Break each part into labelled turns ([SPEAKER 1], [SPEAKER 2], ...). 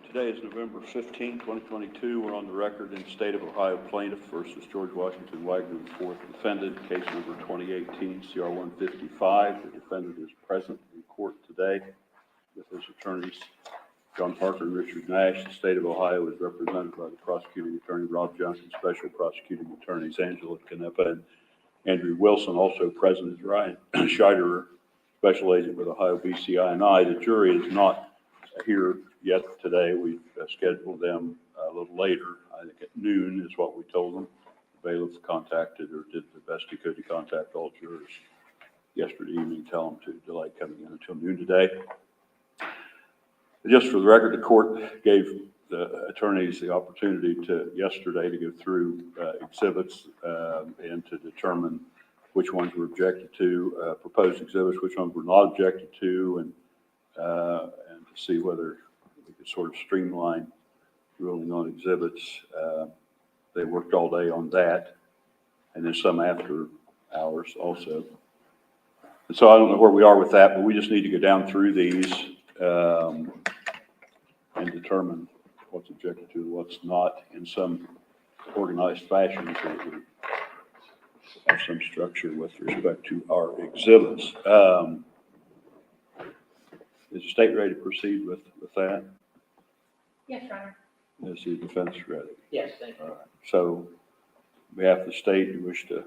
[SPEAKER 1] Today is November 15, 2022. We're on the record in State of Ohio plaintiff versus George Wagner IV defendant, case number 2018 CR 155. The defendant is present in court today with his attorneys, John Parker and Richard Nash. The State of Ohio is represented by the prosecuting attorney, Rob Johnson, special prosecuting attorneys, Angela Canepa and Andrew Wilson. Also present is Ryan Scheiderer, special agent with Ohio BCI&I. The jury is not here yet today. We've scheduled them a little later. I think at noon is what we told them. The bailiff contacted or did the best he could to contact all jurors yesterday evening, tell them to delay coming in until noon today. Just for the record, the court gave the attorneys the opportunity yesterday to go through exhibits and to determine which ones were objected to, proposed exhibits, which ones were not objected to, and to see whether we could sort of streamline ruling on exhibits. They worked all day on that, and then some after hours also. And so I don't know where we are with that, but we just need to go down through these and determine what's objected to and what's not in some organized fashion so that we have some structure with respect to our exhibits. Is the state ready to proceed with that?
[SPEAKER 2] Yes, Your Honor.
[SPEAKER 1] Is the defense ready?
[SPEAKER 3] Yes, thank you.
[SPEAKER 1] All right. So, on behalf of the state, you wish to,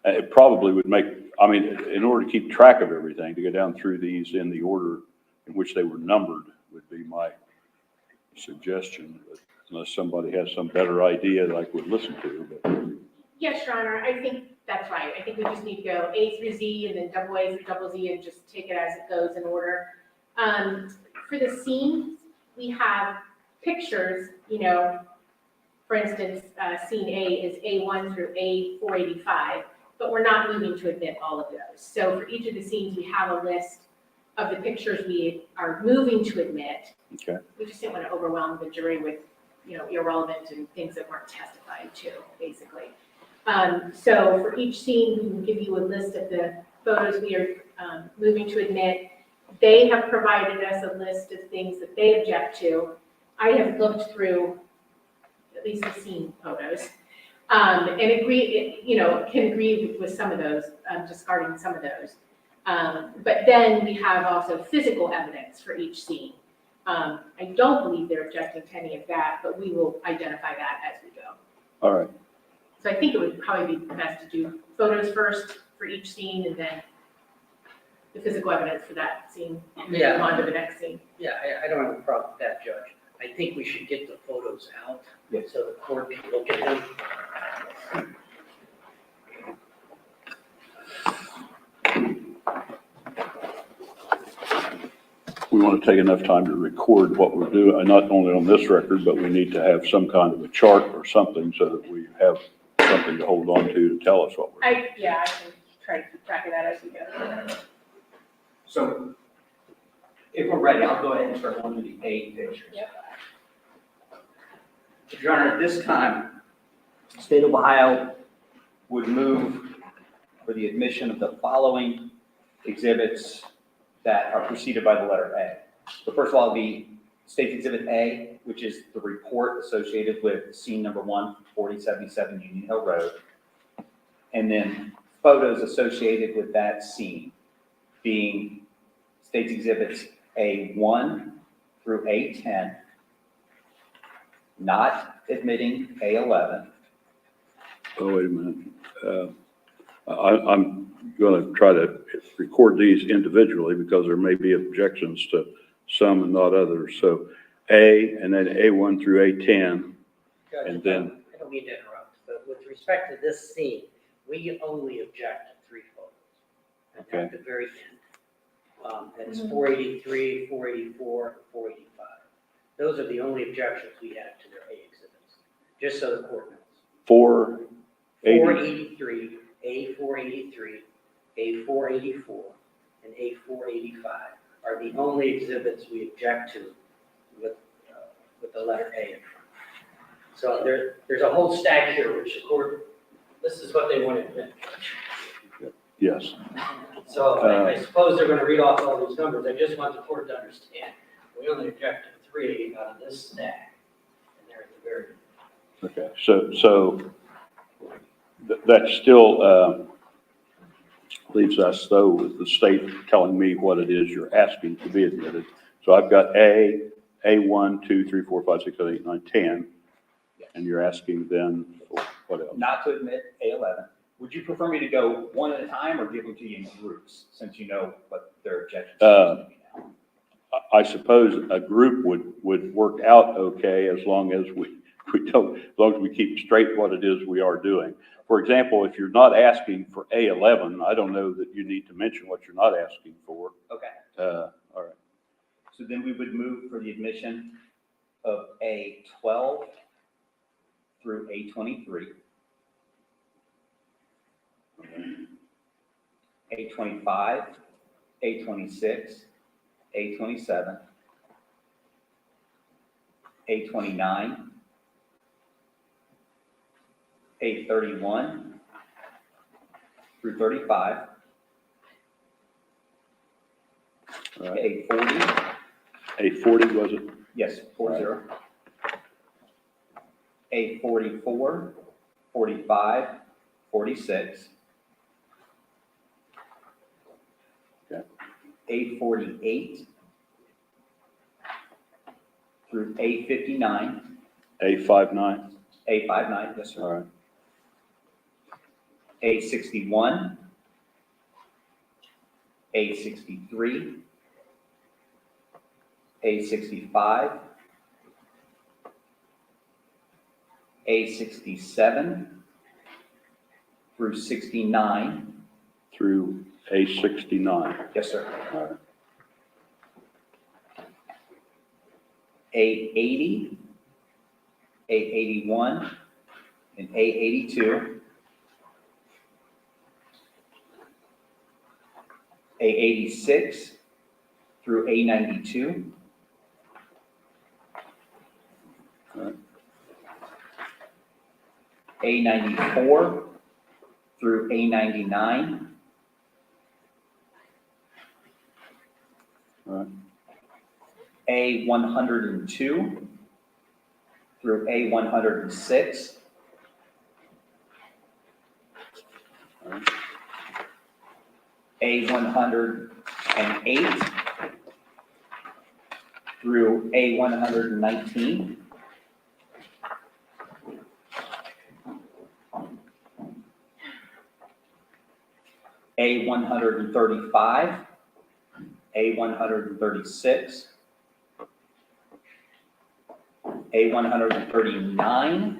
[SPEAKER 1] it probably would make, I mean, in order to keep track of everything, to go down through these in the order in which they were numbered would be my suggestion, but unless somebody has some better idea that I could listen to. But.
[SPEAKER 2] Yes, Your Honor, I think that's right. I think we just need to go A through Z and then double A through double Z and just take it as it goes in order. For the scenes, we have pictures, for instance, scene A is A1 through A485, but we're not moving to admit all of those. So for each of the scenes, we have a list of the pictures we are moving to admit.
[SPEAKER 1] Okay.
[SPEAKER 2] We just didn't want to overwhelm the jury with, irrelevant and things that weren't testified to, basically. So for each scene, we will give you a list of the photos we are moving to admit. They have provided us a list of things that they object to. I have looked through at least the scene photos and agree, can agree with some of those, discarding some of those. But then we have also physical evidence for each scene. I don't believe they're objecting to any of that, but we will identify that as we go.
[SPEAKER 1] All right.
[SPEAKER 2] So I think it would probably be best to do photos first for each scene and then the physical evidence for that scene, and then move on to the next scene.
[SPEAKER 3] Yeah, I don't have a problem with that, Judge. I think we should get the photos out so the court can look at them.
[SPEAKER 1] We want to take enough time to record what we're doing, not only on this record, but we need to have some kind of a chart or something so that we have something to hold on to tell us what we're doing.
[SPEAKER 2] I can try to keep track of that as we go.
[SPEAKER 4] So if we're ready, I'll go ahead and start going through the 8 pictures.
[SPEAKER 2] Yep.
[SPEAKER 4] Your Honor, at this time, the state of Ohio would move for the admission of the following exhibits that are preceded by the letter A. So first of all, the State's Exhibit A, which is the report associated with scene number 1, 4077 Union Hill Road, and then photos associated with that scene being State's Exhibits A1 through A10, not admitting A11.
[SPEAKER 1] Oh, wait a minute. I'm going to try to record these individually because there may be objections to some and not others. So A, and then A1 through A10,
[SPEAKER 3] Judge,
[SPEAKER 1] and then...
[SPEAKER 3] I don't mean to interrupt, but with respect to this scene, we only object to 3 photos.
[SPEAKER 1] Okay.
[SPEAKER 3] At the very end. That's 483, 484, and 485. Those are the only objections we have to their A exhibits, just so the court knows. 483, A483, A484, and A485 are the only exhibits we object to with the letter A in front. So there's a whole stack here, which the court, this is what they want to admit.
[SPEAKER 1] Yes.
[SPEAKER 3] So I suppose they're going to read off all these numbers. I just want the court to understand. We only object to three out of this stack, and they're at the very
[SPEAKER 1] Okay, so that still leaves us, though, with the state telling me what it is you're asking to be admitted. So I've got A1, 2, 3, 4, 5, 6, 7, 8, 9, 10, and you're asking then for what else?
[SPEAKER 4] Not to admit A11. Would you prefer me to go one at a time or give them to you in groups, since you know what their objections are going to be now?
[SPEAKER 1] I suppose a group would work out okay as long as we don't, as long as we keep straight what it is we are doing. For example, if you're not asking for A11, I don't know that you need to mention what you're not asking for.
[SPEAKER 4] Okay.
[SPEAKER 1] All right.
[SPEAKER 4] So then we would move for the admission of A12 through A23, A25, A26, A27, A29, A31 through 35,
[SPEAKER 1] All right.
[SPEAKER 4] A40,
[SPEAKER 1] A40 was it?
[SPEAKER 4] yes, 40, A44, 45, 46,
[SPEAKER 1] Okay.
[SPEAKER 4] A48 through A59,
[SPEAKER 1] A59?
[SPEAKER 4] A59, yes, sir.
[SPEAKER 1] All right.
[SPEAKER 4] A61, A63, A65, A67 through 69.
[SPEAKER 1] Through A69.
[SPEAKER 4] Yes, sir.
[SPEAKER 1] All right.
[SPEAKER 4] A80, A81, and A82. A86 through A92.
[SPEAKER 1] All right.
[SPEAKER 4] A94 through A99.
[SPEAKER 1] All right.
[SPEAKER 4] A102 through A106.
[SPEAKER 1] All right.
[SPEAKER 4] A108 through A119. A135, A136, A139,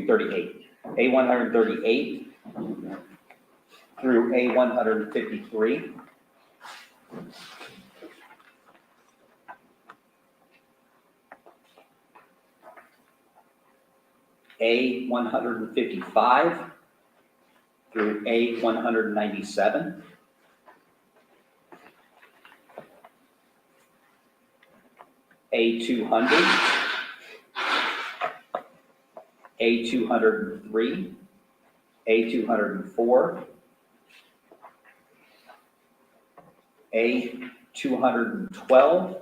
[SPEAKER 4] 38, A138 through A153, A155 through A197, A200, A203, A204, A212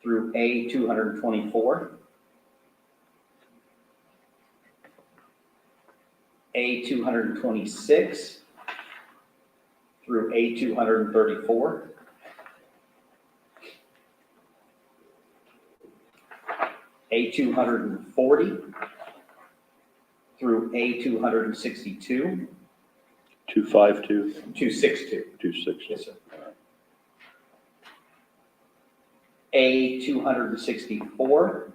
[SPEAKER 4] through A224, A226 through A234, A240 through A262,
[SPEAKER 1] 252?
[SPEAKER 4] 262.
[SPEAKER 1] 260?
[SPEAKER 4] Yes, sir. A264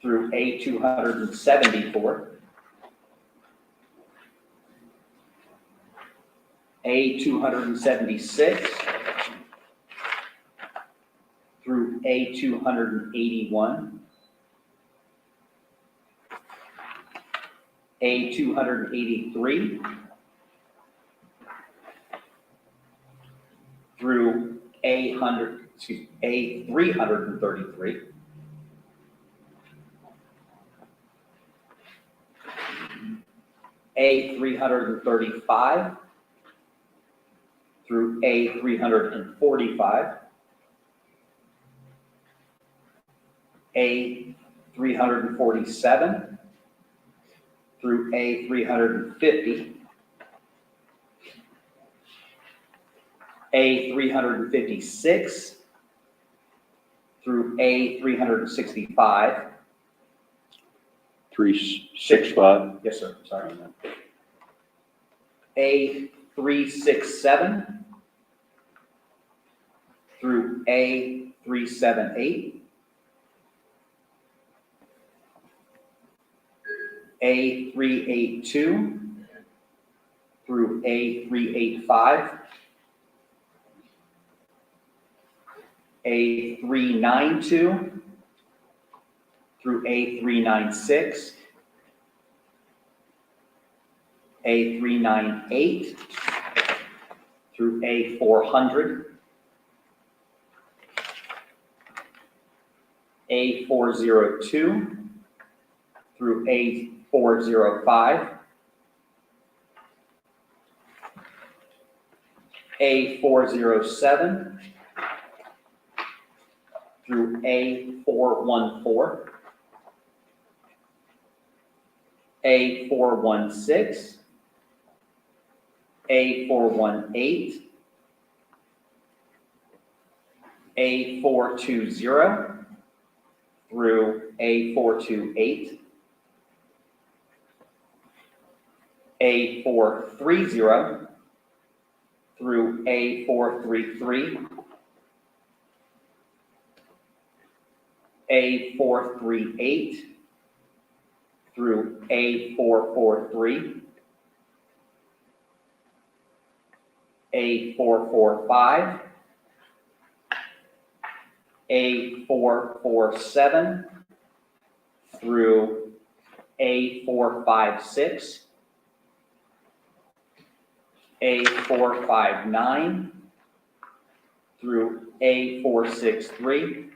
[SPEAKER 4] through A274, A276 through A281, A283 through A333, A335 through A 345, A 347 through A 350, A 356 through A 365.
[SPEAKER 1] 365.
[SPEAKER 4] Yes, sir, sorry. A 367 through A 378. A 382 through A 385. A 392 through A 396. A 398 through A 400. A 402 through A 405. A 407 through A 414. A 416. A 418. A 420 through A 428. A 430 through A 433. A 438 through A 443. A 445. A 447 through A 456. A 459 through A 463.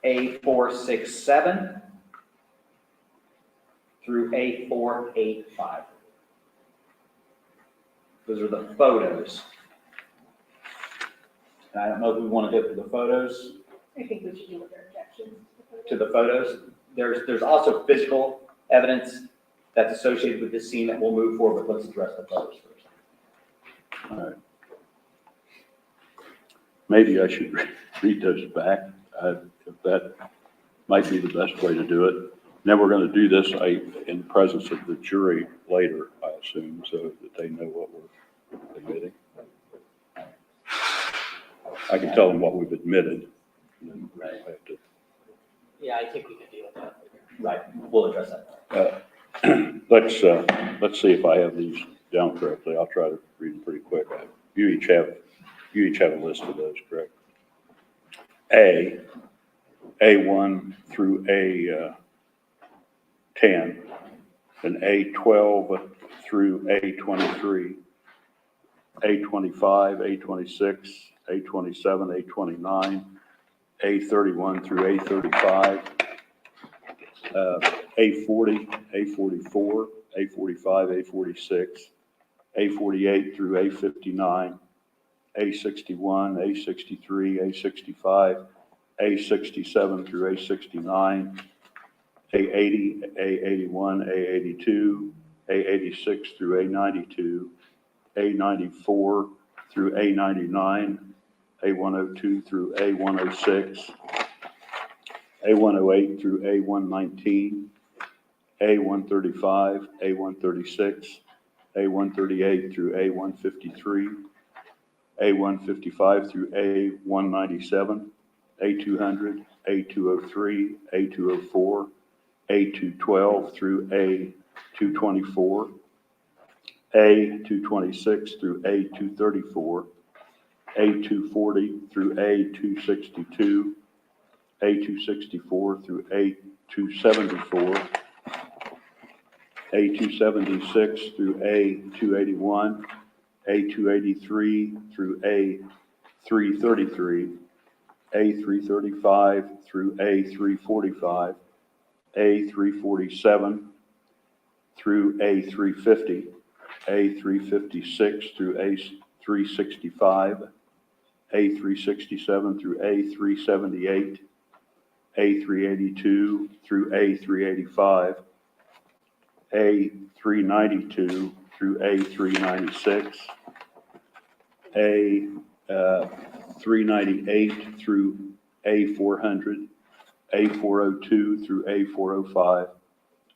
[SPEAKER 4] A 467 through A 485. Those are the photos. And I don't know if we want to go through the photos.
[SPEAKER 2] I think we should do with their objections.
[SPEAKER 4] To the photos. There's also physical evidence that's associated with this scene that we'll move forward, but let's address the photos first.
[SPEAKER 1] All right. Maybe I should read those back. If that might be the best way to do it. Then we're going to do this in presence of the jury later, I assume, so that they know what we're admitting. I can tell them what we've admitted. And then we'll have to,
[SPEAKER 3] Yeah, I think we can deal with that.
[SPEAKER 4] Right, we'll address that.
[SPEAKER 1] let's see if I have these down correctly. I'll try to read them pretty quick. You each have a list of those, correct? A1 through A10, and A12 through A23, A25, A26, A27, A29, A31 through A35, A40, A44, A45, A46, A48 through A59, A61, A63, A65, A67 through A69, A80, A81, A82, A86 through A92, A94 through A99, A102 through A106, A108 through A119, A135, A136, A138 through A153, A155 through A197, A200, A203, A204, A212 through A224, A226 through A234, A240 through A262, A264 through A274, A276 through A281, A283 through A333, A335 through A345, A347 through A350, A356 through A365, A367 through A378, A382 through A385, A392 through A396, A398 through A400, A402 through A405,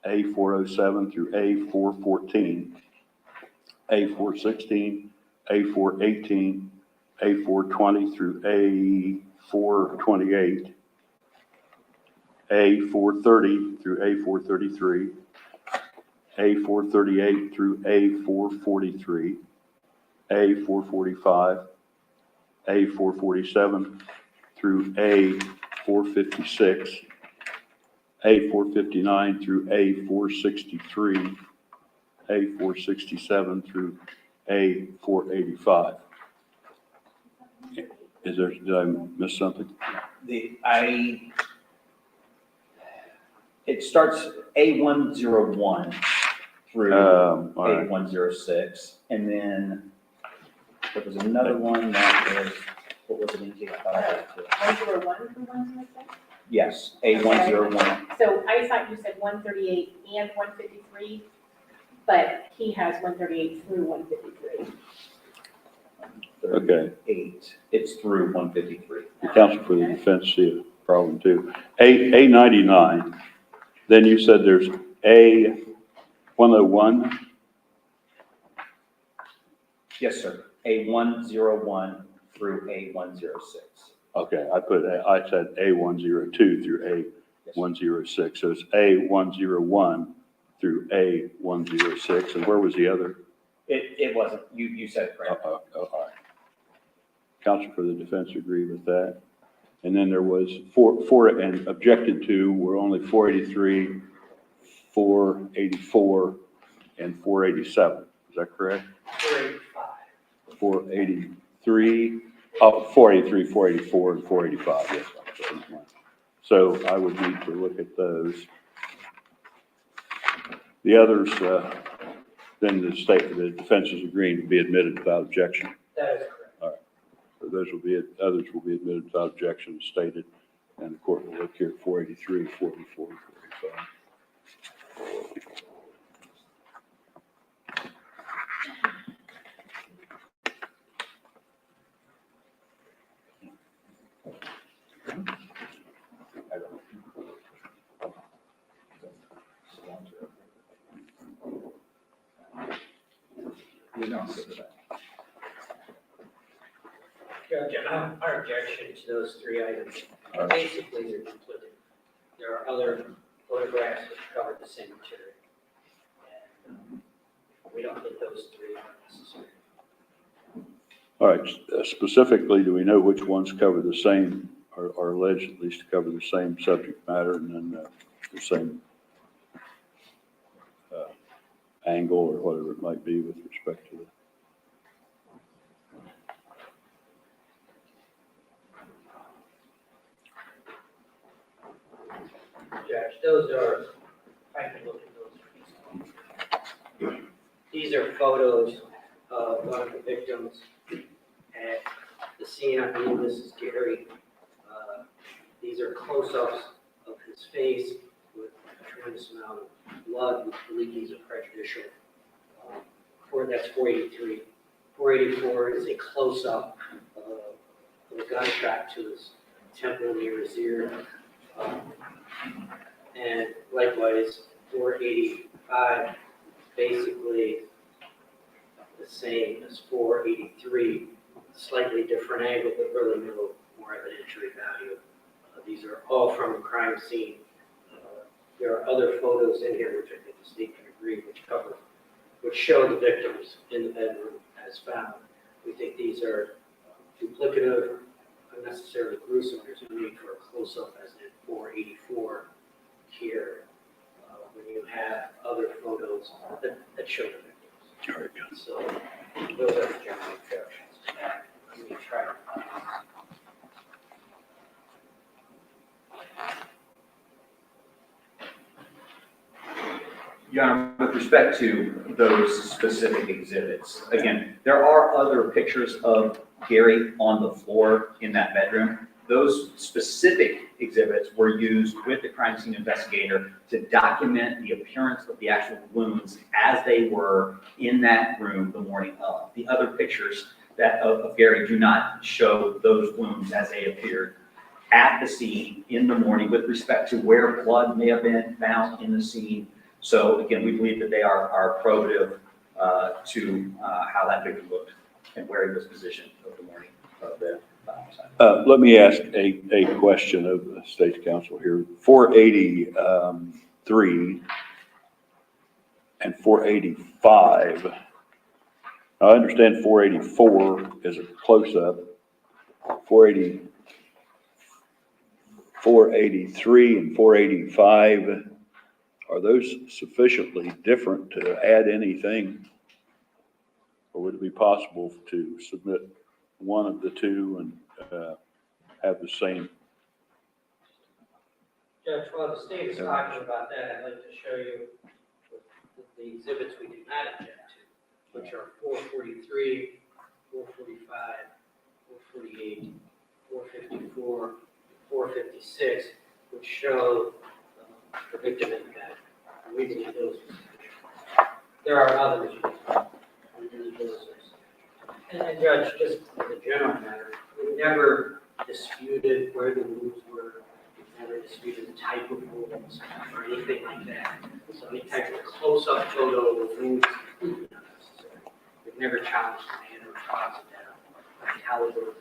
[SPEAKER 1] A407 through A414, A416, A418, A420 through A428, A430 through A433, A438 through A443, A445, A447 through A456, A459 through A463, A467 through A485. Did I miss something?
[SPEAKER 4] It starts A101 through
[SPEAKER 1] All right.
[SPEAKER 4] A106, and then there was another one that was, what was it, Lindsay? I thought I had it too.
[SPEAKER 2] 101 through 106?
[SPEAKER 4] Yes, A101.
[SPEAKER 2] So I thought you said 138 and 153, but he has 138 through 153.
[SPEAKER 1] Okay.
[SPEAKER 4] 8, it's through 153.
[SPEAKER 1] The counsel for the defense see a problem too. A99, then you said there's A101,
[SPEAKER 4] Yes, sir. A101 through A106.
[SPEAKER 1] okay, I said A102 through A106, so it's A101 through A106, and where was the other?
[SPEAKER 4] It wasn't, you said it correct.
[SPEAKER 1] All right. Counsel for the defense agree with that. And then there was four and objected to were only 483, 484, and 487. Is that correct? 483, 483, 484, and 485, yes. So I would need to look at those. The others, then the defense is agreeing to be admitted without objection.
[SPEAKER 3] That is correct.
[SPEAKER 1] So others will be admitted without objection as stated, and the court will look here at 483, 484, and 485.
[SPEAKER 3] Judge, our objection to those three items are basically they're duplicative. There are other photographs that cover the same material. And we don't think those three are necessary.
[SPEAKER 1] All right, specifically, do we know which ones cover the same, or alleged at least to cover the same subject matter and then the same angle or whatever it might be with respect to it?
[SPEAKER 3] Judge, those are, I can look at those. These are photos of one of the victims at the scene. I believe this is Gary. These are close-ups of his face with a tremendous amount of blood. We believe these are prejudicial. That's 483. 484 is a close-up of a gunshot to his temple near his ear. And likewise, 485, basically the same as 483, slightly different angle, but really no more evidentiary value. These are all from the crime scene. There are other photos in here, which I think the state can agree, which show the victims in the bedroom as found. We think these are duplicative, unnecessarily gruesome. There's no need for a close-up as in 484 here, when you have other photos that show the victims.
[SPEAKER 1] All right, good.
[SPEAKER 3] So those are the general objections to that. Let me try to find
[SPEAKER 4] Your Honor, with respect to those specific exhibits, again, there are other pictures of Gary on the floor in that bedroom. Those specific exhibits were used with the crime scene investigator to document the appearance of the actual wounds as they were in that room the morning of. The other pictures of Gary do not show those wounds as they appeared at the scene in the morning with respect to where blood may have been found in the scene. So again, we believe that they are probative to how that victim looked and where he was positioned of the morning of the homicide.
[SPEAKER 1] Let me ask a question of the State's Counsel here. 483 and 485. I understand 484 is a close-up. 483 and 485, are those sufficiently different to add anything? Or would it be possible to submit one of the two and have the same?
[SPEAKER 3] Judge, while the state is talking about that, I'd like to show you the exhibits we do not object to, which are 443, 445, 448, 454, 456, which show the victim in bed. We believe those are sufficient. There are others. We believe those are sufficient. And Judge, just as a general matter, we never disputed where the wounds were. We never disputed the type of wounds or anything like that. So any type of close-up photo of the wounds is completely unnecessary. We've never challenged the manner or cause of death, or the caliber of wounds,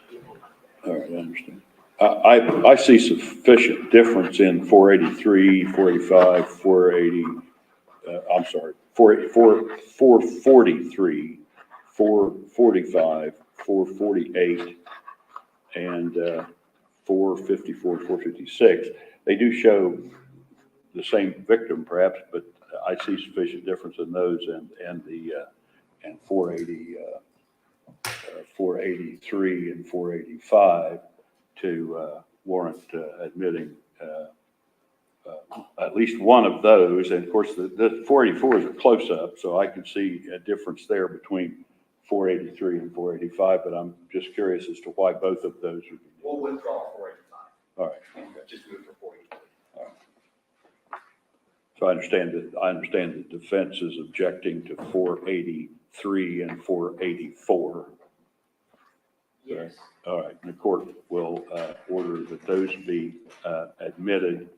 [SPEAKER 3] anything like that.
[SPEAKER 1] All right, I understand. I see sufficient difference in 483, 485, 480, I'm sorry, 443, 445, 448, and 454, 456. They do show the same victim perhaps, but I see sufficient difference in those and 480, 483 and 485 to warrant admitting at least one of those. And of course, the 484 is a close-up, so I can see a difference there between 483 and 485, but I'm just curious as to why both of those would be.
[SPEAKER 4] We'll withdraw 485.
[SPEAKER 1] All right.
[SPEAKER 4] And just do it for 483.
[SPEAKER 1] All right. So I understand the defense is objecting to 483 and 484.
[SPEAKER 3] Yes.
[SPEAKER 1] All right, and the court will order that those be admitted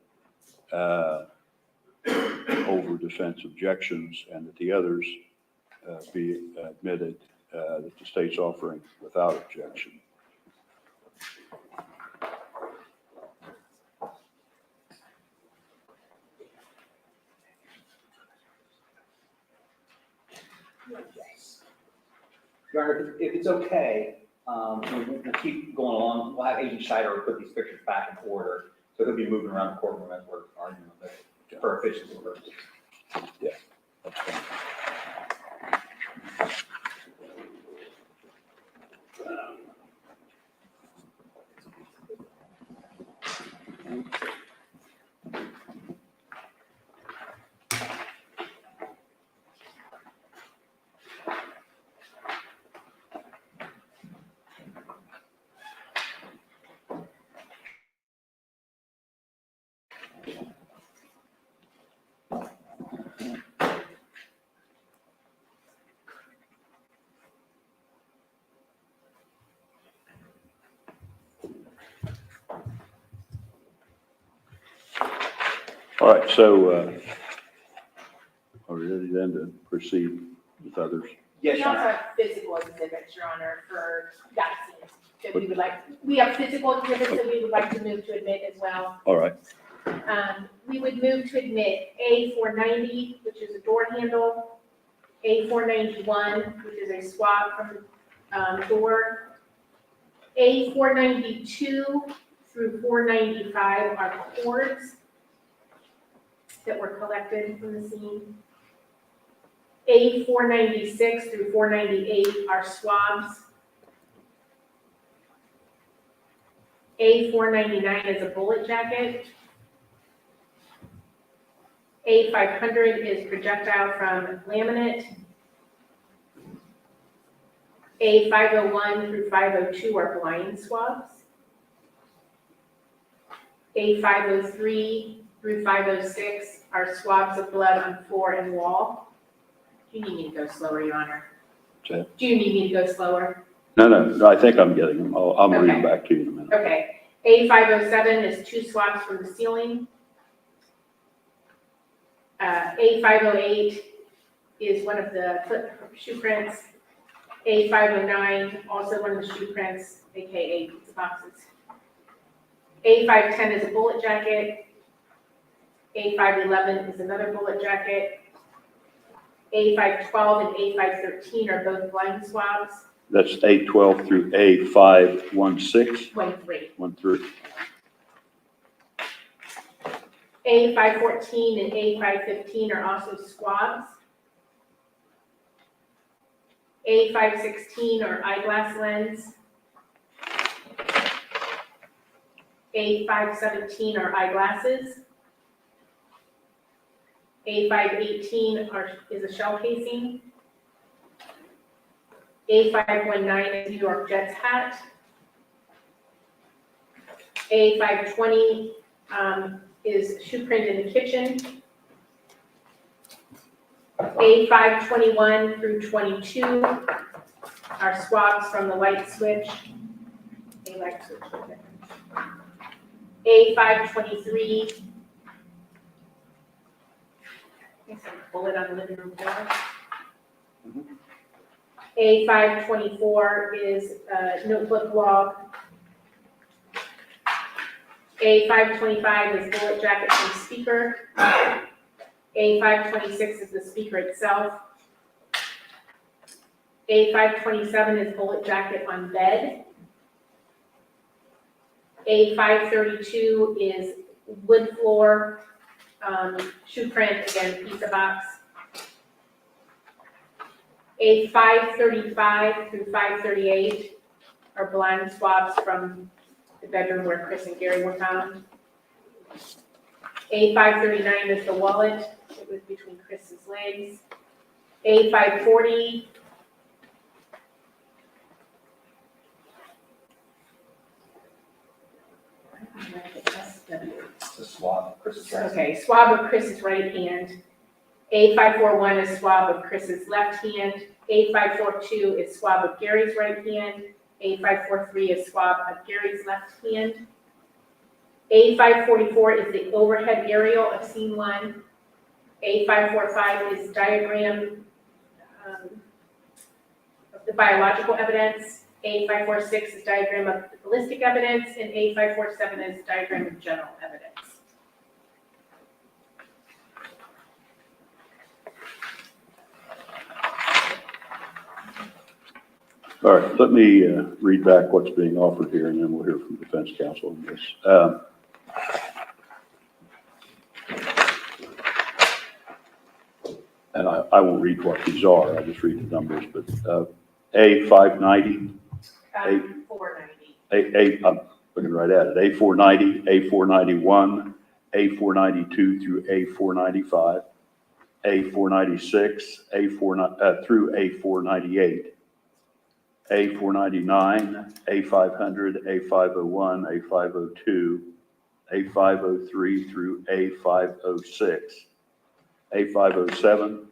[SPEAKER 1] over defense objections, and that the others be admitted that the state's offering without objection.
[SPEAKER 4] Your Honor, if it's okay, we'll keep going along. We'll have Agent Scheider put these pictures back in order, so he'll be moving around the courtroom as we're arguing for efficiency purposes.
[SPEAKER 1] Yeah, that's fine. All right, so are we ready then to proceed with others?
[SPEAKER 4] Yes,
[SPEAKER 2] We
[SPEAKER 4] Your
[SPEAKER 2] also
[SPEAKER 4] Honor.
[SPEAKER 2] have physical exhibits, Your Honor, for that scene that we would like, we have physical exhibits that we would like to move to admit as well.
[SPEAKER 1] All right,
[SPEAKER 2] We would move to admit A490, which is a door handle, A491, which is a swab from door, A492 through 495 are cords that were collected from the scene. A496 through 498 are swabs. A499 is a bullet jacket. A500 is projectile from laminate. A501 through 502 are blind swabs. A503 through 506 are swabs of blood on floor and wall. Do you need me to go slower, Your Honor?
[SPEAKER 1] Okay.
[SPEAKER 2] Do you need me to go slower?
[SPEAKER 1] No, I think I'm getting them. I'll read them
[SPEAKER 2] Okay.
[SPEAKER 1] back to you in a minute.
[SPEAKER 2] Okay. A507 is 2 swabs from the ceiling. A508 is one of the foot shoe prints. A509, also one of the shoe prints, aka pizza boxes. A510 is a bullet jacket. A511 is another bullet jacket. A512 and A513 are both blind swabs.
[SPEAKER 1] That's A12 through A516,
[SPEAKER 2] 13.
[SPEAKER 1] 13.
[SPEAKER 2] A514 and A515 are also swabs. A516 are eyeglass lens. A517 are eyeglasses. A518 is a shell casing. A519 is New York Jets hat. A520 is shoe print in the kitchen. A521 through 22 are swabs from the light switch. A light switch. A523. There's a bullet on the living room floor. A524 is a notebook log. A525 is bullet jacket from speaker. A526 is the speaker itself. A527 is bullet jacket on bed. A532 is wood floor, shoe print, again, pizza box. A535 through 538 are blind swabs from the bedroom where Chris and Gary were found. A539 is the wallet. It was between Chris's legs. A540.
[SPEAKER 4] The swab, Chris's right.
[SPEAKER 2] Okay, swab of Chris's right hand. A541 is swab of Chris's left hand. A542 is swab of Gary's right hand. A543 is swab of Gary's left hand. A544 is the overhead aerial of scene 1. A545 is diagram of the biological evidence. A546 is diagram of the ballistic evidence, and A547 is diagram of general evidence.
[SPEAKER 1] All right, let me read back what's being offered here, and then we'll hear from defense counsel on this. And I won't read what these are, I'll just read the numbers, but A590,
[SPEAKER 2] 490.
[SPEAKER 1] I'm looking right at it, A490, A491, A492 through A495, A496, A4 through A498, A499, A500, A501, A502, A503 through A506, A507,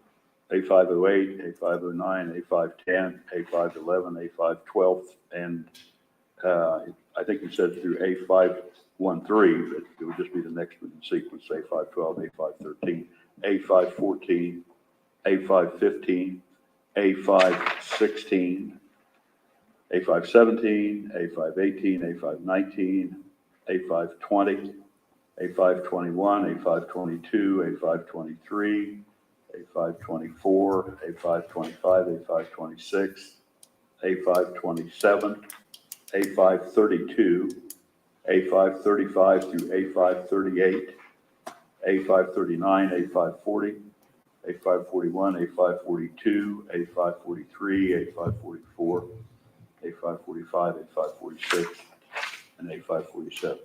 [SPEAKER 1] A508, A509, A510, A511, A512, and I think you said through A513, but it would just be the next one in sequence, A512, A513, A514, A515, A516, A517, A518, A519, A520, A521, A522, A523, A524, A525, A526, A527, A532, A535 through A538, A539, A540, A541, A542, A543, A544, A545, A546, and A547.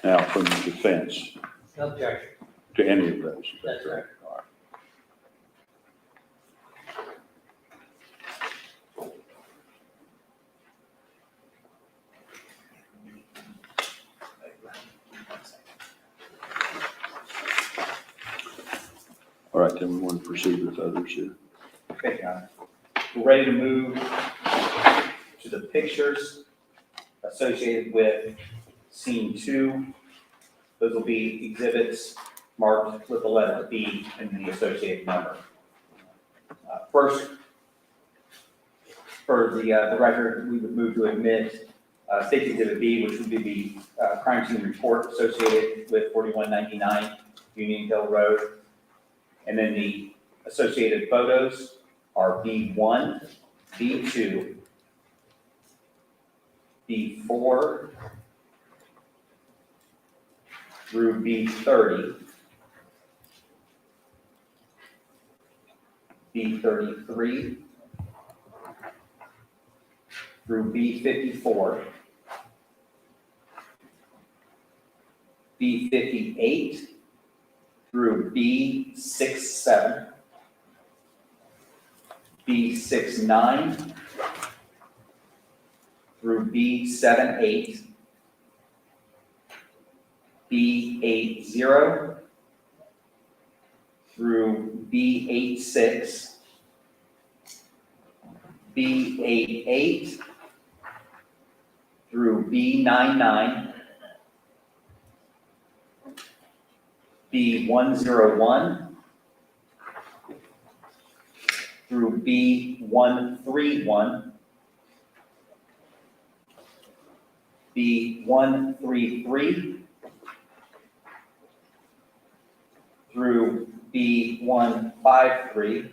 [SPEAKER 1] Now, from the defense.
[SPEAKER 3] No objection.
[SPEAKER 1] to any of those. Is that
[SPEAKER 3] That's
[SPEAKER 1] correct? All right. All right, then we want to proceed with others here.
[SPEAKER 4] Okay, John. We're ready to move to the pictures associated with scene 2. Those will be exhibits marked with the letter B and the associated number. First, for the record, we would move to admit State Exhibit B, which would be the crime scene report associated with 4199 Union Hill Road. And then the associated photos are B1, B2, B4 through B30, B33 through B54, B58 through B67, B69 through B78, B80 through B86, B88 through B99, B101 through B131, B133 through B153,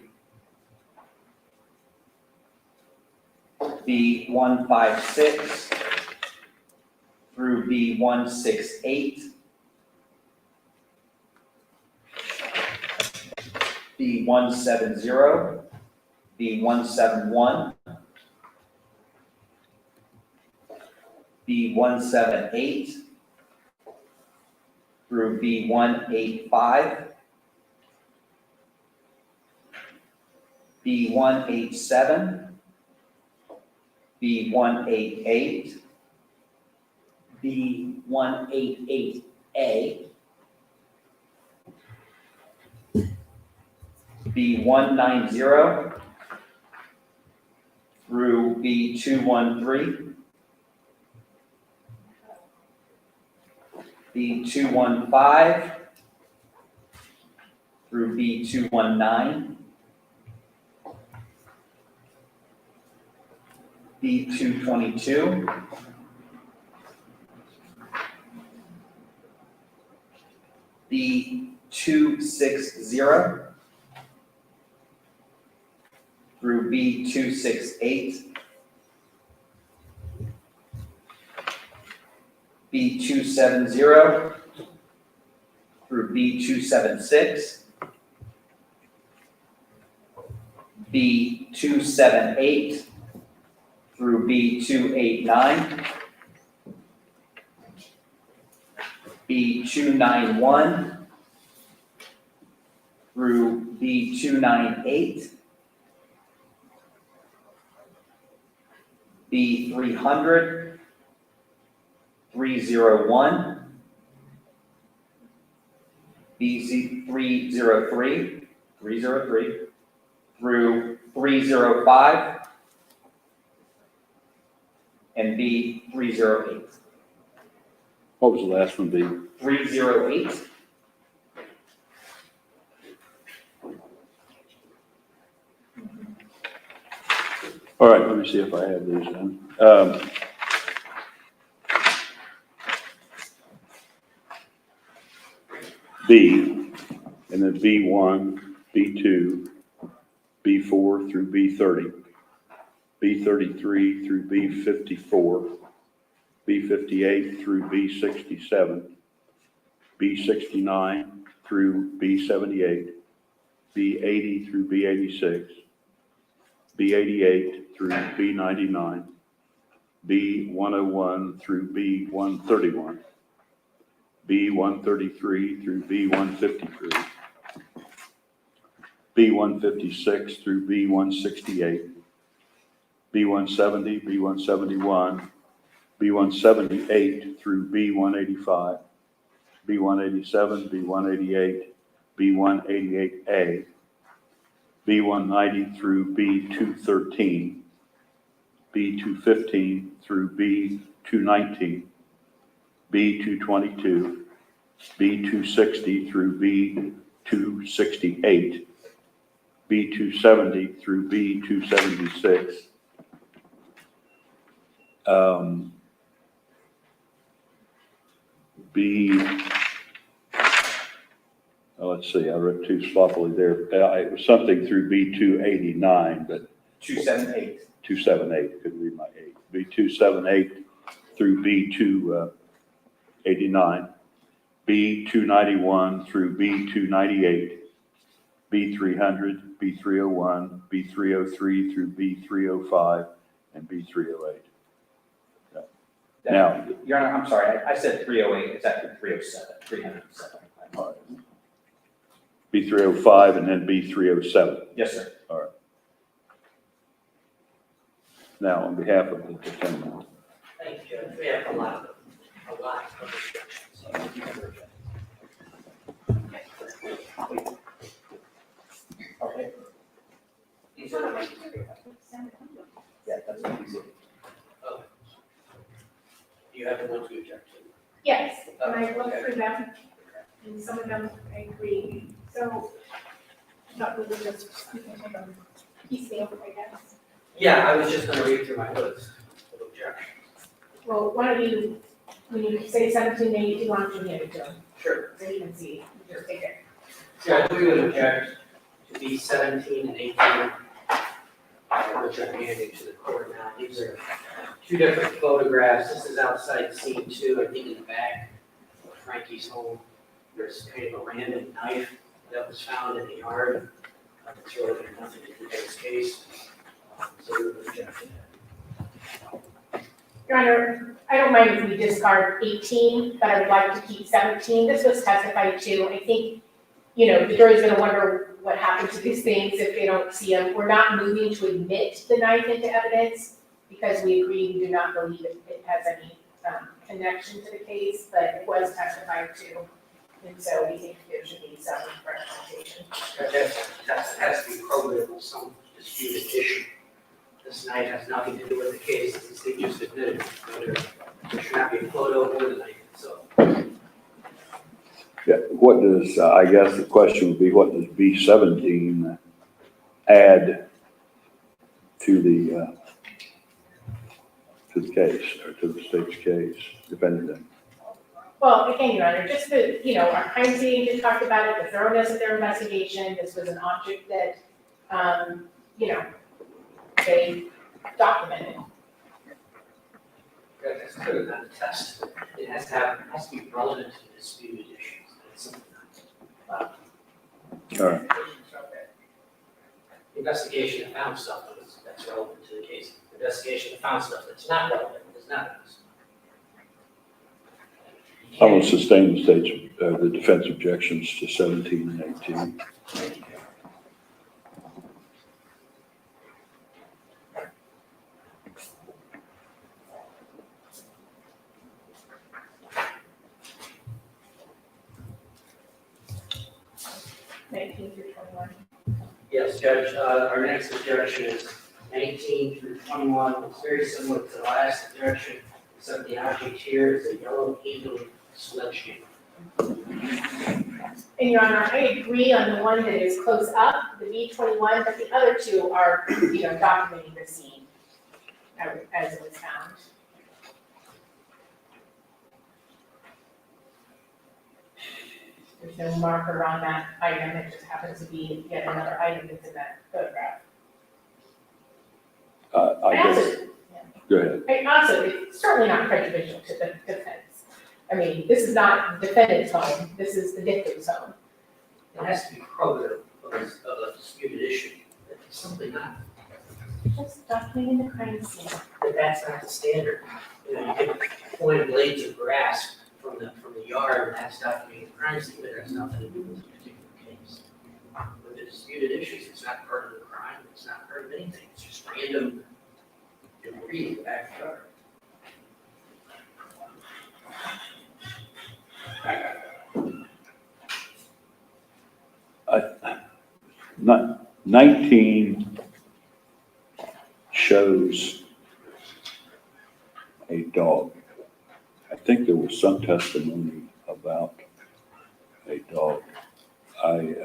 [SPEAKER 4] B156 through B168, B170, B171, B178 through B185, B187, B188, B188A, B190 through B213, B215 through B219, B222, B260 through B268, B270 through B276, B278 through B289, B291 through B298, B300, 301, BC303, 303 through 305, and B308.
[SPEAKER 1] What was the last one, B?
[SPEAKER 4] 308.
[SPEAKER 1] All right, let me see if I have these then. B, and then B1, B2, B4 through B30, B33 through B54, B58 through B67, B69 through B78, B80 through B86, B88 through B99, B101 through B131, B133 through B153, B156 through B168, B170, B171, B178 through B185, B187, B188, B188A, B190 through B213, B215 through B219, B222, B260 through B268, B270 through B276, let's see, I read too sloppily there. It was something through B289, but
[SPEAKER 4] 278.
[SPEAKER 1] 278, couldn't read my 8. B278 through B289, B291 through B298, B300, B301, B303 through B305, and B308. Now-
[SPEAKER 4] Your Honor, I'm sorry, I said 308, it's actually 307, 307.
[SPEAKER 1] B305 and then B307.
[SPEAKER 4] Yes, sir.
[SPEAKER 1] Now, on behalf of the defendant.
[SPEAKER 3] Thank you, Judge. We have a lot of objections.
[SPEAKER 4] Okay. Yeah, that's what he said.
[SPEAKER 3] You have the ones we object to.
[SPEAKER 2] Yes, and I looked through them, and some of them I agree, so I thought we would just, we can take them piecemeal, I guess.
[SPEAKER 3] Yeah, I was just gonna read through my list of objections.
[SPEAKER 2] Well, why don't you, when you say 1782, why don't you hand it to them,
[SPEAKER 3] Sure.
[SPEAKER 2] so you can see, just take it.
[SPEAKER 3] Judge, we would object to B 17 and 18, which I'm handing to the court now. These are two different photographs. This is outside scene 2, I think in the back of Frankie's home. There's kind of a random knife that was found in the yard. It's really got nothing to do with this case. So we would object to that.
[SPEAKER 2] Your Honor, I don't mind if we discard 18, but I would like to keep 17. This was testified to. I think, the jury's gonna wonder what happened to these things if they don't see them. We're not moving to admit the knife into evidence because we agree we do not believe it has any connection to the case, but it was testified to. And so we think there should be some representation.
[SPEAKER 3] That has to be probative of some disputed issue. This knife has nothing to do with the case, since they just admitted it. There should not be a photo or the knife itself.
[SPEAKER 1] Yeah, what does, I guess the question would be, what does B17 add to the case, or to the state's case, defendant?
[SPEAKER 2] Well, again, Your Honor, just our crime scene agent talked about it, the thoroughness of their investigation. This was an object that, they documented.
[SPEAKER 3] That's clearly not a test. It has to be relevant to the disputed issues. It's something else.
[SPEAKER 1] All right.
[SPEAKER 3] The investigation that found stuff that's relevant to the case. The investigation that found stuff that's not relevant is not.
[SPEAKER 1] I will sustain the state's, the defense objections to 17 and 18.
[SPEAKER 3] Yes, Judge, our next objection is 19 through 21. It's very similar to the last objection, except the object here is a yellow eagle sledgehammer.
[SPEAKER 2] And Your Honor, I agree on the one that is close up, the B21, but the other two are, documenting the scene as it was found. There's no marker on that item, it just happens to be yet another item that's in that photograph.
[SPEAKER 1] I guess, go ahead.
[SPEAKER 2] It's certainly not prejudicial to the defense. I mean, this is not the defendant's home, this is the victim's home.
[SPEAKER 3] It has to be probative of a disputed issue. It's simply not.
[SPEAKER 2] Just documenting the crime scene.
[SPEAKER 3] But that's not the standard. You can point blades of grass from from the yard, that's documenting the crime scene, but that's nothing to do with this particular case. With the disputed issues, it's not part of the crime, it's not part of anything, it's just random debris in the backyard.
[SPEAKER 1] Not 19 shows a dog. I think there was some testimony about a dog.
[SPEAKER 3] And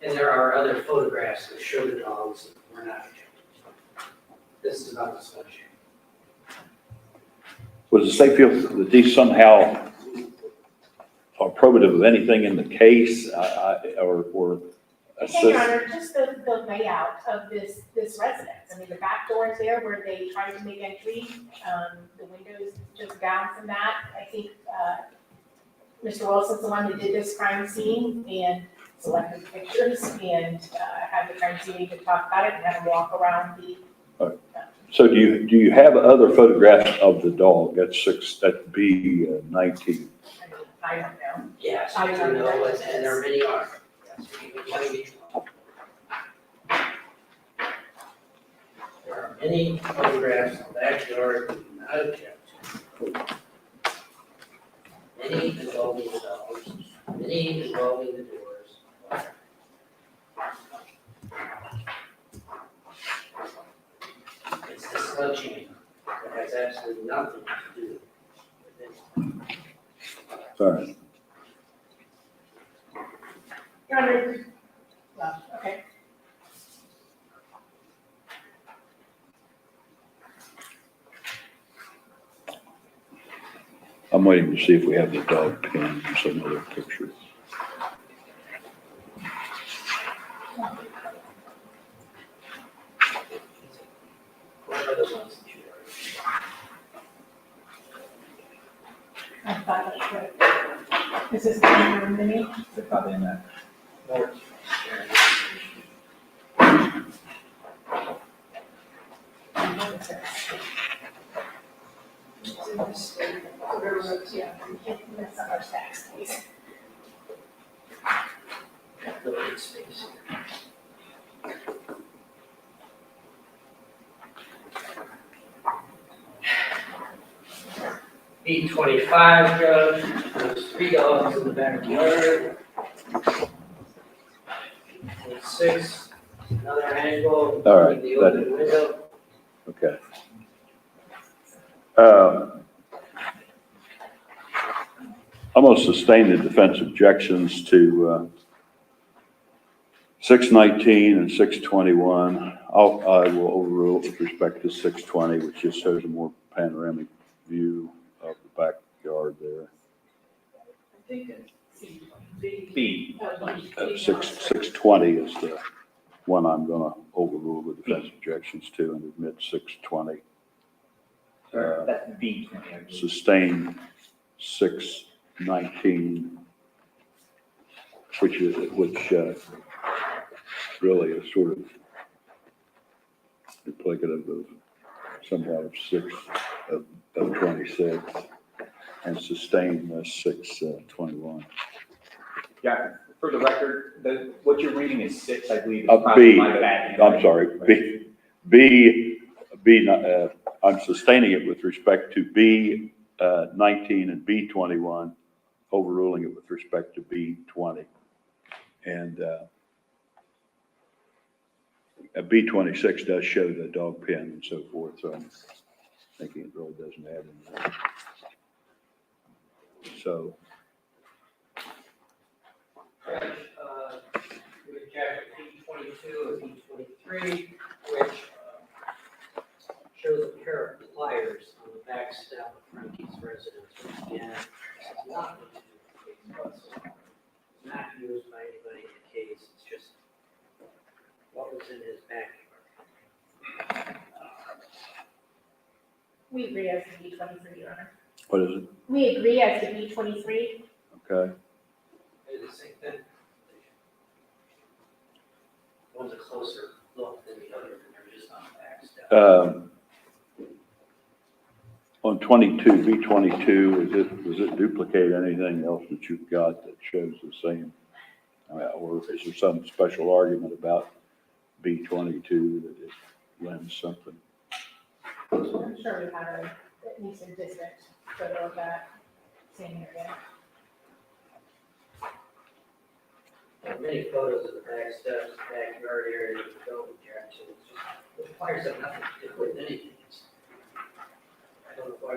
[SPEAKER 3] there are other photographs that show the dogs that were not objected. This is not a sledgehammer.
[SPEAKER 1] Was the state feel that these somehow are probative of anything in the case, or
[SPEAKER 2] Hey, Your
[SPEAKER 1] assist?
[SPEAKER 2] Honor, just the layout of this residence. I mean, the back door is there where they tried to make entry. The windows just down from that. I think, Mr. Wilson's the one that did this crime scene and selected the pictures and, had the crime scene agent talk about it and had him walk around the.
[SPEAKER 1] So do you have other photographs of the dog? That's B19.
[SPEAKER 2] I don't know.
[SPEAKER 3] Yes,
[SPEAKER 2] I
[SPEAKER 3] I
[SPEAKER 2] don't
[SPEAKER 3] do
[SPEAKER 2] know
[SPEAKER 3] know,
[SPEAKER 2] what it
[SPEAKER 3] and there are
[SPEAKER 2] is.
[SPEAKER 3] many others. Yes, we can tell you each one. There are many photographs of the backyard that do not object to. Many involving the dogs, many involving the doors. It's the sledgehammer that has absolutely nothing to do with it.
[SPEAKER 1] Sorry.
[SPEAKER 2] Your Honor, well, okay.
[SPEAKER 1] I'm waiting to see if we have the dog pin in some other picture.
[SPEAKER 3] What are the ones that you are?
[SPEAKER 2] I thought that's what. Is this the number mini?
[SPEAKER 4] They're probably in that.
[SPEAKER 3] North.
[SPEAKER 2] Yeah, that's not our tax, please.
[SPEAKER 3] Little bit space here. B25, Judge, there's 3 dogs in the backyard. 6, another angle,
[SPEAKER 1] All right,
[SPEAKER 3] the open window.
[SPEAKER 1] Okay. I'm going to sustain the defense objections to 619 and 621. I will overrule with respect to 620, which just shows a more panoramic view of the backyard there.
[SPEAKER 2] I think it's
[SPEAKER 4] B.
[SPEAKER 1] 620 is the one I'm going to overrule the defense objections to and admit 620.
[SPEAKER 4] That's B.
[SPEAKER 1] Sustain 619, which really is sort of duplicative of somehow of 26, and sustain 621.
[SPEAKER 4] Yeah, for the record, what you're reading is 6, I believe.
[SPEAKER 1] B.
[SPEAKER 4] My bad.
[SPEAKER 1] I'm sorry, B. I'm sustaining it with respect to B 19 and B 21, overruling it with respect to B 20. And B 26 does show the dog pen and so forth, so I'm thinking it really doesn't add anything. So,
[SPEAKER 3] We reject B22 and B23, which shows a pair of pliers on the back step of Frankie's residence, which again, is not what the case whatsoever. It's not used by anybody in the case, it's just what was in his backyard.
[SPEAKER 2] We agree as to B23, Your Honor.
[SPEAKER 1] what is it?
[SPEAKER 2] We agree as to B23.
[SPEAKER 1] Okay.
[SPEAKER 3] They're the same thing. One's a closer look than the other, and they're just on the back step.
[SPEAKER 1] On 22, B22, does it duplicate anything else that you've got that shows the same? Or is there some special argument about B22 that it lends something?
[SPEAKER 2] I'm sure we have at least a distant photo of that same area.
[SPEAKER 3] Many photos of the back steps, backyard area, the building object, so it's just, the fires have nothing to do with anything. I don't know why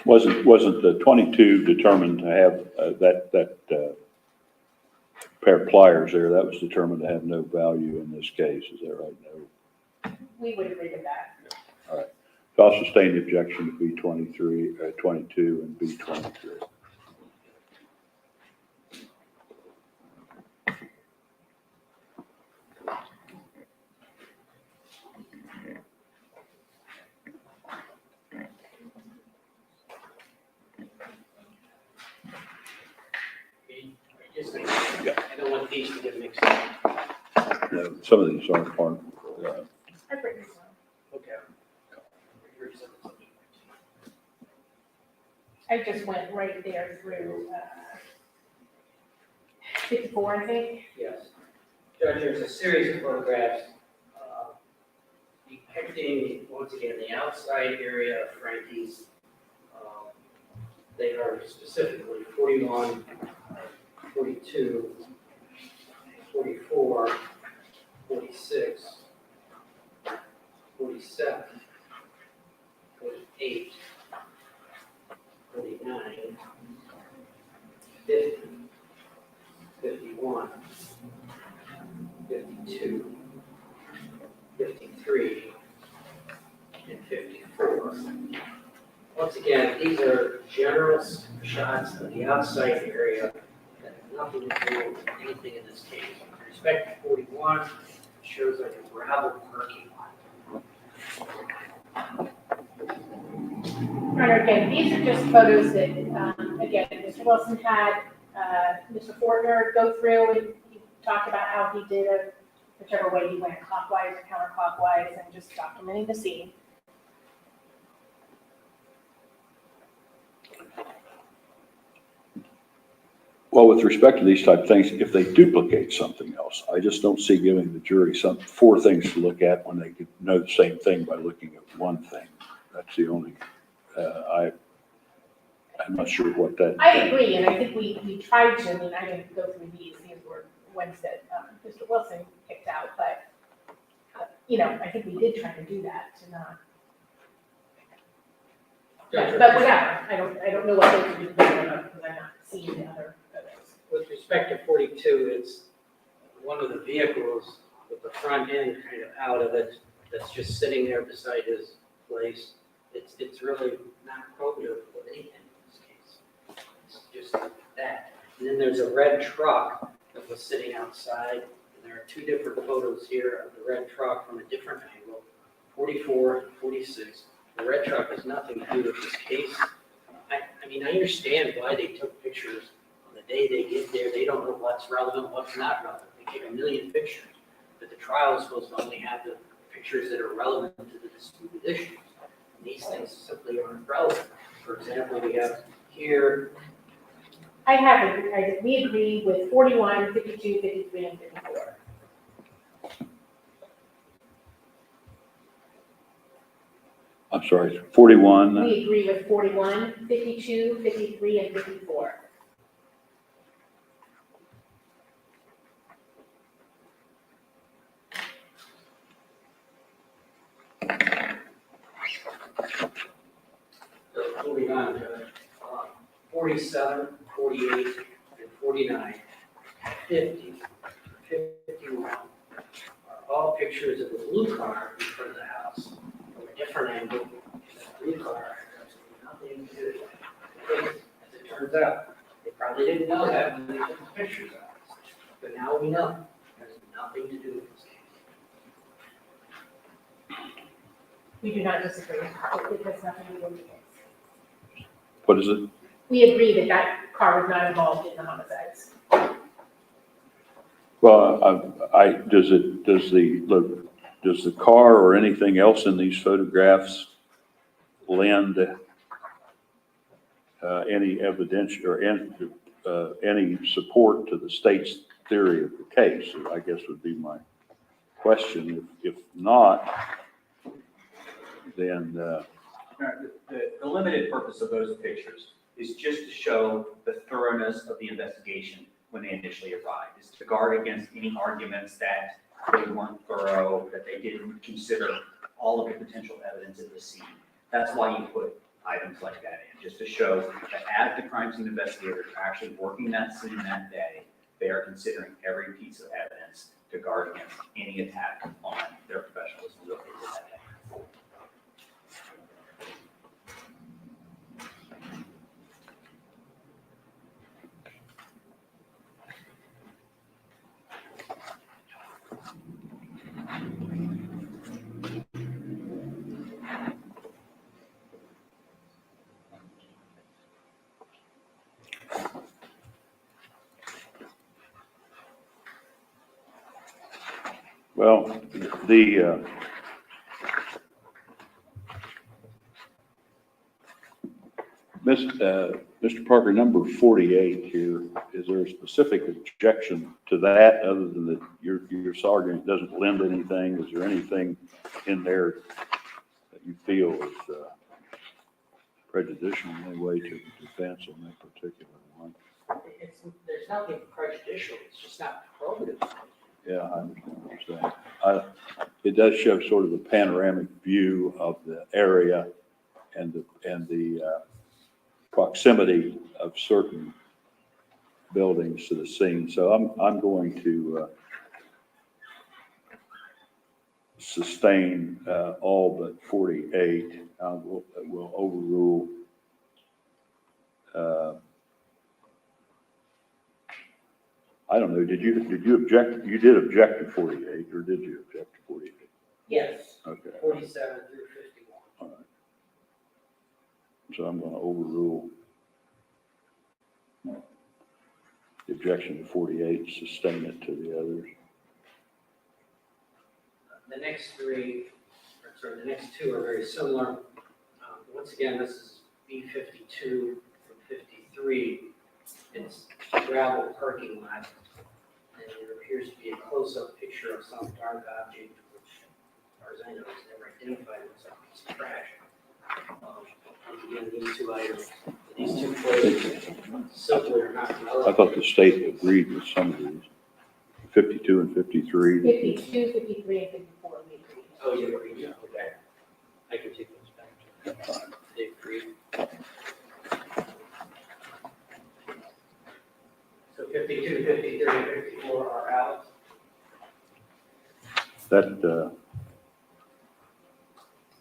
[SPEAKER 1] Wasn't the 22 determined to have that pair of pliers there? That was determined to have no value in this case. Is that right? No.
[SPEAKER 2] We would agree with that.
[SPEAKER 1] All right. So I'll sustain the objection to B23, 22, and B23.
[SPEAKER 3] I don't want these to get mixed up.
[SPEAKER 1] No, some of these aren't part.
[SPEAKER 2] I've written this one.
[SPEAKER 3] Okay.
[SPEAKER 2] I just went right there through 54, I think.
[SPEAKER 3] Yes. Judge, there's a series of photographs depicting, once again, the outside area of Frankie's. They are specifically 41, 42, 44, 46, 47, 48, 49, 50, 51, 52, 53, and 54. Once again, these are general shots of the outside area that have nothing to do with anything in this case. With respect to 41, it shows like a gravel parking lot.
[SPEAKER 2] Honor, again, these are just photos that, again, Mr. Wilson had Mr. Fortner go through and he talked about how he did whichever way he went, clockwise or counterclockwise, and just documenting the scene.
[SPEAKER 1] Well, with respect to these type of things, if they duplicate something else, I just don't see giving the jury four things to look at when they could know the same thing by looking at one thing. That's the only, I'm not sure what that.
[SPEAKER 2] I agree, and I think we tried to, I mean, I didn't go through these were ones that Mr. Wilson picked out, but, I think we did try to do that to not. But whatever, I don't know what those are, because I'm not seeing the other photos.
[SPEAKER 3] With respect to 42, it's one of the vehicles with the front end kind of out of it that's just sitting there beside his place. It's really not probative of anything in this case. It's just that. And then there's a red truck that was sitting outside. And there are two different photos here of the red truck from a different angle, 44 and 46. The red truck has nothing to do with this case. I mean, I understand why they took pictures on the day they get there. They don't know what's relevant, what's not relevant. They take a million pictures. But the trial is supposed to only have the pictures that are relevant to the disputed issues. And these things simply aren't relevant. For example, we have here.
[SPEAKER 2] We agree with 41, 52, 53, and 54.
[SPEAKER 1] I'm sorry, 41.
[SPEAKER 2] We agree with 41, 52, 53, and 54.
[SPEAKER 3] So moving on to 47, 48, and 49, 50, 51 are all pictures of the blue car in front of the house from a different angle. The blue car has nothing to do with it. As it turns out, they probably didn't know that when they took the pictures out. But now we know. It has nothing to do with this case.
[SPEAKER 2] We do not disagree. It has nothing to do with the case.
[SPEAKER 1] What is it?
[SPEAKER 2] We agree that car was not involved in the homicides.
[SPEAKER 1] Well, does the car or anything else in these photographs lend any evidence or any support to the state's theory of the case, I guess would be my question. If not, then,
[SPEAKER 4] The limited purpose of those pictures is just to show the thoroughness of the investigation when they initially arrived, is to guard against any arguments that they weren't thorough, that they didn't consider all of the potential evidence at the scene. That's why you put items like that in, just to show that as the crime scene investigators are actually working that scene that day, they are considering every piece of evidence to guard against any attack on their professionalism that they did that day.
[SPEAKER 1] well, Mr. Parker, number 48 here, is there a specific objection to that other than that your sergeant doesn't lend anything? Is there anything in there that you feel is prejudicial in any way to the defense on that particular one?
[SPEAKER 3] There's nothing prejudicial, it's just not probative.
[SPEAKER 1] Yeah, I understand what you're saying. It does show sort of a panoramic view of the area and the proximity of certain buildings to the scene. So I'm going to sustain all but 48. We'll overrule I don't know, did you object? You did object to 48, or did you object to 48?
[SPEAKER 3] Yes.
[SPEAKER 1] Okay.
[SPEAKER 3] 47 through 51.
[SPEAKER 1] All right. So I'm going to overrule the objection to 48, sustain it to the others.
[SPEAKER 3] The next the next two are very similar. Once again, this is B52 through 53. It's a gravel parking lot, and there appears to be a close-up picture of some dark object, which, as far as I know, is never identified as a piece of trash. Again, these two items, these two photos, simply are not
[SPEAKER 1] I
[SPEAKER 3] relevant.
[SPEAKER 1] thought the state agreed with some of these, 52 and 53.
[SPEAKER 2] 52, 53, and 54, we agree.
[SPEAKER 3] Oh, you agree? Yeah. Okay. I can take those back. They agree. So 52, 53, and 54 are out.
[SPEAKER 1] That,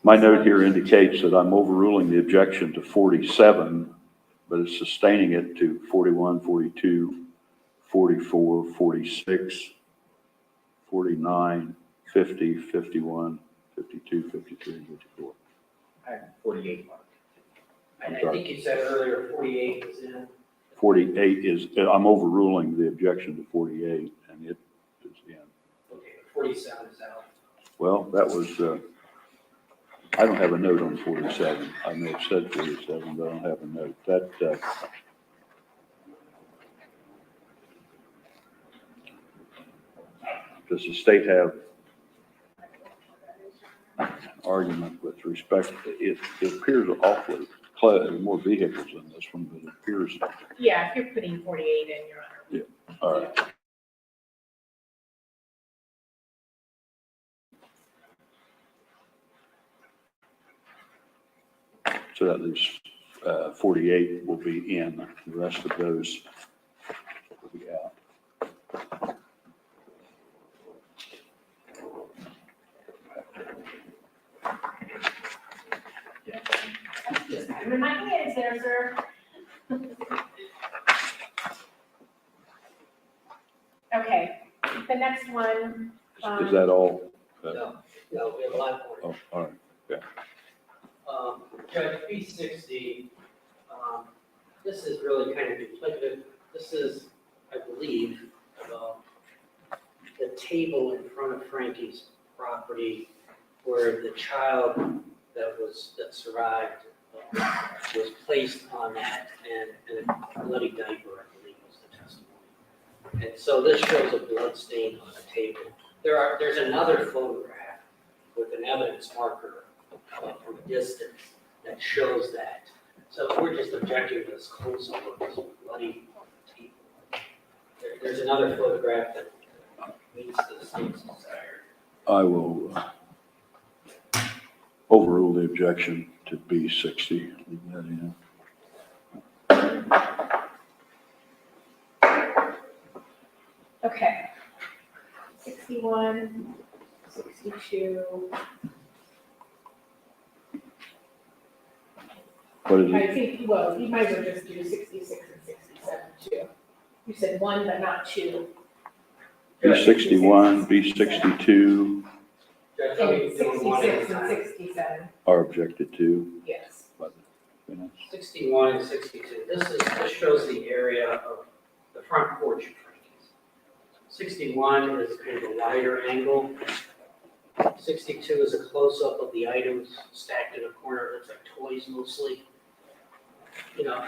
[SPEAKER 1] my note here indicates that I'm overruling the objection to 47, but it's sustaining it to 41, 42, 44, 46, 49, 50, 51, 52, 53, and 54.
[SPEAKER 4] I have 48 marked.
[SPEAKER 3] And I think you said earlier 48 was in.
[SPEAKER 1] 48 is, I'm overruling the objection to 48, and it is in.
[SPEAKER 3] Okay, 47 is out.
[SPEAKER 1] Well, that was, I don't have a note on 47. I may have said 47, but I don't have a note. That, does the state have an argument with respect? It appears awfully close, more vehicles in this one, but it appears,
[SPEAKER 2] Yeah, if you're putting 48 in, Your Honor.
[SPEAKER 1] all right. So that leaves 48 will be in, the rest of those will be out.
[SPEAKER 2] Remind me it's there, sir. Okay, the next one.
[SPEAKER 1] Is that all?
[SPEAKER 3] No, we have a lot more.
[SPEAKER 1] Oh, all right.
[SPEAKER 3] Judge B60, this is really kind of duplicative. This is, I believe, the table in front of Frankie's property where the child that survived was placed on that and a bloody diaper, I believe was the testimony. And so this shows a blood stain on the table. There's another photograph with an evidence marker from a distance that shows that. So we're just objecting to this close-up of this bloody table. There's another photograph that meets the state's desire.
[SPEAKER 1] I will overrule the objection to B60. Leave that in.
[SPEAKER 2] Okay. 61, 62.
[SPEAKER 1] What is
[SPEAKER 2] I
[SPEAKER 1] it?
[SPEAKER 2] think, well, you might as well just do 66 and 67 too. You said one, but not two.
[SPEAKER 1] B61, B62
[SPEAKER 3] Judge, how
[SPEAKER 2] And
[SPEAKER 3] many doing one at a
[SPEAKER 2] 66 and
[SPEAKER 3] time?
[SPEAKER 2] 67,
[SPEAKER 1] are objected to.
[SPEAKER 2] yes.
[SPEAKER 1] By the minutes.
[SPEAKER 3] 61 and 62. This shows the area of the front porch of Frankie's. 61 is kind of a wider angle. 62 is a close-up of the items stacked in a corner. It looks like toys mostly. You know,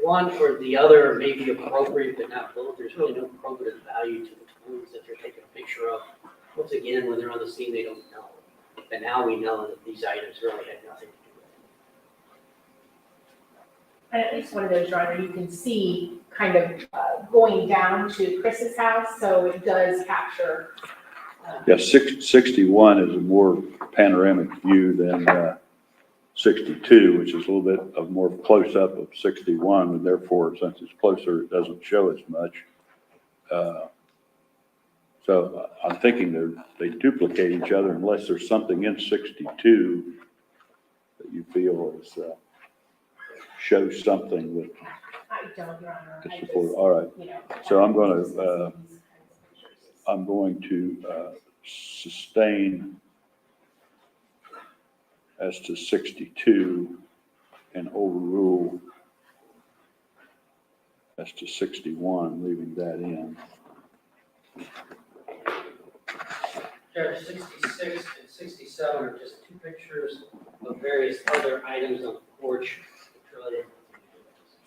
[SPEAKER 3] one or the other may be appropriate, but not both. There's really no probative value to the toys that they're taking a picture of. Once again, when they're on the scene, they don't know. But now we know that these items really had nothing to do with it.
[SPEAKER 2] And at least one of those, Your Honor, you can see kind of going down to Chris's house, so it does capture.
[SPEAKER 1] Yeah, 61 is a more panoramic view than 62, which is a little bit of more close-up of 61, and therefore, since it's closer, it doesn't show as much. So I'm thinking they duplicate each other unless there's something in 62 that you feel is, shows something that
[SPEAKER 2] I don't, Your Honor.
[SPEAKER 1] to
[SPEAKER 2] I
[SPEAKER 1] support.
[SPEAKER 2] just,
[SPEAKER 1] All right,
[SPEAKER 2] you know,
[SPEAKER 1] So I'm gonna,
[SPEAKER 2] just see these kinds of pictures.
[SPEAKER 1] I'm going to sustain as to 62 and overrule as to 61, leaving that in.
[SPEAKER 3] Judge, 66 and 67 are just two pictures of various other items on the porch. which really have nothing to do with this.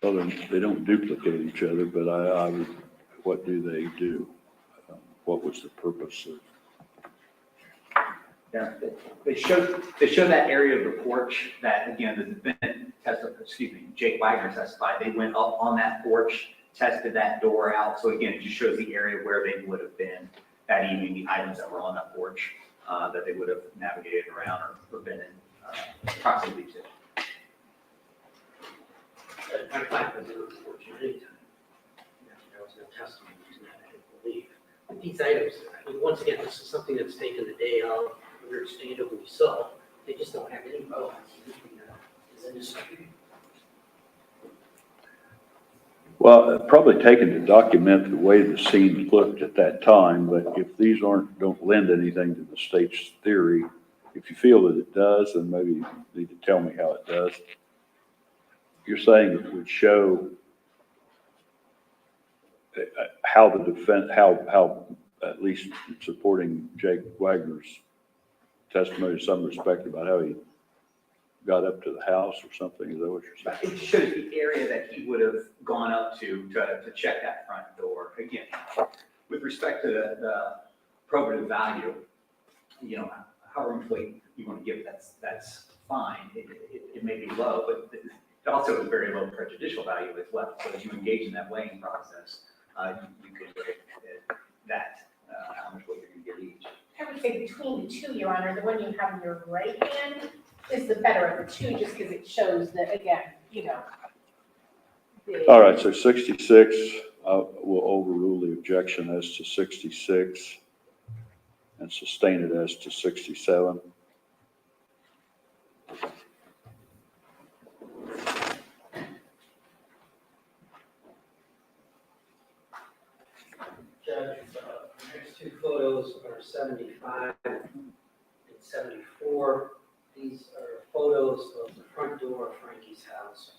[SPEAKER 1] Well, they don't duplicate each other, but I would, what do they do? What was the purpose of?
[SPEAKER 4] Yeah, they show that area of the porch that, again, the defendant Jake Wagner testified, they went up on that porch, tested that door out. So again, it just shows the area where they would have been that evening, the items that were on that porch, that they would have navigated around or been in proximity to.
[SPEAKER 3] My client was in the porch at any time. There was no testimony to that, I don't believe. But these items, I mean, once again, this is something that's taken the day of, understandably so. They just don't have any relevance to this industry.
[SPEAKER 1] Well, probably taken to document the way the scene looked at that time, but if these don't lend anything to the state's theory, if you feel that it does, then maybe you need to tell me how it does. You're saying it would show how how at least supporting Jake Wagner's testimony in some respect about how he got up to the house or something. Is that what you're saying?
[SPEAKER 4] It shows the area that he would have gone up to check that front door. Again, with respect to the probative value, you know, however much weight you want to give it, that's fine. It may be low, but it also has very low prejudicial value as well. So as you engage in that weighing process, you can look at that, how much weight you're going to give each.
[SPEAKER 2] I would say between the two, Your Honor, the one you have in your right hand is the better of the two, just because it shows that, again, you know.
[SPEAKER 1] All right, so 66, will overrule the objection as to 66 and sustain it as to 67.
[SPEAKER 3] Judge, the next two photos are 75 and 74. These are photos of the front door of Frankie's house.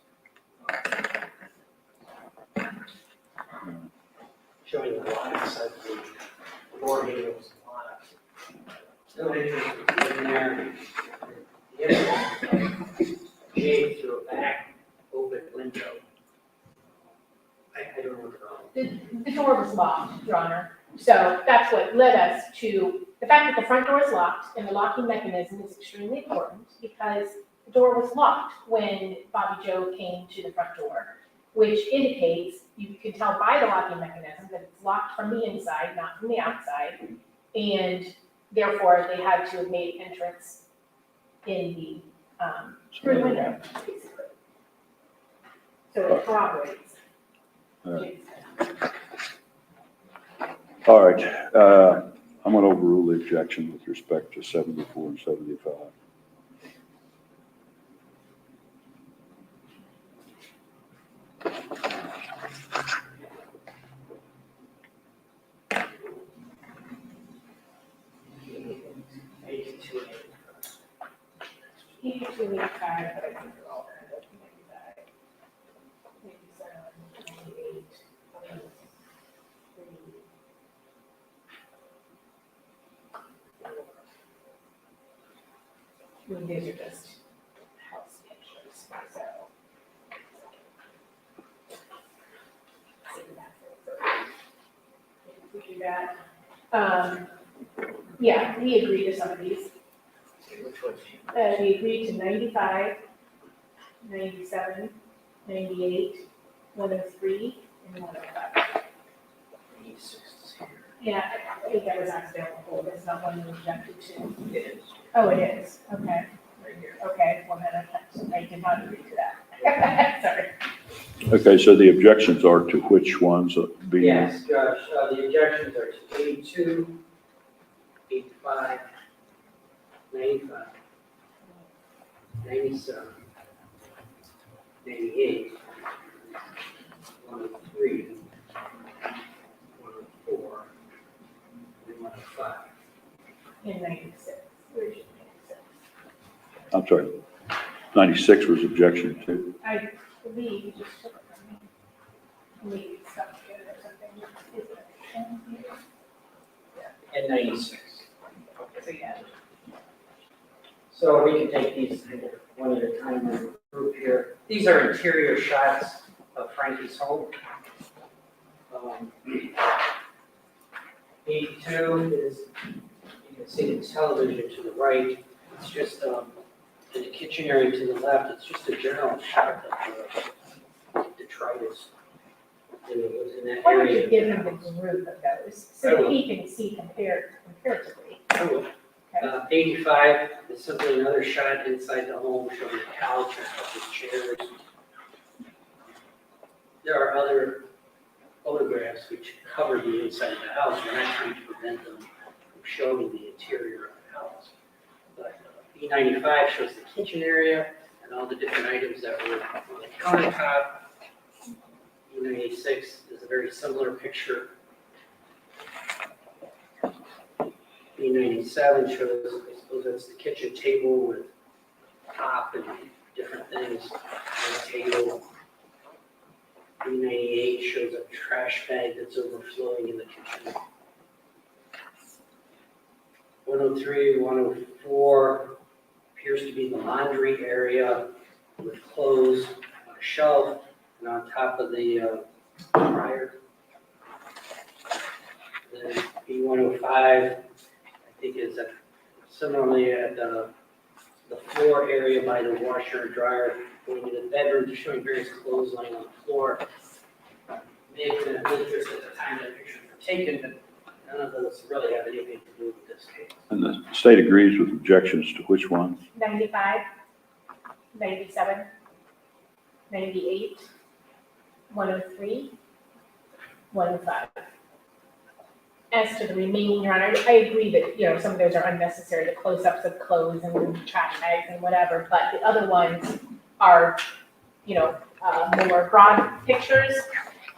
[SPEAKER 3] Showing the locks, I believe, door handles and locks. No interest in there. The entrance shade through a back open window. I don't know what they're on.
[SPEAKER 2] The door was locked, Your Honor. So that's what led us to the fact that the front door is locked, and the locking mechanism is extremely important because the door was locked when Bobby Joe came to the front door, which indicates, you can tell by the locking mechanism that it's locked from the inside, not from the outside, and therefore they had to have made entrance in the, through the window, basically. So it corroborates.
[SPEAKER 1] All right. All right, I'm going to overrule the objection with respect to 74 and 75.
[SPEAKER 2] He could do 85, but I think they're all kind of 95. 97, 98, 23. I mean, these are just house pictures, so. We do that. Yeah, we agree to some of these.
[SPEAKER 3] Which one's?
[SPEAKER 2] We agreed to 95, 97, 98, 103, and 105.
[SPEAKER 3] 86 is here.
[SPEAKER 2] Yeah, I think that was accidental hold, it's not one you objected to.
[SPEAKER 3] It is,
[SPEAKER 2] Oh, it is, okay,
[SPEAKER 3] right here.
[SPEAKER 2] okay, well then I did not agree to that. Sorry.
[SPEAKER 1] Okay, so the objections are to which ones being?
[SPEAKER 3] Yes, Josh, the objections are to 82, 85, 95, 97, 98, 103, 104, and 105.
[SPEAKER 2] In 96, where's 96?
[SPEAKER 1] I'm sorry, 96 was objection to.
[SPEAKER 2] I believe you just took it from me. Maybe it's stuck together or something. Is it?
[SPEAKER 3] And 96.
[SPEAKER 2] So, yeah.
[SPEAKER 3] So we can take these one at a time in the group here. These are interior shots of Frankie's home. 82 is, you can see the television to the right. It's just, in the kitchen area to the left, it's just a general shot of the detritus. And it was in that
[SPEAKER 2] Why don't you
[SPEAKER 3] area.
[SPEAKER 2] give him the group of those, so that he can see comparatively?
[SPEAKER 3] I will. 85 is simply another shot inside the home showing the couch and a couple of chairs. There are other photographs which cover the inside of the house. We're not trying to prevent them from showing the interior of the house. But E95 shows the kitchen area and all the different items that were on the countertop. E96 is a very similar picture. E97 shows, I suppose that's the kitchen table with top and different things on the table. E98 shows a trash bag that's overflowing in the kitchen. 103, 104 appears to be the laundry area with clothes on a shelf and on top of the dryer. Then E105, I think is similarly at the floor area by the washer and dryer, going into the bedroom, just showing various clothes lying on the floor. May have been of interest at the time that pictures were taken, but none of those really have anything to do with this case.
[SPEAKER 1] And the state agrees with objections to which ones?
[SPEAKER 2] 95, 97, 98, 103, 105. As to the remaining, Your Honor, I agree that, some of those are unnecessary, the close-ups of clothes and trash bags and whatever, but the other ones are, more broad pictures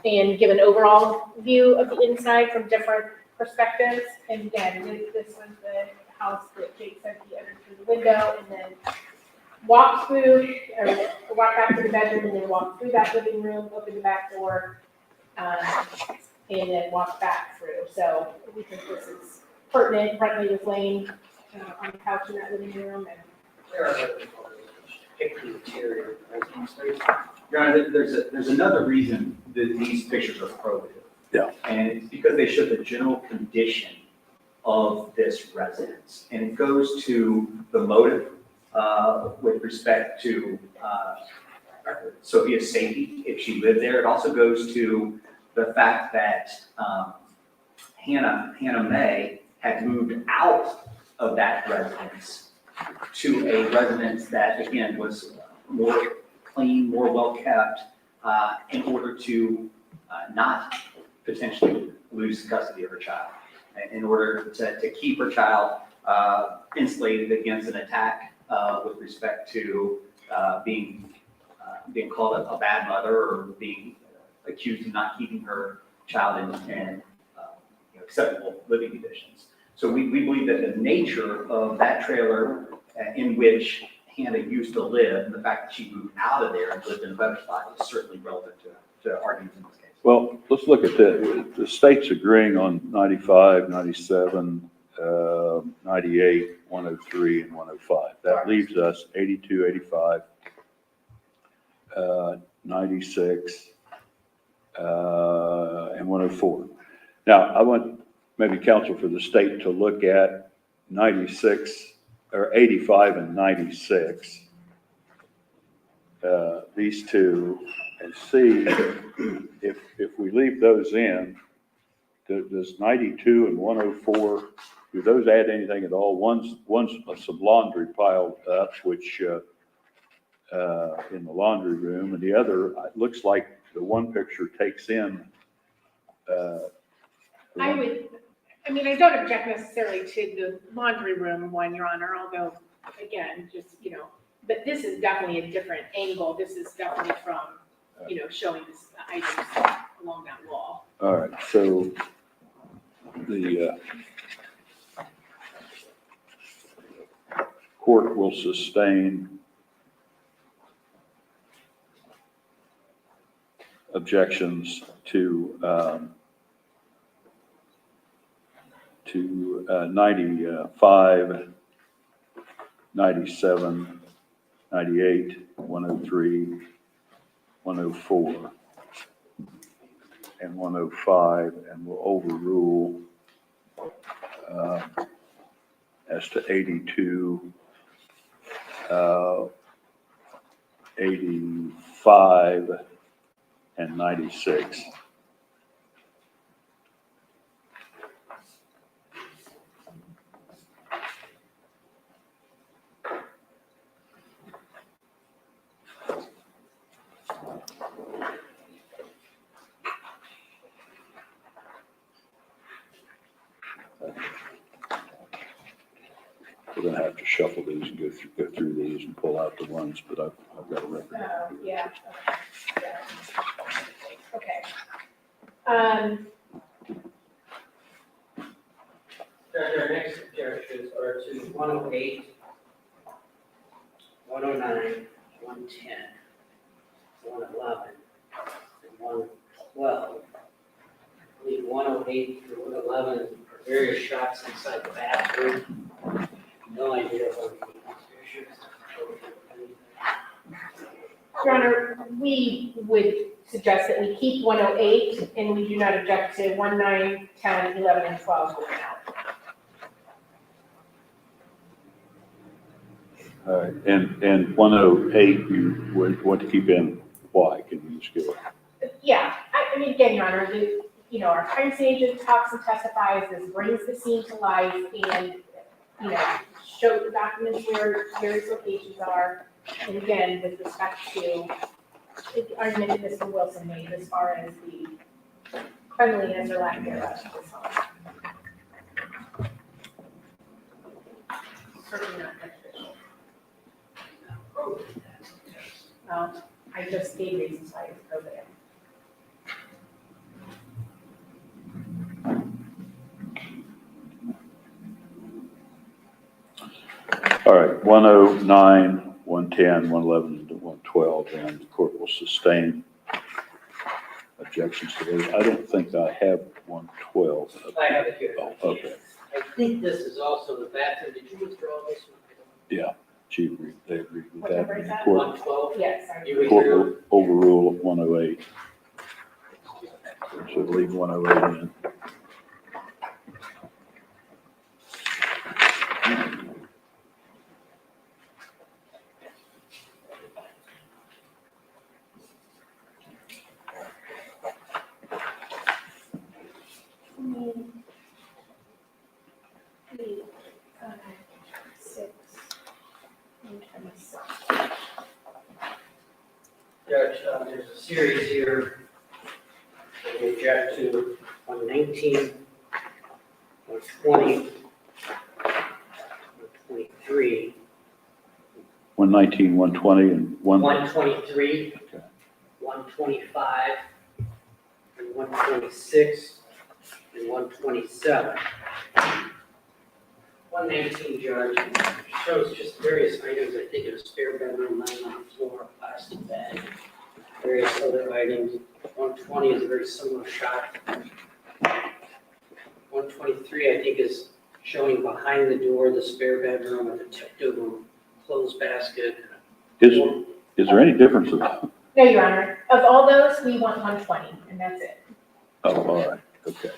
[SPEAKER 2] and give an overall view of the inside from different perspectives. And again, this was the house that Jake said he entered through the window, and then walk through, or walk back to the bedroom and then walk through that living room, open the back door, and then walk back through. So we think this is pertinent. Brentley was laying on the couch in that living room, and
[SPEAKER 3] There are other photos which depict the interior of the residence space.
[SPEAKER 4] Your Honor, there's another reason that these pictures are probative.
[SPEAKER 1] Yeah.
[SPEAKER 4] And it's because they show the general condition of this residence. And it goes to the motive with respect to Sophia's safety, if she lived there. It also goes to the fact that Hannah May had moved out of that residence to a residence that, again, was more clean, more well-kept, in order to not potentially lose custody of her child, in order to keep her child insulated against an attack with respect to being called a bad mother or being accused of not keeping her child in acceptable living conditions. So we believe that the nature of that trailer in which Hannah used to live, and the fact that she moved out of there and lived in a better spot is certainly relevant to arguments in this case.
[SPEAKER 1] Well, let's look at the state's agreeing on 95, 97, 98, 103, and 105. That leaves us 82, 85, 96, and 104. Now, I want maybe counsel for the state to look at 96 or 85 and 96, these two, and see if we leave those in, does 92 and 104, do those add anything at all? One's some laundry piled up, which in the laundry room, and the other, it looks like the one picture takes in.
[SPEAKER 2] I don't object necessarily to the laundry room one, Your Honor, although, again, just, but this is definitely a different angle. This is definitely from, showing this items along that wall.
[SPEAKER 1] All right, so the court will sustain objections to 95, 97, 98, 103, 104, and 105, and will overrule as to 82, 85, and 96. We're gonna have to shuffle these and go through these and pull out the ones, but I've got a record.
[SPEAKER 2] Yeah. Okay.
[SPEAKER 3] Our next objections are to 108, 109, 110, 111, and 112. I believe 108 through 111 are various shots inside the bathroom. No idea what the issues.
[SPEAKER 2] Your Honor, we would suggest that we keep 108, and we do not object to 1, 9, 10, 11, and 12 going out.
[SPEAKER 1] All right, and 108, you would want to keep in, why? Can you just give it?
[SPEAKER 2] Yeah, I mean, again, Your Honor, our crime scene agent talks and testifies, this brings the scene to life, and, show the documents where various locations are. And again, with respect to the argument that Mr. Wilson made as far as the cleanliness or lack thereof of this home. Certainly not beneficial. Well, I just gave reasons why it's prohibited.
[SPEAKER 1] All right, 109, 110. 110, 111, and 112, and the court will sustain objections to those. I don't think I have 112.
[SPEAKER 3] I have it here.
[SPEAKER 1] Oh, okay.
[SPEAKER 3] I think this is also the bathroom. Did you withdraw this one?
[SPEAKER 1] Yeah, she agreed, they agreed with
[SPEAKER 2] What
[SPEAKER 1] that.
[SPEAKER 2] number is that?
[SPEAKER 1] Court
[SPEAKER 3] 112?
[SPEAKER 2] Yes.
[SPEAKER 3] You
[SPEAKER 1] court
[SPEAKER 3] withdrew?
[SPEAKER 1] will overrule 108. So leave 108 in.
[SPEAKER 3] Judge, there's a series here that we object to 119, 120, 123,
[SPEAKER 1] 119, 120, and
[SPEAKER 3] 123,
[SPEAKER 1] Okay.
[SPEAKER 3] 125, and 126, and 127. 119, Judge, shows just various items, I think in a spare bedroom, lying on the floor, a plastic bag, various other items. 120 is a very similar shot. 123, I think, is showing behind the door, the spare bedroom, a detective room, clothes basket.
[SPEAKER 1] Is there any difference of,
[SPEAKER 2] No, Your Honor. Of all those, we want 120, and that's it.
[SPEAKER 1] oh, all right, okay.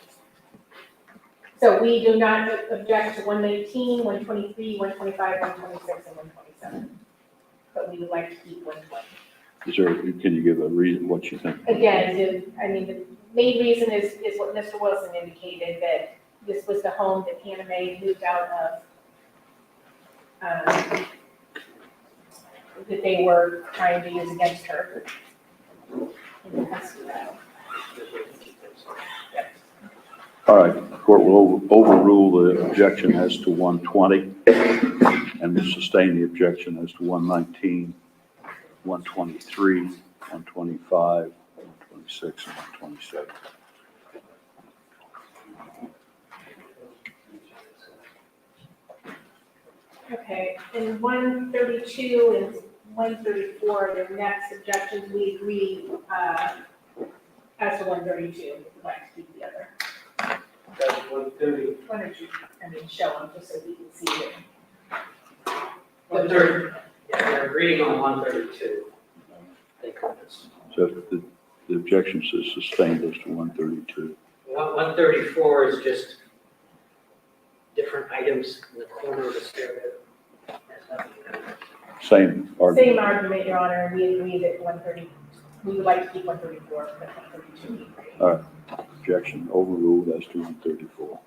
[SPEAKER 2] So we do not object to 119, 123, 125, 126, and 127. But we would like to keep 120.
[SPEAKER 1] Is there, can you give a reason what you think?
[SPEAKER 2] Again, the main reason is what Mr. Wilson indicated, that this was the home that Hannah Mae moved out of, that they were trying to use against her. In the custody battle.
[SPEAKER 1] All right, the court will overrule the objection as to 120 and will sustain the objection as to 119, 123, 125, 126, and 127.
[SPEAKER 2] Okay, and 132 and 134, the next objections, we agree, as to 132, we'd like to keep the other.
[SPEAKER 3] That's 130.
[SPEAKER 2] One or two, show them just so we can see it.
[SPEAKER 3] 130, yeah, we're agreeing on 132.
[SPEAKER 1] So the objection says sustained as to 132.
[SPEAKER 3] 134 is just different items in the corner of the spare bedroom. Has nothing to do with it.
[SPEAKER 1] Same argument.
[SPEAKER 2] Same argument, Your Honor, and we agree that 130, we would like to keep 134, but 132 we agree.
[SPEAKER 1] All right, objection overruled as to 134.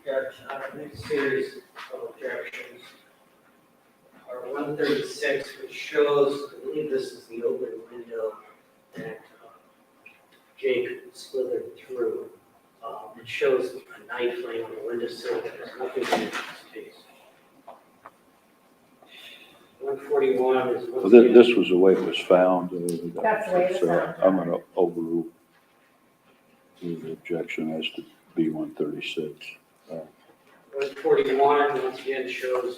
[SPEAKER 3] Judge, our next series of objections are 136, which shows, I believe this is the open window that Jake slithered through. It shows a knife laying on the windowsill that has nothing to do with this case. 141 is.
[SPEAKER 1] Well, this was the way it was found.
[SPEAKER 2] That's the way it was
[SPEAKER 1] So
[SPEAKER 2] found.
[SPEAKER 1] I'm going to overrule the objection as to B136.
[SPEAKER 3] 141, once again, shows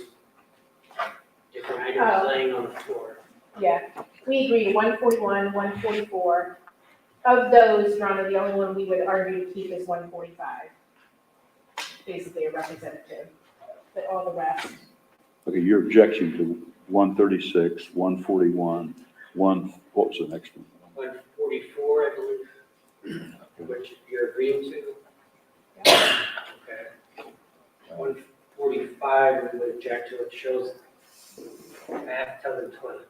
[SPEAKER 3] different items
[SPEAKER 2] Oh.
[SPEAKER 3] laying on the floor.
[SPEAKER 2] Yeah, we agree, 141, 144. Of those, Your Honor, the only one we would argue to keep is 145. Basically a representative, but all the rest.
[SPEAKER 1] Okay, your objection to 136, 141, what was the next one?
[SPEAKER 3] 144, I believe, which you're agreeing to.
[SPEAKER 2] Yeah.
[SPEAKER 3] Okay. 145, we would object to, it shows bathtub and toilet.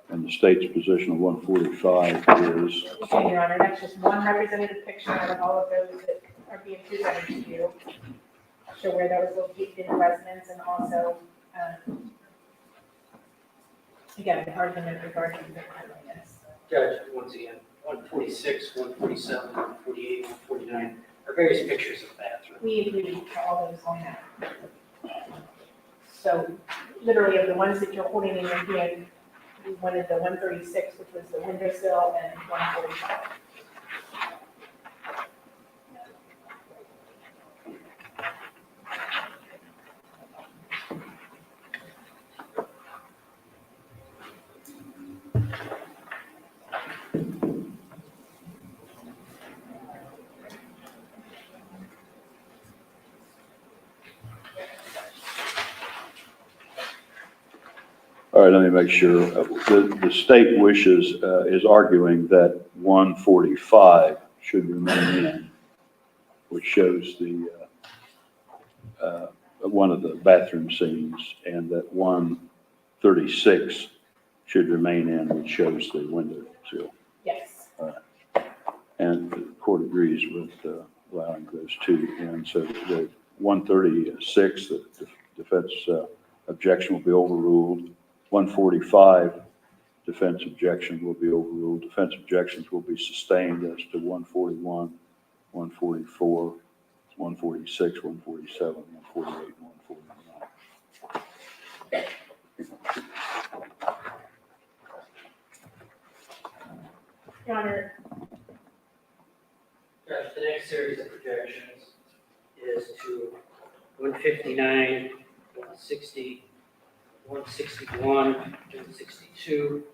[SPEAKER 1] And the state's position of 145 is,
[SPEAKER 2] Okay, Your Honor, that's just one representative picture out of all of those that are being presented to you. show where that was located in the residence, and also, again, the argument regarding the cleanliness.
[SPEAKER 3] Judge, once again, 146, 147, 148, 149 are various pictures of the bathroom.
[SPEAKER 2] We agreed to all those on that. So literally of the ones that you're holding in your hand, we wanted the 136, which was the windowsill, and 145.
[SPEAKER 1] All right, let me make sure. The state wishes, is arguing that 145 should remain in, which shows the, one of the bathroom scenes, and that 136 should remain in, which shows the window sill.
[SPEAKER 2] Yes.
[SPEAKER 1] And the court agrees with allowing those two in. So the 136, the defense objection will be overruled. 145, defense objection will be overruled. Defense objections will be sustained as to 141, 144, 146, 147, 148, and 149.
[SPEAKER 2] Your Honor,
[SPEAKER 3] Judge, the next series of projections is to 159, 160, 161, 162,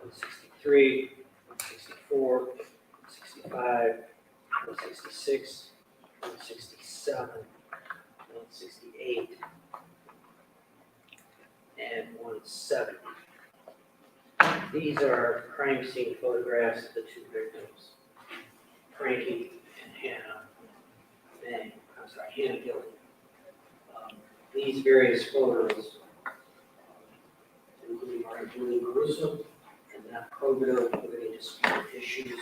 [SPEAKER 3] 163, 164, 165, 166, 167, 168, and 170. These are crime scene photographs of the two victims, Frankie and Hannah Gilliam. These various photos are including gruesome and not probative of any disputed issues.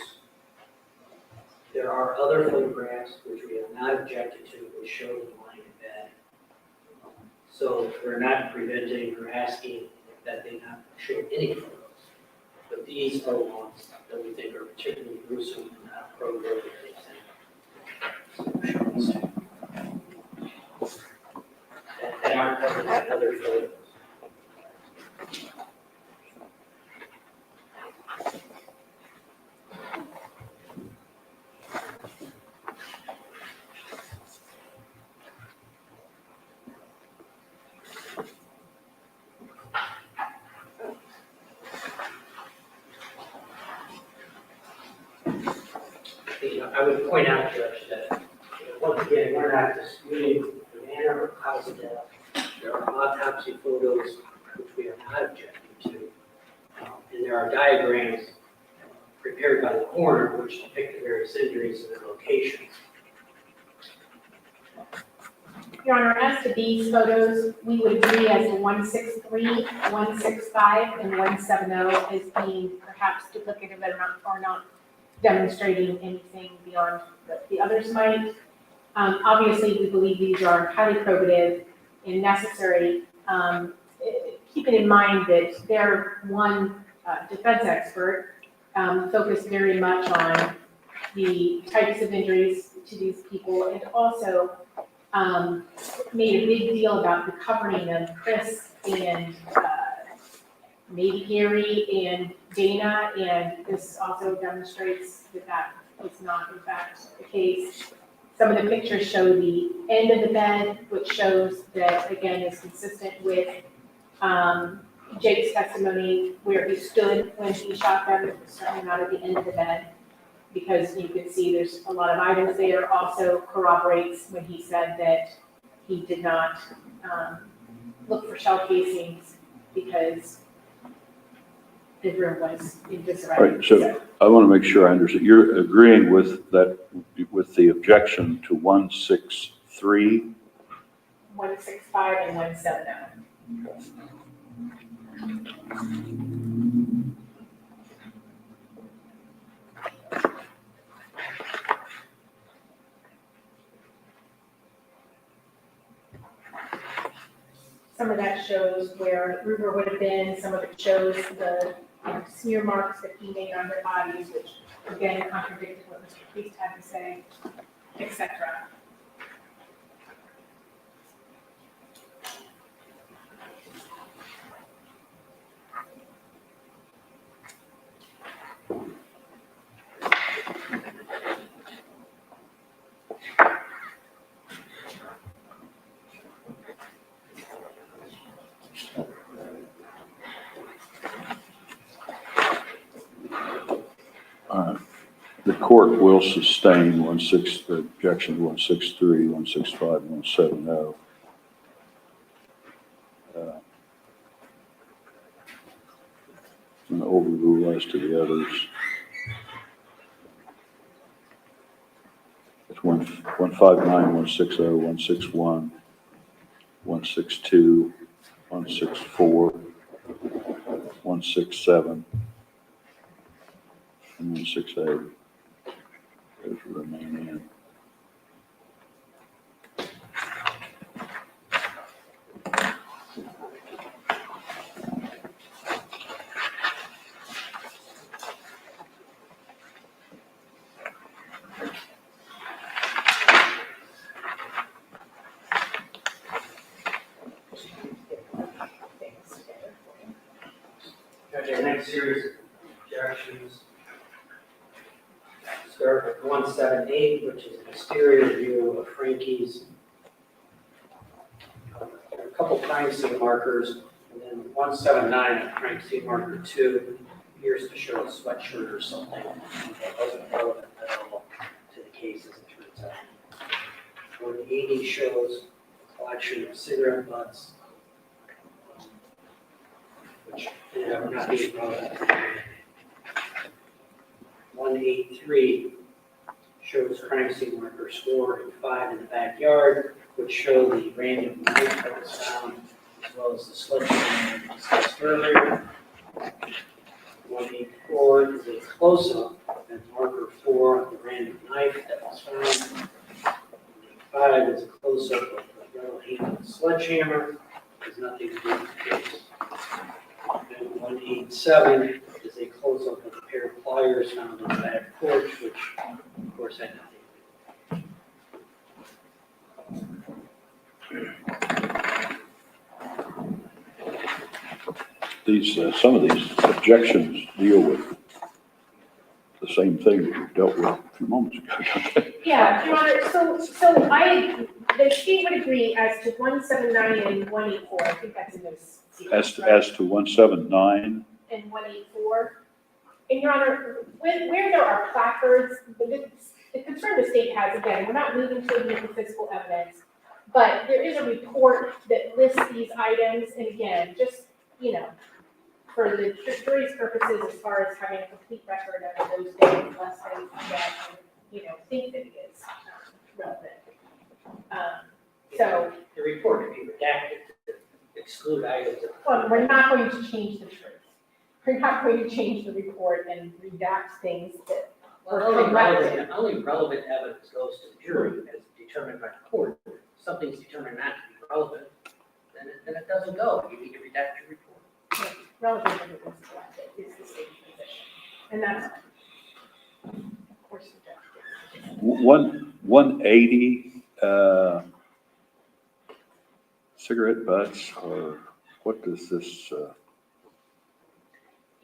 [SPEAKER 3] There are other photographs which we have not objected to, which show them lying in bed. So we're not preventing or asking that they not show any photos. But these are ones that we think are particularly gruesome and not probative of anything. So, that aren't covered in other photos. I would point out, Judge, that once again, we're not disputing the manner or cause of death. There are autopsy photos which we are not objecting to. And there are diagrams prepared by the coroner which depict the various injuries and their locations.
[SPEAKER 2] Your Honor, as to these photos, we would agree as to 163, 165, and 170 as being perhaps duplicative or not demonstrating anything beyond the others might. Obviously, we believe these are highly probative and necessary, keeping in mind that their one defense expert focused very much on the types of injuries to these people, and also made a big deal about the covering of Chris and maybe Gary and Dana, and this also demonstrates that that is not in fact the case. Some of the pictures show the end of the bed, which shows that, again, is consistent with Jake's testimony where he stood when he shot them. It was certainly not at the end of the bed, because you can see there's a lot of items there. Also corroborates when he said that he did not look for shell casings because the room was in disarray.
[SPEAKER 1] All right, so I want to make sure I understand. You're agreeing with that, with the objection to 163?
[SPEAKER 2] 165 and 170. some of that shows where Ruber would have been, some of it shows the smear marks that he made on their bodies, which again contradicted what Mr. Priest had to say, etc.
[SPEAKER 1] The court will sustain the objection to 163, 165, 170. And overrule as to the others. It's 159, 160, 161, 162, 164, 167, and 168. Those remain in.
[SPEAKER 3] Okay, next series of objections. Start with 178, which is an exterior view of Frankie's. There are a couple crime scene markers, and then 179, crime scene marker 2, appears to show a sweatshirt or something that wasn't relevant at all to the case, as it turns out. 180 shows a collection of cigarette butts, which ended up not being relevant. 183 shows crime scene markers 4 and 5 in the backyard, which show the random knife that was found, as well as the sledgehammer that we discussed earlier. 184 is a close-up of marker 4 on the random knife that was found. 185 is a close-up of the yellow-handled sledgehammer. Has nothing to do with the case. And 187 is a close-up of a pair of pliers found on the back porch, which of course had nothing to do.
[SPEAKER 1] Some of these objections deal with the same thing that we dealt with a few moments ago.
[SPEAKER 2] Yeah, Your Honor, the state would agree as to 179 and 184, I think that's in those sequence, right?
[SPEAKER 1] As to 179,
[SPEAKER 2] And 184. And Your Honor, where there are placards, the concern the state has, again, we're not moving to admit the physical evidence, but there is a report that lists these items, and again, just, for the jury's purposes, as far as having a complete record of those days, unless they think that it is relevant. So,
[SPEAKER 3] The report could be redacted to exclude items.
[SPEAKER 2] well, we're not going to change the truth. We're not going to change the report and redact things that
[SPEAKER 3] Well, only relevant evidence goes to the jury as determined by the court. If something's determined not to be relevant, then it doesn't go. You need to redact your report.
[SPEAKER 2] relevant evidence collected is the state's position. And that's, of course, subjective.
[SPEAKER 1] 180 cigarette butts, or what does this?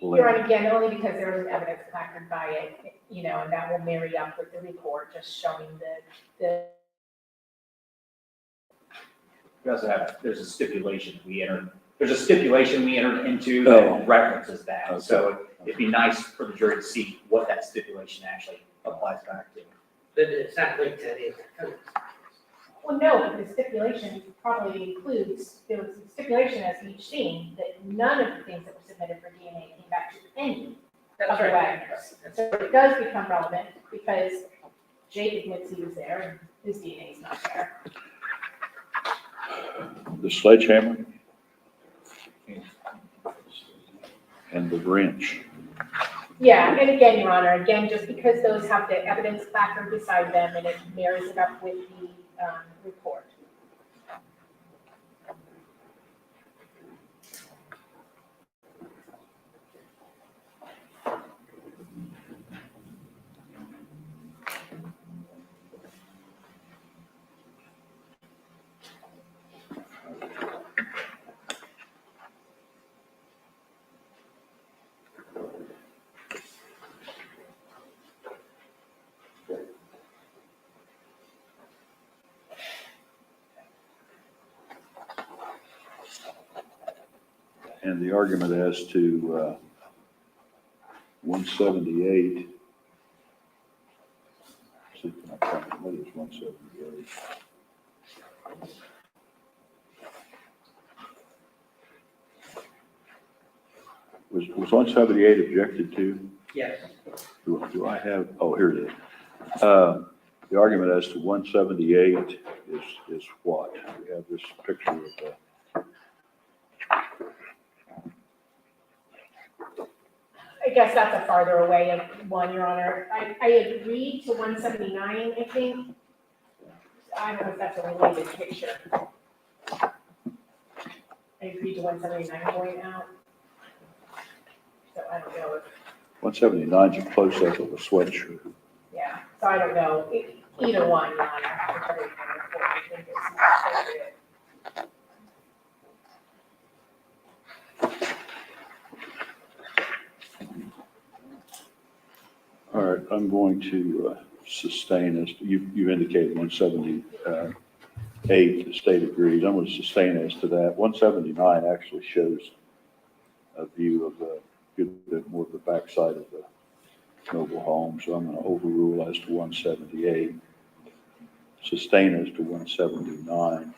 [SPEAKER 2] You're on again, only because there was evidence placard by it, and that will marry up with the report, just showing the.
[SPEAKER 4] We also have, there's a stipulation we entered into
[SPEAKER 1] Oh.
[SPEAKER 4] that references that.
[SPEAKER 1] Okay.
[SPEAKER 4] So it'd be nice for the jury to see what that stipulation actually applies back to.
[SPEAKER 3] But it's not linked to any of the
[SPEAKER 2] Well, no, but the stipulation probably includes, there was a stipulation as each scene that none of the things that were submitted for DNA came back to any of the Wagners. So it does become relevant because Jake admits he was there and his DNA is not there.
[SPEAKER 1] The sledgehammer and the wrench.
[SPEAKER 2] Yeah, and again, Your Honor, just because those have the evidence placard beside them and it marries it up with the report.
[SPEAKER 1] And the argument as to 178. See, can I find it? What is 178? Was 178 objected to?
[SPEAKER 3] Yes.
[SPEAKER 1] Do I have, oh, here it is. The argument as to 178 is what? We have this picture of
[SPEAKER 2] I guess that's a farther away of one, Your Honor. I agreed to 179, I think. I don't know if that's a related picture. I agreed to 179 going out. So I don't know if,
[SPEAKER 1] 179 is a close-up of a sweatshirt.
[SPEAKER 2] yeah, so I don't know. Either one, Your Honor, whichever you can afford, I think is appropriate.
[SPEAKER 1] All right, I'm going to sustain as, you indicated 178, the state agrees. I'm going to sustain as to that. 179 actually shows a view of a good bit more of the backside of the mobile home, so I'm going to overrule as to 178, sustain as to 179.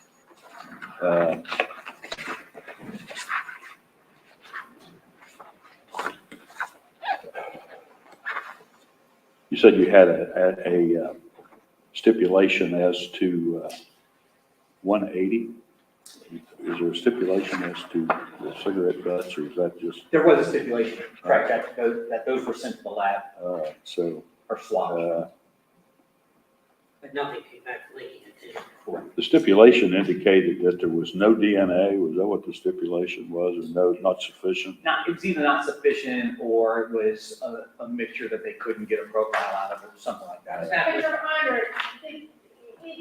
[SPEAKER 1] You said you had a stipulation as to 180. Is there a stipulation as to the cigarette butts, or is that just?
[SPEAKER 4] There was a stipulation, correct, that those were sent to the lab
[SPEAKER 1] So
[SPEAKER 4] or swabbed.
[SPEAKER 3] But nothing came back linking it to.
[SPEAKER 1] the stipulation indicated that there was no DNA. Was that what the stipulation was, or no, not sufficient?
[SPEAKER 4] It was either not sufficient or it was a mixture that they couldn't get a profile out of or something like that.
[SPEAKER 2] But Your Honor,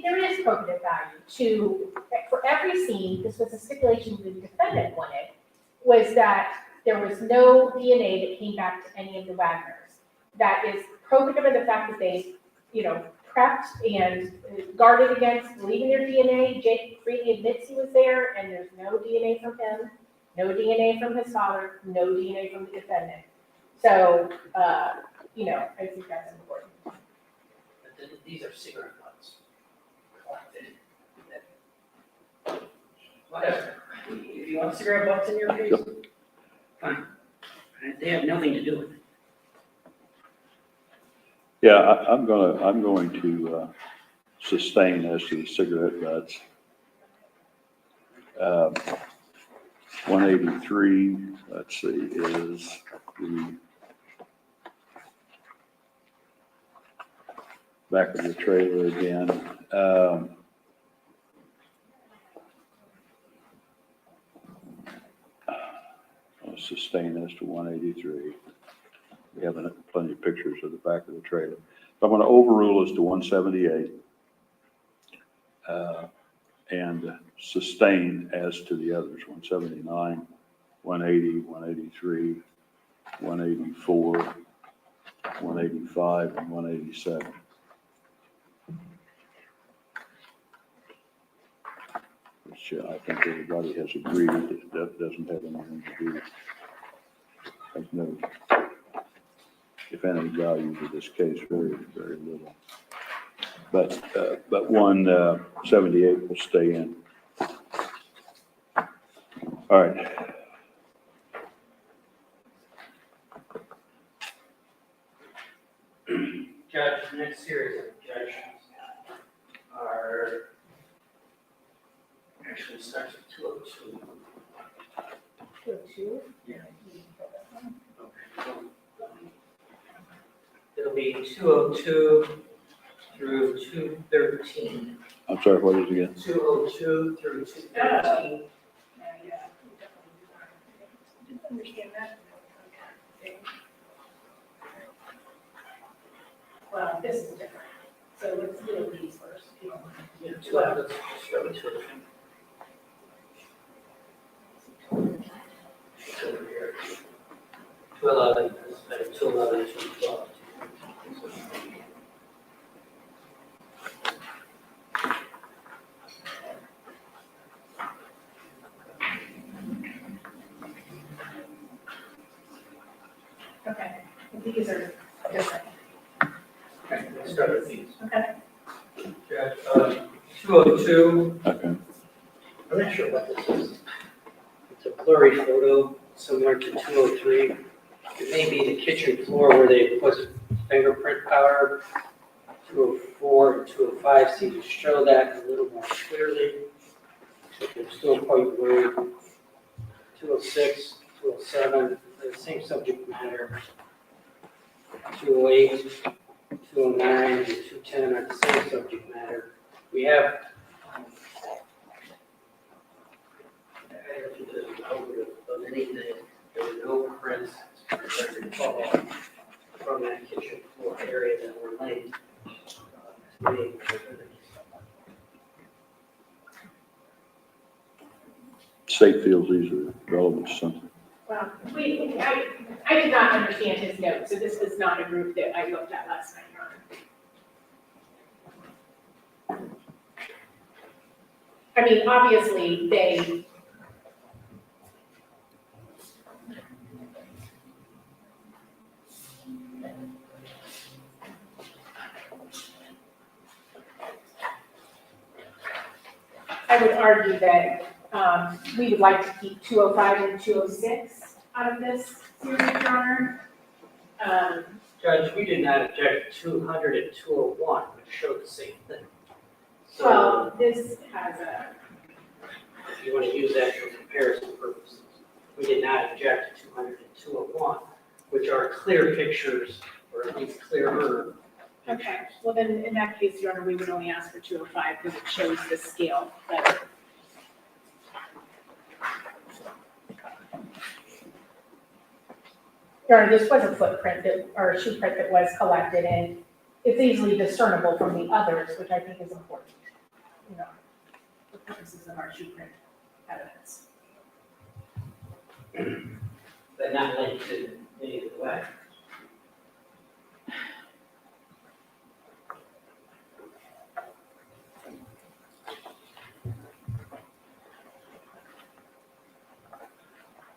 [SPEAKER 2] there is probative value to, for every scene, this was a stipulation the defendant wanted, was that there was no DNA that came back to any of the Wagners. That is probative of the fact that they, prepped and guarded against leaving their DNA. Jake freely admits he was there, and there's no DNA from him, no DNA from his father, no DNA from the defendant. So, I think that's important.
[SPEAKER 3] But these are cigarette butts. Whatever. If you want cigarette butts in your face, fine. They have nothing to do with it.
[SPEAKER 1] Yeah, I'm going to sustain as to the cigarette butts. 183, let's see, is the back of the trailer again. I'll sustain as to 183. We have plenty of pictures of the back of the trailer. So I'm going to overrule as to 178 and sustain as to the others, 179, 180, 183, 184, 185, and 187. Which I think everybody has agreed that doesn't have anything to do, has no, if any, value to this case, very, very little. But 178 will stay in. All right.
[SPEAKER 3] Judge, the next series of judges are, actually starts at 202.
[SPEAKER 2] 202?
[SPEAKER 3] Yeah. It'll be 202 through 213.
[SPEAKER 1] I'm sorry, what is it again?
[SPEAKER 3] 202 through 213.
[SPEAKER 2] Understand that? Well, this is different. So let's do these first. if you don't mind.
[SPEAKER 3] Yeah, 12, let's just go to 211. Over here. 211, 211, 212.
[SPEAKER 2] These are different.
[SPEAKER 3] Okay, let's start with these.
[SPEAKER 2] Okay.
[SPEAKER 3] Judge, 202,
[SPEAKER 1] Okay.
[SPEAKER 3] I'm not sure what this is. It's a blurry photo, similar to 203. It may be the kitchen floor where they put fingerprint powder. 204 and 205 seem to show that a little more clearly. They're still quite blurry. 206, 207, the same subject matter. 208, 209, and 210 are the same subject matter. We have underneath it, there were no prints from that kitchen floor area that were linked.
[SPEAKER 1] State feels these are relevant to something.
[SPEAKER 2] Well, I did not understand his note, so this was not a group that I looked at last night, Your Honor. I mean, obviously, they. I would argue that we would like to keep 205 and 206 out of this series, Your Honor.
[SPEAKER 3] Judge, we did not object to 200 and 201, which showed the same thing. So
[SPEAKER 2] Well, this has a,
[SPEAKER 3] if you want to use that for comparison purposes, we did not object to 200 and 201, which are clear pictures, or at least clearer.
[SPEAKER 2] okay, well then, in that case, Your Honor, we would only ask for 205 because it shows the scale better. Your Honor, this was a footprint that, or a shoe print that was collected, and it's easily discernible from the others, which I think is important, you know, for purposes of our shoe print evidence.
[SPEAKER 3] But not linked to any of the way.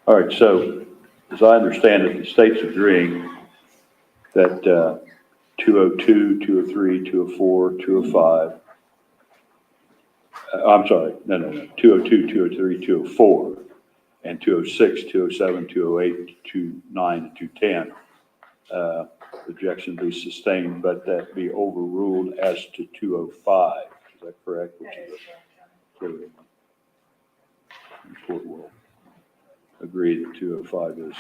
[SPEAKER 1] All right, so as I understand it, the state's agreeing that 202, 203, 204, 205, I'm sorry, no, 202, 203, 204, and 206, 207, 208, 209, and 210. Objection be sustained, but that be overruled as to 205. Is that correct?
[SPEAKER 2] That is correct, Your Honor.
[SPEAKER 1] The court will agree that 205 is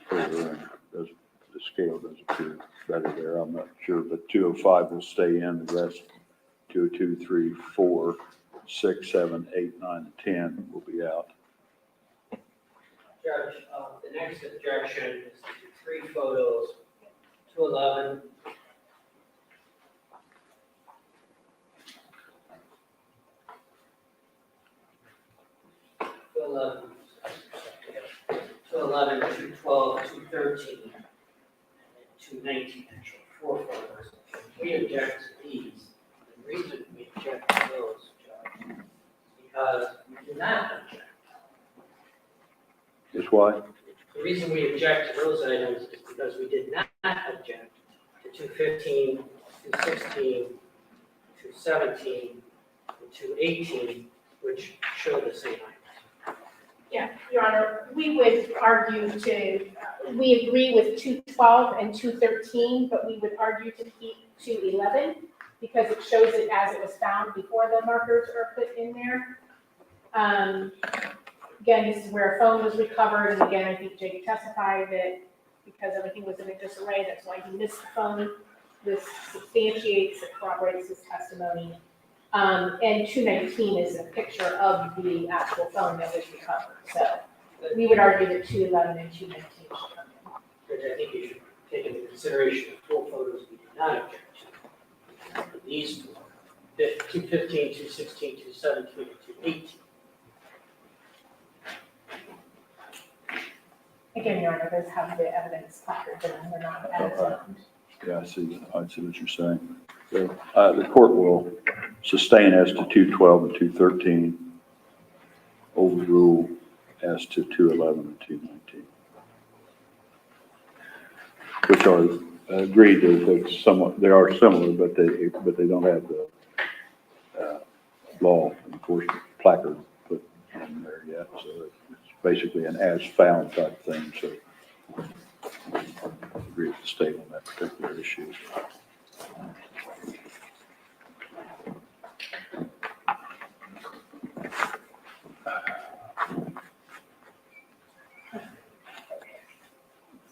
[SPEAKER 1] clearer and does, the scale does appear better there. I'm not sure, but 205 will stay in. The rest, 202, 3, 4, 6, 7, 8, 9, and 10 will be out.
[SPEAKER 3] Judge, the next objection is to 3 photos, 211, 211, 212, 213, and 219, actually, 4 photos. We object to these. The reason we object to those, Judge, is because we do not object.
[SPEAKER 1] Is why?
[SPEAKER 3] The reason we object to those items is because we did not object to 215, 216, 217, and 218, which show the same items.
[SPEAKER 2] Yeah, Your Honor, we would argue to, we agree with 212 and 213, but we would argue to keep 211 because it shows it as it was found before the markers are put in there. Again, this is where a phone was recovered, and again, I think Jake testified that because everything was in a disarray, that's why he missed the phone. This substantiates, it corroborates his testimony. And 219 is a picture of the actual phone that was recovered. So we would argue that 211 and 219 should come in.
[SPEAKER 3] Which I think you should take into consideration the 4 photos we did not object to. These 215, 216, 217, and 218.
[SPEAKER 2] Again, Your Honor, those have the evidence placarded in them, they're not as found.
[SPEAKER 1] Yeah, I see what you're saying. So, the court will sustain as to 212 and 213, overrule as to 211 and 219. which are agreed to, they are similar, but they don't have the law enforcement placard put in there yet, so it's basically an as-found type thing, so I agree with the state on that particular issue.
[SPEAKER 2] Let's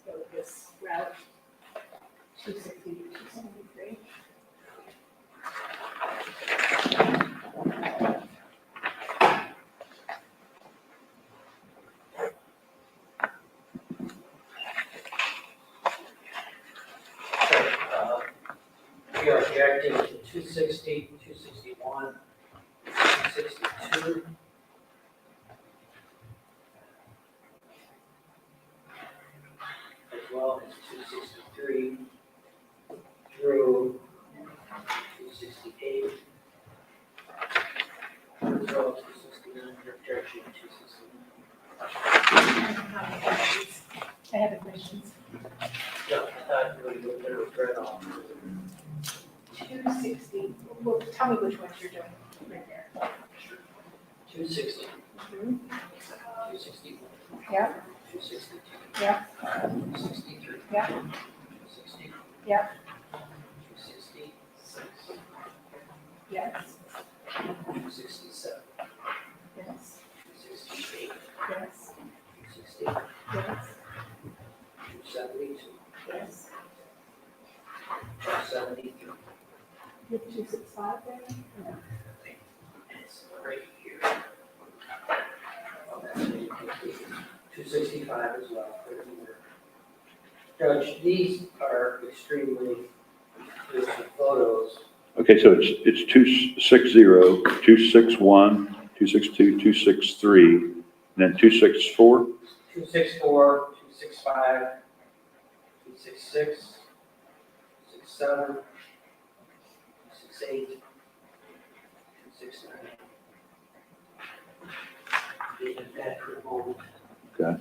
[SPEAKER 2] go with this route, 260 to 273.
[SPEAKER 3] We are objecting to 260, 261, 262. As well as 263 through 268. As well as 269, objection to 269.
[SPEAKER 2] I have questions.
[SPEAKER 3] Yeah, I thought we were going to read off.
[SPEAKER 2] 260, well, tell me which ones you're doing right there.
[SPEAKER 3] 260,
[SPEAKER 2] Mhm.
[SPEAKER 3] 261.
[SPEAKER 2] Yeah.
[SPEAKER 3] 262.
[SPEAKER 2] Yeah.
[SPEAKER 3] 263.
[SPEAKER 2] Yeah.
[SPEAKER 3] 260.
[SPEAKER 2] Yeah.
[SPEAKER 3] 266.
[SPEAKER 2] Yes,
[SPEAKER 3] 267.
[SPEAKER 2] yes,
[SPEAKER 3] 268.
[SPEAKER 2] yes,
[SPEAKER 3] 260.
[SPEAKER 2] yes,
[SPEAKER 3] 272.
[SPEAKER 2] yes.
[SPEAKER 3] 273.
[SPEAKER 2] You have 265 there? No.
[SPEAKER 3] It's right here. 265 as well. Judge, these are extremely, there's some photos.
[SPEAKER 1] Okay, so it's 260, 261, 262, 263, and then 264?
[SPEAKER 3] 264, 265, 266, 267, 268, 269. Leave that for a moment.
[SPEAKER 1] Okay.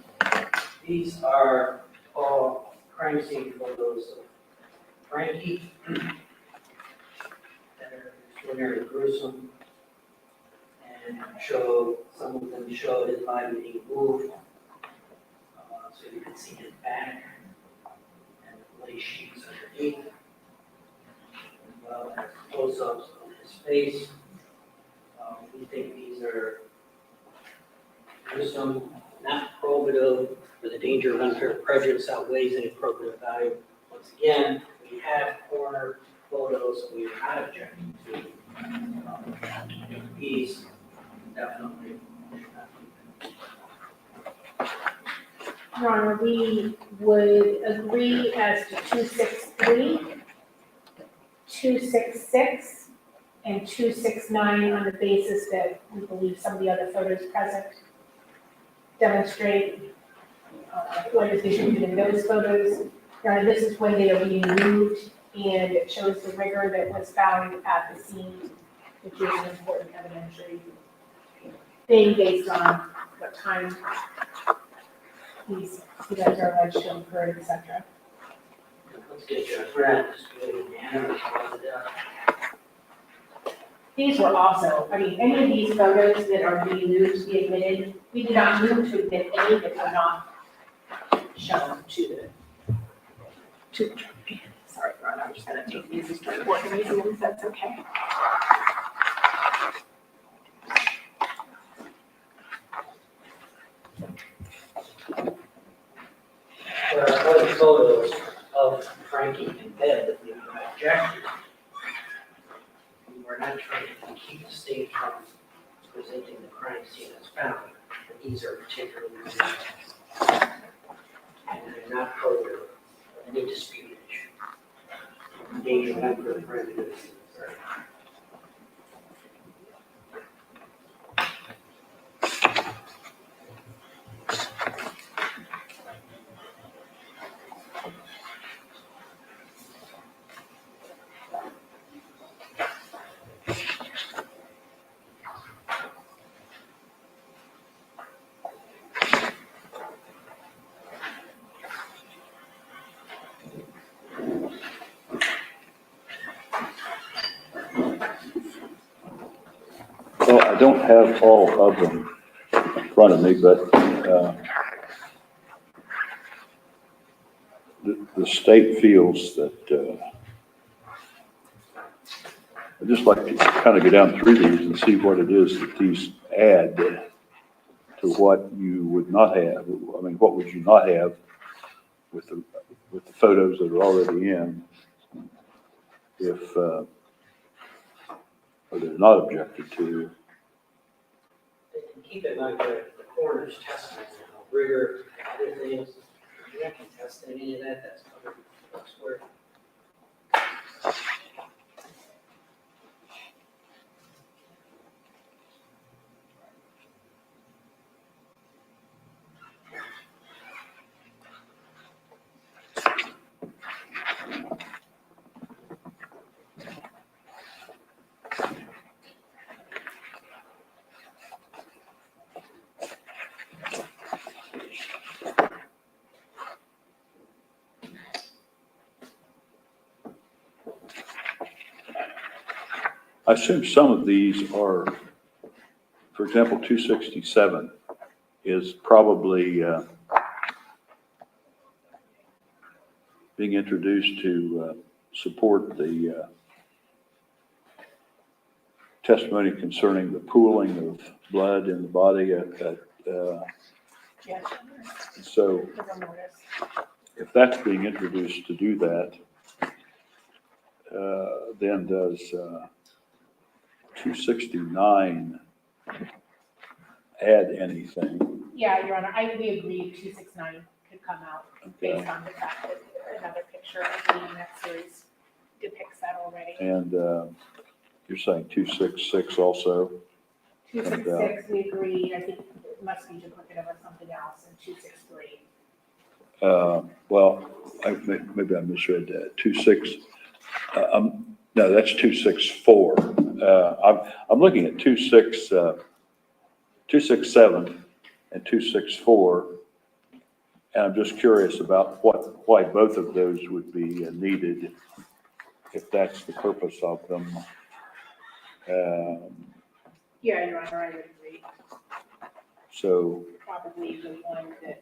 [SPEAKER 3] These are all crime scene photos of Frankie that are extraordinarily gruesome and show, some of them show his body being moved. So you can see his back and the bloody sheets underneath, as well as close-ups of his face. We think these are gruesome, not probative, where the danger of unfair prejudice outweighs any probative value. Once again, we have corner photos we are not objecting to. These definitely.
[SPEAKER 2] Your Honor, we would agree as to 263, 266, and 269 on the basis that we believe some of the other photos present demonstrate what is issued in those photos. Your Honor, this is when they are being moved, and it shows the rigor that was found at the scene, which is an important evidentiary thing based on what time these events are alleged to have occurred, et cetera.
[SPEAKER 3] Let's get you a friend, unanimous,
[SPEAKER 2] These were also, I mean, any of these photos that are being moved to be admitted, we did not move to admit any that were not shown to the jury. Sorry, Ron, I'm just gonna take these and start organizing them, if that's okay.
[SPEAKER 3] There are other photos of Frankie in bed that we objected. We're not trying to keep the state from presenting the crime scene as found, but these are particularly serious. And they're not probative of any disputed issue. Danger of unfair prejudice.
[SPEAKER 1] I don't have all of them in front of me, but the state feels that I'd just like to kind of go down through these and see what it is that these add to what you would not have. I mean, what would you not have with the photos that are already in if or they're not objected to.
[SPEAKER 3] And keep in mind the coroner's testimony, rigor, other things, you're not contesting any of that, that's covered elsewhere.
[SPEAKER 1] I assume some of these are, for example, 267 is probably being introduced to support the testimony concerning the pooling of blood in the body.
[SPEAKER 2] Yes.
[SPEAKER 1] So
[SPEAKER 2] Because I'll notice.
[SPEAKER 1] if that's being introduced to do that, then does 269 add anything?
[SPEAKER 2] Yeah, Your Honor, we agree 269 could come out
[SPEAKER 1] Okay.
[SPEAKER 2] based on the fact that another picture in that series depicts that already.
[SPEAKER 1] And you're saying 266 also?
[SPEAKER 2] 266, we agree, I think it must be duplicative of something else, and 263.
[SPEAKER 1] Well, maybe I misread that. no, that's 264. I'm looking at 267 and 264, and I'm just curious about why both of those would be needed, if that's the purpose of them.
[SPEAKER 2] Yeah, Your Honor, I would agree.
[SPEAKER 1] So,
[SPEAKER 2] Probably the one that,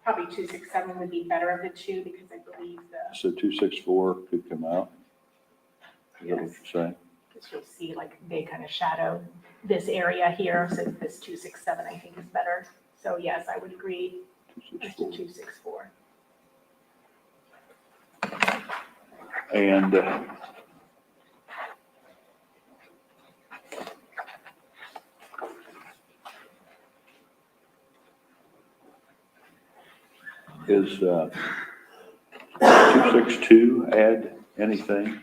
[SPEAKER 2] probably 267 would be better of the two, because I believe
[SPEAKER 1] so 264 could come out? Is that what
[SPEAKER 2] Yes.
[SPEAKER 1] you're saying?
[SPEAKER 2] because you'll see like they kind of shadow this area here, so this 267 I think is better. So yes, I would agree as to 264.
[SPEAKER 1] And is 262 add anything?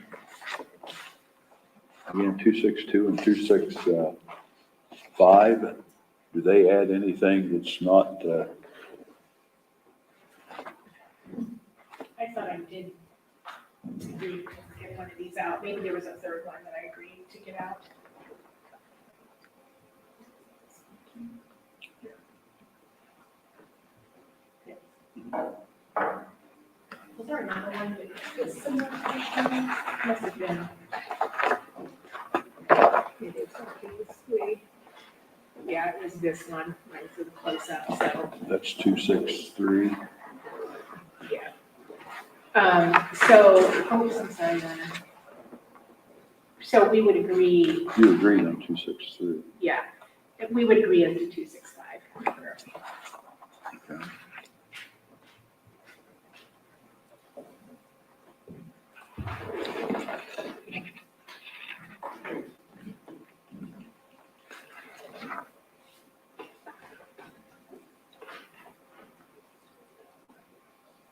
[SPEAKER 1] Again, 262 and 265, do they add anything that's not,
[SPEAKER 2] I thought I did agree to get one of these out. Maybe there was a third one that I agreed to get out. Was there another one that was similar? Must have been. It is, yeah, it was this one, right, for the close-up, so,
[SPEAKER 1] that's 263?
[SPEAKER 2] yeah. I'm sorry, Donna. So we would agree,
[SPEAKER 1] You agreed on 263.
[SPEAKER 2] yeah, we would agree as to 265.
[SPEAKER 1] Okay.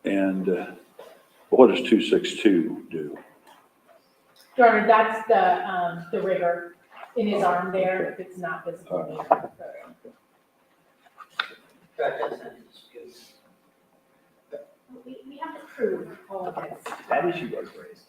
[SPEAKER 1] And what does 262 do?
[SPEAKER 2] Your Honor, that's the rigor in his arm there, if it's not visible in the photo.
[SPEAKER 3] That sentence is
[SPEAKER 2] We have to prove all of this.
[SPEAKER 4] That issue was raised.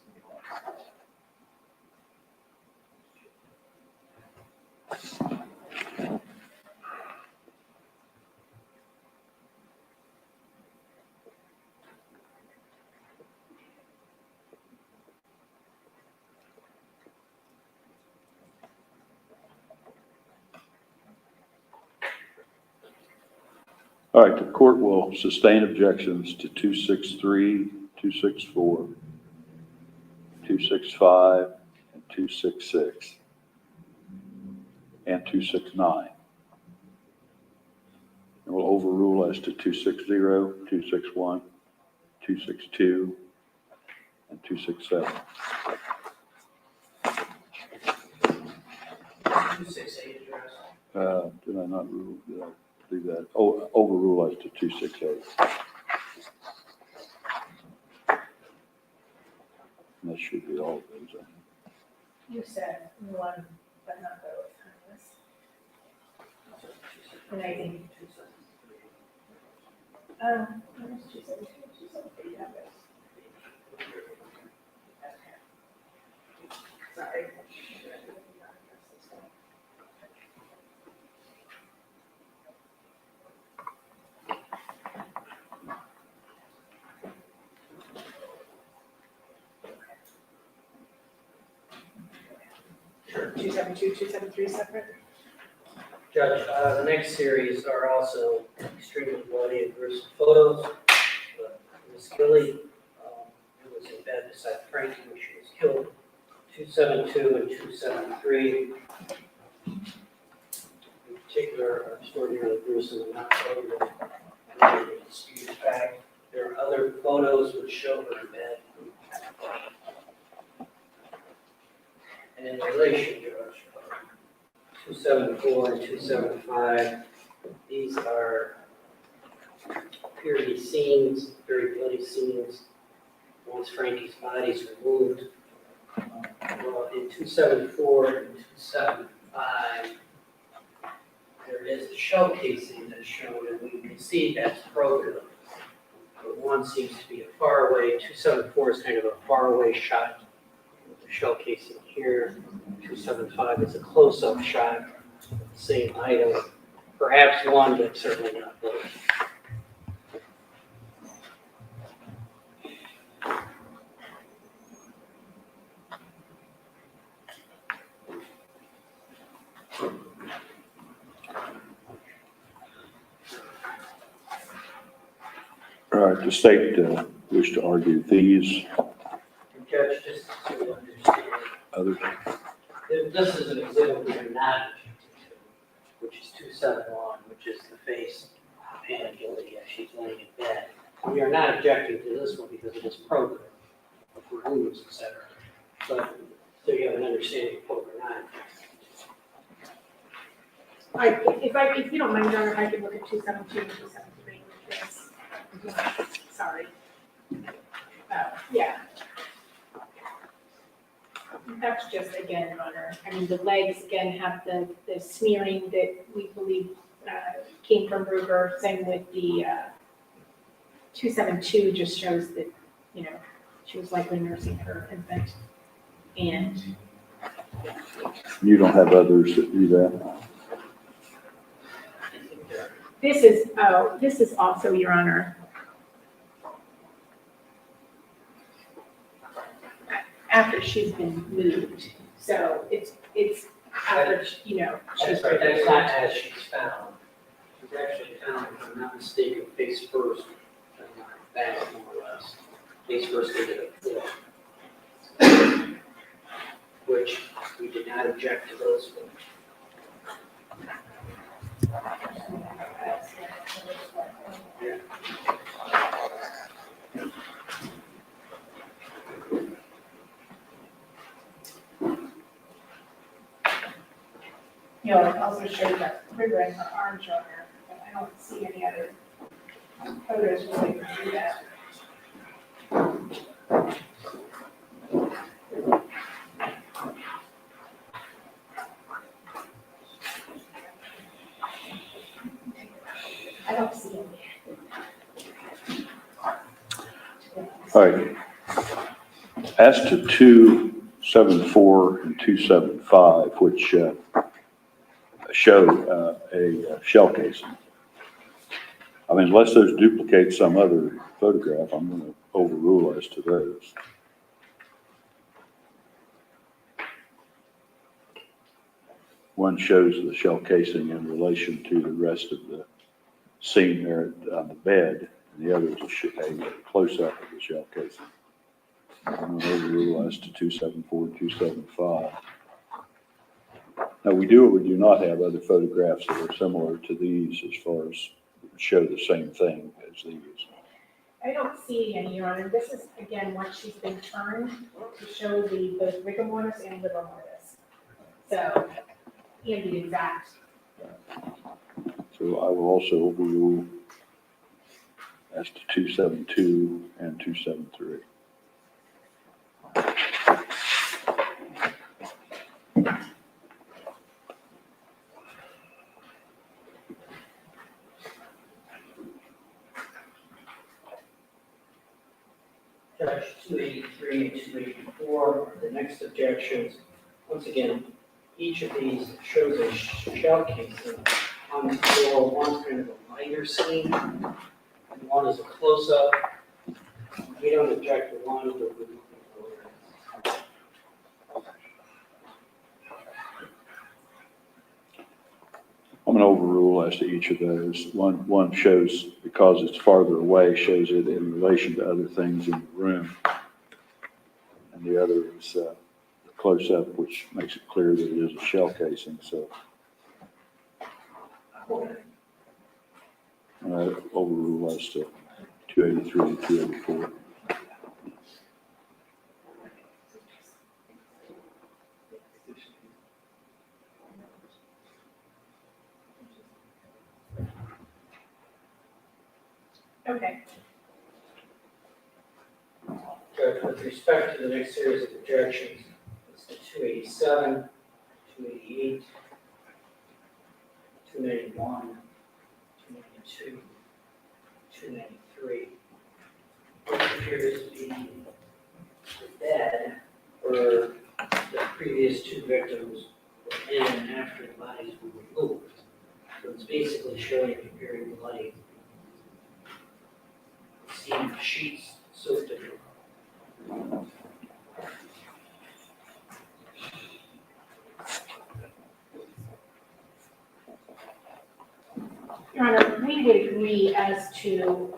[SPEAKER 1] All right, the court will sustain objections to 263, 264, 265, and 266, and 269. And will overrule as to 260, 261, 262, and 267.
[SPEAKER 3] 268 address.
[SPEAKER 1] Did I not rule, did I do that? Oh, overrule as to 268. And that should be all of those, I think.
[SPEAKER 2] You said one, but not both on this. And I think, where's 272, 273, yeah, but- Okay. Sorry.
[SPEAKER 3] Sure.
[SPEAKER 2] 272, 273 separate?
[SPEAKER 3] Judge, the next series are also extremely bloody and gruesome photos. Ms. Gilly, who was in bed beside Frankie when she was killed, 272 and 273. In particular, are extraordinarily gruesome and not totally disputed fact. There are other photos which show her in bed. And in relation, Judge, 274 and 275, these appear to be scenes, very bloody scenes, once Frankie's body is removed. Well, in 274 and 275, there is a shell casing that's shown, and we can see that's broken. But one seems to be a far away, 274 is kind of a far away shot with the shell casing here. 275 is a close-up shot of the same item, perhaps one, but certainly not both.
[SPEAKER 1] All right, the state wish to argue these
[SPEAKER 3] Judge, just to understand,
[SPEAKER 1] others.
[SPEAKER 3] this is an exhibit we are not objecting to, which is 271, which is the face of Hannah Gilly as she's laying in bed. We are not objecting to this one because it is program for rooms, et cetera. But so you have an understanding of what we're not objecting to.
[SPEAKER 2] If you don't mind, Your Honor, if I could look at 272 and 273 with this. Sorry. Yeah. That's just, again, Your Honor, I mean, the legs, again, have the smearing that we believe came from Ruger. Same with the 272 just shows that, you know, she was likely nursing her infant. And
[SPEAKER 1] You don't have others that do that?
[SPEAKER 2] this is also, Your Honor, after she's been moved. So it's after, you know, she's.
[SPEAKER 3] That's right, that's not as she's found. She's actually found, if I'm not mistaken, face first, and not back more or less. Face first into the floor. Which we did not object to those. Yeah.
[SPEAKER 2] You know, it also shows that Ruger and her arms are there, but I don't see any other photos really do that. I don't see any.
[SPEAKER 1] All right. As to 274 and 275, which show a shell casing, I mean, unless those duplicate some other photograph, I'm going to overrule as to those. One shows the shell casing in relation to the rest of the scene there on the bed, and the other is a close-up of the shell casing. I'm going to overrule as to 274 and 275. Now, we do or we do not have other photographs that are similar to these as far as show the same thing as these.
[SPEAKER 2] I don't see any, Your Honor. This is, again, once she's been turned to show the both rigor mortis and liber mortis. So, and the exact.
[SPEAKER 1] So I will also overrule as to 272 and 273.
[SPEAKER 3] Judge 283 and 284, the next objections. Once again, each of these shows a shell casing on the floor. One's kind of a lighter scene, and one is a close-up. We don't object to one, but we looking for others.
[SPEAKER 1] I'm going to overrule as to each of those. One shows, because it's farther away, shows it in relation to other things in the room. And the other is the close-up, which makes it clear that it is a shell casing, so. Overrule as to 283 and 284.
[SPEAKER 2] Okay.
[SPEAKER 3] Judge, with respect to the next series of objections, it's the 287, 288, 291, 292, 293. Which appears to be the bed where the previous two victims were in and after the bodies were removed. So it's basically showing a very bloody scene of sheets so different.
[SPEAKER 2] Your Honor, we would agree as to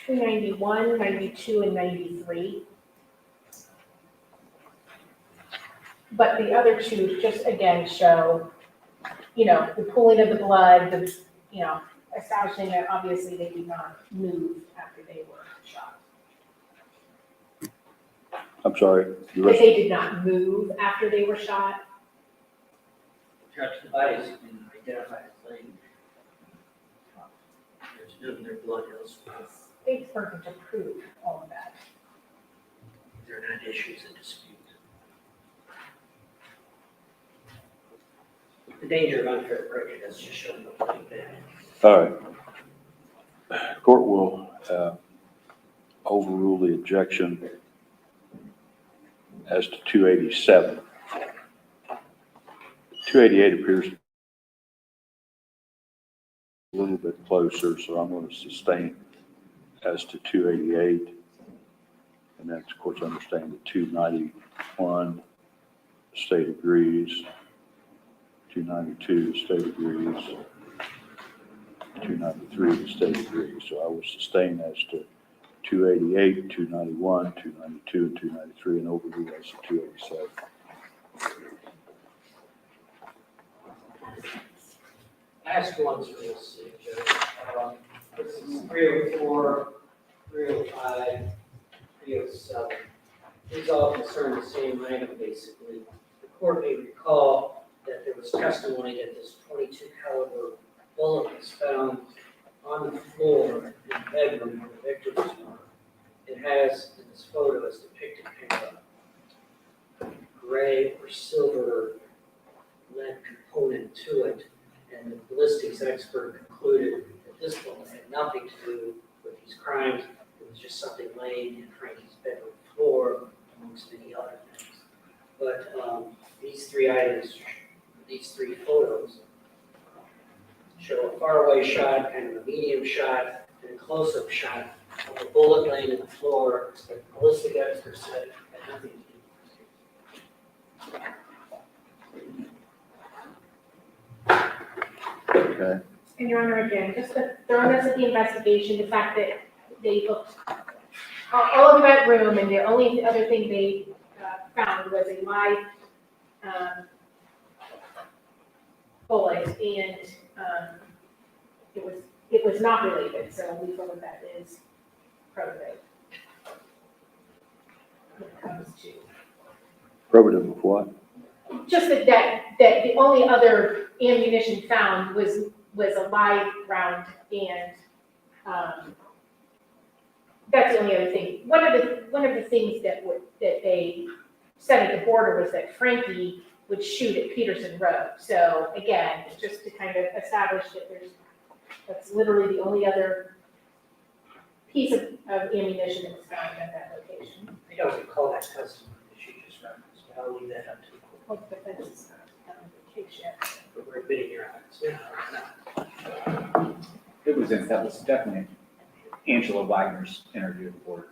[SPEAKER 2] 291, 92, and 93. But the other two just again show, the pooling of the blood, establishing that obviously they did not move after they were shot.
[SPEAKER 1] I'm sorry. The
[SPEAKER 2] That
[SPEAKER 1] rest,
[SPEAKER 2] they did not move after they were shot.
[SPEAKER 3] Judge, the bodies have been identified as laying. There's no their blood elsewhere.
[SPEAKER 2] It's perfect to prove all of that.
[SPEAKER 3] They're not issues in dispute. The danger of unfair prejudice just showing the bloody bed.
[SPEAKER 1] all right. Court will overrule the objection as to 287. 288 appears a little bit closer, so I'm going to sustain as to 288. And that's, of course, understand that 291, the state agrees. 292, the state agrees. 293, the state agrees. So I will sustain as to 288, 291, 292, and 293, and overrule as to 287.
[SPEAKER 3] Last one's real sick, Judge. This is 304, 305, 307. These all concern the same item, basically. The court may recall that there was testimony that this .22 caliber bullet was found on the floor in the bedroom where the victims were. It has, in this photo, is depicted kind of a gray or silver lead component to it. And the ballistics expert concluded that this bullet had nothing to do with these crimes. It was just something laying in Frankie's bedroom floor, amongst many other things. But these three items, these three photos, show a faraway shot, kind of a medium shot, and a close-up shot of a bullet laying in the floor that the ballistic expert said had nothing to do with it.
[SPEAKER 2] Your Honor, again, just the thoroughness of the investigation, the fact that they looked all over that room, and the only other thing they found was a live bullet, and it was not related, so we feel that that is probative. When it comes to
[SPEAKER 1] Probative of what?
[SPEAKER 2] just that the only other ammunition found was a live round, and that's the only other thing. One of the things that they said at the border was that Frankie would shoot at Peterson Road. So again, just to kind of establish that that's literally the only other piece of ammunition that was found at that location.
[SPEAKER 3] I don't recall that testimony that she just referenced, but I'll leave that up to the court.
[SPEAKER 2] Well, the defense is not on vacation.
[SPEAKER 3] But we're admitting your honors. Yeah,
[SPEAKER 4] That was definitely Angela Wagner's interview at the board.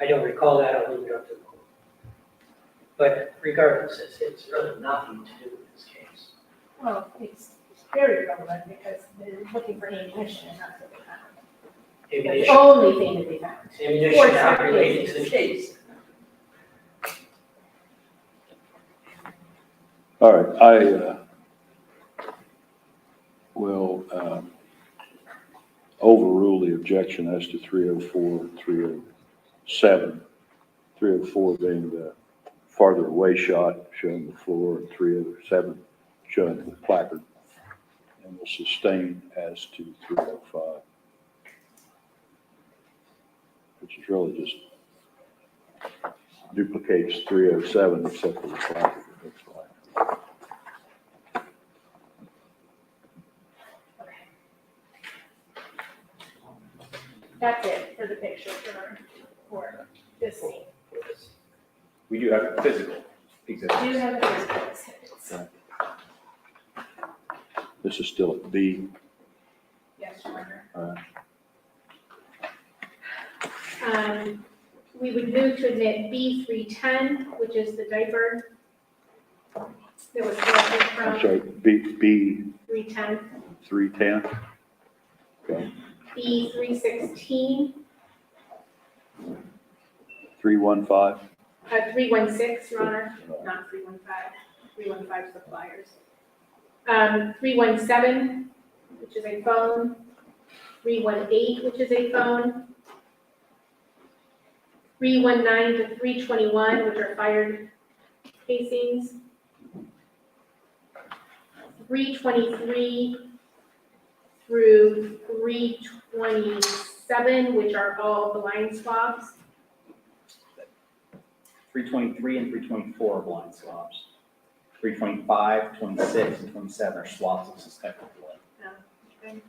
[SPEAKER 3] I don't recall that, I'll leave it up to the court. But regardless, it's really nothing to do with this case.
[SPEAKER 2] Well, it's very relevant because they're looking for ammunition, and that's what they found. That's the
[SPEAKER 3] Ammunition,
[SPEAKER 2] only thing that they found.
[SPEAKER 3] ammunition not related to the case.
[SPEAKER 1] All right, I will overrule the objection as to 304 and 307. 304 being the farther away shot showing the floor, and 307 showing the placard. And will sustain as to 305, which is really just duplicates 307 except for the placard, it looks like.
[SPEAKER 2] That's it for the picture for this scene.
[SPEAKER 4] We do have physical exhibits.
[SPEAKER 2] Do you have the physical exhibits?
[SPEAKER 1] Right. This is still at B.
[SPEAKER 2] Yes, Your Honor.
[SPEAKER 1] All right.
[SPEAKER 2] We would move to admit B310, which is the diaper that was collected
[SPEAKER 1] I'm
[SPEAKER 2] from
[SPEAKER 1] sorry, B
[SPEAKER 2] 310.
[SPEAKER 1] 310. Okay,
[SPEAKER 2] B316,
[SPEAKER 1] 315.
[SPEAKER 2] 316, Your Honor, not 315. 315 is the flyers. 317, which is a phone. 318, which is a phone. 319 to 321, which are fired casings. 323 through 327, which are all blind swabs.
[SPEAKER 4] 323 and 324 are blind swabs. 325, 26, and 27 are swabs of suspected blood.
[SPEAKER 2] Okay.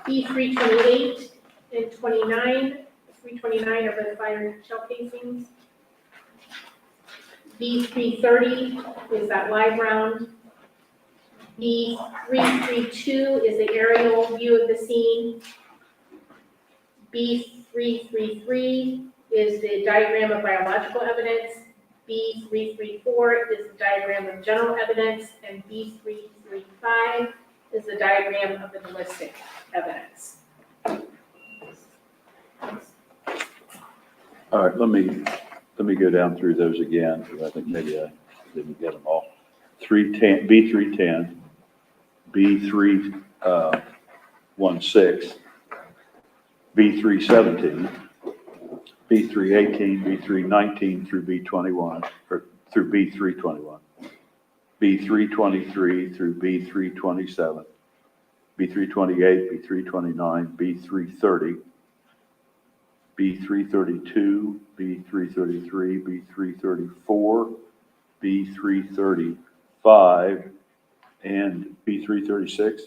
[SPEAKER 2] B328 and 29. 329 are the fired shell casings. B330 is that live round. B332 is the aerial view of the scene. B333 is the diagram of biological evidence. B334 is the diagram of general evidence, and B335 is the diagram of the ballistic evidence.
[SPEAKER 1] All right, let me go down through those again, because I think maybe I didn't get them all. 310, B310, B316, B317, B318, B319 through B21, or through B321, B323 through B327, B328, B329, B330, B332, B333, B334, B335, and B336?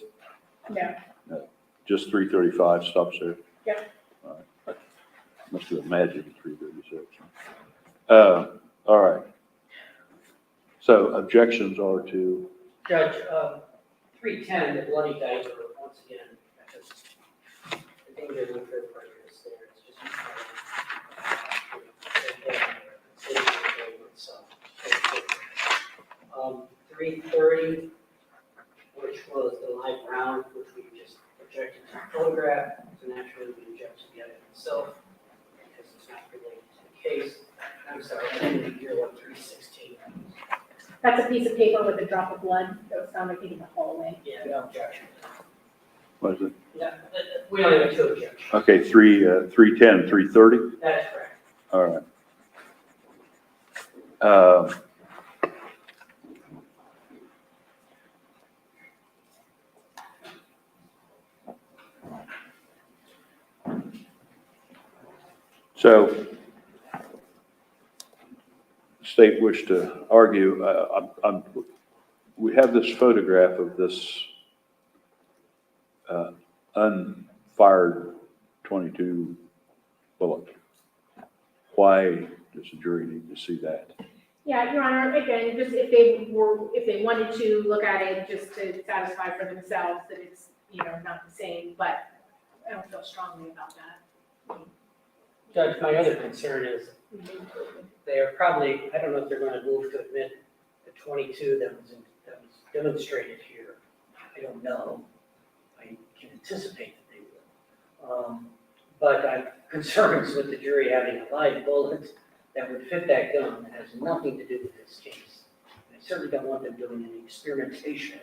[SPEAKER 2] No.
[SPEAKER 1] No, just 335 stops there?
[SPEAKER 2] Yep.
[SPEAKER 1] All right. Must have imagined 336. All right. So objections are to,
[SPEAKER 3] Judge, 310, the bloody diaper, once again, I think there's a fair prejudice there. It's just 330, which was the light round, which we just projected to photograph, so naturally we object to the item itself, because it's not related to the case. I'm sorry, I didn't hear what 316.
[SPEAKER 2] That's a piece of paper with a drop of blood that was found, I think, in the hallway.
[SPEAKER 3] Yeah, no objection.
[SPEAKER 1] What is it?
[SPEAKER 3] No, we don't have two objections.
[SPEAKER 1] Okay, 310, 330?
[SPEAKER 3] That is correct.
[SPEAKER 1] All right. So, state wish to argue, we have this photograph of this unfired 22 bullet. Why does the jury need to see that?
[SPEAKER 2] Yeah, Your Honor, again, just if they wanted to look at it just to satisfy for themselves that it's, not the same, but I don't feel strongly about that.
[SPEAKER 3] Judge, my other concern is they are probably, I don't know if they're going to move to admit the 22 that was demonstrated here. I don't know. I can anticipate that they will. But I have concerns with the jury having a live bullet that would fit that gun that has nothing to do with this case. I certainly don't want them doing any experimentation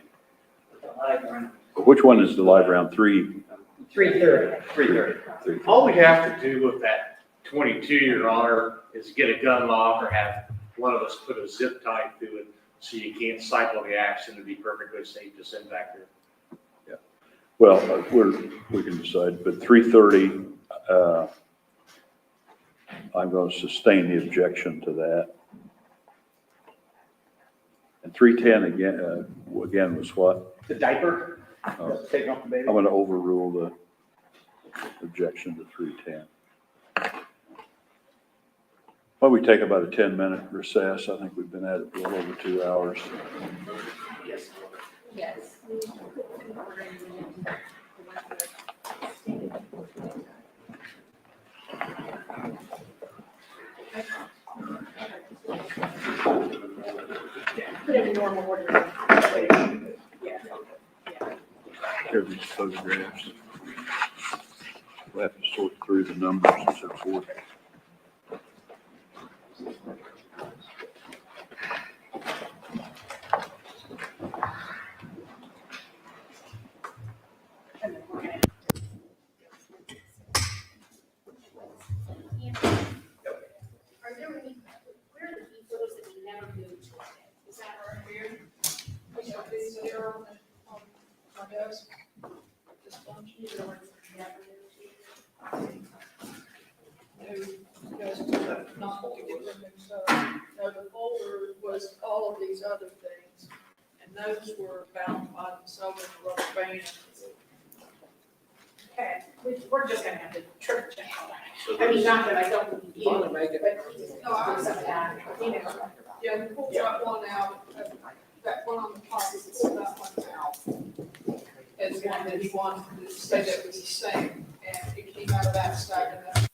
[SPEAKER 3] with a live round.
[SPEAKER 1] Which one is the live round?
[SPEAKER 3] 330.
[SPEAKER 1] 330.
[SPEAKER 5] All we have to do with that 22, Your Honor, is get a gun lock or have one of us put a zip tie through it so you can't cycle the action and be perfectly safe to send back there.
[SPEAKER 1] Yeah. Well, we can decide, but 330, I'm going to sustain the objection to that. And 310 again was what?
[SPEAKER 4] The diaper,
[SPEAKER 1] Oh.
[SPEAKER 4] taking off the baby.
[SPEAKER 1] I'm going to overrule the objection to 310. Why don't we take about a 10-minute recess? I think we've been at it for a little over 2 hours.
[SPEAKER 3] Yes.
[SPEAKER 2] Yes. Put it in normal order. Yeah.
[SPEAKER 1] Here are these photographs. We'll have to sort through the numbers and so forth.
[SPEAKER 2] Are there any, where are the key photos that we never moved to? Is that right here?
[SPEAKER 6] We got these here on my desk. This bunch.
[SPEAKER 2] These are the ones that we never moved
[SPEAKER 6] You guys have not to get them mixed up. No, the folder was all of these other things, and those were bound by themselves in a rubber band.
[SPEAKER 2] to. Okay, we're just gonna have to triple check all that. I mean, not that I don't believe you, but
[SPEAKER 6] No, I-
[SPEAKER 2] some of that,
[SPEAKER 6] Yeah, we pulled that one out, that one on the top, we pulled that one out. As one that he wanted to say that was the same, and it came out of that stack, and that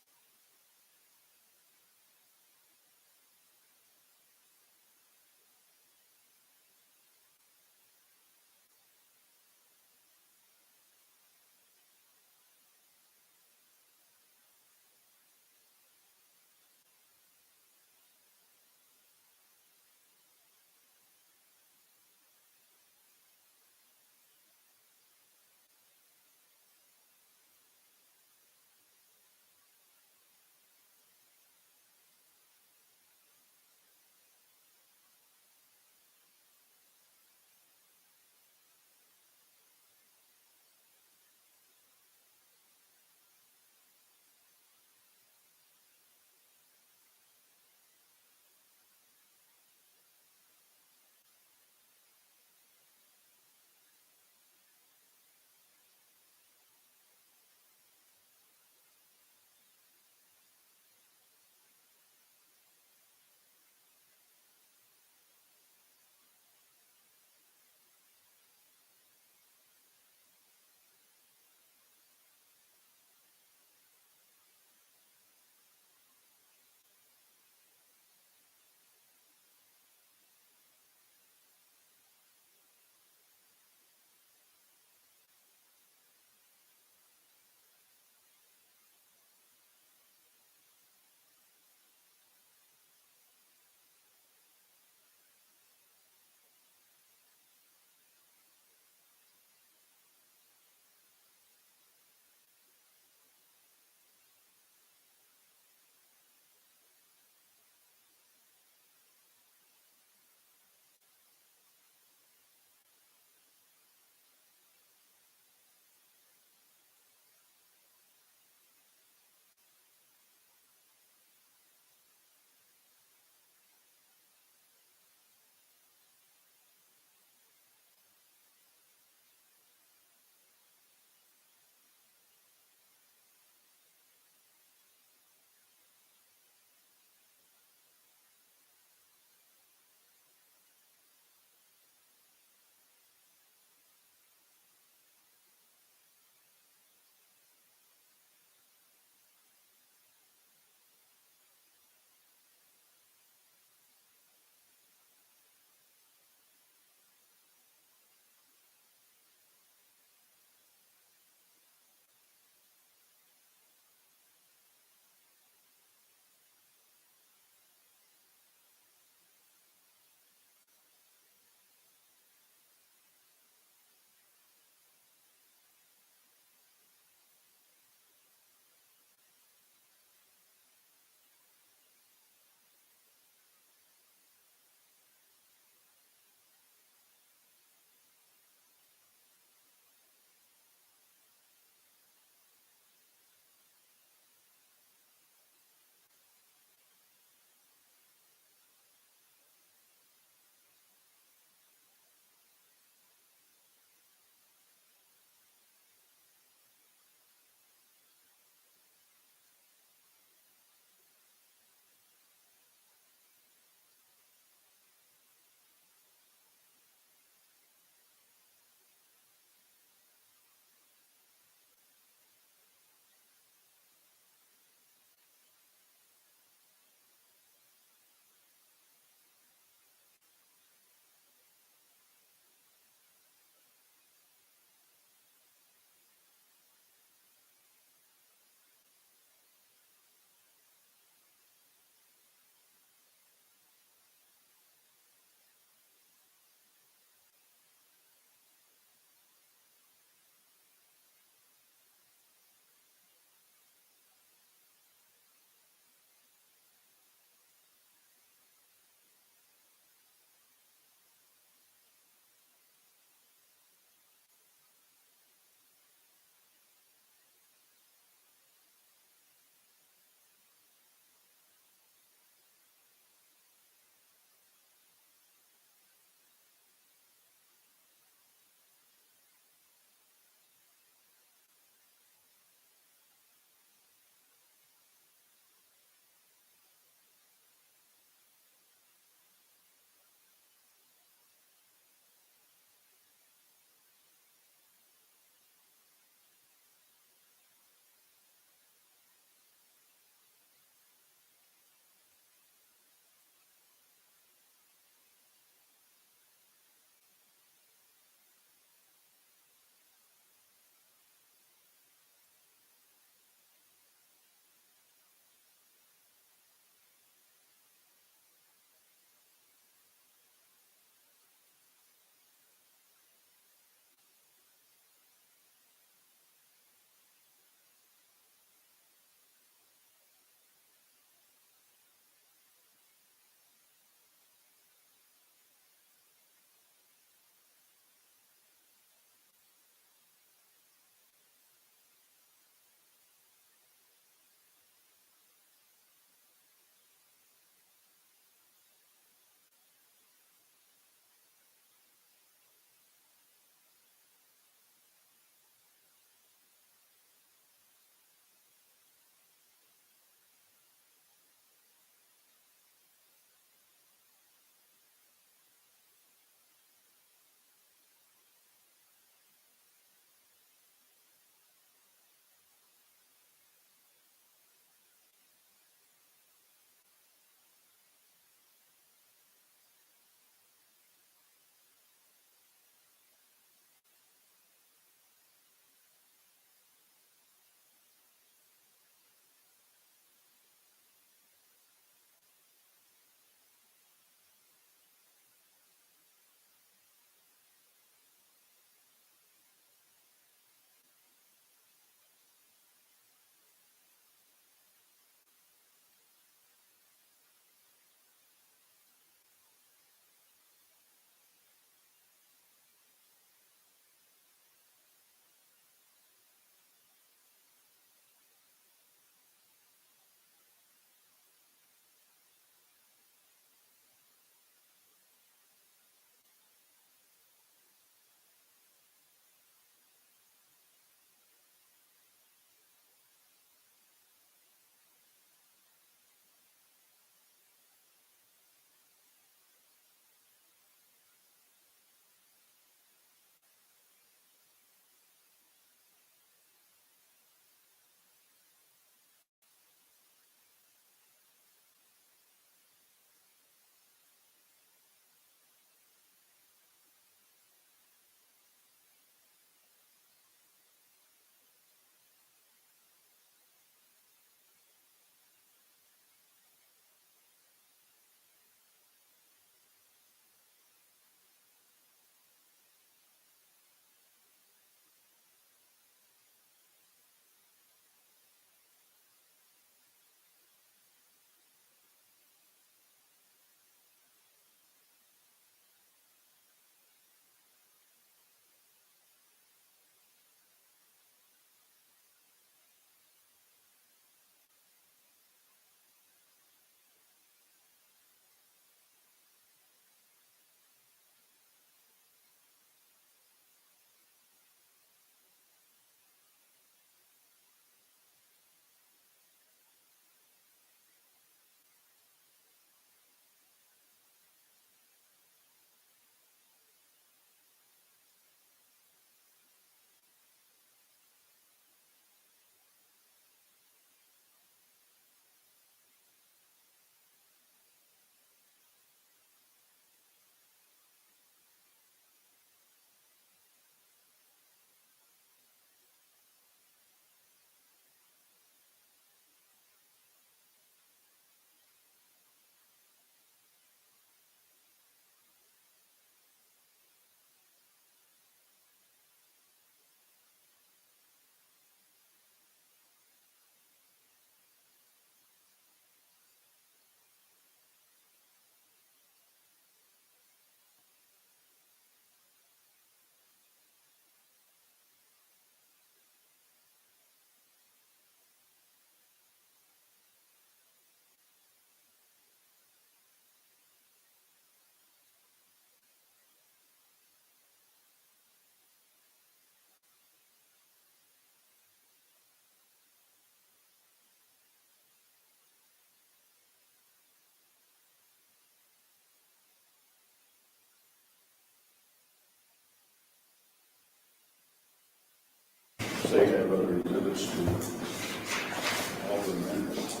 [SPEAKER 1] this to all the amendments.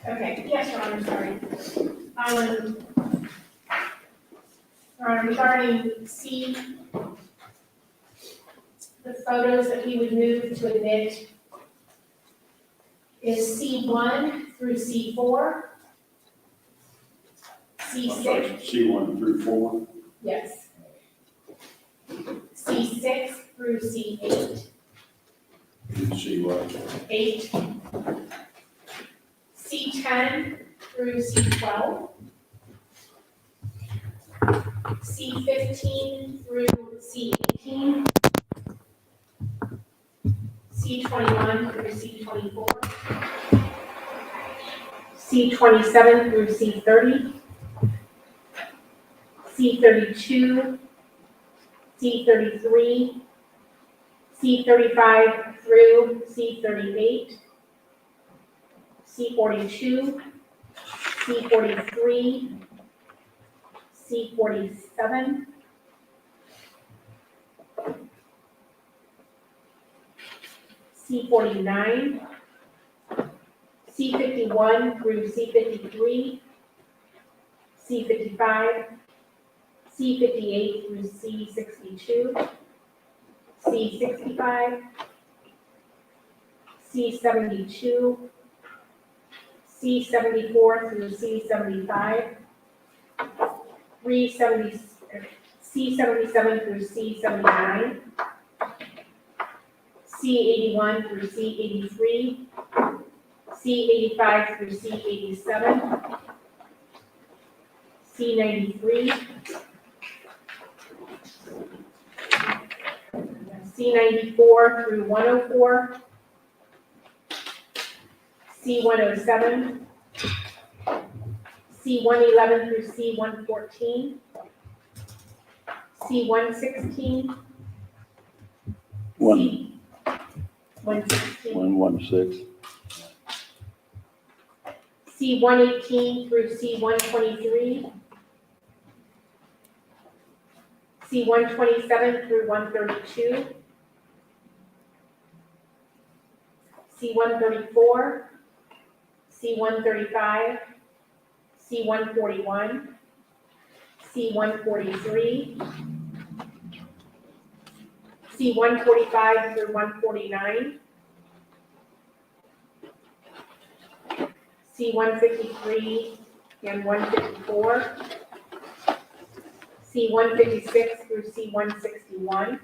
[SPEAKER 2] Okay, yes, Your Honor, sorry. Your Honor, regarding C, the photos that we would move to admit is C1 through C4, C6,
[SPEAKER 1] C1 through 4.
[SPEAKER 2] yes, C6 through C8,
[SPEAKER 1] You see what?
[SPEAKER 2] 8, C10 through C12, C15 through C18, C21 through C24, C27 through C30, C32, C33, C35 through C38, C42, C43, C47, C49, C51 through C53, C55, C58 through C62, C65, C72, C74 through C75, C77 through C79, C81 through C83, C85 through C87, C93, C94 through 104, C107, C111 through C114, C116,
[SPEAKER 1] One,
[SPEAKER 2] C116,
[SPEAKER 1] 116.
[SPEAKER 2] C118 through C123, C127 through 132, C134, C135, C141, C143, C145 through 149, C153 and 154, C156 through C161,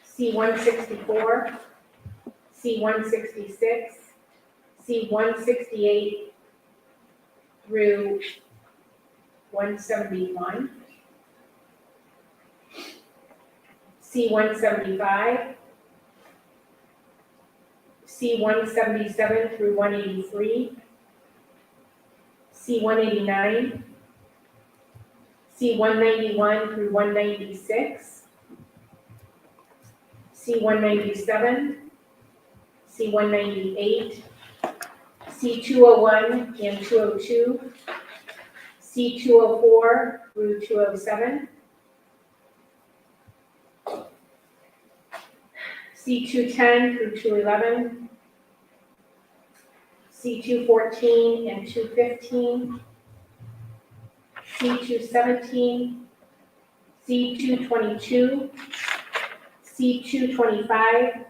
[SPEAKER 2] C164, C166, C168 through 171, C175, C177 through 183, C189, C191 through 196, C197, C198, C201 and 202, C204 through 207, C210 through 211, C214 and 215, C217, C222, C225,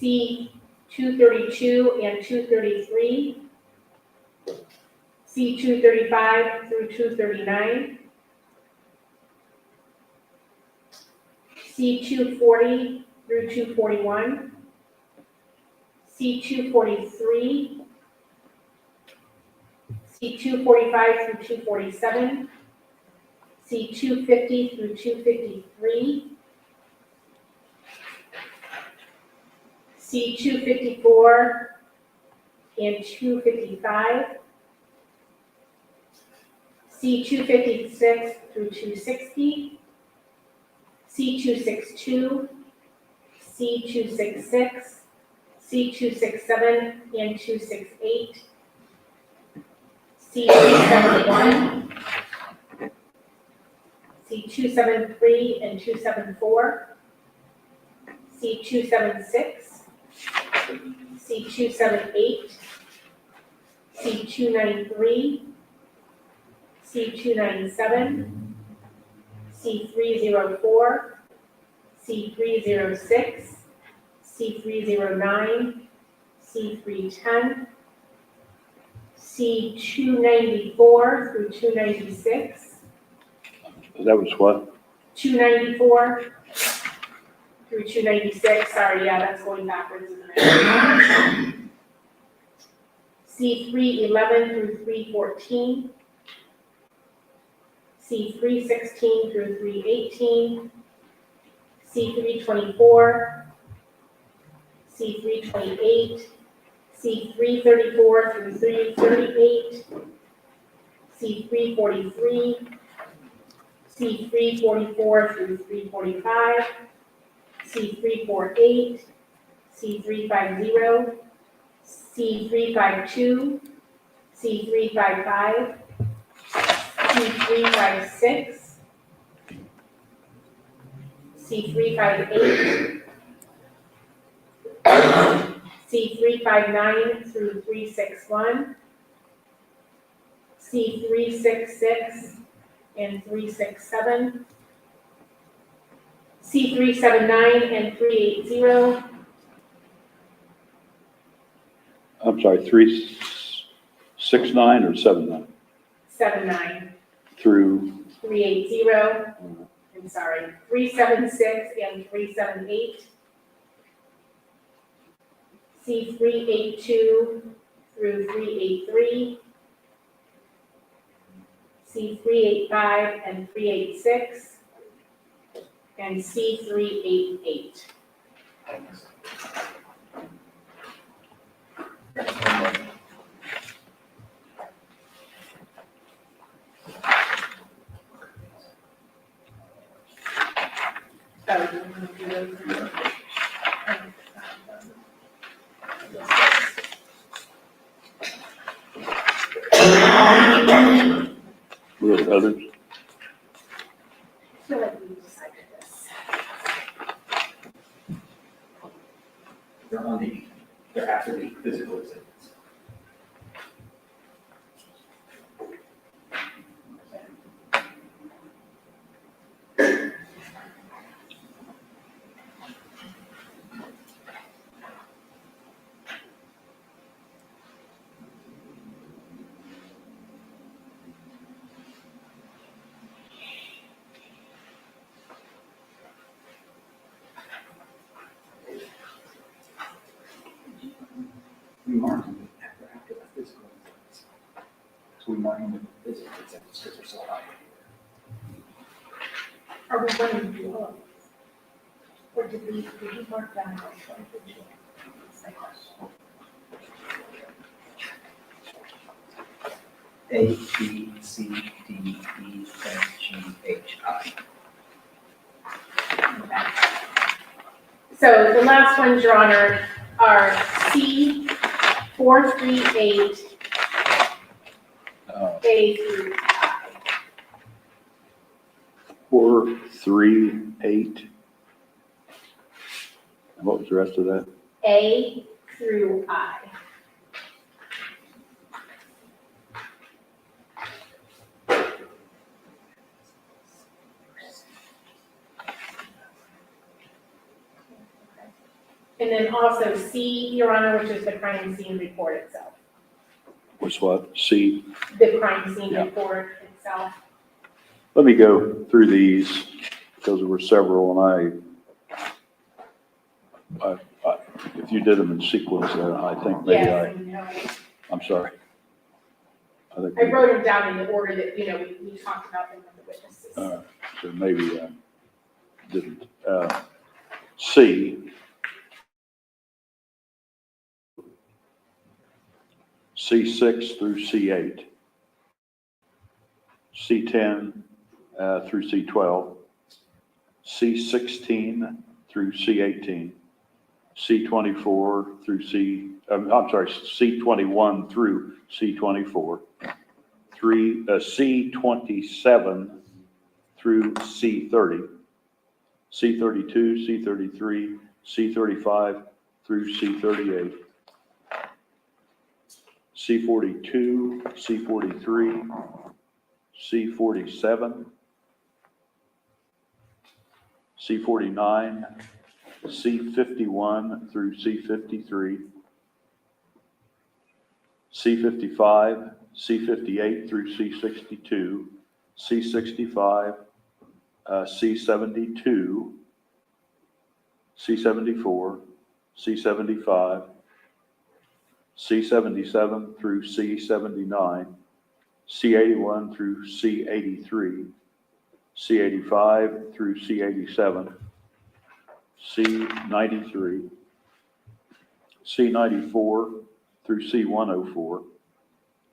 [SPEAKER 2] C232 and 233, C235 through 239, C240 through 241, C243, C245 through 247, C250 through 253, C254 and 255, C256 through 260, C262, C266, C267 and 268, C271, C273 and 274, C276, C278, C293, C297, C304, C306, C309, C310, C294 through 296,
[SPEAKER 1] That was what?
[SPEAKER 2] 294 through 296, sorry, yeah, that's going backwards, isn't it? C311 through 314, C316 through 318, C324, C328, C334 through 338, C343, C344 through 345, C348, C350, C352, C355, C356, C358, C359 through 361, C366 and 367, C379 and 380,
[SPEAKER 1] I'm sorry, 369 or 79?
[SPEAKER 2] 79,
[SPEAKER 1] Through,
[SPEAKER 2] 380, I'm sorry, 376 and 378, C382 through 383, C385 and 386, and C388.
[SPEAKER 1] were there others?
[SPEAKER 2] I feel like we decided this.
[SPEAKER 4] They're after the physical exhibits. We mark them after the physical exhibits. So we mark them with the physical exhibits because they're so high.
[SPEAKER 2] Are we going to do all of these? Or did we mark down?
[SPEAKER 4] A, B, C, D, E, F, G, H, I.
[SPEAKER 2] So the last ones, Your Honor, are C438, A through I.
[SPEAKER 1] 4, 3, 8. And what was the rest of that?
[SPEAKER 2] A through I. And then also C, Your Honor, which is the crime scene report itself.
[SPEAKER 1] Was what? C?
[SPEAKER 2] The crime scene
[SPEAKER 1] Yeah.
[SPEAKER 2] report itself.
[SPEAKER 1] Let me go through these because there were several and I if you did them in sequence, I think maybe
[SPEAKER 2] Yes, I know.
[SPEAKER 1] I'm sorry. I think,
[SPEAKER 2] I wrote them down in the order that, we talked about them with the witnesses.
[SPEAKER 1] so maybe didn't. C. C6 through C8. C10 through C12. C16 through C18. C24 through C21 through C24. C27 through C30, C32, C33, C35 through C38, C42, C43, C47, C49, C51 through C53, C55, C58 through C62, C65, C72, C74, C75, C77 through C79, C81 through C83, C85 through C87, C93, C94 through C104,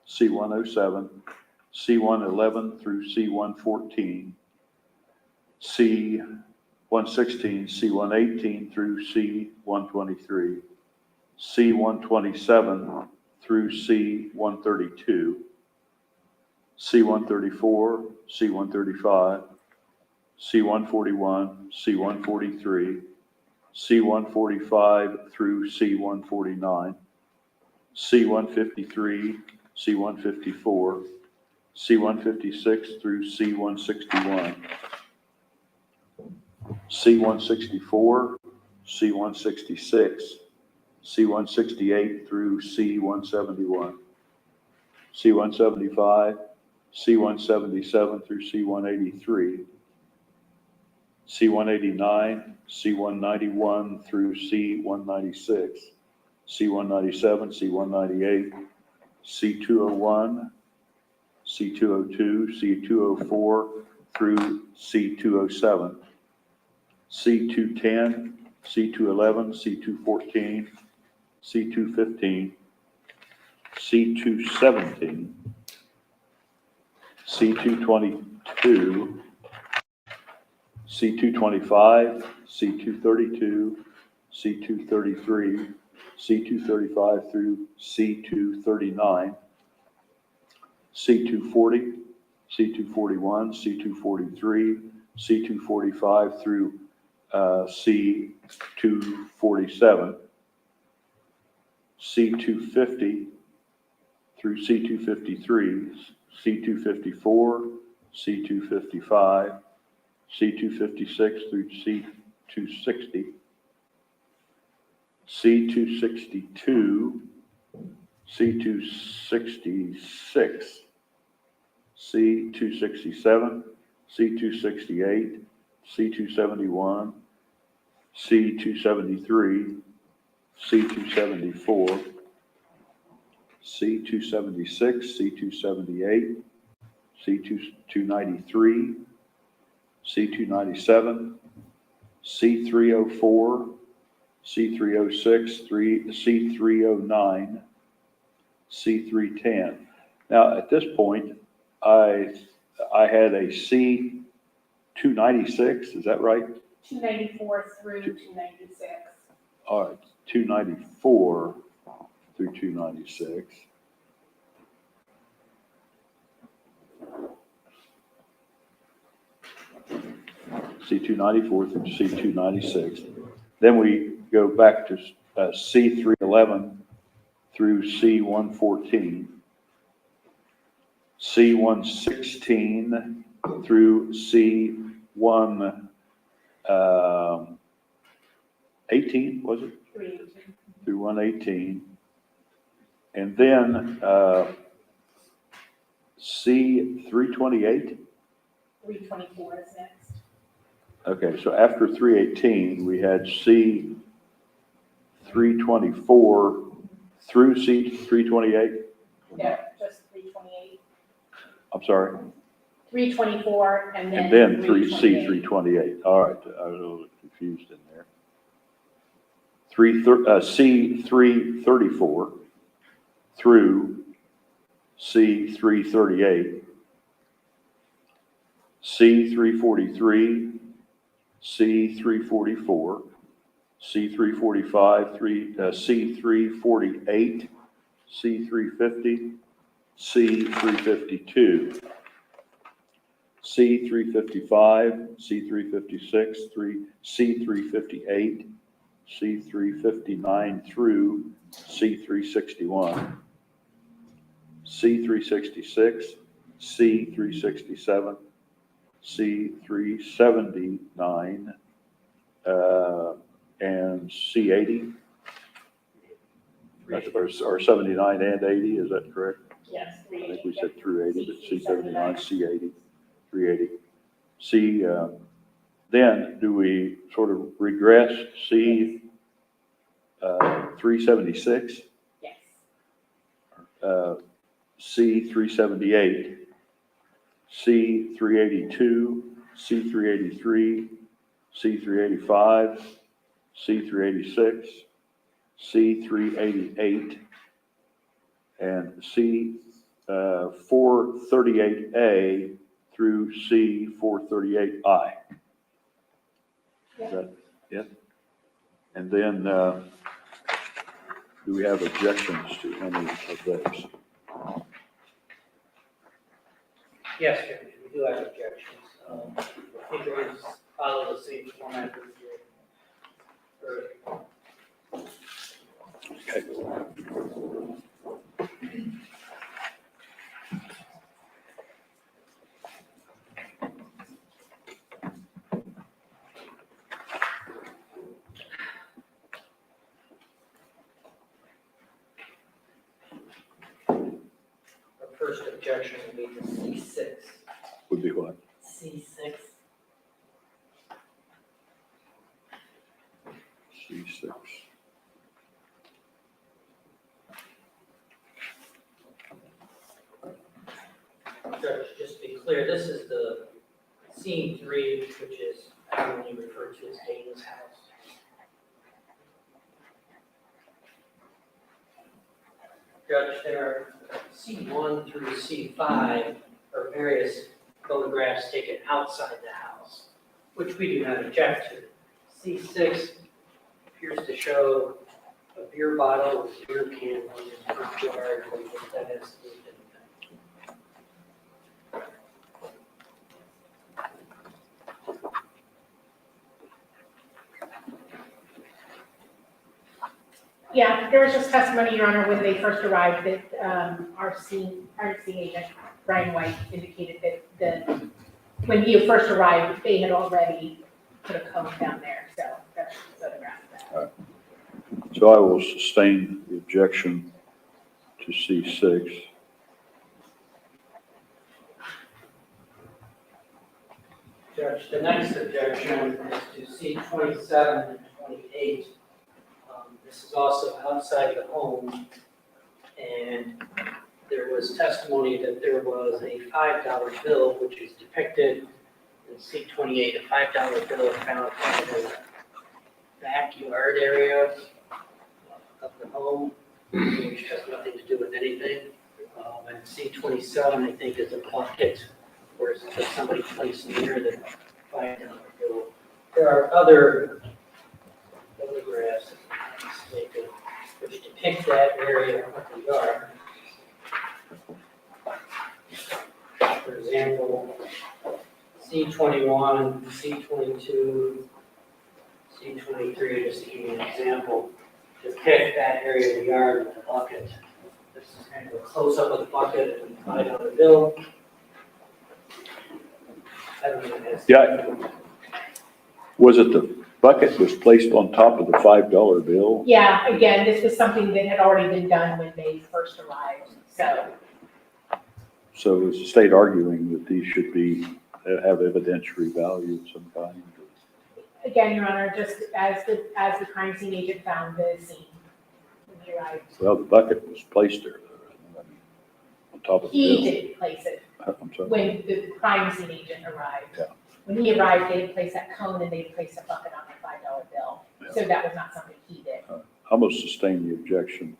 [SPEAKER 1] C107, C111 through C114, C116, C118 through C123, C127 through C132, C134, C135, C141, C143, C145 through C149, C153, C154, C156 through C161, C164, C166, C168 through C171, C175, C177 through C183, C189, C191 through C196, C197, C198, C201, C202, C204 through C207, C210, C211, C214, C215, C217, C222, C225, C232, C233, C235 through C239, C240, C241, C243, C245 through C247, C250 through C253, C254, C255, C256 through C260, C262, C266, C267, C268, C271, C273, C274, C276, C278, C293, C297, C304, C306, C309, C310. Now, at this point, I had a C296, is that right?
[SPEAKER 2] 294 through 296.
[SPEAKER 1] All right, 294 through 296. C294 through C296. Then we go back to C311 through C114, C116 through C118, was it?
[SPEAKER 2] 318.
[SPEAKER 1] Through 118. And then C328.
[SPEAKER 2] 324 is next.
[SPEAKER 1] Okay, so after 318, we had C324 through C328.
[SPEAKER 2] No, just 328.
[SPEAKER 1] I'm sorry.
[SPEAKER 2] 324 and then.
[SPEAKER 1] And then
[SPEAKER 2] C328.
[SPEAKER 1] C328. All right, I was a little confused in there. C334 through C338, C343, C344, C345, C348, C350, C352. C 355, C 356, C 358, C 359 through C 361, C 366, C 367, C 379, and C 80. Or 79 and 80, is that correct?
[SPEAKER 2] Yes.
[SPEAKER 1] I think we said through 80, but C 79, C 80, 380. C, then do we sort of regress C 376,
[SPEAKER 2] Yes.
[SPEAKER 1] C 378, C 382, C 383, C 385, C 386, C 388, and C 438A through C 438I. Is that it? And then, do we have objections to any of those?
[SPEAKER 3] Yes, Judge, we do have objections. I think we're going to follow the same format as
[SPEAKER 1] Okay.
[SPEAKER 3] Our first objection will be to C6.
[SPEAKER 1] Would be what?
[SPEAKER 3] C6.
[SPEAKER 1] C6.
[SPEAKER 3] Judge, just to be clear, this is the scene 3, which is commonly referred to as Dana's house. Judge, there are C1 through C5 are various photographs taken outside the house, which we do not object to. C6 appears to show a beer bottle with beer can in the front yard, that has moved anything.
[SPEAKER 2] Yeah, there was just testimony, Your Honor, when they first arrived that our scene agent, Brian White, indicated that when he first arrived, they had already put a cone down there, so that's the photograph of that.
[SPEAKER 1] So I will sustain the objection to C6.
[SPEAKER 3] Judge, the next objection is to C27 and 28. This is also outside the home, and there was testimony that there was a $5 bill, which is depicted in C28, a $5 bill found in the backyard area of the home, which has nothing to do with anything. And C27, I think, is a bucket where somebody placed near the $5 bill. There are other photographs which depict that area of the yard. For example, C21, C22, C23, just to give you an example, depict that area of the yard with a bucket. This is kind of a close-up of the bucket and $5 bill. I don't know if that's.
[SPEAKER 1] Yeah. Was it the bucket was placed on top of the $5 bill?
[SPEAKER 2] Yeah, again, this was something that had already been done when they first arrived, so.
[SPEAKER 1] So is the state arguing that these should be, have evidentiary value of some kind?
[SPEAKER 2] Again, Your Honor, just as the crime scene agent found the scene when he arrived.
[SPEAKER 1] Well, the bucket was placed there, on top of the
[SPEAKER 2] He
[SPEAKER 1] bill.
[SPEAKER 2] didn't place it
[SPEAKER 1] I'm sorry.
[SPEAKER 2] when the crime scene agent arrived.
[SPEAKER 1] Yeah.
[SPEAKER 2] When he arrived, they had placed that cone and they had placed a bucket on the $5 bill.
[SPEAKER 1] Yeah.
[SPEAKER 2] So that was not something he did.
[SPEAKER 1] I must sustain the objection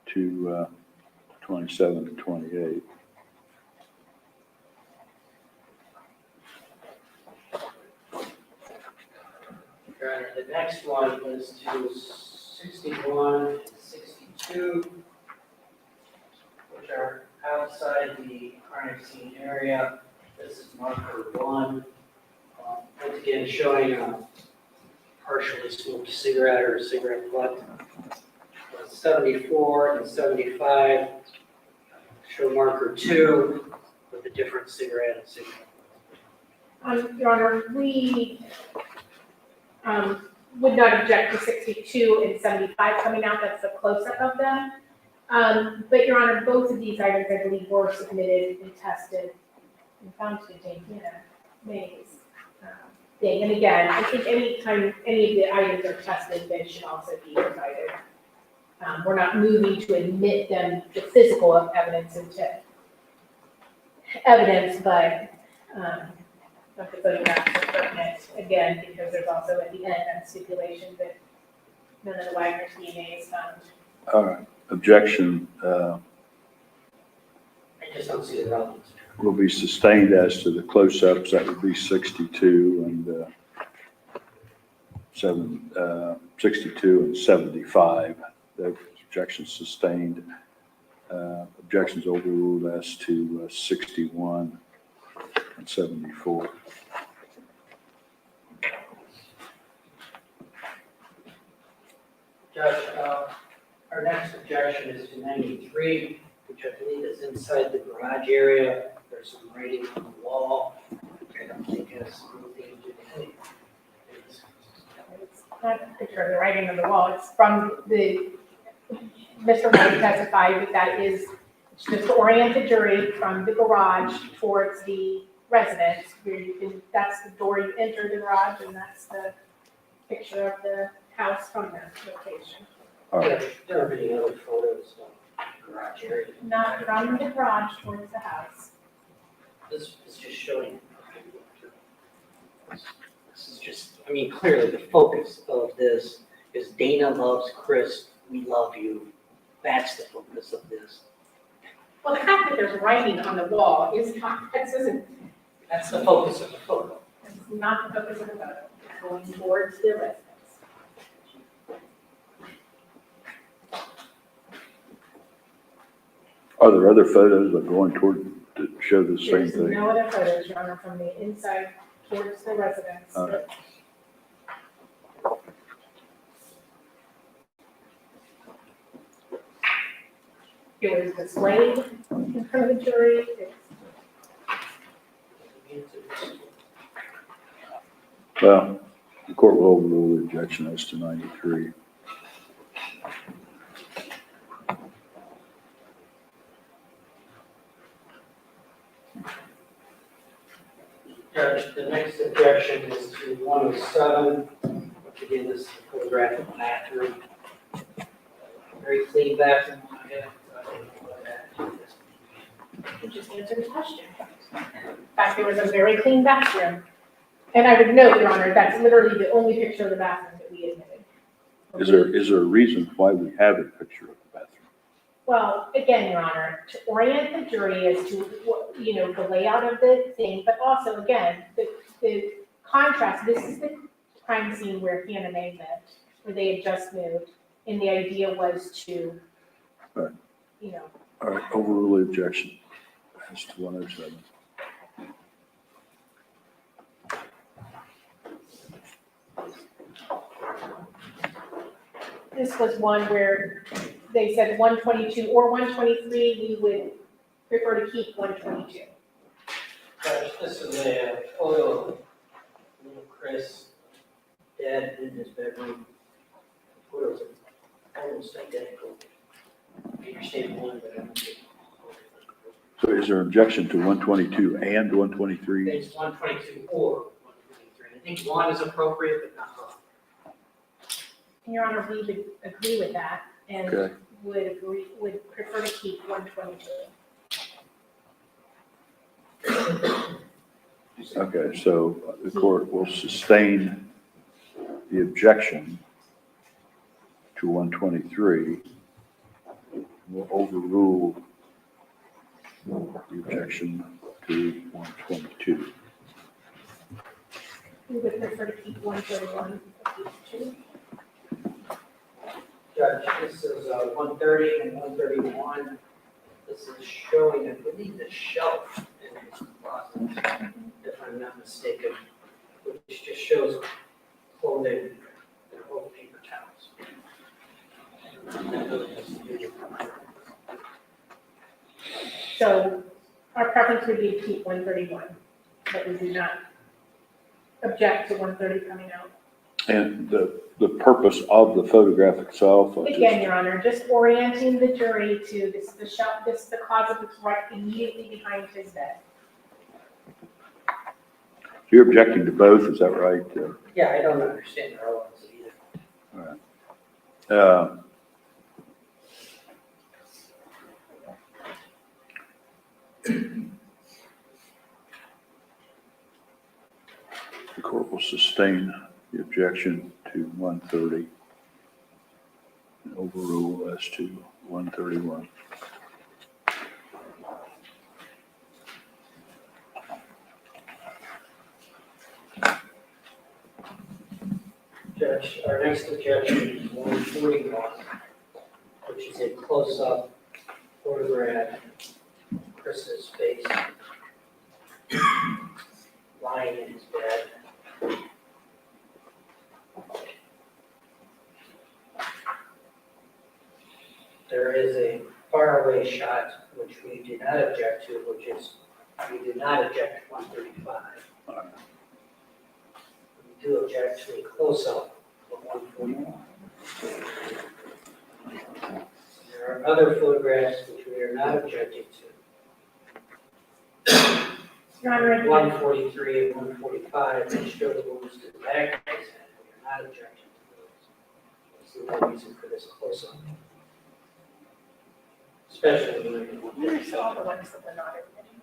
[SPEAKER 1] to 27 and 28.
[SPEAKER 3] Your Honor, the next one is to 61 and 62, which are outside the crime scene area. This this is marker 1. Once again, showing a partially smoked cigarette or cigarette butt. 74 and 75 show marker 2 with a different cigarette and cigarette.
[SPEAKER 2] Your Honor, we would not object to 62 and 75 coming out. That's the close-up of them. But Your Honor, both of these items, I believe, were submitted and tested and found to contain, maize. Thing. And again, I think anytime any of the items are tested, they should also be provided. We're not moving to admit them, the physical evidence into evidence, but the photographs are pertinent, again, because there's also at the end a stipulation that none of the Wagner's DNA is found.
[SPEAKER 1] All right, objection
[SPEAKER 3] I just don't see the relevance.
[SPEAKER 1] will be sustained as to the close-ups. That would be 62 and 62 and 75. The objection sustained. Objections overruled as to 61 and 74.
[SPEAKER 3] Judge, our next objection is to 93, which I believe is inside the garage area. There's some writing on the wall. I don't think has anything to do with anything.
[SPEAKER 2] It's not a picture of the writing on the wall, it's from the, Mr. White testified that that is, it's just to orient the jury from the garage towards the residence, where you can, that's the door you enter the garage, and that's the picture of the house from that location.
[SPEAKER 1] All right,
[SPEAKER 3] There are many other photos of the garage area.
[SPEAKER 2] Not from the garage towards the house.
[SPEAKER 3] This is just showing. This is just, I mean, clearly the focus of this is Dana loves Chris, we love you. That's the focus of this.
[SPEAKER 2] Well, the fact that there's writing on the wall is not, that isn't,
[SPEAKER 3] That's the focus of the photo.
[SPEAKER 2] that's not the focus of the photo. It's going towards the residence.
[SPEAKER 1] are there other photos that are going toward to show the same
[SPEAKER 2] There's
[SPEAKER 1] thing?
[SPEAKER 2] no other photos, Your Honor, from the inside towards the residence.
[SPEAKER 1] All right.
[SPEAKER 2] It was displayed in front of the jury.
[SPEAKER 1] Well, the court will overrule the objection as to 93.
[SPEAKER 3] Judge, the next objection is to 107. Which again, this is a photograph of the bathroom. Very clean bathroom.
[SPEAKER 2] You just answered the question. In fact, there was a very clean bathroom. And I would note, Your Honor, that's literally the only picture of the bathroom that we admitted.
[SPEAKER 1] Is there a reason why we have a picture of the bathroom?
[SPEAKER 2] Well, again, Your Honor, to orient the jury as to what, the layout of the thing, but also, again, the contrast, this is the crime scene where Hannah Mae lived, where they had just moved, and the idea was to,
[SPEAKER 1] Right. All right, overrule the objection as to 107.
[SPEAKER 2] this was one where they said 122 or 123, we would prefer to keep 122.
[SPEAKER 3] Judge, this is a photo of little Chris, dead in his bedroom. Photos are almost identical. Peter State one, but I don't think.
[SPEAKER 1] So is there objection to 122 and 123?
[SPEAKER 3] It's 122 or 123. I think one is appropriate, but not both.
[SPEAKER 2] Your Honor, we would agree with that and
[SPEAKER 1] Okay.
[SPEAKER 2] would prefer to keep 122.
[SPEAKER 1] Okay, so the court will sustain the objection to 123. Will overrule the objection to 122.
[SPEAKER 2] We would prefer to keep 131 and 52.
[SPEAKER 3] Judge, this is 130 and 131. This is showing, I believe, the shelf in his garage. closet, if I'm not mistaken, which just shows clothing and old paper towels. That really has to do with-
[SPEAKER 2] So our preference would be to keep 131, but we do not object to 130 coming out.
[SPEAKER 1] And the purpose of the photograph itself?
[SPEAKER 2] Again, Your Honor, just orienting the jury to this, the shelf, this, the closet that's right immediately behind his bed.
[SPEAKER 1] You're objecting to both, is that right?
[SPEAKER 3] Yeah, I don't understand the relevance of either.
[SPEAKER 1] The court will sustain the objection to 130 and overrule as to 131.
[SPEAKER 3] Judge, our next objection is 141, which is a close-up photograph of Chris's face lying in his bed. There is a faraway shot, which we do not object to, which is, we do not object to 135. We do object to a close-up of 141. There are other photographs which we are not objecting to.
[SPEAKER 2] Your Honor, again,
[SPEAKER 3] 143 and 145, which show the wounds to the back of his head. We are not objecting to those. That's the only reason for this close-up. Especially when
[SPEAKER 2] these are all the ones that we're not admitting.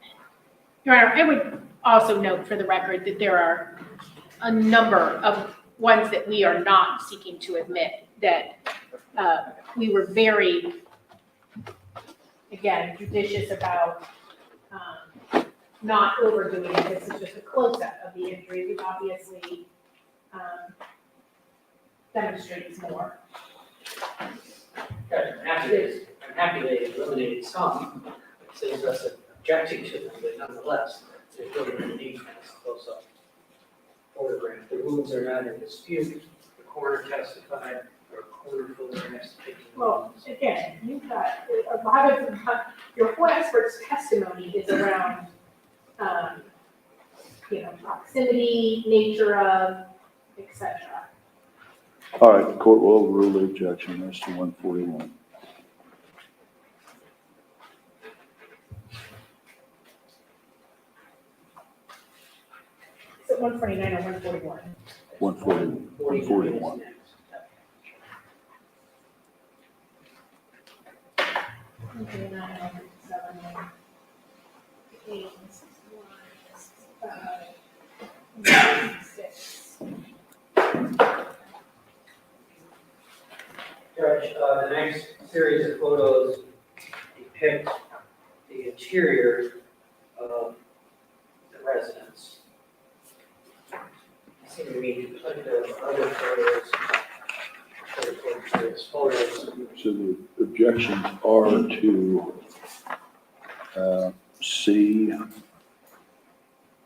[SPEAKER 2] Your Honor, I would also note for the record that there are a number of ones that we are not seeking to admit that we were very, again, judicious about not overdoing it. This is just a close-up of the injury, which obviously demonstrates more.
[SPEAKER 3] I'm happy they eliminated some. It saves us objecting to them, but nonetheless, there's really no need for this close-up photograph. The wounds are not in dispute. The coroner testified, or coroner photographs taken.
[SPEAKER 2] Well, again, you've got a lot of, your whole expert's testimony is around, proximity, nature of, et cetera.
[SPEAKER 1] All right, the court will overrule the objection as to 141.
[SPEAKER 2] Is it 149 or 141?
[SPEAKER 1] 141.
[SPEAKER 3] Judge, the next series of photos depict the interior of the residence. Seem to be duplicative of other photos.
[SPEAKER 1] So the objections are to C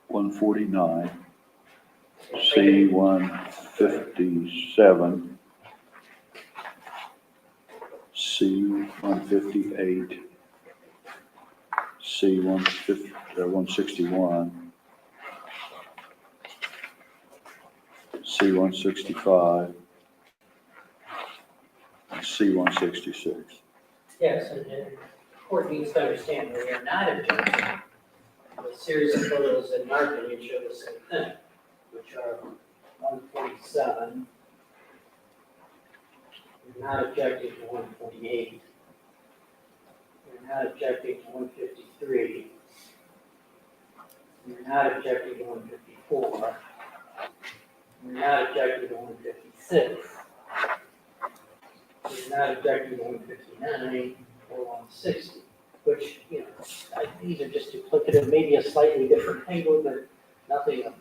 [SPEAKER 1] 149, C 157, C 158, C 161, C 165, C 166.
[SPEAKER 3] Yes, and the court needs to understand that we are not objecting. The series of photos in our opinion show the same thing, which are 147. We're not objecting to 148. We're not objecting to 153. We're not objecting to 154. We're not objecting to 156. We're not objecting to 159 or 160, which, these are just duplicative, maybe a slightly different angle, but nothing of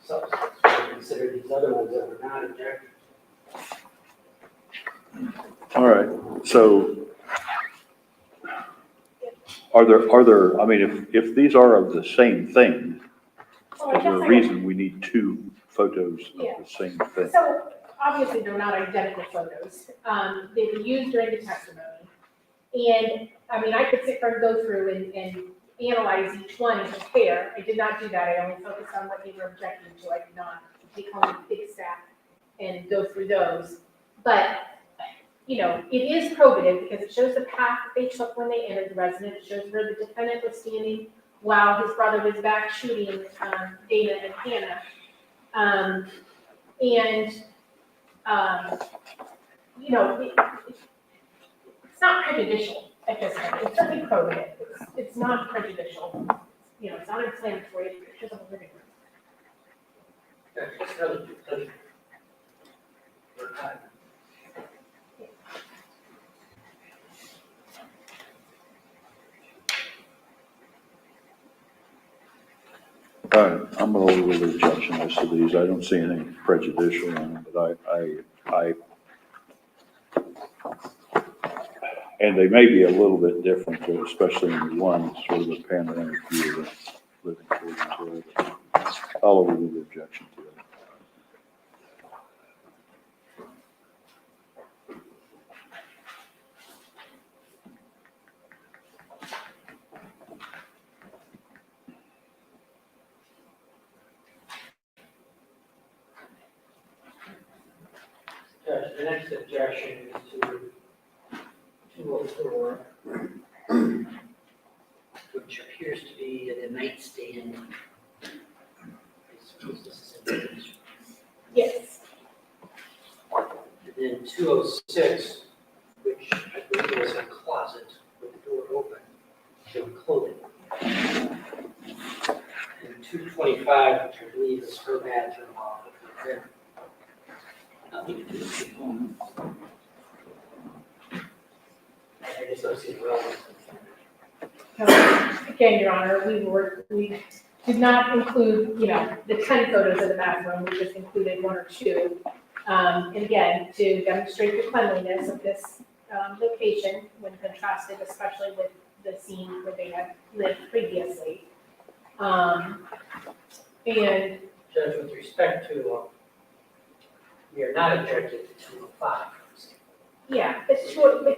[SPEAKER 3] substance. We consider these other ones that we're not objecting.
[SPEAKER 1] All right, so Are there, I mean, if these are of the same thing,
[SPEAKER 2] Oh, I
[SPEAKER 1] is there
[SPEAKER 2] guess
[SPEAKER 1] a
[SPEAKER 2] I-
[SPEAKER 1] reason we need two photos
[SPEAKER 2] Yeah.
[SPEAKER 1] of the same thing?
[SPEAKER 2] So obviously, they're not identical photos. They were used during the testimony. And, I mean, I could sit there and go through and analyze each one and compare. I did not do that. I only focused on what they were objecting to. I did not take home the big stack and go through those. But, you know, it is probative because it shows the path that they took when they entered the residence. It shows where the defendant was standing while his brother was back shooting Dana and Hannah. You know, it's not prejudicial at this point. It's certainly probative. It's not prejudicial. You know, it's not inflammatory. It's pictures of a living room.
[SPEAKER 3] Just another two.
[SPEAKER 1] I'm a little objectionist to these. I don't see anything prejudicial in them, but and they may be a little bit different, especially in the one, sort of a panoramic view of the living quarters. I'll overrule the objection to it.
[SPEAKER 3] Judge, the next objection is to 204, which appears to be the nightstand. I suppose this is a picture.
[SPEAKER 2] Yes.
[SPEAKER 3] And then 206, which I believe is a closet with the door open to clothing. And 225, which I believe is her bathroom off of her bedroom. Nothing to do with the home. I just don't see the relevance.
[SPEAKER 2] Again, Your Honor, we did not include, you know, the 10 photos of the bathroom. We just included one or two. And again, to demonstrate the cleanliness of this location when contrasted, especially with the scene where they had lived previously. And
[SPEAKER 3] Judge, with respect to, we are not objecting to 205.
[SPEAKER 2] yeah, but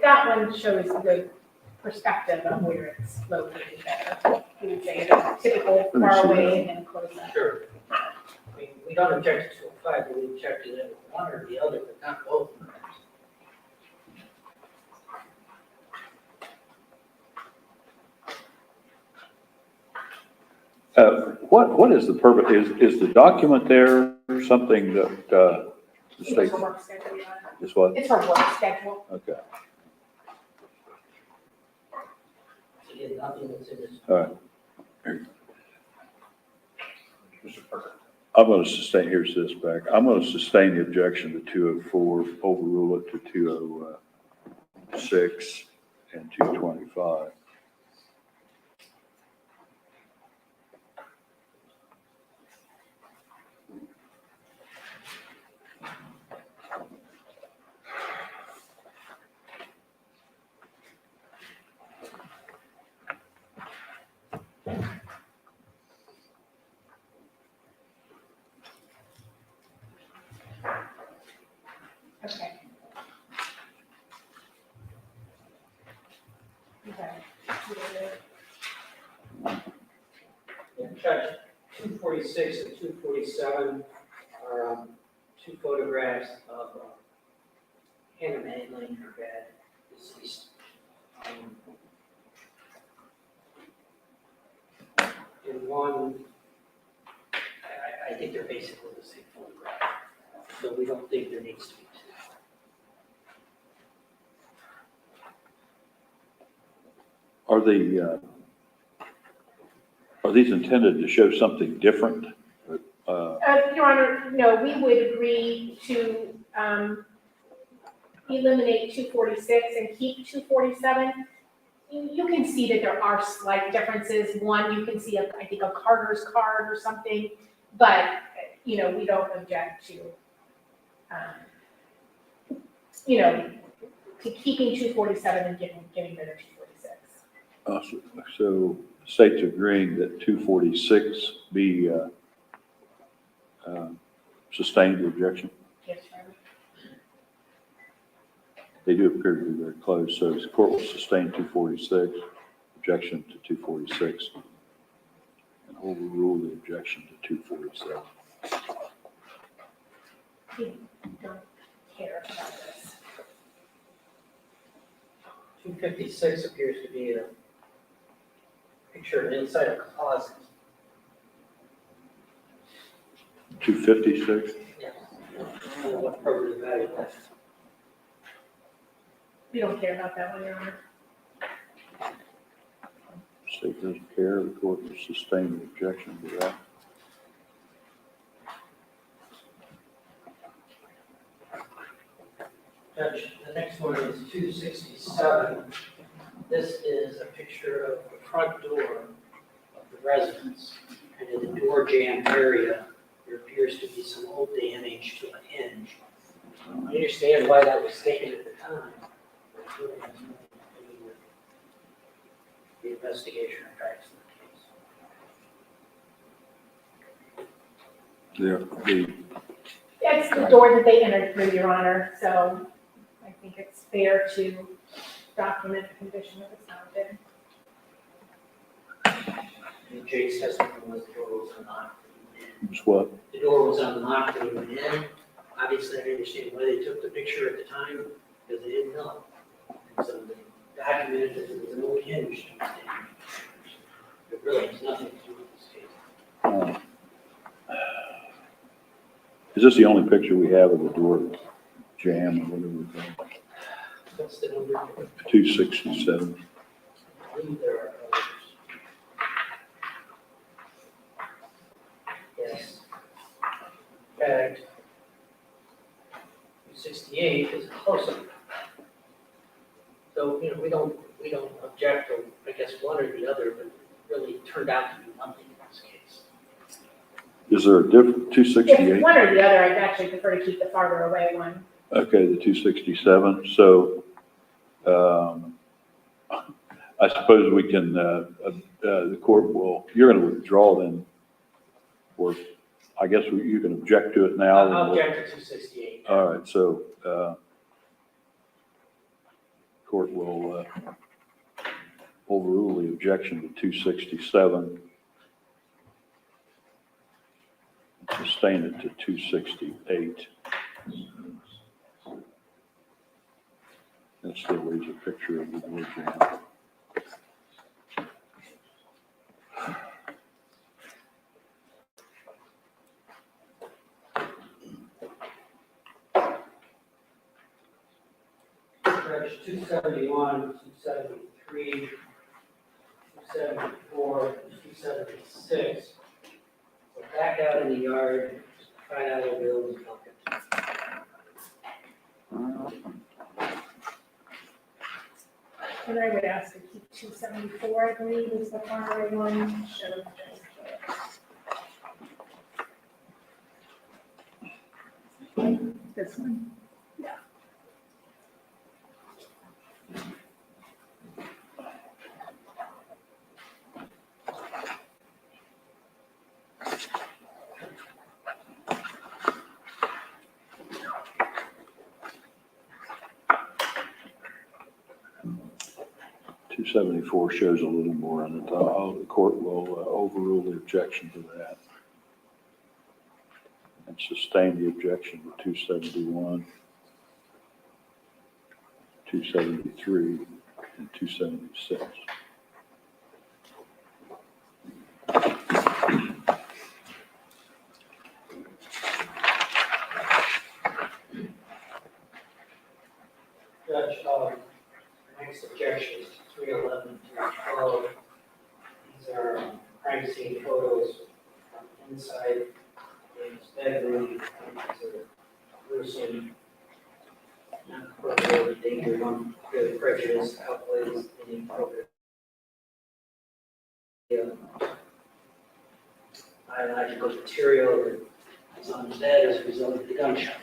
[SPEAKER 2] that one shows the perspective of where it's located better. We would say it's typical far away and close up.
[SPEAKER 3] Sure. I mean, we don't object to 205, but we object to one or the other, but not both.
[SPEAKER 1] What is the purpose? Is the document there something that the
[SPEAKER 2] It's
[SPEAKER 1] state
[SPEAKER 2] her work schedule, Your Honor.
[SPEAKER 1] is what?
[SPEAKER 2] It's her work schedule.
[SPEAKER 1] Okay,
[SPEAKER 3] Again, nothing that's in this.
[SPEAKER 1] all right.
[SPEAKER 4] Mr. Parker.
[SPEAKER 1] I'm going to sustain, here's this back. I'm going to sustain the objection to 204, overrule it to 206 and 225.
[SPEAKER 2] Okay. Okay.
[SPEAKER 3] Yeah, Judge, 246 and 247 are two photographs of Hannah Mae laying in her bed, deceased. In one, I think they're basically the same photograph, so we don't think there needs to be two.
[SPEAKER 1] Are these intended to show something different?
[SPEAKER 2] Your Honor, no, we would agree to eliminate 246 and keep 247. You can see that there are slight differences. One, you can see, I think, a Carter's card or something, but, you know, we don't object to, you know, to keeping 247 and getting rid of 246.
[SPEAKER 1] So state's agreeing that 246 be sustained the objection.
[SPEAKER 2] Yes, Chairman.
[SPEAKER 1] They do appear to be very close, so the court will sustain 246, objection to 246, and overrule the objection to 247.
[SPEAKER 2] You don't care about this.
[SPEAKER 3] 256 appears to be a picture of inside a closet.
[SPEAKER 1] 256?
[SPEAKER 3] Yeah. I don't know what probative value that.
[SPEAKER 2] We don't care about that one, Your Honor.
[SPEAKER 1] State doesn't care, the court will sustain the objection to that.
[SPEAKER 3] Judge, the next one is 267. This is a picture of the front door of the residence. And in the door jamb area, there appears to be some old damage to a hinge. I understand why that was taken at the time. but it really has nothing to do with the investigation or facts of the case.
[SPEAKER 1] Yeah,
[SPEAKER 2] It's the door that they entered through, Your Honor, so I think it's fair to document the condition that it's found in.
[SPEAKER 3] And Jake's testimony was the door was unlocked.
[SPEAKER 1] it's what?
[SPEAKER 3] The door was unlocked when he went in. Obviously, I understand why they took the picture at the time, because they didn't know. And so they documented that there was an old hinge. It really has nothing to do with this case.
[SPEAKER 1] Is this the only picture we have of the door jam or whatever?
[SPEAKER 3] What's the number?
[SPEAKER 1] 267.
[SPEAKER 3] I believe there are others. Yes. In fact, 268 is a close-up. So, we don't object to, I guess, one or the other, but it really turned out to be nothing in this case.
[SPEAKER 1] Is there a different,
[SPEAKER 2] If
[SPEAKER 1] 268?
[SPEAKER 2] one or the other, I'd actually prefer to keep the farther away one.
[SPEAKER 1] Okay, the 267. So, I suppose we can, the court will, you're going to withdraw then, or I guess you can object to it now.
[SPEAKER 3] I'll object to 268.
[SPEAKER 1] All right, so, court will overrule the objection to 267. Sustain it to 268. That still leaves a picture of the door jam.
[SPEAKER 3] Judge, 271, 273, 274, 276. So back out in the yard, find out what Bill's bucket.
[SPEAKER 2] And I would ask to keep 274, I believe, is the farther away one. Should have just, this one. Yeah.
[SPEAKER 1] Two 274 shows a little more on it. The court will overrule the objection to that and sustain the objection to 271, 273, and 276.
[SPEAKER 3] Judge, next objection is 311, 312. These are crime scene photos from inside his bedroom. These are gruesome, not appropriate, danger, non-good prejudice, outweighs any appropriate. Biological material that is on the bed as a result of the gunshot.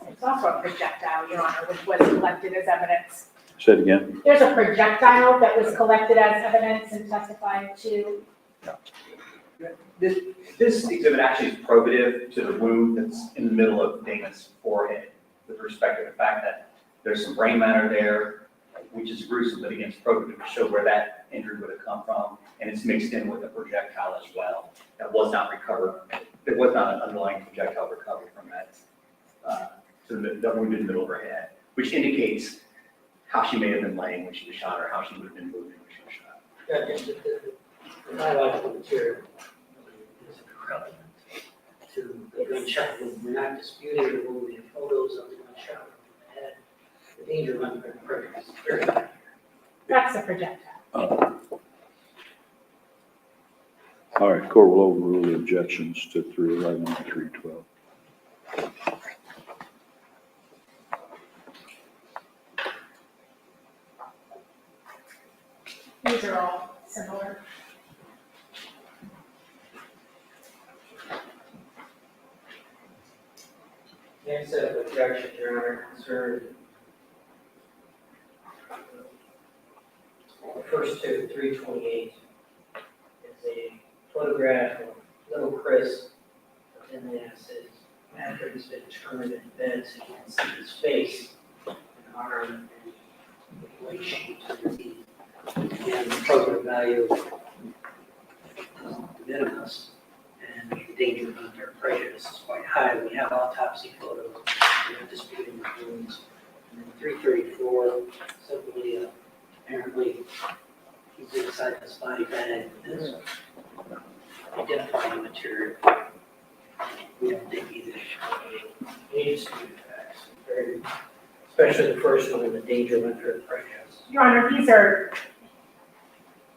[SPEAKER 2] It's also a projectile, Your Honor, which was collected as evidence.
[SPEAKER 1] Say it again.
[SPEAKER 2] There's a projectile that was collected as evidence and testified to.
[SPEAKER 4] This exhibit actually is probative to the wound that's in the middle of Dana's forehead with respect to the fact that there's some brain matter there, which is gruesome, but again, it's probative to show where that injury would have come from, and it's mixed in with a projectile as well. That was not recovered. There was not an underlying projectile recovered from that, to the wound in the middle of her head, which indicates how she may have been laying when she was shot or how she would have been moving when she was shot.
[SPEAKER 3] The biological material is relevant to the gunshot wound. We're not disputing the wound. We have photos of the gunshot wound in the head. The danger of unfair prejudice is very high.
[SPEAKER 2] That's a projectile.
[SPEAKER 1] All right, court will overrule the objections to 311 and 312.
[SPEAKER 2] These are all similar.
[SPEAKER 3] Next set of objections, Your Honor, concern the first two, 328, is a photograph of little Chris, and then it says, after he's been turned in bed, so you can see his face and arm and leg shapes underneath. And the probative value of the minimus and the danger of unfair prejudice is quite high. We have autopsy photos, we have disputing the wounds. And then 334, simply apparently he's inside this body bag with this identifying material. We don't think either needs to be facts, especially the first one, the danger of unfair prejudice.
[SPEAKER 2] Your Honor, these are,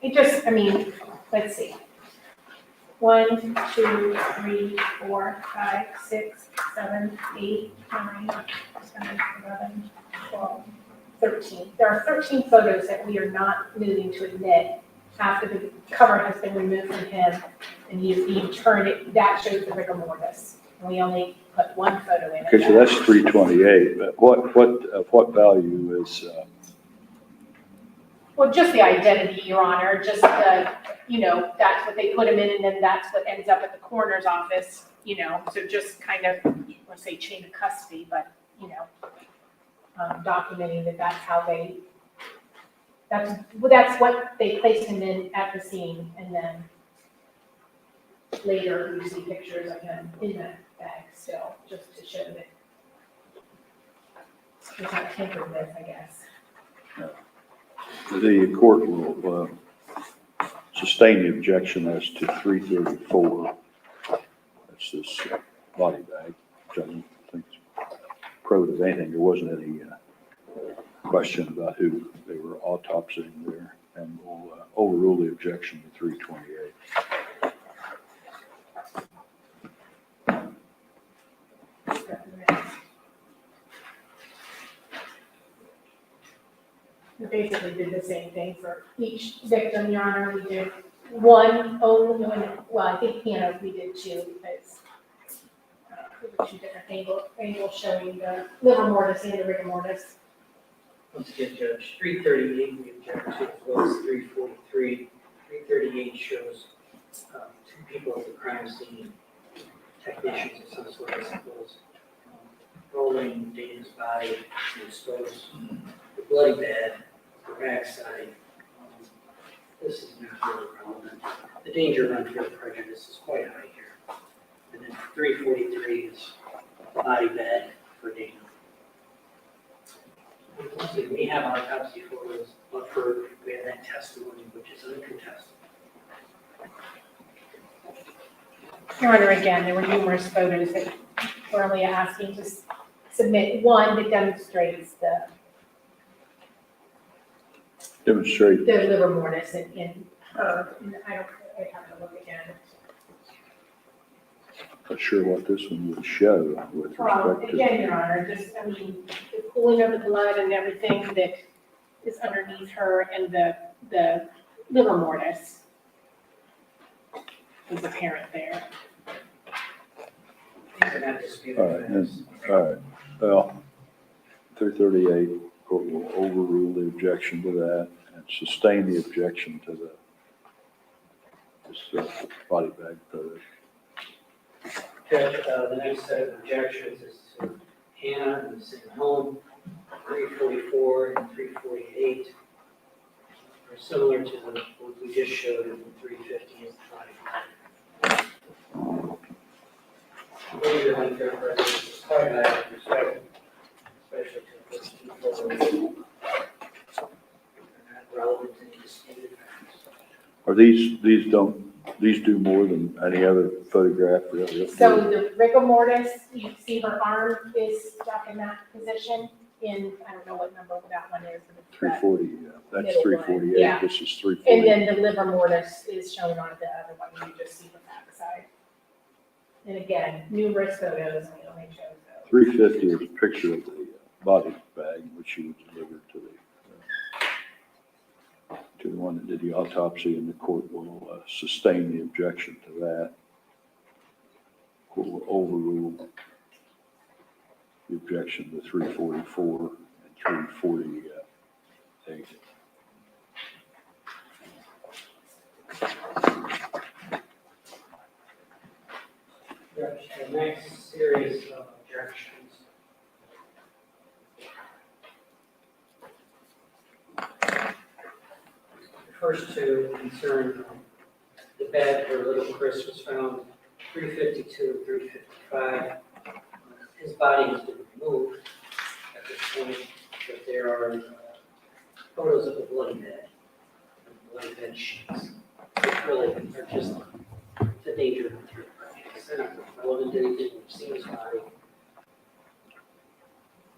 [SPEAKER 2] it just, I mean, let's see. 1, 2, 3, 4, 5, 6, 7, 8, 9, 10, 11, 12, 13. There are 13 photos that we are not moving to admit after the cover has been removed from him and you turn it, that shows the rigor mortis. And we only put one photo in.
[SPEAKER 1] Okay, so that's 328, but what value is,
[SPEAKER 2] Well, just the identity, Your Honor, just the, you know, that's what they put him in, and then that's what ends up at the coroner's office, you know, so just kind of, let's say chain of custody, but, you know, documenting that that's how they, that's what they placed him in at the scene, and then later we see pictures of him in that bag still, just to show that it's not tampered with, I guess.
[SPEAKER 1] the court will sustain the objection as to 334. That's this body bag, which I don't think is probative of anything. There wasn't any question about who they were autopsying there, and we'll overrule the objection to 328.
[SPEAKER 2] We basically did the same thing for each victim, Your Honor. We did one only, well, I think pianos we did two, because there were two different angles showing the liver mortis and the rigor mortis.
[SPEAKER 3] Once again, Judge, 338 we object to, as well as 343. 338 shows two people at the crime scene, technicians of some sort, I suppose, rolling Dana's body to expose the bloody bed, the backside. This is not really relevant. The danger of unfair prejudice is quite high here. And then 343 is body bed for Dana. We have autopsy photos, but we have that testimony, which is uncontested.
[SPEAKER 2] Your Honor, again, there were numerous photos that we're only asking to submit one that demonstrates the
[SPEAKER 1] Demonstrate.
[SPEAKER 2] liver mortis in her. I have to look again.
[SPEAKER 1] Not sure what this one would show with respect to.
[SPEAKER 2] Again, Your Honor, just, I mean, the pooling of the blood and everything that is underneath her and the liver mortis is apparent there.
[SPEAKER 3] These are not disputed
[SPEAKER 1] All right,
[SPEAKER 3] facts.
[SPEAKER 1] all right, well, 338, of Court will overrule the objection to that and sustain the objection to this body bag photo.
[SPEAKER 3] Judge, the next set of objections is to Hannah in the same home, 344 and 348. Are similar to the ones we just showed in 350 and 5. Maybe the one fair prejudice is quite bad with respect, especially to the first two photos. They're not relevant to any disputed facts.
[SPEAKER 1] Are these do more than any other photograph really?
[SPEAKER 2] So the rigor mortis, you see her arm is stuck in that position in, I don't know what number that one is. but it's that.
[SPEAKER 1] 340, that's
[SPEAKER 2] Middle one,
[SPEAKER 1] 348,
[SPEAKER 2] yeah.
[SPEAKER 1] this is
[SPEAKER 2] And
[SPEAKER 1] 340.
[SPEAKER 2] then the liver mortis is shown on the other one, you just see the backside. And again, numerous photos, we only chose those.
[SPEAKER 1] 350 is a picture of the body bag, which she was delivered to the one that did the autopsy, and the court will sustain the objection to that. Court will overrule the objection to 344 and 348.
[SPEAKER 3] Judge, the next series of objections. The first two concern the bed where little Chris was found, 352 and 355. His body has been removed at this point, but there are photos of the bloody bed, and bloody bed sheets, which really are just the danger of the three projects. Rhoden didn't see his body.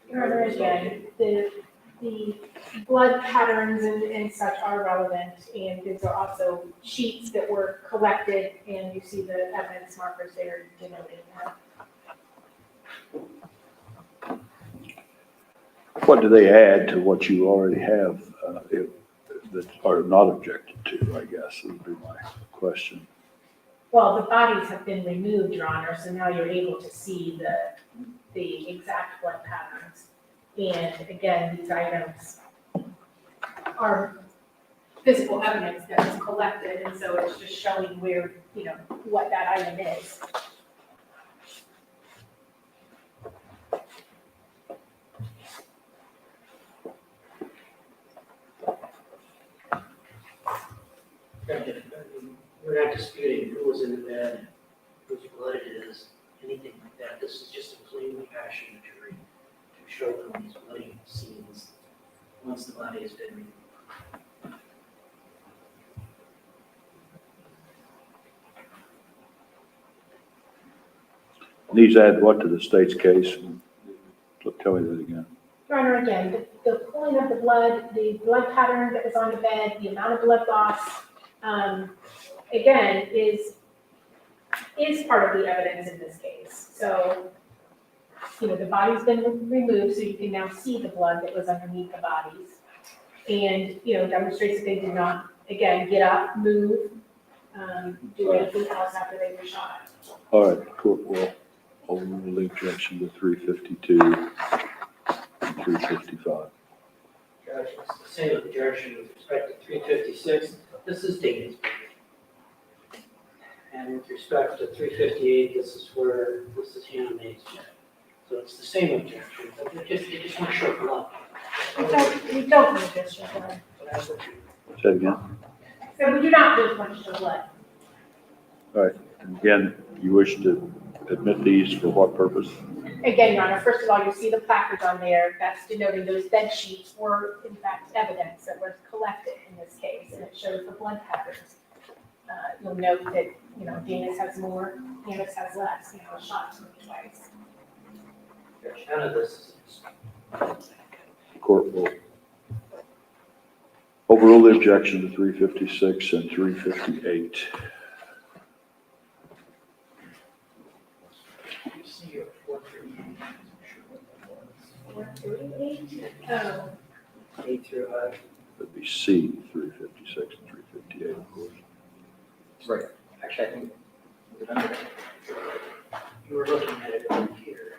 [SPEAKER 2] Your Honor, again, the blood patterns and such are relevant, and these are also sheets that were collected, and you see the evidence markers there denoted now.
[SPEAKER 1] What do they add to what you already have that are not objected to, I guess, would be my question.
[SPEAKER 2] Well, the bodies have been removed, Your Honor, so now you're able to see the exact blood patterns. And again, these items are physical evidence that was collected, and so it's just showing where, what that item is.
[SPEAKER 3] We're not disputing who was in the bed, whose blood it is, anything like that. This is just a plain passion jury to show them these bloody scenes once the body has been removed.
[SPEAKER 1] These add what to the state's case? Tell me that again.
[SPEAKER 2] Your Honor, again, the pulling of the blood pattern that was on the bed, the amount of blood loss, again, is part of the evidence in this case. So, the body's been removed, so you can now see the blood that was underneath the bodies. And, demonstrates that they did not, again, get up, move, do anything else after they were shot.
[SPEAKER 1] All right, the court will overrule the objection to 352 and 355.
[SPEAKER 3] Judge, it's the same objection with respect to 356. This is dated. And with respect to 358, this is Hannah Mae's check. So it's the same objection, but they just want to show blood.
[SPEAKER 2] We don't want to show blood.
[SPEAKER 3] So that's what you.
[SPEAKER 1] Say it again.
[SPEAKER 2] So we do not just want to show blood.
[SPEAKER 1] All right, and again, you wish to admit these for what purpose?
[SPEAKER 2] Again, Your Honor, first of all, you see the placards on there. That's denoting those bed sheets were, in fact, evidence that was collected in this case, and it shows the blood patterns. You'll note that, Danis has more, Danis has less, shots twice.
[SPEAKER 3] Judge, none of this is.
[SPEAKER 1] The court will overrule the objection to 356 and 358.
[SPEAKER 3] You see your 438.
[SPEAKER 2] 438? Oh,
[SPEAKER 3] 8 through
[SPEAKER 1] That'd be C, 356 and 358, of course.
[SPEAKER 4] Right. Actually, I think,
[SPEAKER 3] you were looking at it over here.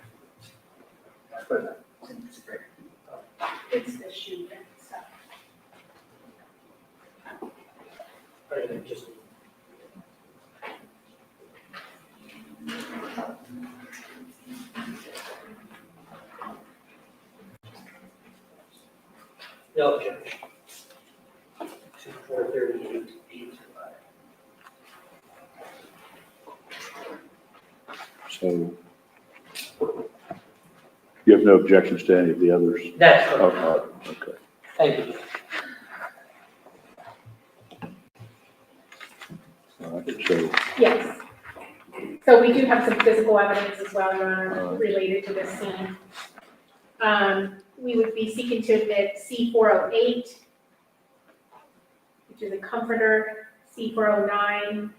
[SPEAKER 2] it's the
[SPEAKER 3] I think just. No, Judge. 438, 85.
[SPEAKER 1] So you have no objections to any of the others?
[SPEAKER 3] That's
[SPEAKER 1] Oh,
[SPEAKER 3] correct.
[SPEAKER 1] okay.
[SPEAKER 3] Thank you.
[SPEAKER 1] All right, so,
[SPEAKER 2] Yes. So we do have some physical evidence as well, Your Honor,
[SPEAKER 1] Alright.
[SPEAKER 2] related to this scene. We would be seeking to admit C408, which is a comforter, C409,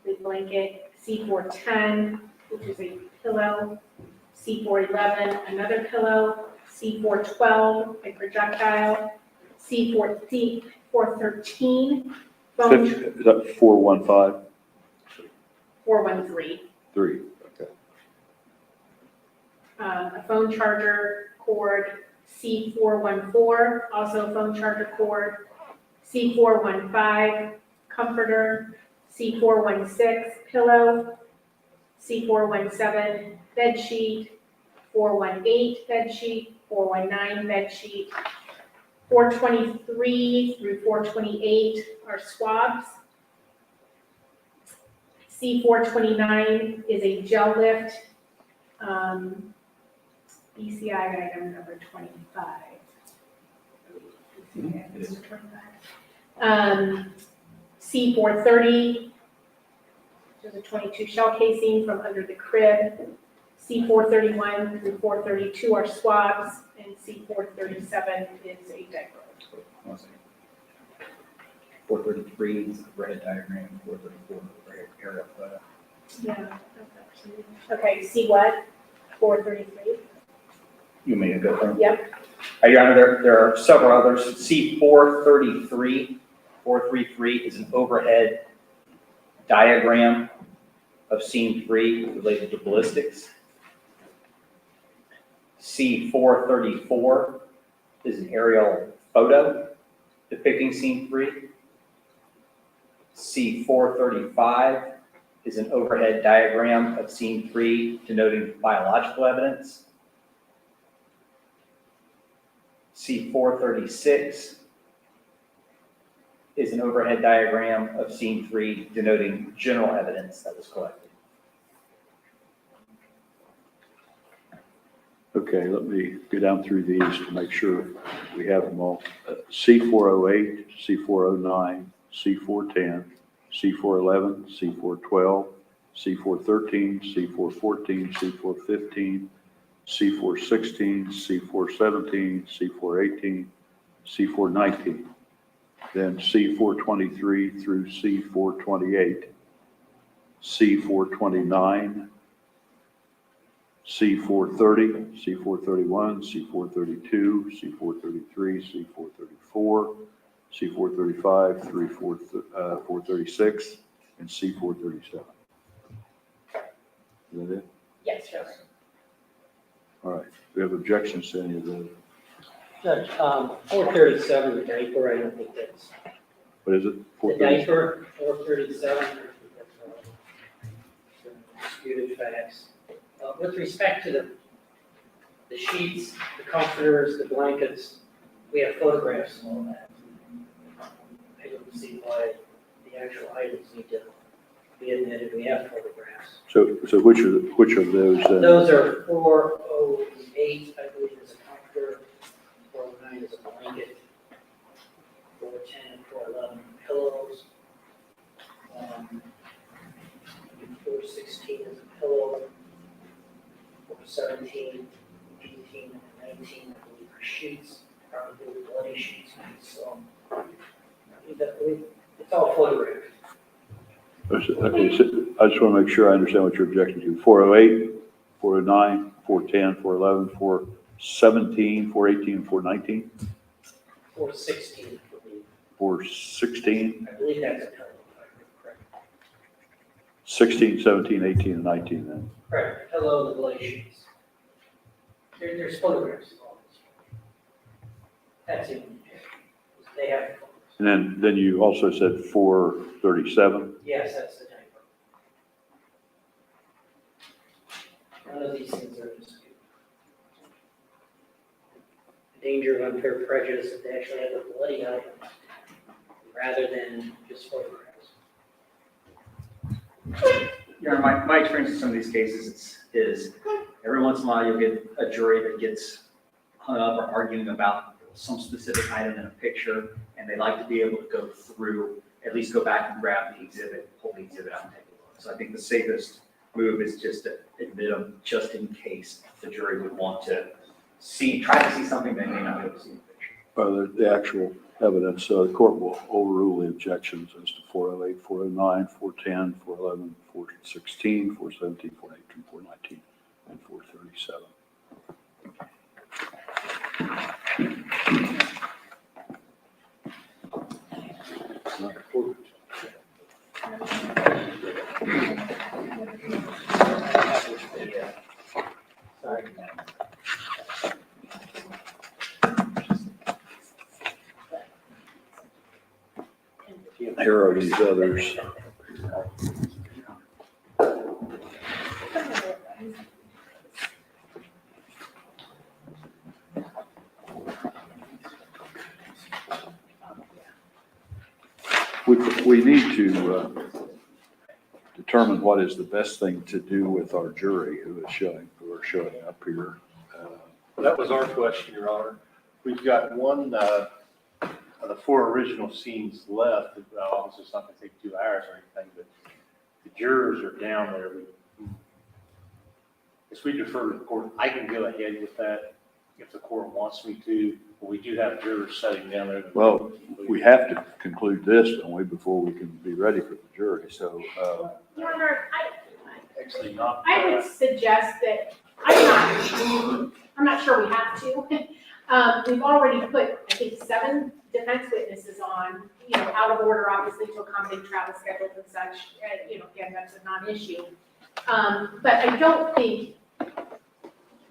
[SPEAKER 2] the blanket, C410, which is a pillow, C411, another pillow, C412, a projectile, C413, phone,
[SPEAKER 1] is that 415?
[SPEAKER 2] 413.
[SPEAKER 1] 3, okay.
[SPEAKER 2] A phone charger cord, C414, also a phone charger cord, C415, comforter, C416, pillow, C417, bed sheet, 418, bed sheet, 419, bed sheet, 423 through 428 are swabs. C429 is a gel lift, ECI item number 25. C430, there's a 22 shell casing from under the crib. C431 through 432 are swabs, and C437 is a diaper.
[SPEAKER 4] 433 is the red diagram, 434 is the aerial photo.
[SPEAKER 2] Yeah. Okay, C what? 433?
[SPEAKER 4] You may go through.
[SPEAKER 2] Yep.
[SPEAKER 4] Your Honor, there are several others. C433, 433 is an overhead diagram of scene 3 related to ballistics. C434 is an aerial photo depicting scene 3. C435 is an overhead diagram of scene 3 denoting biological evidence. C436 is an overhead diagram of scene 3 denoting general evidence that was collected.
[SPEAKER 1] Okay, let me go down through these to make sure we have them all. C408, C409, C410, C411, C412, C413, C414, C415, C416, C417, C418, C419, then C423 through C428, C429, C430, C431, C432, C433, C434, C435 through 436, and C437. Is that it?
[SPEAKER 2] Yes, sure.
[SPEAKER 1] All right. Do we have objections to any of those?
[SPEAKER 3] Judge, 437, the diaper, I don't think that's,
[SPEAKER 1] What is it?
[SPEAKER 3] the
[SPEAKER 1] 437?
[SPEAKER 3] diaper, 437, I don't think that's disputed facts. With respect to the sheets, the comforters, the blankets, we have photographs and all that. I don't see why the actual items need to be admitted, we have photographs.
[SPEAKER 1] So which of those then?
[SPEAKER 3] Those are 408, I believe is a comforter, 409 is a blanket, 410, 411 pillows, 416 is a pillow, 417, 18, and 19, I believe are sheets, probably bloody sheets, so it's all photographed.
[SPEAKER 1] Okay, so I just want to make sure I understand what you're objecting to. 408, 409, 410, 411, 417, 418, and 419?
[SPEAKER 3] 416, I believe.
[SPEAKER 1] 416,
[SPEAKER 3] I believe that's a pillow, if I'm correct.
[SPEAKER 1] 16, 17, 18, and 19 then.
[SPEAKER 3] Correct, pillow, the bloody sheets. There's photographs of all this. That's it. They have photos.
[SPEAKER 1] And then you also said 437.
[SPEAKER 3] Yes, that's the typo. None of these things are disputed. The danger of unfair prejudice is to actually have a bloody item rather than just photographs.
[SPEAKER 4] Your Honor, my experience in some of these cases is every once in a while you'll get a jury that gets hung up or arguing about some specific item in a picture, and they like to be able to go through, at least go back and grab the exhibit, pull the exhibit out and take a look. So I think the safest move is just to admit them just in case the jury would want to try to see something they may not be able to see in the picture.
[SPEAKER 1] The actual evidence, the court will overrule the objections as to 408, 409, 410, 411, 416, 417, 418, 419, and 437.
[SPEAKER 3] Sorry.
[SPEAKER 1] Here are these others. We need to determine what is the best thing to do with our jury who are showing up here.
[SPEAKER 7] That was our question, Your Honor. We've got one of the 4 original scenes left. Obviously, it's not going to take 2 hours or anything, but the jurors are down there. As we defer to the court, I can go ahead with that if the court wants me to, but we do have jurors sitting down there.
[SPEAKER 1] Well, we have to conclude this, don't we, before we can be ready for the jury, so.
[SPEAKER 2] Your Honor,
[SPEAKER 7] Actually, not.
[SPEAKER 2] I would suggest that, I'm not sure we have to. We've already put, I think, 7 defense witnesses on, out of order, obviously, to accommodate travel schedules and such. Again, that's a non-issue. But I don't think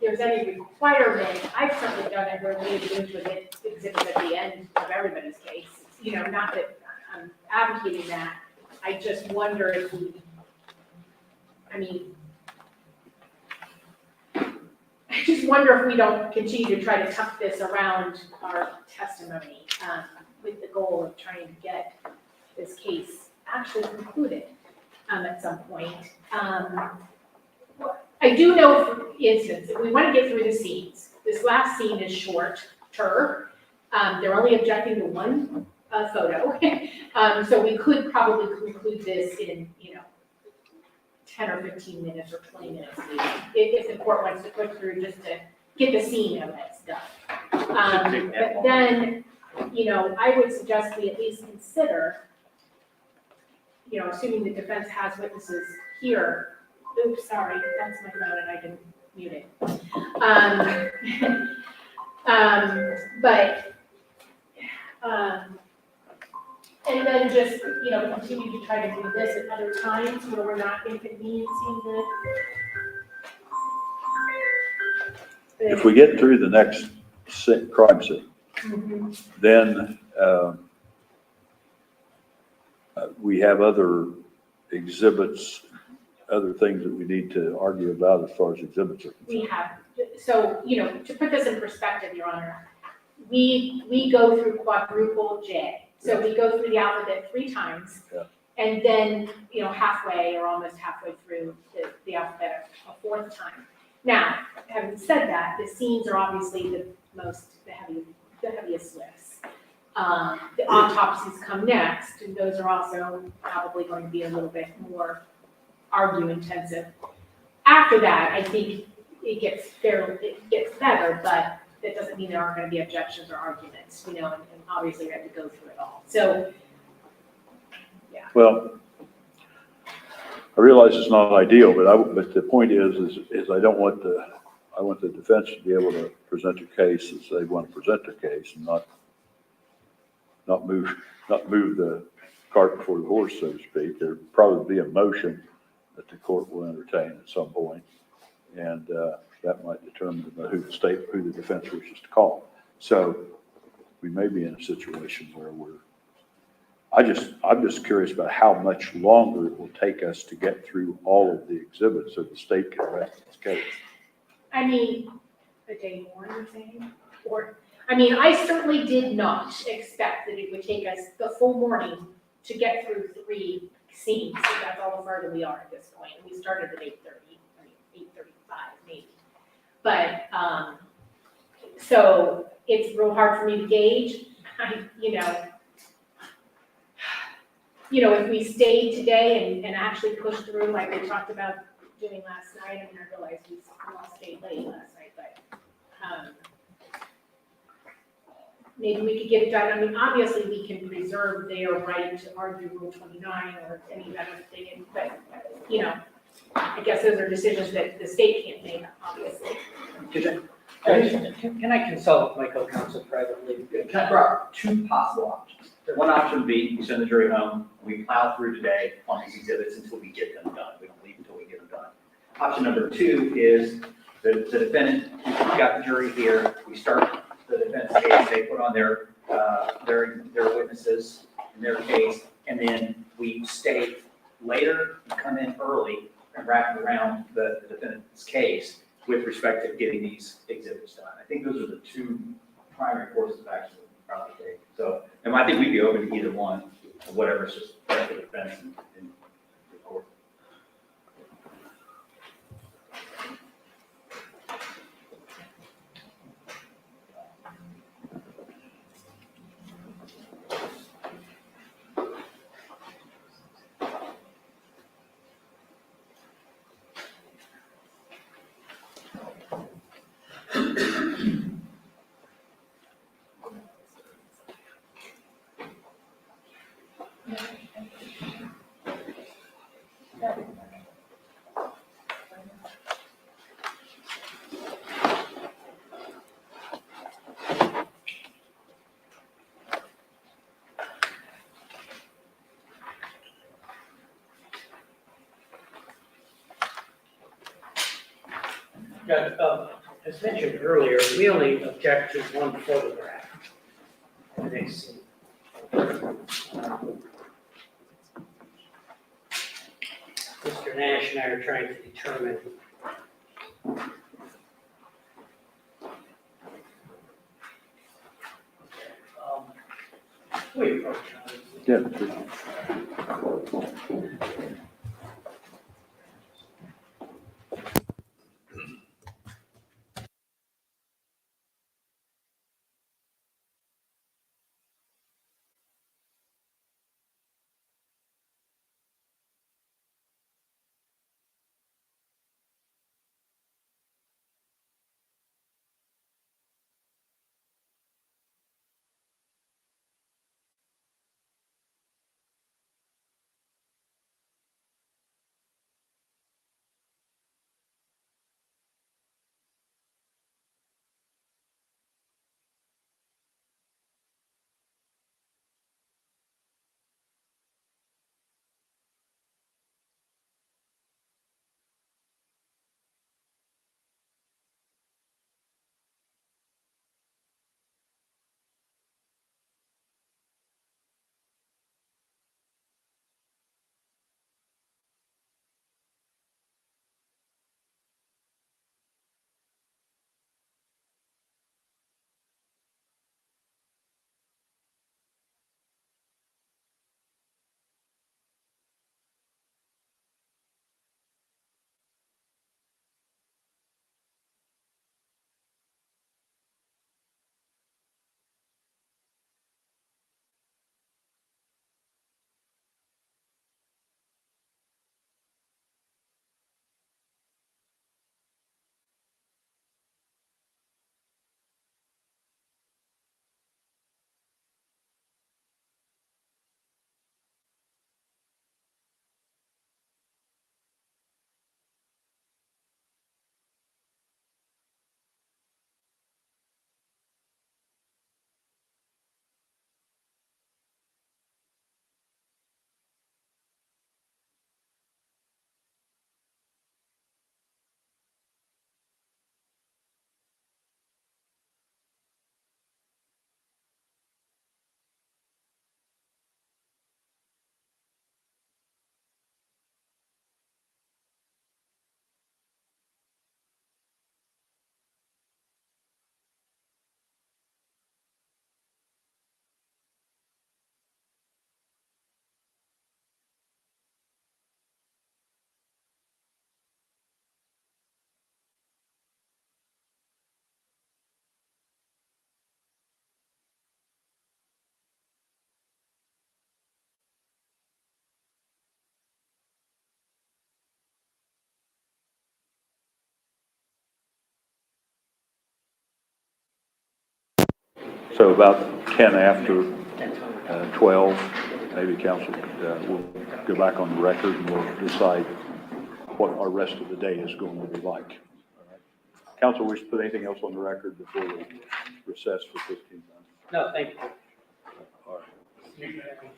[SPEAKER 2] there's any requirement. I've certainly done it where we engage with exhibits at the end of everybody's case. Not that I'm advocating that. I just wonder if I just wonder if we don't continue to try to tuck this around our testimony with the goal of trying to get this case actually concluded at some point. I do know, for instance, if we want to get through the scenes, this last scene is shorter. They're only objecting to 1 photo. So we could probably conclude this in, 10 or 15 minutes or 20 minutes maybe, if the court wants to click through just to get the scene evidence done. But then, I would suggest we at least consider, assuming the defense has witnesses here. Oops, sorry, that's my phone and I didn't mute it. And then just, continue to try to do this at other times where we're not inconveniencing the.
[SPEAKER 1] If we get through the next crime scene,
[SPEAKER 2] Mhm.
[SPEAKER 1] then we have other exhibits, other things that we need to argue about as far as exhibits are
[SPEAKER 2] We
[SPEAKER 1] concerned.
[SPEAKER 2] have, so, to put this in perspective, Your Honor, we go through quadruple J. So we go through the alphabet 3 times.
[SPEAKER 1] Yeah.
[SPEAKER 2] And then, halfway or almost halfway through the alphabet a 4th time. Now, having said that, the scenes are obviously the heaviest lifts. The autopsies come next, and those are also probably going to be a little bit more argue intensive. After that, I think it gets better, but that doesn't mean there aren't going to be objections or arguments, and obviously we have to go through it all. So, yeah.
[SPEAKER 1] Well, I realize it's not ideal, but the point is I want the defense to be able to present their case as they want to present their case and not move the cart before the horse, so to speak. There'll probably be a motion that the court will entertain at some point, and that might determine who the defense wishes to call. So we may be in a situation where we're I'm just curious about how much longer it will take us to get through all of the exhibits so the state can rest its case.
[SPEAKER 2] I mean, a day more, you're saying? Or, I mean, I certainly did not expect that it would take us the full morning to get through 3 scenes. So that's how far that we are at this point. We started at 8:30, I mean, 8:35 maybe. But, so it's real hard for me to gauge. If we stayed today and actually pushed through like we talked about doing last night, I mean, I realized we all stayed late last night, but, maybe we could get it done. I mean, obviously, we can preserve their right to argue Rule 29 or any other thing, but, I guess those are decisions that the state can't make, obviously.
[SPEAKER 3] Can I consult my co-counsel privately?
[SPEAKER 4] Can I throw out 2 possible options? One option would be we send the jury home, we plow through today on these exhibits until we get them done. We don't leave until we get them done. Option number 2 is the defendant, we've got the jury here, we start the defense case, they put on their witnesses in their case, and then we stay later and come in early and wrap around the defendant's case with respect to getting these exhibits done. I think those are the 2 primary courses of action that we probably take. So, and I think we'd be open to either one, or whatever's just best for the defense and the court.
[SPEAKER 3] As mentioned earlier, we only object to 1 photograph. The next scene. Mr. Nash and I are trying to determine wait,
[SPEAKER 1] Yeah. So about 10 after 12, maybe council will go back on the record and we'll decide what our rest of the day is going to be like. All right. Council, wish to put anything else on the record before we recess for 15 minutes?
[SPEAKER 3] No, thank you.
[SPEAKER 1] All right.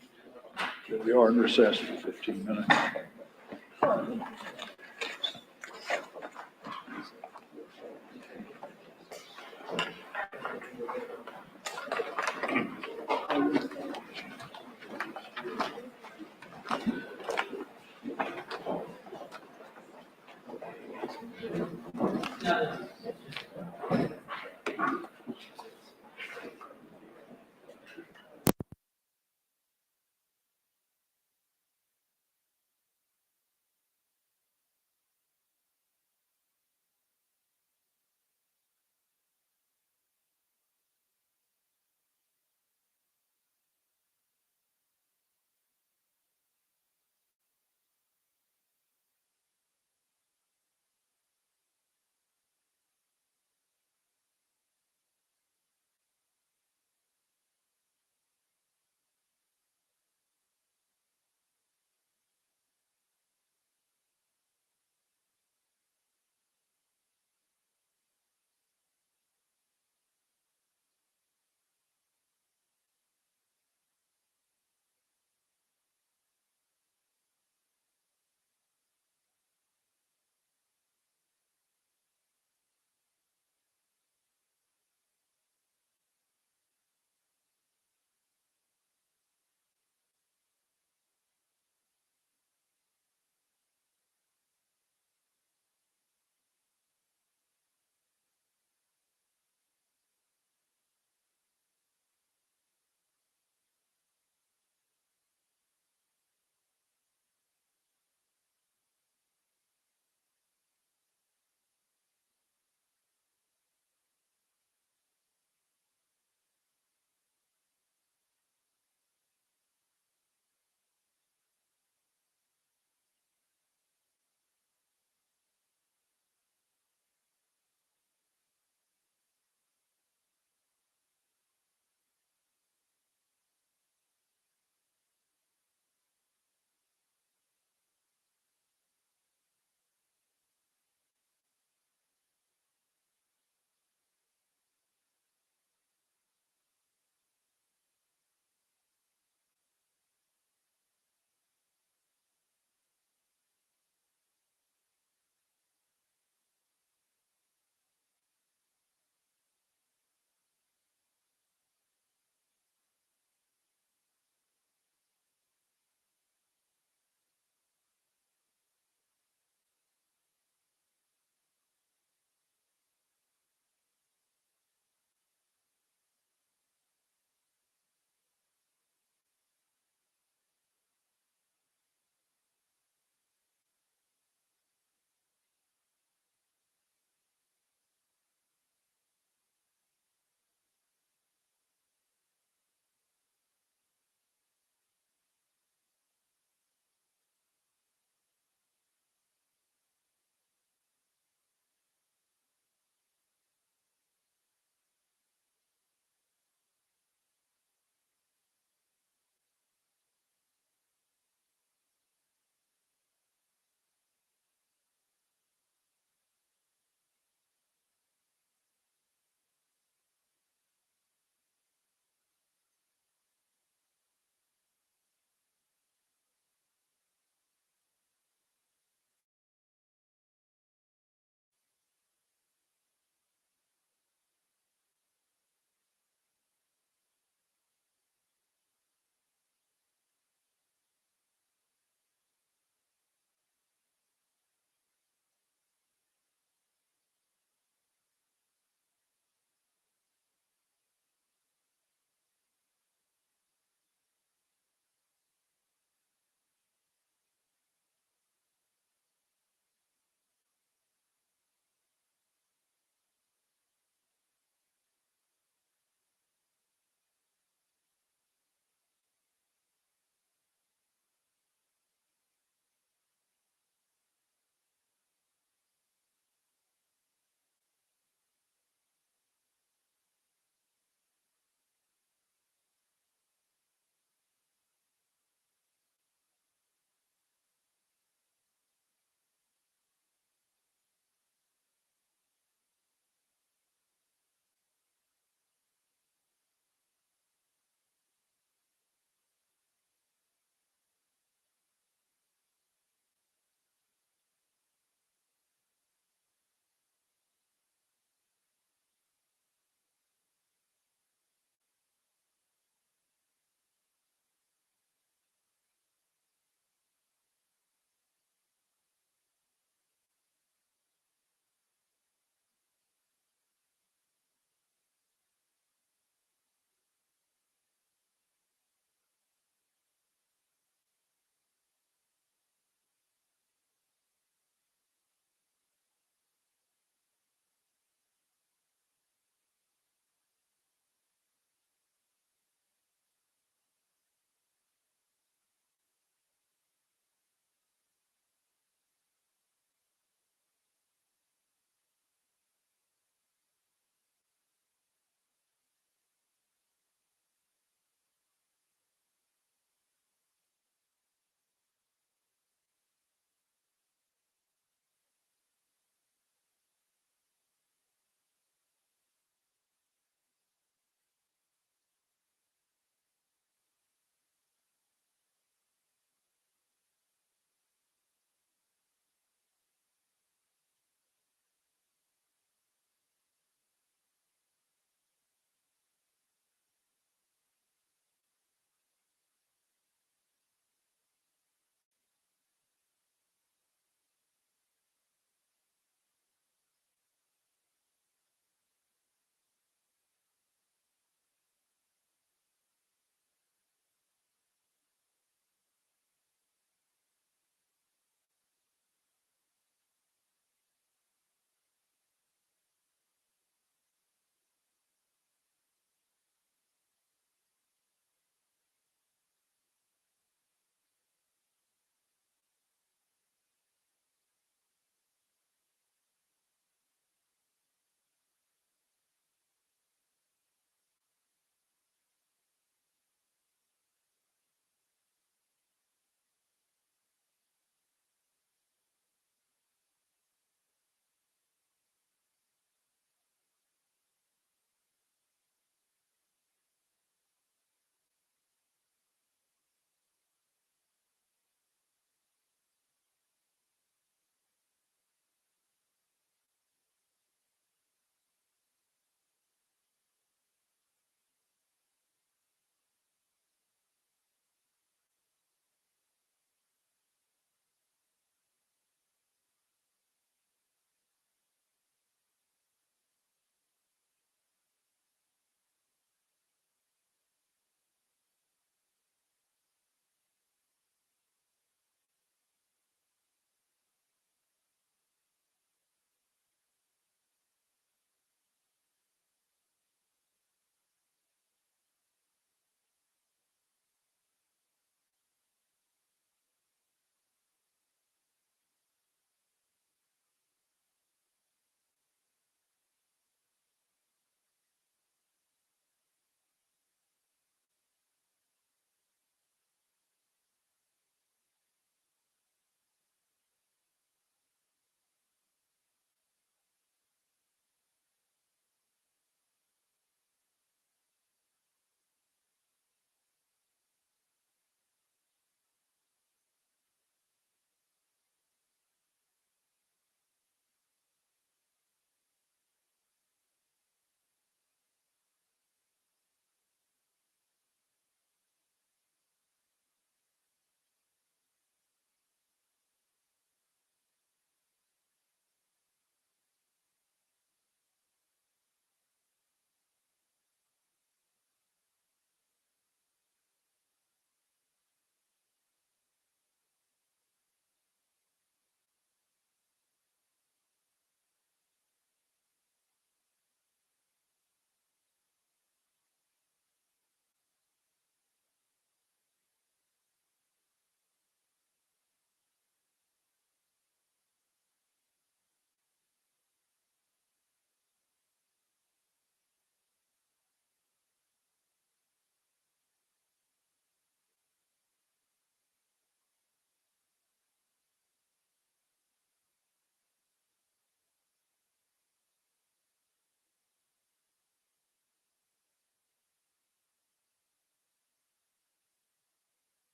[SPEAKER 1] So we are in recess for 15 minutes.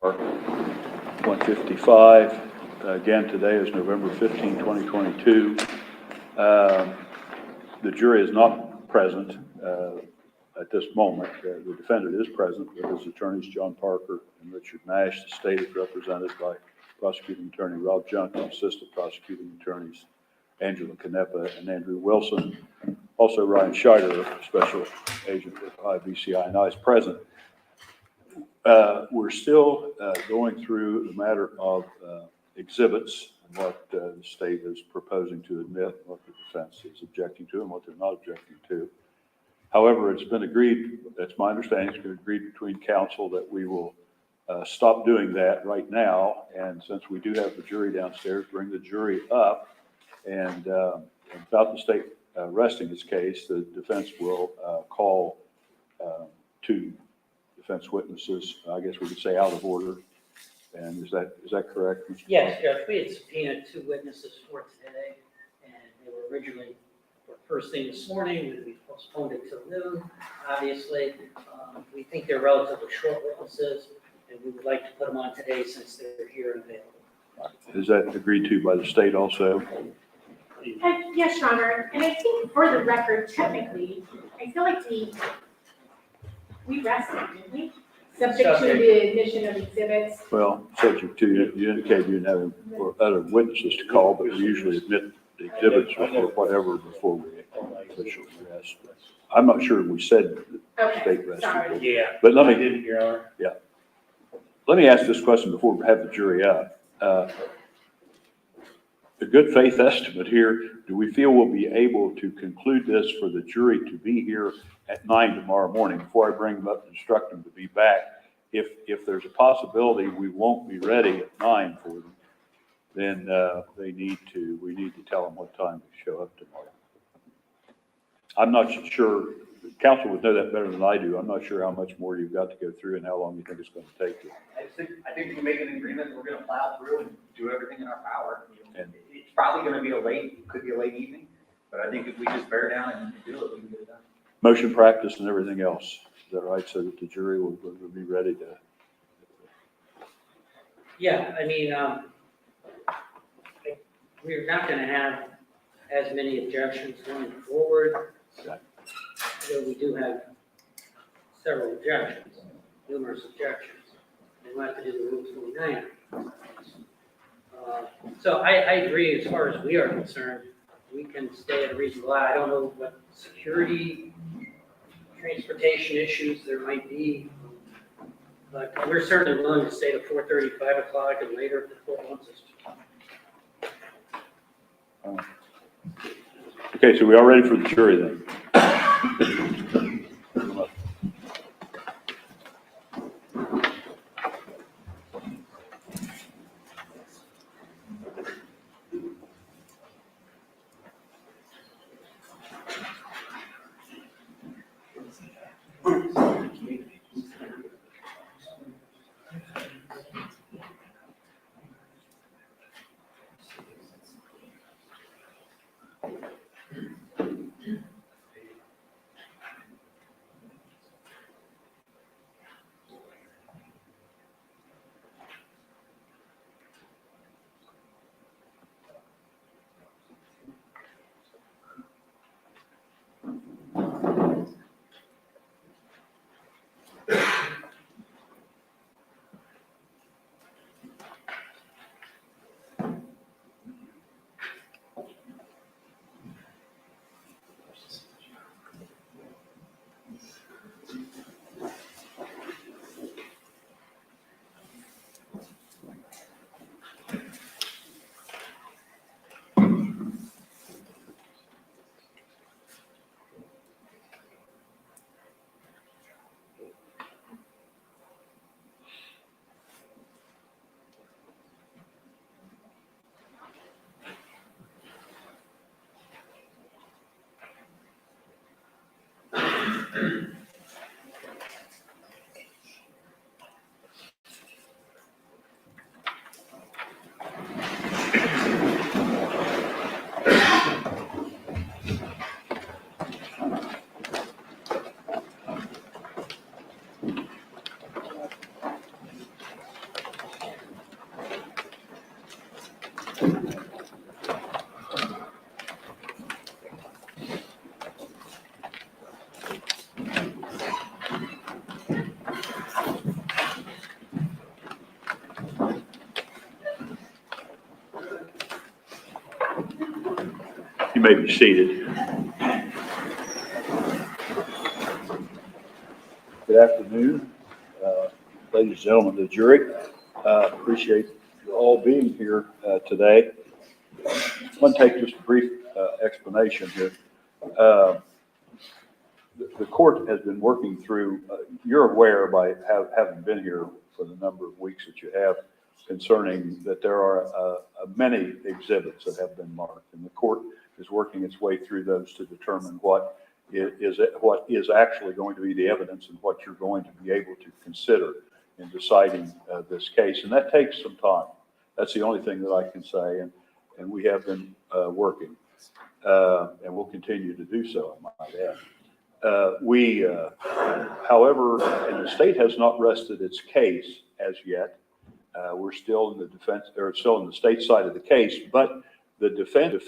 [SPEAKER 1] 155. Again, today is November 15, 2022. The jury is not present at this moment. The defendant is present with his attorneys, John Parker and Richard Nash. The state is represented by prosecuting attorney Rob Junkin, assistant prosecuting attorneys Angela Canepa and Andrew Wilson. Also, Ryan Scheider, special agent with IBCI, and I is present. We're still going through the matter of exhibits and what the state is proposing to admit, what the defense is objecting to, and what they're not objecting to. However, it's been agreed, that's my understanding, it's been agreed between counsel that we will stop doing that right now. And since we do have the jury downstairs, bring the jury up. And without the state resting its case, the defense will call two defense witnesses, I guess we could say out of order. And is that correct, Mr.
[SPEAKER 3] Yes, Judge, we had subpoenaed 2 witnesses for today, and they were originally for first thing this morning. We postponed it till noon, obviously. We think they're relatively short witnesses, and we would like to put them on today since they're here and available.
[SPEAKER 1] Is that agreed to by the state also?
[SPEAKER 2] Yes, Your Honor, and I think for the record, technically, I feel like we rested, didn't we? Subject to the admission of exhibits.
[SPEAKER 1] Well, subject to, you indicated you didn't have other witnesses to call, but we usually admit the exhibits or whatever before we officially rest. I'm not sure we said
[SPEAKER 2] Okay,
[SPEAKER 1] state rest.
[SPEAKER 2] sorry.
[SPEAKER 5] Yeah.
[SPEAKER 1] But let
[SPEAKER 5] I
[SPEAKER 1] me,
[SPEAKER 5] didn't, Your Honor.
[SPEAKER 1] let me ask this question before we have the jury up. A good faith estimate here, do we feel we'll be able to conclude this for the jury to be here at 9 tomorrow morning? Before I bring them up and instruct them to be back, if there's a possibility we won't be ready at 9 for them, then we need to tell them what time to show up tomorrow. I'm not sure, counsel would know that better than I do. I'm not sure how much more you've got to go through and how long you think it's going to take you.
[SPEAKER 4] I think we can make an agreement, we're gonna plow through and do everything in our power.
[SPEAKER 1] And-
[SPEAKER 4] It's probably gonna be could be a late evening, but I think if we just bear down and do it, we can get it done.
[SPEAKER 1] Motion practice and everything else, is that right? So that the jury will be ready to.
[SPEAKER 3] Yeah, I mean, we're not gonna have as many objections going forward.
[SPEAKER 1] Okay.
[SPEAKER 3] Though we do have several objections, numerous objections. We'll have to do the Rule 29. So I agree, as far as we are concerned, we can stay at a reasonable hour. I don't know what security, transportation issues there might be, but we're certainly willing to stay to 4:30, 5 o'clock, and later if the court wants us to.
[SPEAKER 1] Okay, so we are ready for the jury then. You may be seated. Good afternoon, ladies and gentlemen of the jury. Appreciate you all being here today. I'm going to take just a brief explanation here. The court has been working through, you're aware by having been here for the number of weeks that you have, concerning that there are many exhibits that have been marked, and the court is working its way through those to determine what is actually going to be the evidence and what you're going to be able to consider in deciding this case. And that takes some time. That's the only thing that I can say, and we have been working, and we'll continue to do so, I might add. However, and the state has not rested its case as yet. We're still in the defense, or still in the state side of the case, but the defense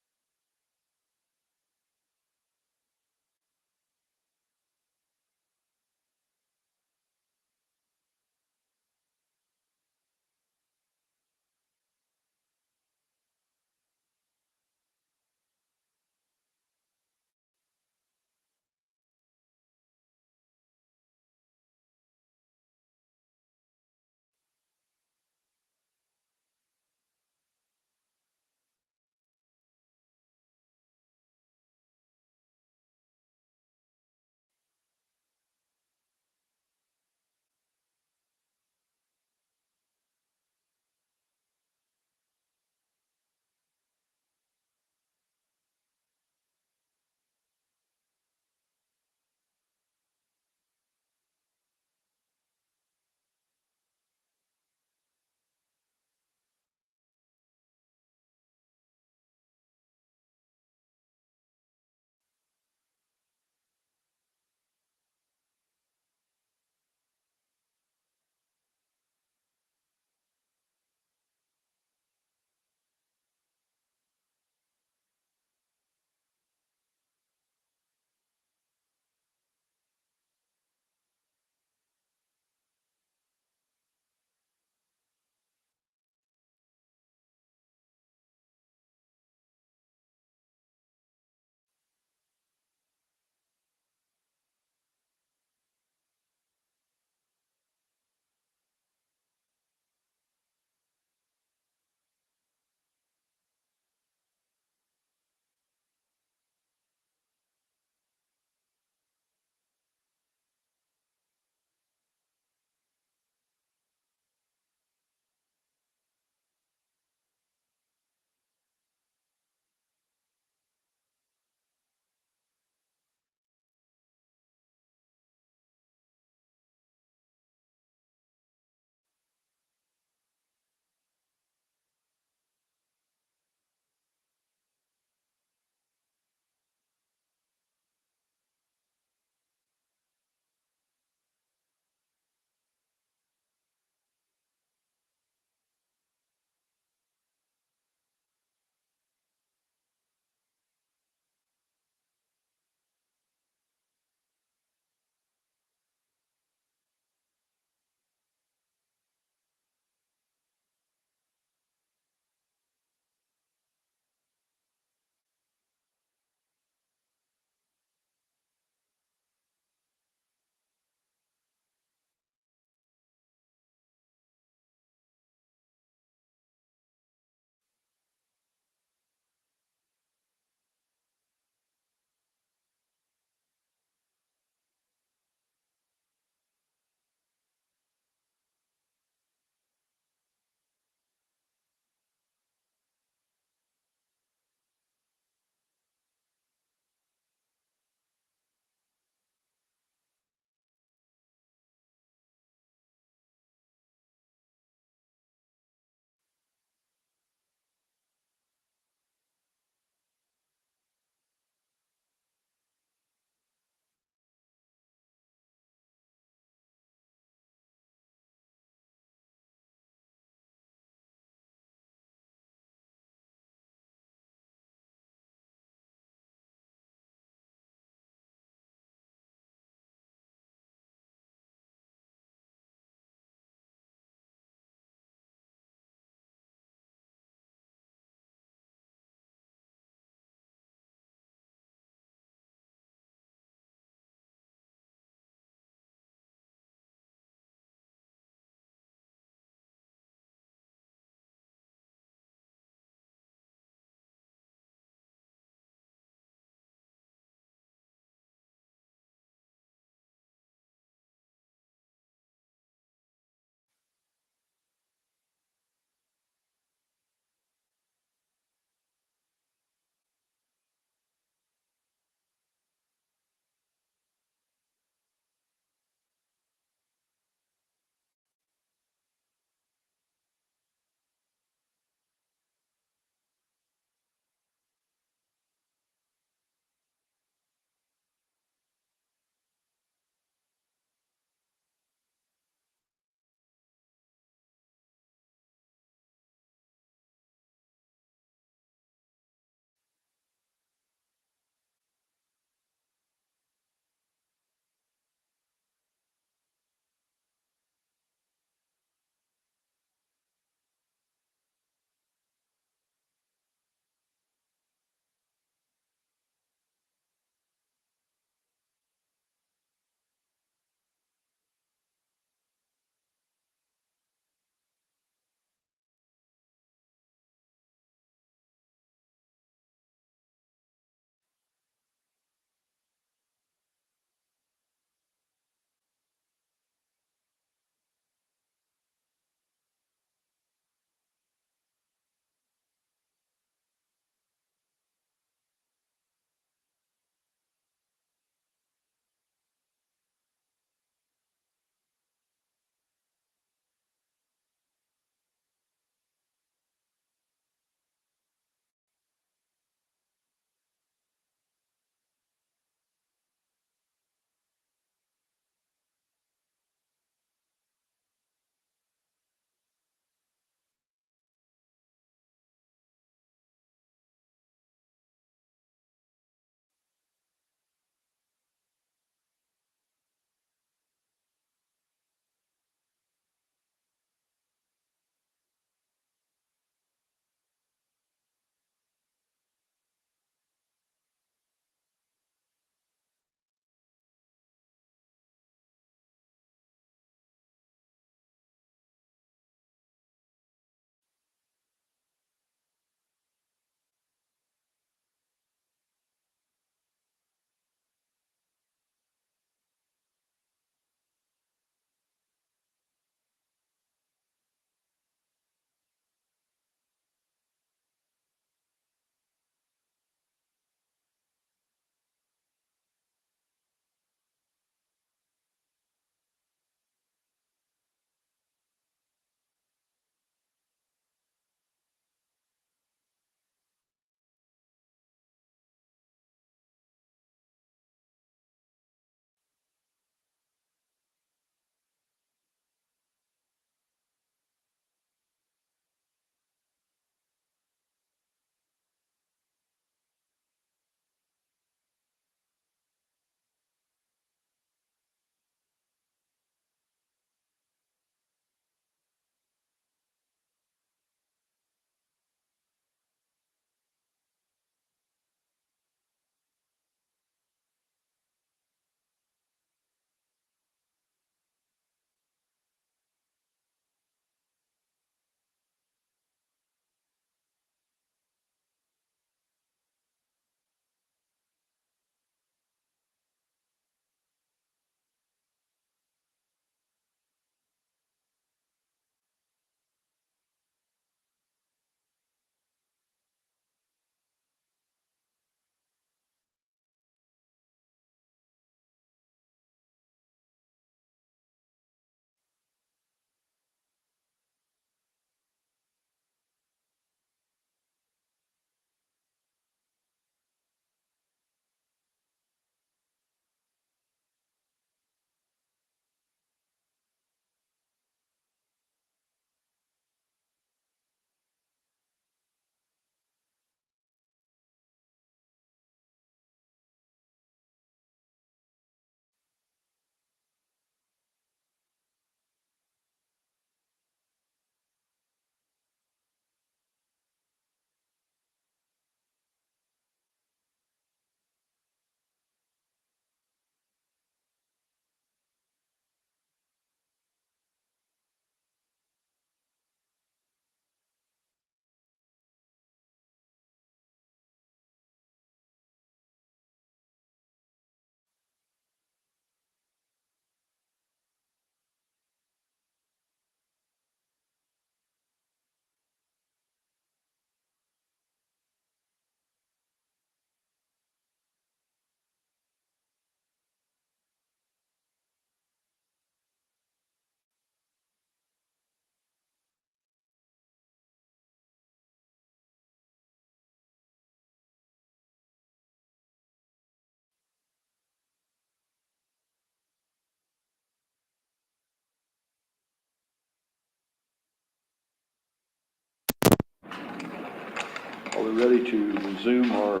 [SPEAKER 1] we're ready to resume our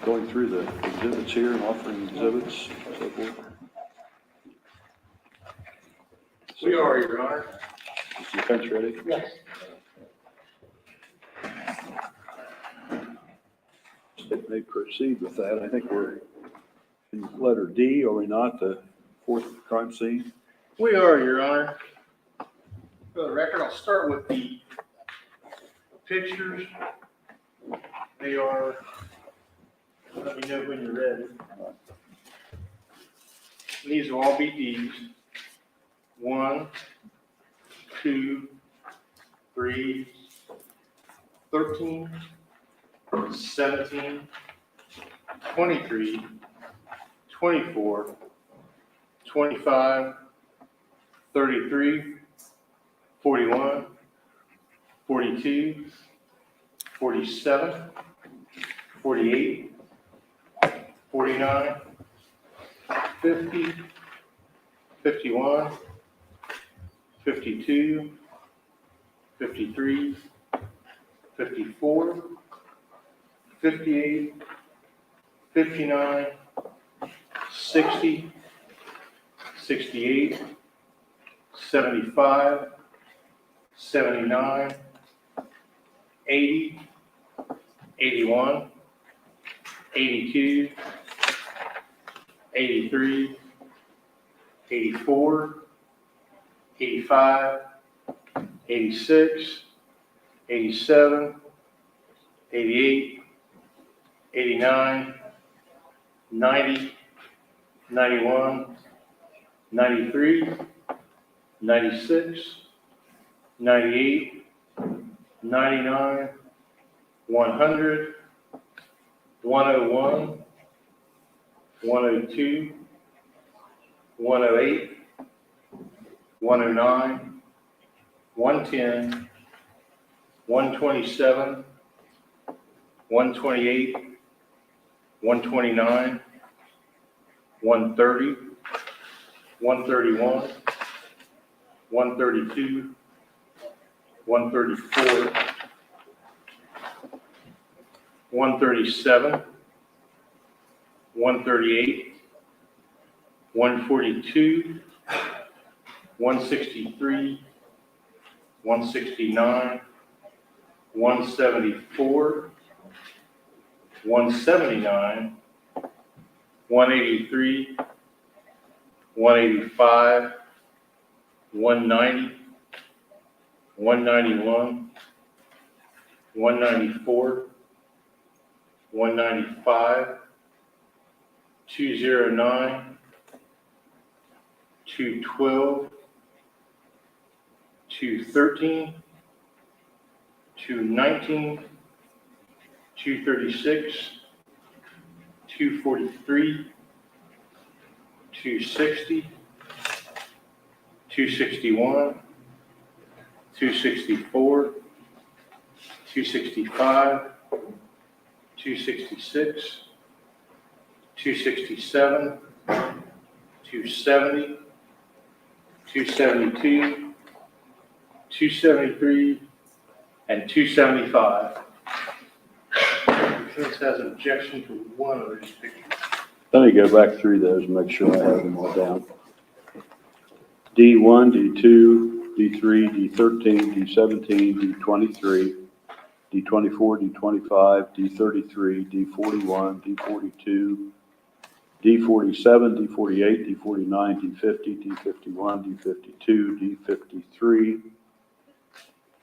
[SPEAKER 1] going through the exhibits here and offering exhibits, so forth.
[SPEAKER 7] We are, Your Honor.
[SPEAKER 1] Is the bench ready?
[SPEAKER 3] Yes.
[SPEAKER 1] It may proceed with that. I think we're in letter D, are we not, the fourth crime scene?
[SPEAKER 7] We are, Your Honor. For the record, I'll start with the pictures. They are, let me know when you're ready. These will all be Ds. 1, 2, 3, 13, 17, 23, 24, 25, 33, 41, 42, 47, 48, 49, 50, 51, 52, 53, 54, 58, 59, 60, 68, 75, 79, 80, 81, 82, 83, 84, 85, 86, 87, 88, 89, 90, 91, 93, 96, 98, 99, 100, 101, 102, 108, 109, 110, 127, 128, 129, 130, 131, 132, 134, 137, 138, 142, 163, 169, 174, 179, 183, 185, 190, 191, 194, 195, 209, 212, 213, 219, 236, 243, 260, 261, 264, 265, 266, 267, 270, 272, 273, and 275. Defense has an objection to one of these pictures.
[SPEAKER 1] Let me go back through those and make sure I have them all down. D1, D2, D3, D13, D17, D23, D24, D25, D33, D41, D42, D47, D48, D49, D50, D51, D52, D53,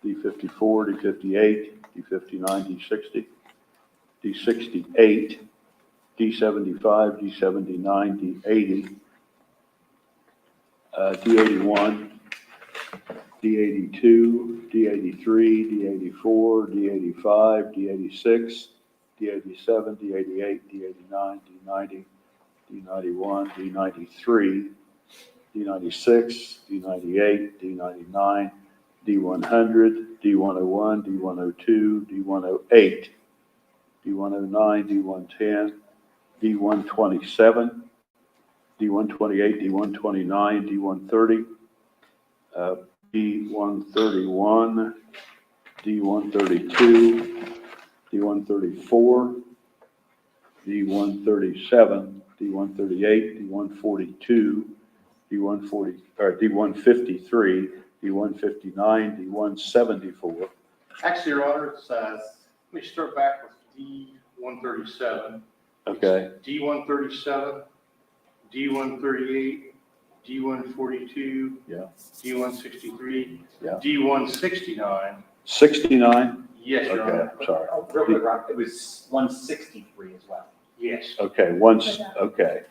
[SPEAKER 1] D54, D58, D59, D60, D68, D75, D79, D80, D81, D82, D83, D84, D85, D86, D87, D88, D89, D90, D91, D93, D96, D98, D99, D100, D101, D102, D108, D109, D110, D127, D128, D129, D130, D131, D132, D134, D137, D138, D142, D153, D159, D174.
[SPEAKER 7] Actually, Your Honor, it's, let me start back with D137.
[SPEAKER 1] Okay,
[SPEAKER 7] D137, D138, D142.
[SPEAKER 1] Yeah.
[SPEAKER 7] D163.
[SPEAKER 1] Yeah.
[SPEAKER 7] D169.
[SPEAKER 1] 69?
[SPEAKER 7] Yes, Your
[SPEAKER 1] Okay,
[SPEAKER 7] Honor.
[SPEAKER 1] sorry.
[SPEAKER 4] Real quick, Rob, it was 163 as well.
[SPEAKER 7] Yes.
[SPEAKER 1] Okay, okay.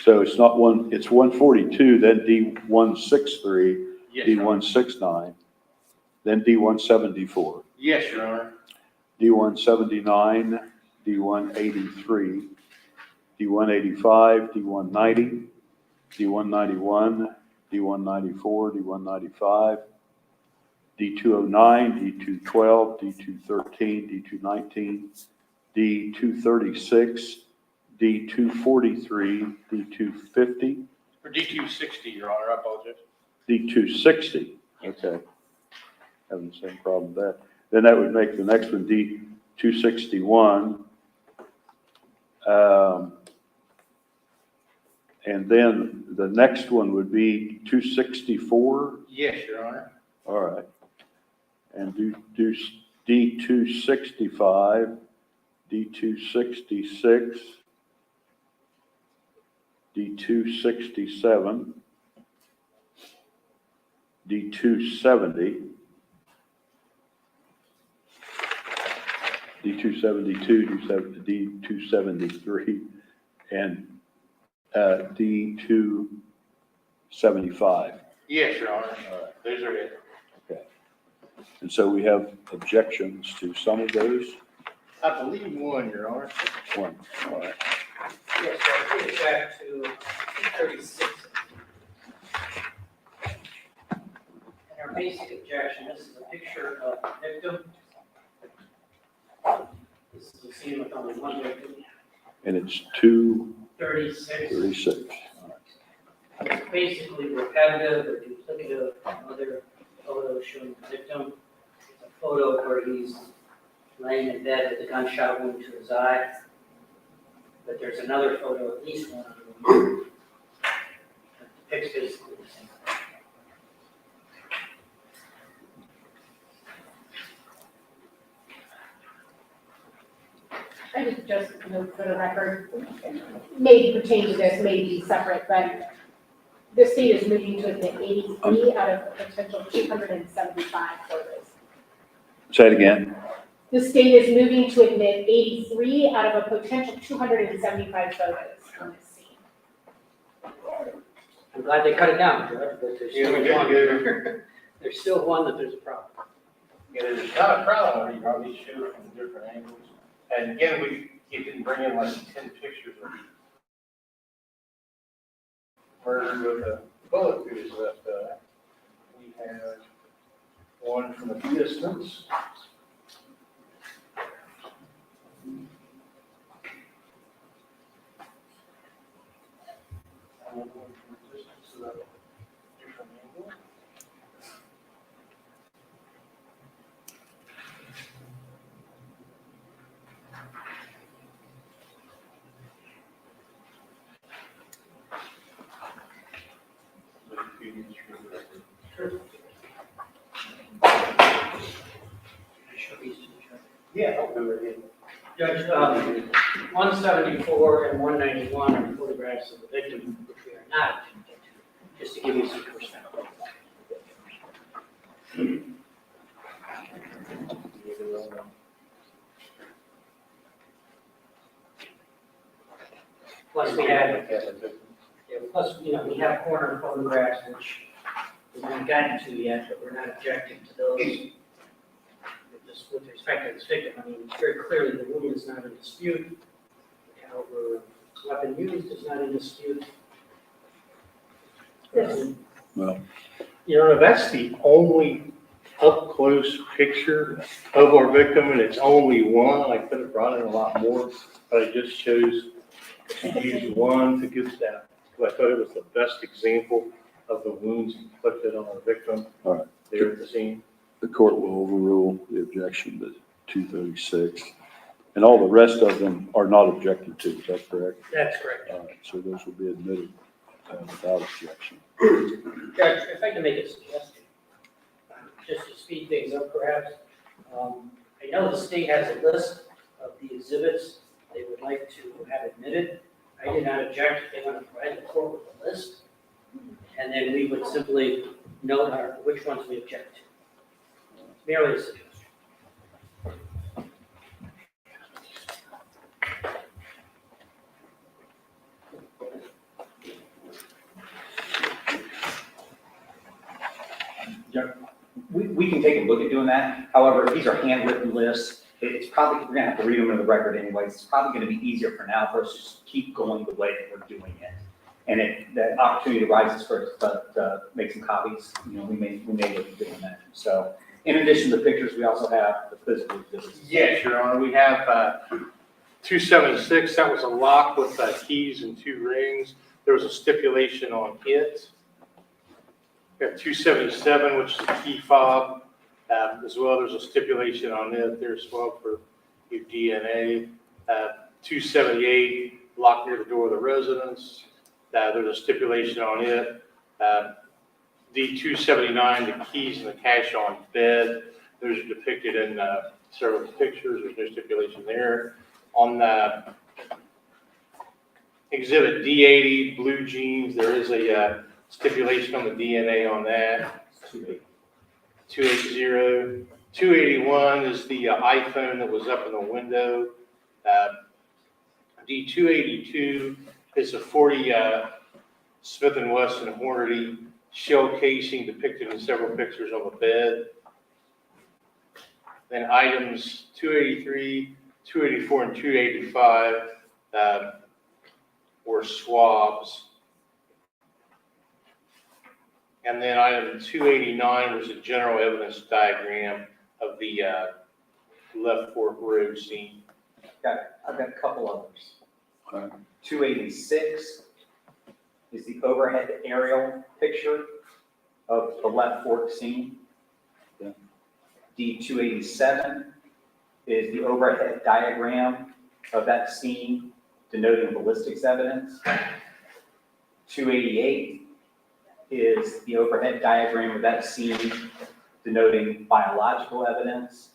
[SPEAKER 1] So it's not one, it's 142, then D163,
[SPEAKER 7] Yes, Your Honor.
[SPEAKER 1] D169, then D174,
[SPEAKER 7] Yes, Your Honor.
[SPEAKER 1] D179, D183, D185, D190, D191, D194, D195, D209, D212, D213, D219, D236, D243, D250,
[SPEAKER 7] For D260, Your Honor, I apologize.
[SPEAKER 1] D260. Okay. Having the same problem with that. Then that would make the next one D261. And then the next one would be 264.
[SPEAKER 7] Yes, Your Honor.
[SPEAKER 1] All right. And do D265, D266, D267, D270, D272, D273, and D275.
[SPEAKER 7] Yes, Your Honor. Those are it.
[SPEAKER 1] Okay. And so we have objections to some of those.
[SPEAKER 7] I believe one, Your Honor.
[SPEAKER 1] One. All right.
[SPEAKER 3] Yes, so I take it back to 236. And our basic objection, this is a picture of the victim. This is a scene with only one victim,
[SPEAKER 1] And it's 236.
[SPEAKER 3] 36. It's basically repetitive or duplicative from other photos showing the victim. It's a photo where he's laying in bed with a gunshot wound to his eye. But there's another photo, at least one of them, that depicts basically the same thing.
[SPEAKER 2] I just note for the record, may pertain to this, may be separate, but the state is moving to admit 83 out of a potential 275 photos.
[SPEAKER 1] Say it again.
[SPEAKER 2] The state is moving to admit 83 out of a potential 275 photos on this scene.
[SPEAKER 3] I'm glad they cut it down, Judge, but there's
[SPEAKER 7] Yeah,
[SPEAKER 3] still
[SPEAKER 7] we did
[SPEAKER 3] one.
[SPEAKER 7] good.
[SPEAKER 3] There's still one that there's a problem.
[SPEAKER 7] Yeah, there's not a problem, you probably shoot it from different angles. And again, you can bring in like 10 pictures of murder with a bullet through his left eye. We have one from a distance. And one from a distance at a different angle.
[SPEAKER 3] Show these to the judge.
[SPEAKER 7] Yeah, I'll do it again.
[SPEAKER 3] Judge, 174 and 191 are photographs of the victim, which we are not attempting to, just to give you some perspective. Plus we have, plus, we have corner photographs, which we haven't gotten to yet, but we're not objecting to those. Just with respect to this victim, I mean, very clearly the wound is not in dispute. The caliber of weapon used is not in dispute.
[SPEAKER 2] Yes.
[SPEAKER 1] Well,
[SPEAKER 7] You know, that's the only up-close picture of our victim, and it's only one. I could have brought in a lot more, but I just chose to use one to give that. Because I thought it was the best example of the wounds inflicted on our victim
[SPEAKER 1] All right.
[SPEAKER 7] there at the scene.
[SPEAKER 1] the court will overrule the objection, but 236. And all the rest of them are not objected to, is that correct?
[SPEAKER 3] That's correct.
[SPEAKER 1] All right, so those will be admitted without objection.
[SPEAKER 3] Judge, if I can make a suggestion, just to speed things up perhaps. I know the state has a list of the exhibits they would like to have admitted. I did not object if they want to provide the court with a list. And then we would simply note which ones we object to. Merely a suggestion.
[SPEAKER 4] We can take a look at doing that. However, these are handwritten lists. It's probably, we're gonna have to read them in the record anyways. It's probably gonna be easier for now for us to just keep going the way that we're doing it. And if that opportunity arises for us to make some copies, you know, we may look at doing that. So in addition to the pictures, we also have the physical exhibits.
[SPEAKER 7] Yes, Your Honor, we have 276, that was a lock with keys and 2 rings. There was a stipulation on it. We have 277, which is a key fob, as well. There's a stipulation on it there as well for your DNA. 278, locked near the door of the residence. There's a stipulation on it. D279, the keys and the cash on bed. Those are depicted in several pictures. There's no stipulation there. On the exhibit D80, blue jeans, there is a stipulation on the DNA on that. 280. 281 is the iPhone that was up in the window. D282 is a 40 Smith & Wesson Hornady shell casing depicted in several pictures on the bed. Then items 283, 284, and 285 were swabs. And then item 289 was a general evidence diagram of the Left Fork Road scene.
[SPEAKER 4] I've got a couple others.
[SPEAKER 1] All right.
[SPEAKER 4] 286 is the overhead aerial picture of the Left Fork scene.
[SPEAKER 1] Yeah.
[SPEAKER 4] D287 is the overhead diagram of that scene denoting ballistics evidence. 288 is the overhead diagram of that scene denoting biological evidence.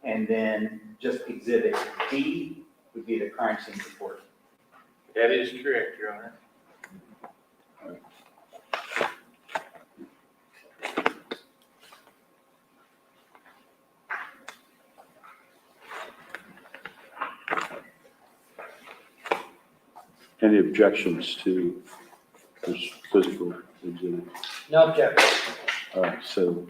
[SPEAKER 4] And then just exhibit D would be the crime scene report.
[SPEAKER 7] That is correct, Your Honor.
[SPEAKER 1] Any objections to this physical exhibit?
[SPEAKER 3] No objection.
[SPEAKER 1] All right, so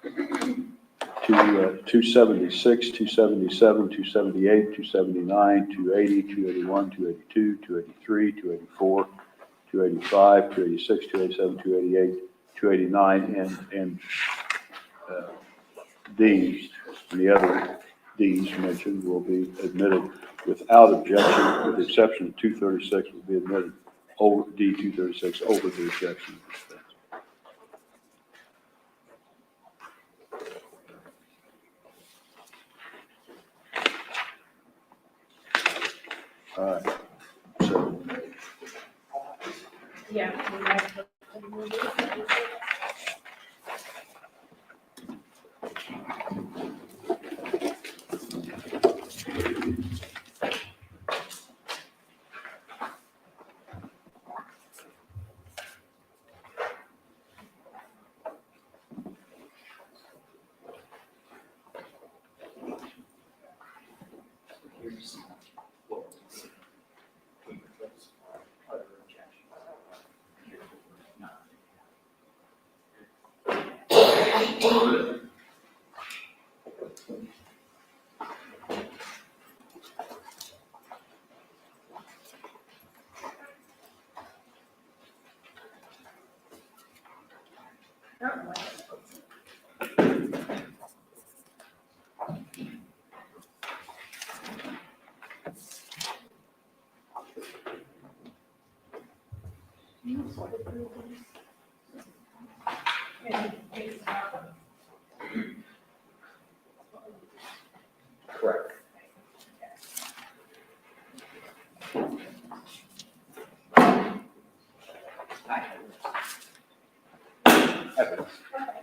[SPEAKER 1] 276, 277, 278, 279, 280, 281, 282, 283, 284, 285, 286, 287, 288, 289, and D's, and the other D's mentioned will be admitted without objection, with the exception of 236 will be admitted over D236 over the objection. All right, so
[SPEAKER 2] Yeah.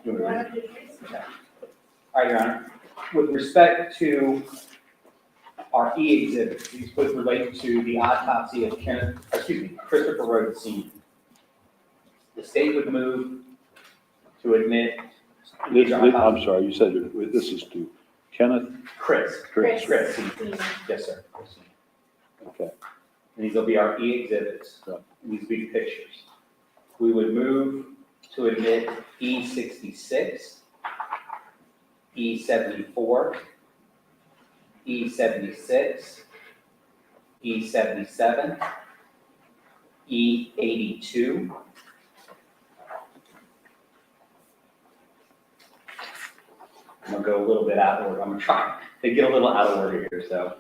[SPEAKER 4] You want me to read it? Okay. All right, Your Honor. With respect to our E exhibits, these would relate to the autopsy of Christopher Rhoden Sr. The state would move to admit.
[SPEAKER 1] I'm sorry, you said this is to Kenneth?
[SPEAKER 4] Chris.
[SPEAKER 2] Chris.
[SPEAKER 4] Sr. Yes, sir. Chris Sr.
[SPEAKER 1] Okay.
[SPEAKER 4] And these will be our E exhibits. These will be pictures. We would move to admit E66, E74, E76, E77, E82, I'm gonna go a little bit out of order. I'm gonna try to get a little out of order here, so.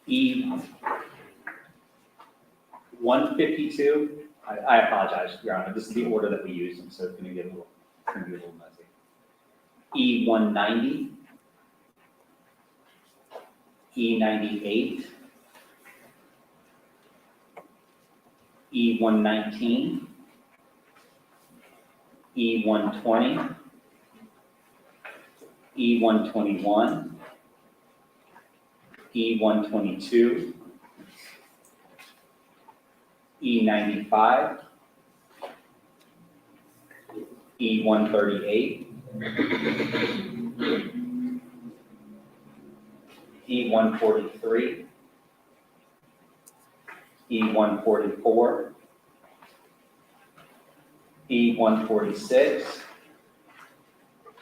[SPEAKER 4] E152, I apologize, Your Honor, this is the order that we use them, so it's gonna get a little messy. E190, E98, E119, E120, E121, E122, E95, E138, E143, E144, E146,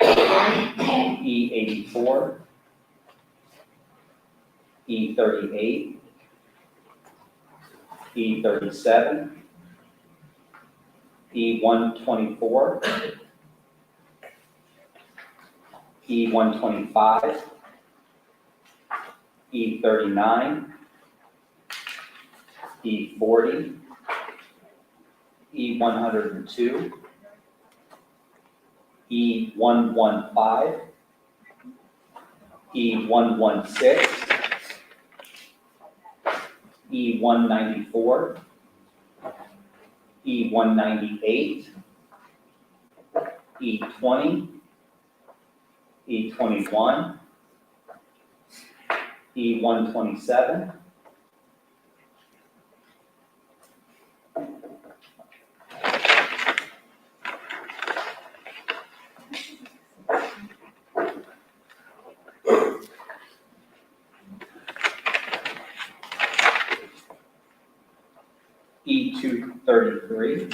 [SPEAKER 4] E84, E38, E37, E124, E125, E39, E40, E102, E115, E116, E194, E198, E20, E21, E127, E233,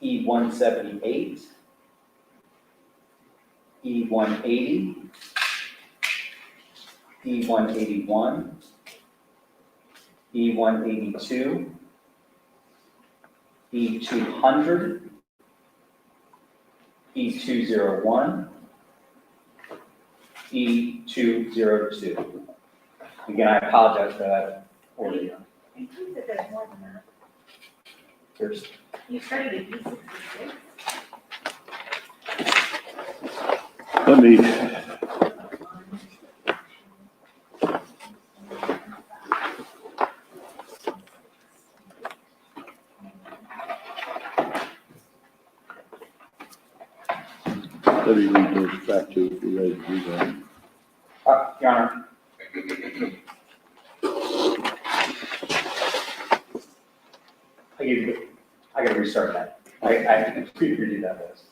[SPEAKER 4] E178, E180, E181, E182, E200, E201, E202. Again, I apologize for that order.
[SPEAKER 2] I think that there's more than that.
[SPEAKER 4] There's
[SPEAKER 2] You started at E66.
[SPEAKER 1] Let me, read those back to you if you're ready to do that.
[SPEAKER 4] Your Honor. I gotta restart that. I completely redo that list.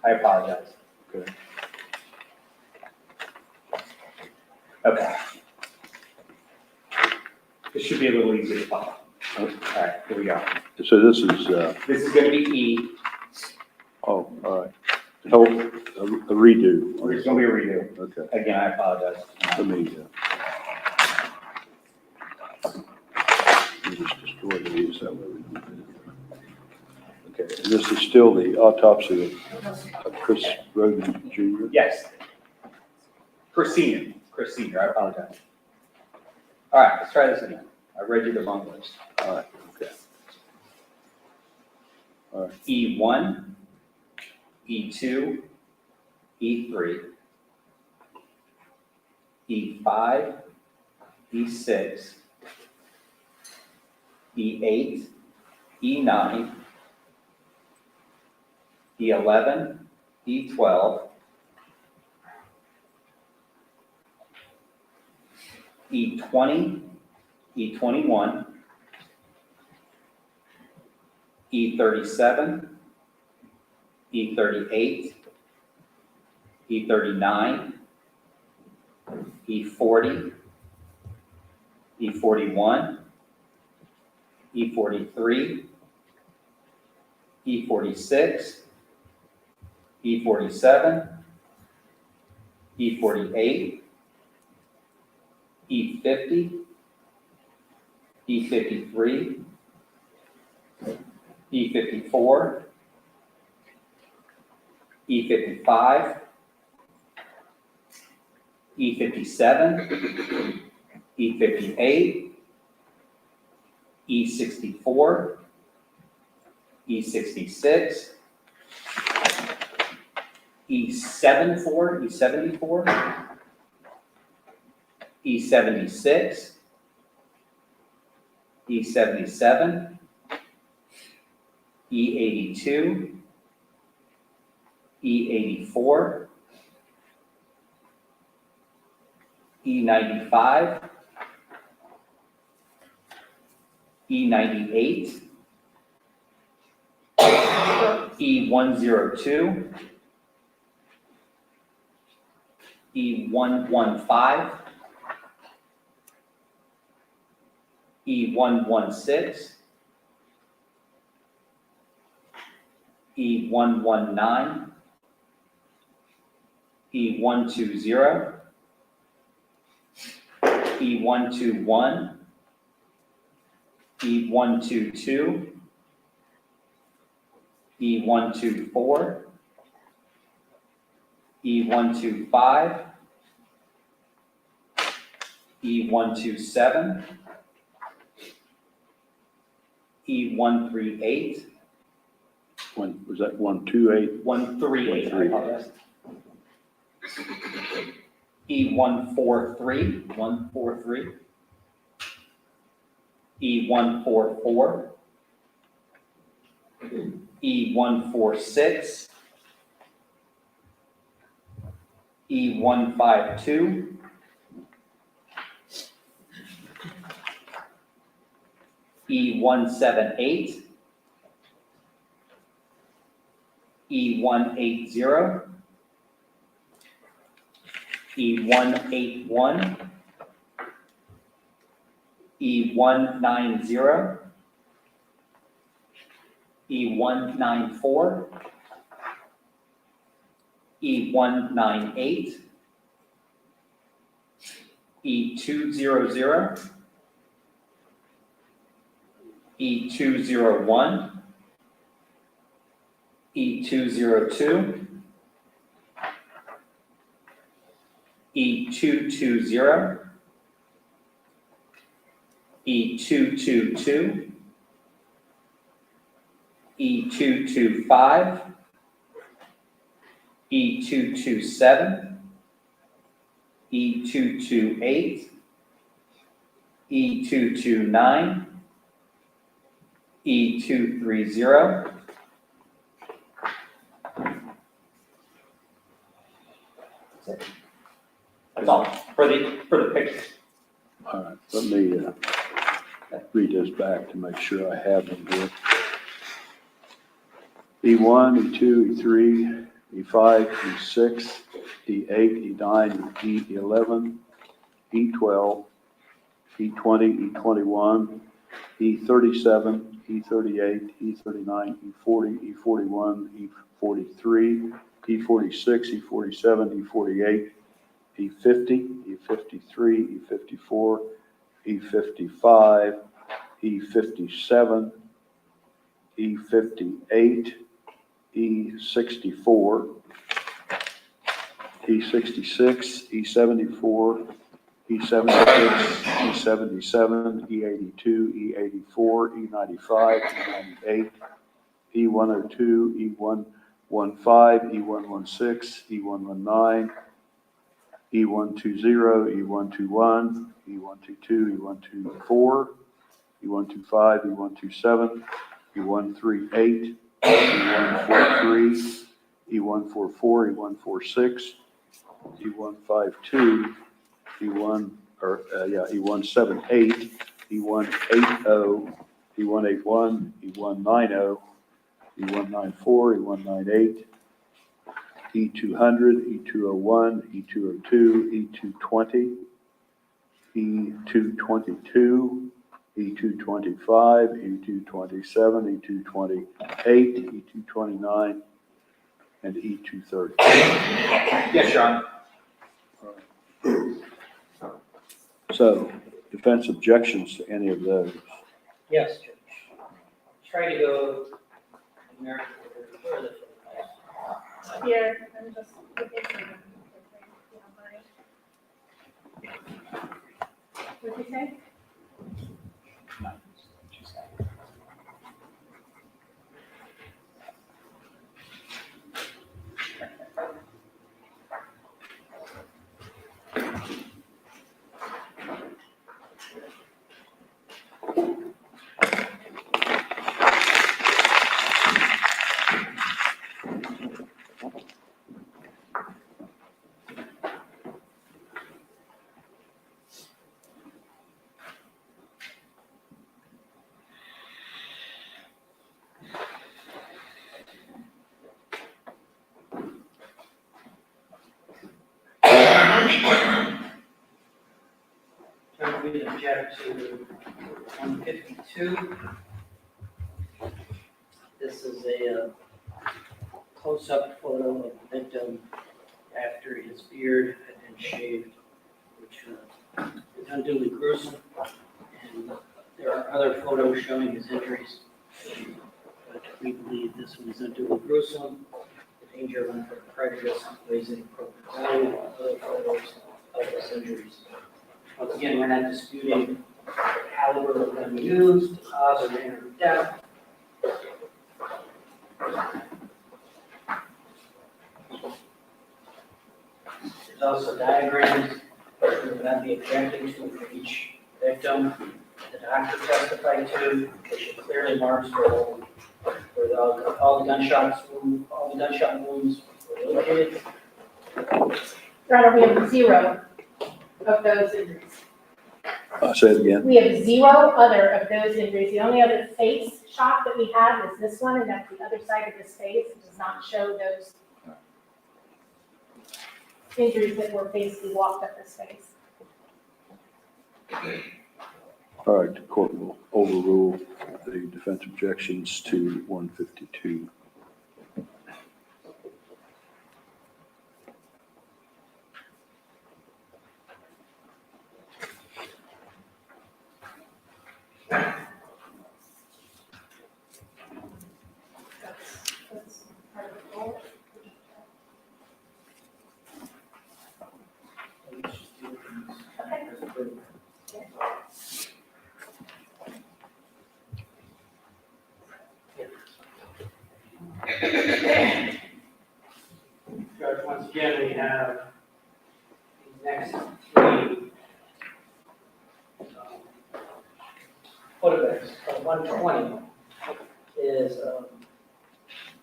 [SPEAKER 4] I apologize.
[SPEAKER 1] Okay.
[SPEAKER 4] Okay. This should be a little easier to follow. All right, here we go.
[SPEAKER 1] So this is,
[SPEAKER 4] This is gonna be E.
[SPEAKER 1] all right. Oh, a redo.
[SPEAKER 4] It's gonna be a redo.
[SPEAKER 1] Okay,
[SPEAKER 4] Again, I apologize.
[SPEAKER 1] let me just destroy these, that way we don't. Okay, and this is still the autopsy of Chris Rhoden Jr.?
[SPEAKER 4] Yes. Chris Senior, I apologize. All right, let's try this again. I read you the wrong list.
[SPEAKER 1] All right, okay. All right,
[SPEAKER 4] E1, E2, E3, E5, E6, E8, E9, E11, E12, E20, E21, E37, E38, E39, E40, E41, E43, E46, E47, E48, E50, E53, E54, E55, E57, E58, E64, E66, E74, E74, E76, E77, E82, E84, E95, E98, E102, E115, E116, E119, E120, E121, E122, E124, E125, E127, E138,
[SPEAKER 1] Was that 128?
[SPEAKER 4] 138, I apologize. E143, 143, E144, E146, E152, E178, E180, E181, E190, E194, E198, E200, E201, E202, E220, E222, E225, E227, E228, E229, E230. That's all for the pictures.
[SPEAKER 1] All right, let me read this back to make sure I have them here. E1, E2, E3, E5, E6, E8, E9, E11, E12, E20, E21, E37, E38, E39, E40, E41, E43, E46, E47, E48, E50, E53, E54, E55, E57, E58, E64, E66, E74, E76, E77, E82, E84, E95, E98, E102, E115, E116, E119, E120, E121, E122, E124, E125, E127, E138, E143, E144, E146, E152, E178, E180, E181, E190, E194, E198, E200, E201, E202, E220, E222, E225, E227, E228, E229, and E230.
[SPEAKER 4] Yes, Your Honor.
[SPEAKER 1] So, defense objections to any of those?
[SPEAKER 3] Yes, Judge. Try to go numerical order further for the
[SPEAKER 2] Here, I'm just looking for them. What'd you say?
[SPEAKER 3] Judge, we object to 152. This is a close-up photo of the victim after his beard had been shaved, which is unduly gruesome. And there are other photos showing his injuries, but we believe this one is unduly gruesome. The danger of unfair prejudice outweighs any appropriate value of other photos of his injuries. Once again, we're not disputing the caliber of gun used, the cause or manner of death. There's also diagrams that we would not be objecting to for each victim. The doctor testified to, which clearly marks where all the gunshot wounds were located.
[SPEAKER 2] Your Honor, we have 0 of those injuries.
[SPEAKER 1] Say it again.
[SPEAKER 2] We have 0 other of those injuries. The only other face shot that we have is this one, and that's the other side of his face. It does not show those injuries that were basically walked up his face.
[SPEAKER 1] All right, the court will overrule the defense objections to 152.
[SPEAKER 2] That's part of the goal.
[SPEAKER 3] Judge, once again, we have these next 3 photographs. 120 is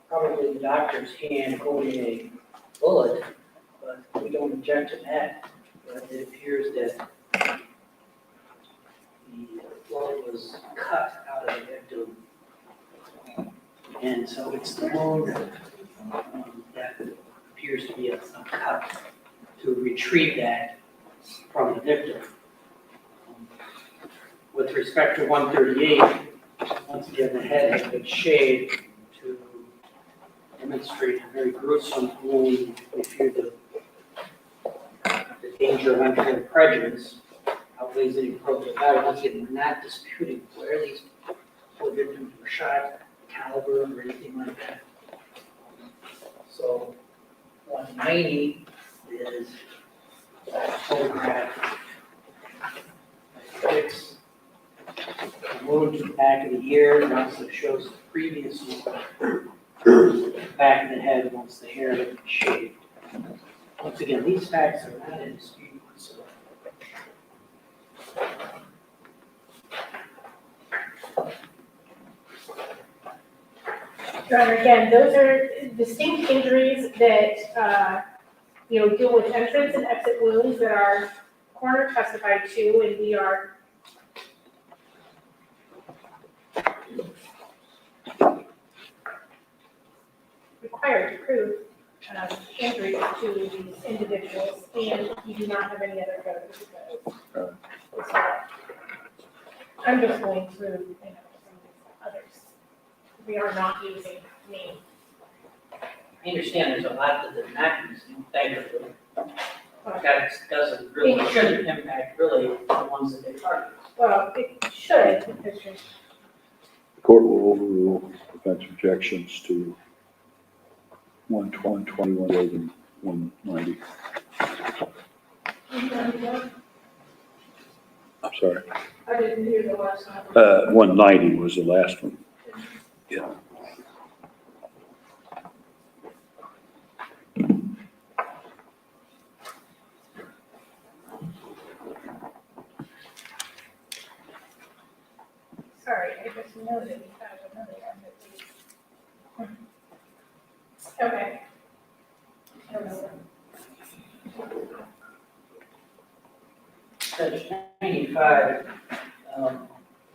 [SPEAKER 3] probably the doctor's hand holding a bullet, but we don't object to that. But it appears that the bullet was cut out of the victim. And so it's the wound that appears to be a cut to retrieve that from the victim. With respect to 138, once again, the head has been shaved to demonstrate a very gruesome wound. We fear the danger of unfair prejudice outweighs any appropriate value. Once again, we're not disputing where these poor victims were shot, caliber, or anything like that. So 190 is a photograph fix the wound to the back of the ear, and also shows the previous one back of the head once the hair had been shaved. Once again, these facts are not in dispute whatsoever.
[SPEAKER 2] Your Honor, again, those are distinct injuries that, deal with entrance and exit wounds that our coroner testified to, and we are required to prove injuries to these individuals, and you do not have any other photos of those. So, I'm just going through, some of the others. We are not using me.
[SPEAKER 3] I understand there's a lot that they're not using, thankfully. That doesn't really, shouldn't impact really the ones that they target.
[SPEAKER 2] Well, it should, because you're
[SPEAKER 1] The court will overrule defense objections to 120, 21, and 190. I'm sorry.
[SPEAKER 2] I didn't hear the last one.
[SPEAKER 1] 190 was the last one. Yeah.
[SPEAKER 2] Sorry, I just know that we have another one that we. Okay. I don't know.
[SPEAKER 3] Page 95,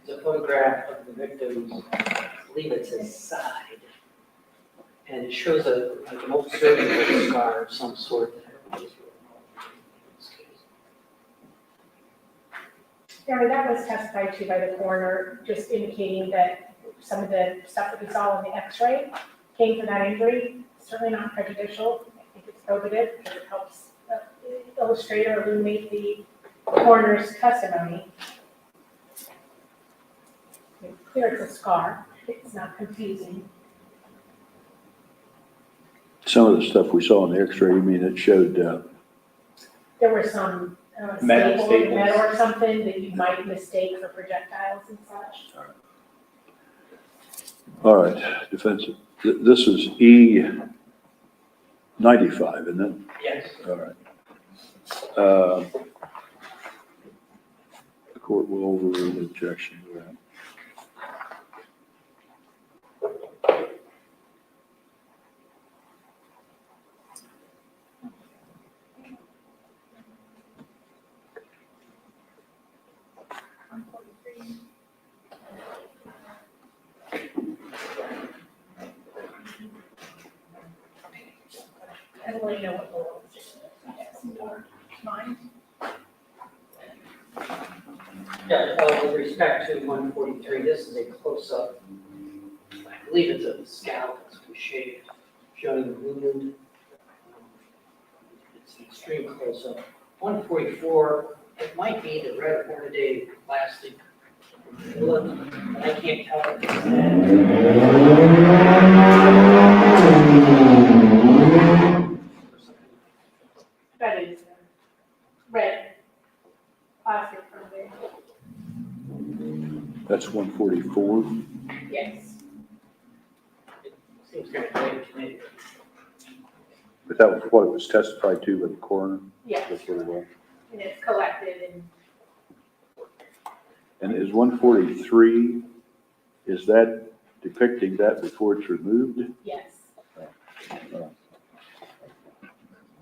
[SPEAKER 3] is a photograph of the victim's, I believe it's his side. And it shows like an old surgical scar of some sort.
[SPEAKER 2] Yeah, that was testified to by the coroner, just indicating that some of the stuff that we saw in the x-ray came from that injury. Certainly not prejudicial. I think it's probative because it helps illustrate or illuminate the coroner's testimony. It's clear it's a scar. It's not confusing.
[SPEAKER 1] Some of the stuff we saw in the x-ray, you mean it showed,
[SPEAKER 2] There were some
[SPEAKER 4] Metal
[SPEAKER 2] staples, metal
[SPEAKER 4] staples.
[SPEAKER 2] or something that you might mistake for projectiles and such.
[SPEAKER 1] all right, defense, this is E95, isn't it?
[SPEAKER 3] Yes.
[SPEAKER 1] All right. The court will overrule the objection to that.
[SPEAKER 2] I don't really know what the law position is. Mine?
[SPEAKER 3] Yeah, with respect to 143, this is a close-up, I believe it's a scalp that's been shaved, showing the wound. It's an extreme close-up. 144, it might be the red hornady plastic bullet, but I can't tell if it's
[SPEAKER 2] That is red plastic from there.
[SPEAKER 1] That's 144.
[SPEAKER 2] Yes.
[SPEAKER 3] It seems kind of vague to me.
[SPEAKER 1] But that was what it was testified to by the coroner.
[SPEAKER 2] Yes.
[SPEAKER 1] That's what it was.
[SPEAKER 2] And it's collected and
[SPEAKER 1] And is 143, is that depicting that before it's removed?
[SPEAKER 2] yes.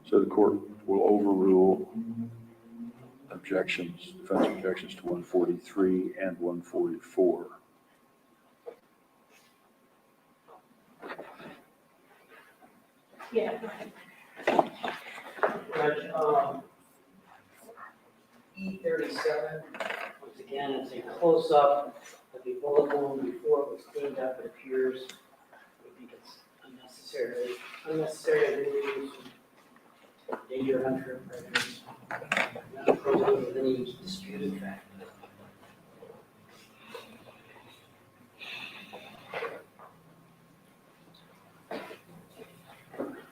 [SPEAKER 1] So the court will overrule objections, defense objections to 143 and 144.
[SPEAKER 2] Yeah.
[SPEAKER 3] Judge, E37, once again, it's a close-up of the bullet wound before it was cleaned up. It appears, I think it's unnecessary use, danger of unfair prejudice, not probative of any disputed fact.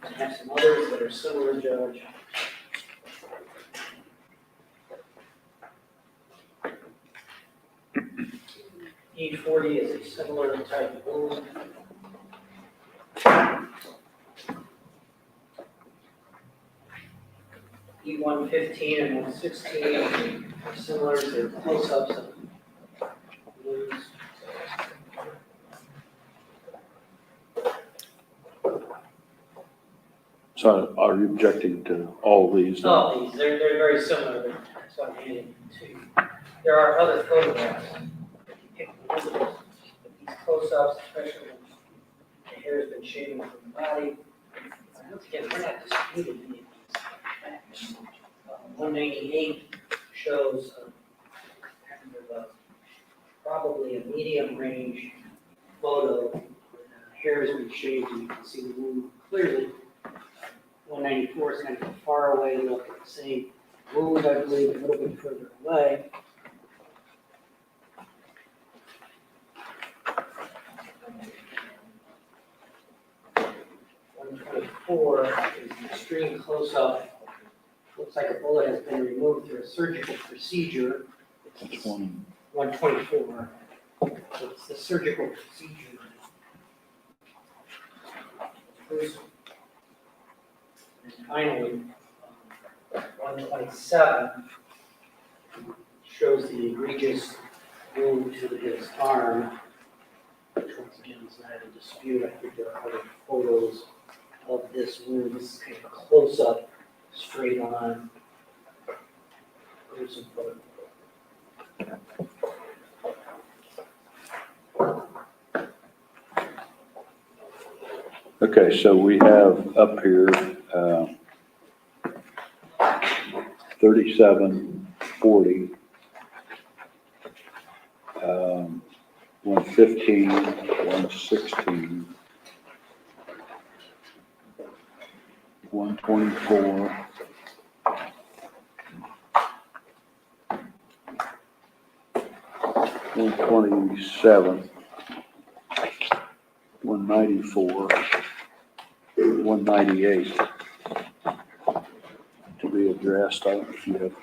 [SPEAKER 3] I have some others that are similar, Judge. E40 is a similar type of wound. 115 and 116 are similar to close-ups of balloons.
[SPEAKER 1] So are you objecting to all these?
[SPEAKER 3] No, they're very similar, that's what I'm handing to you. There are other photographs that depict the windows, but these close-ups, especially when the hair has been shaven from the body, once again, we're not disputing any of these facts. 198 shows kind of probably a medium-range photo where the hair has been shaved and you can see the wound clearly. 194 is kind of a far away look at the same wound, I believe, a little bit further away. '24 is an extreme close-up. Looks like a bullet has been removed through a surgical procedure.
[SPEAKER 1] That's one.
[SPEAKER 3] 124. So it's the surgical procedure. And finally, 127 shows the egregious wound to his arm, which once again is not in dispute. I think there are other photos of this wound. This is kind of a close-up, straight on. Here's some photos.
[SPEAKER 1] Okay, so we have up here, 37, 40, 115, 116, 124, 127, 194, 198 to be addressed. I don't know if you have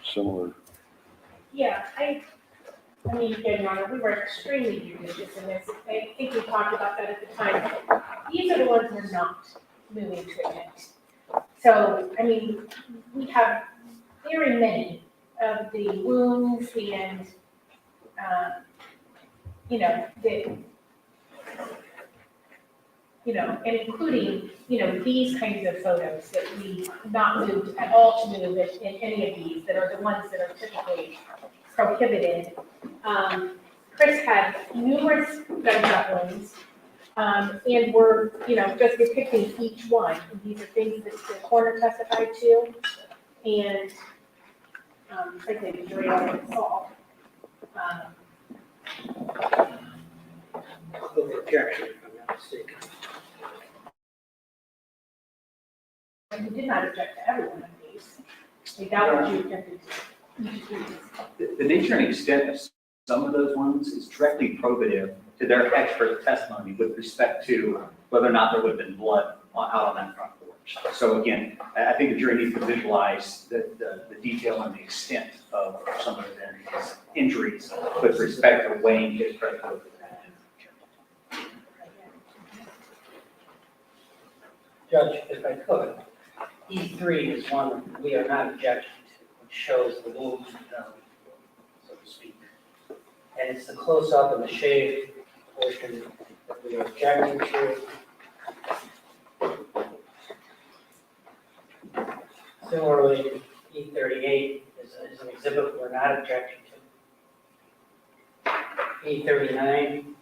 [SPEAKER 1] similar.
[SPEAKER 2] Yeah, I mean, again, Your Honor, we were extremely judicious in this. I think we talked about that at the time. These are the ones we're not moving to admit. So, I mean, we have very many of the wounds and, and including, these kinds of photos that we not moved at all to move in any of these, that are the ones that are typically prohibited. Chris had numerous gunshot wounds, and we're, just depicting each one. And these are things that the coroner testified to, and, frankly, the jury already saw.
[SPEAKER 3] Objection, if I'm not mistaken.
[SPEAKER 2] And we did not object to every one of these. We doubt you objected to each of these.
[SPEAKER 4] The nature and extent of some of those wounds is directly probative to their expert testimony with respect to whether or not there would have been blood out on that front porch. So again, I think the jury needs to visualize the detail and the extent of some of his injuries with respect to weighing his credibility.
[SPEAKER 3] Judge, if I could, E3 is one we are not objecting to, which shows the wound, so to speak. And it's the close-up and the shaved portion that we are objecting to. Similarly, E38 is an exhibit we're not objecting to. E39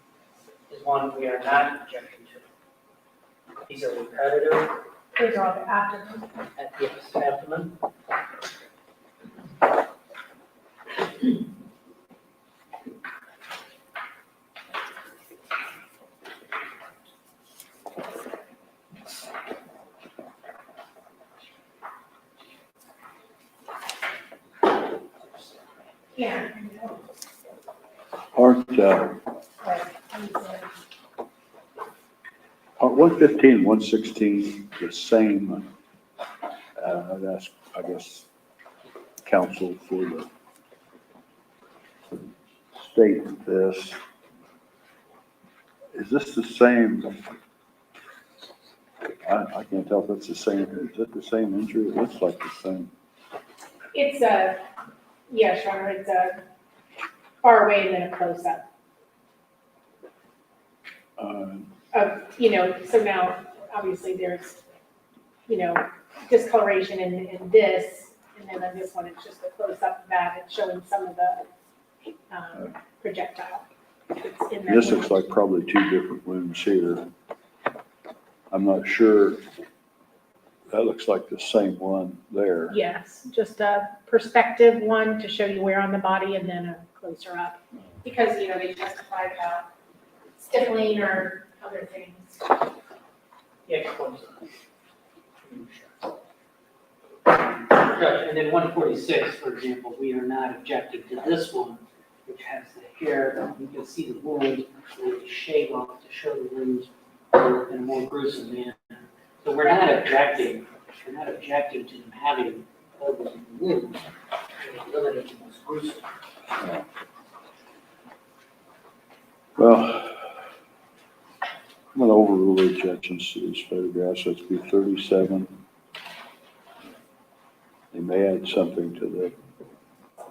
[SPEAKER 3] is one we are not objecting to. These are repetitive.
[SPEAKER 2] Those are all the abdomen.
[SPEAKER 3] Yes, abdomen.
[SPEAKER 2] Yeah.
[SPEAKER 1] Aren't 115, 116 the same? I'd ask, I guess, counsel for the state of this. Is this the same? I can't tell if it's the same. Is it the same injury? It looks like the same.
[SPEAKER 2] It's a, yes, Your Honor, it's a far away and then a close-up of, so now, obviously, there's, discoloration in this, and then on this one, it's just a close-up of that, it's showing some of the projectile that's in that
[SPEAKER 1] This
[SPEAKER 2] wound.
[SPEAKER 1] looks like probably two different wounds here. I'm not sure. That looks like the same one there.
[SPEAKER 2] Yes, just a perspective one to show you where on the body and then a closer up. Because, they testified about stiffling or other things.
[SPEAKER 3] Yeah, close. Judge, and then 146, for example, we are not objecting to this one, which has the hair, you can see the wound, and the shave off to show the wound in a more gruesome manner. So we're not objecting to them having those wounds, we're limited to most gruesome.
[SPEAKER 1] Well, I'm going to overrule the objections to these photographs. Let's be 37. They may add something to the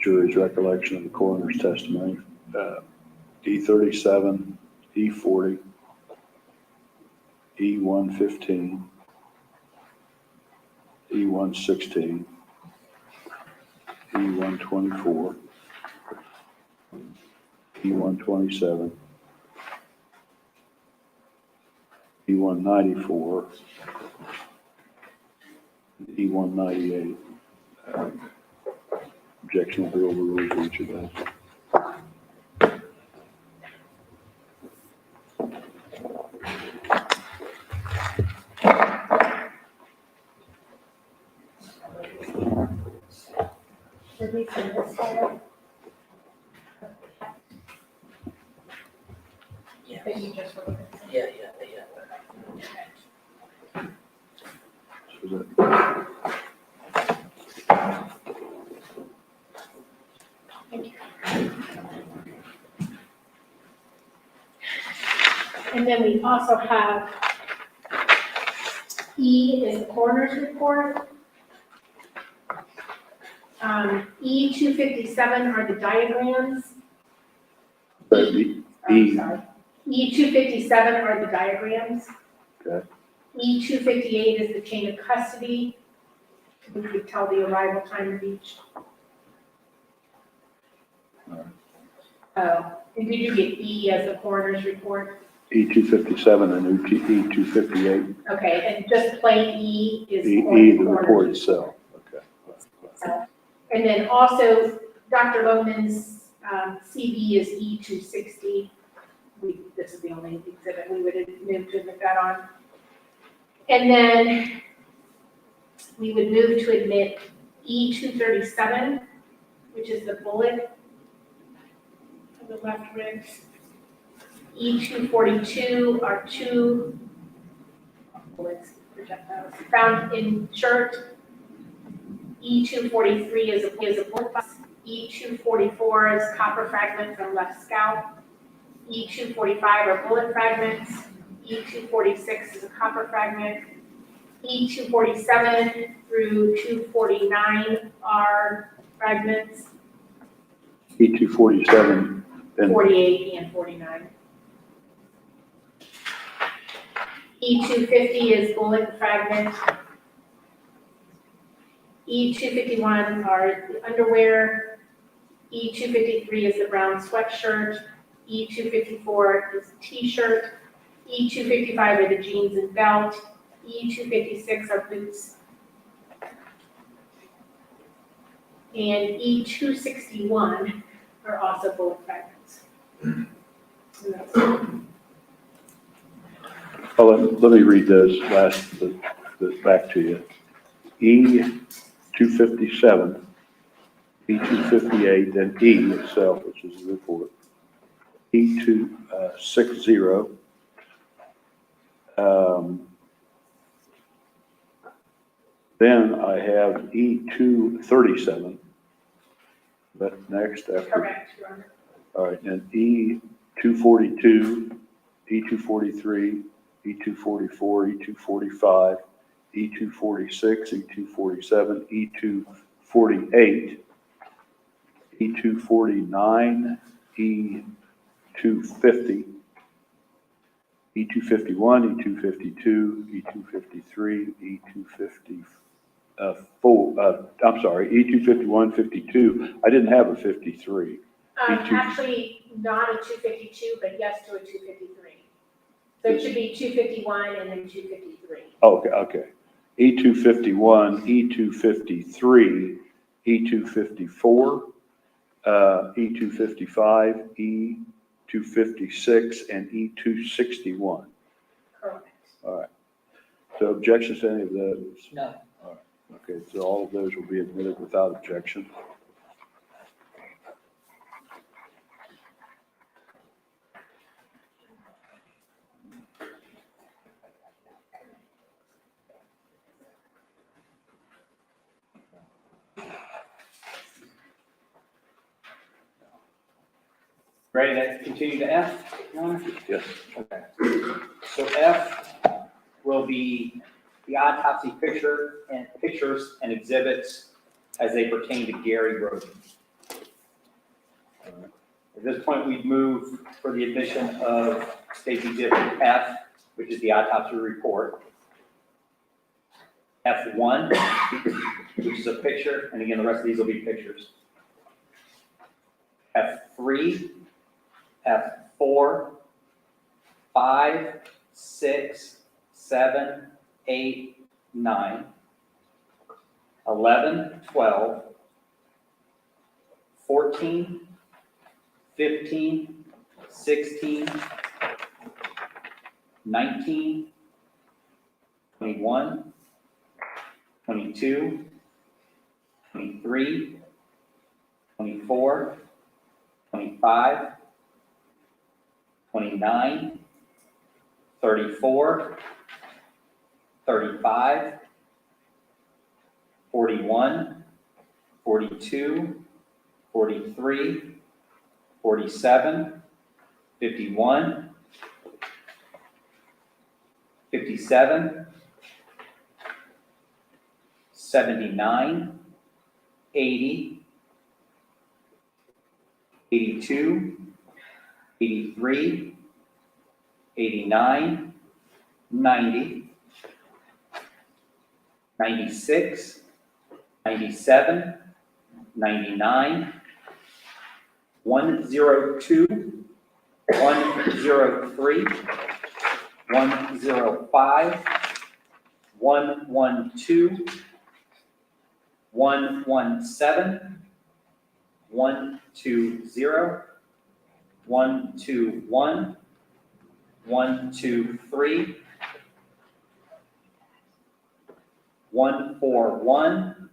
[SPEAKER 1] jury's recollection of the coroner's testimony. E37, E40, E115, E116, E124, E127, E194, E198. Objection will be overruled for each of those.
[SPEAKER 2] Did we see this photo
[SPEAKER 3] Yeah,
[SPEAKER 2] that you just wrote?
[SPEAKER 3] yeah.
[SPEAKER 1] So that,
[SPEAKER 2] Thank you. And then we also have E is the coroner's report. E257 are the diagrams.
[SPEAKER 1] that'd be E.
[SPEAKER 2] Sorry. E257 are the diagrams.
[SPEAKER 1] Okay.
[SPEAKER 2] E258 is the chain of custody, which would tell the arrival time of each.
[SPEAKER 1] Alright.
[SPEAKER 2] Oh, and did you get E as the coroner's report?
[SPEAKER 1] E257 and E258.
[SPEAKER 2] Okay, and just plain E is
[SPEAKER 1] E,
[SPEAKER 2] coroner's
[SPEAKER 1] the report itself. Okay.
[SPEAKER 2] And then also, Dr. Lohman's CV is E260. This is the only exhibit we would move to admit that on. And then we would move to admit E237, which is the bullet of the left rib. E242 are two bullets, projectiles, found in shirt. E243 is a bullet box. E244 is copper fragment from left scalp. E245 are bullet fragments. E246 is a copper fragment. E247 through 249 are fragments.
[SPEAKER 1] E247 and
[SPEAKER 2] 48 and 49. E250 is bullet fragment. E251 are the underwear. E253 is the brown sweatshirt. E254 is t-shirt. E255 are the jeans and belt. E256 are boots. And E261 are also bullet fragments. And that's it.
[SPEAKER 1] oh, let me read those back to you. E257, E258, then E itself, which is the report. E260. Then I have E237. But next after.
[SPEAKER 2] Correct, Your Honor.
[SPEAKER 1] All right, and E242, E243, E244, E245, E246, E247, E248, E249, E250, E251, E252, E253, E251, 52. I didn't have a 53. E2
[SPEAKER 2] Actually, not a 252, but yes to a 253. So it should be 251 and then 253.
[SPEAKER 1] Okay. E251, E253, E254, E255, E256, and E261.
[SPEAKER 2] Correct.
[SPEAKER 1] All right. So objections to any of those?
[SPEAKER 3] No.
[SPEAKER 1] Okay, so all of those will be admitted without objection.
[SPEAKER 4] Ready to continue to F, Your Honor?
[SPEAKER 1] Yes.
[SPEAKER 4] Okay. So F will be the autopsy pictures and exhibits as they pertain to Gary Rhoden. At this point, we've moved for the admission of State Exhibit F, which is the autopsy report. F1, which is a picture, and again, the rest of these will be pictures. F3, F4, 5, 6, 7, 8, 9, 11, 12, 14, 15, 16, 19, 21, 22, 23, 24, 25, 29, 34, 35, 41, 42, 43, 47, 51, 57, 79, 80, 82, 83, 89, 90, 96, 97, 99, 102, 103, 105, 112, 117, 120, 121, 123, 141,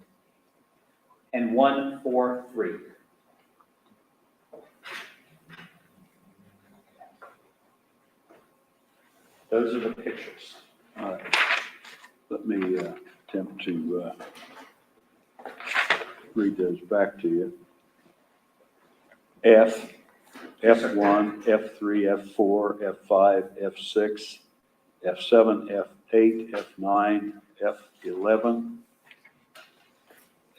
[SPEAKER 4] and 143. Those are the pictures.
[SPEAKER 1] All right. Let me attempt to read those back to you. F, F1, F3, F4, F5, F6, F7, F8, F9, F11,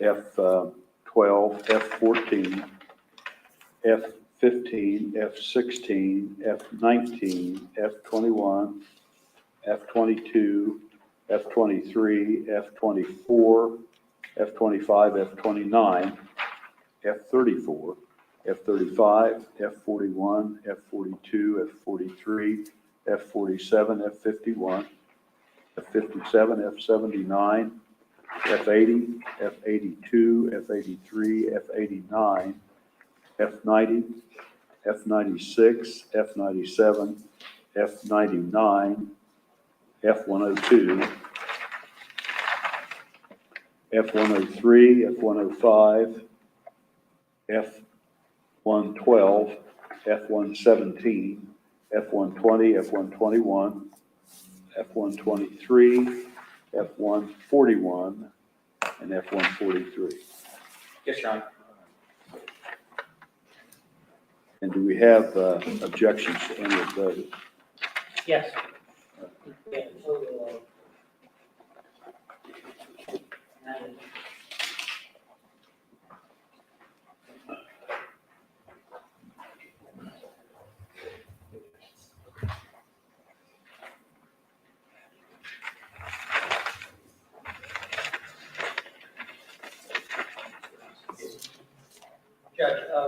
[SPEAKER 1] F12, F14, F15, F16, F19, F21, F22, F23, F24, F25, F29, F34, F35, F41, F42, F43, F47, F51, F57, F79, F80, F82, F83, F89, F90, F96, F97, F99, F102, F103, F105, F112, F117, F120, F121, F123, F141, and F143.
[SPEAKER 4] Yes, Your Honor.
[SPEAKER 1] And do we have objections to any of those?
[SPEAKER 3] Yes. Yeah, total of 9.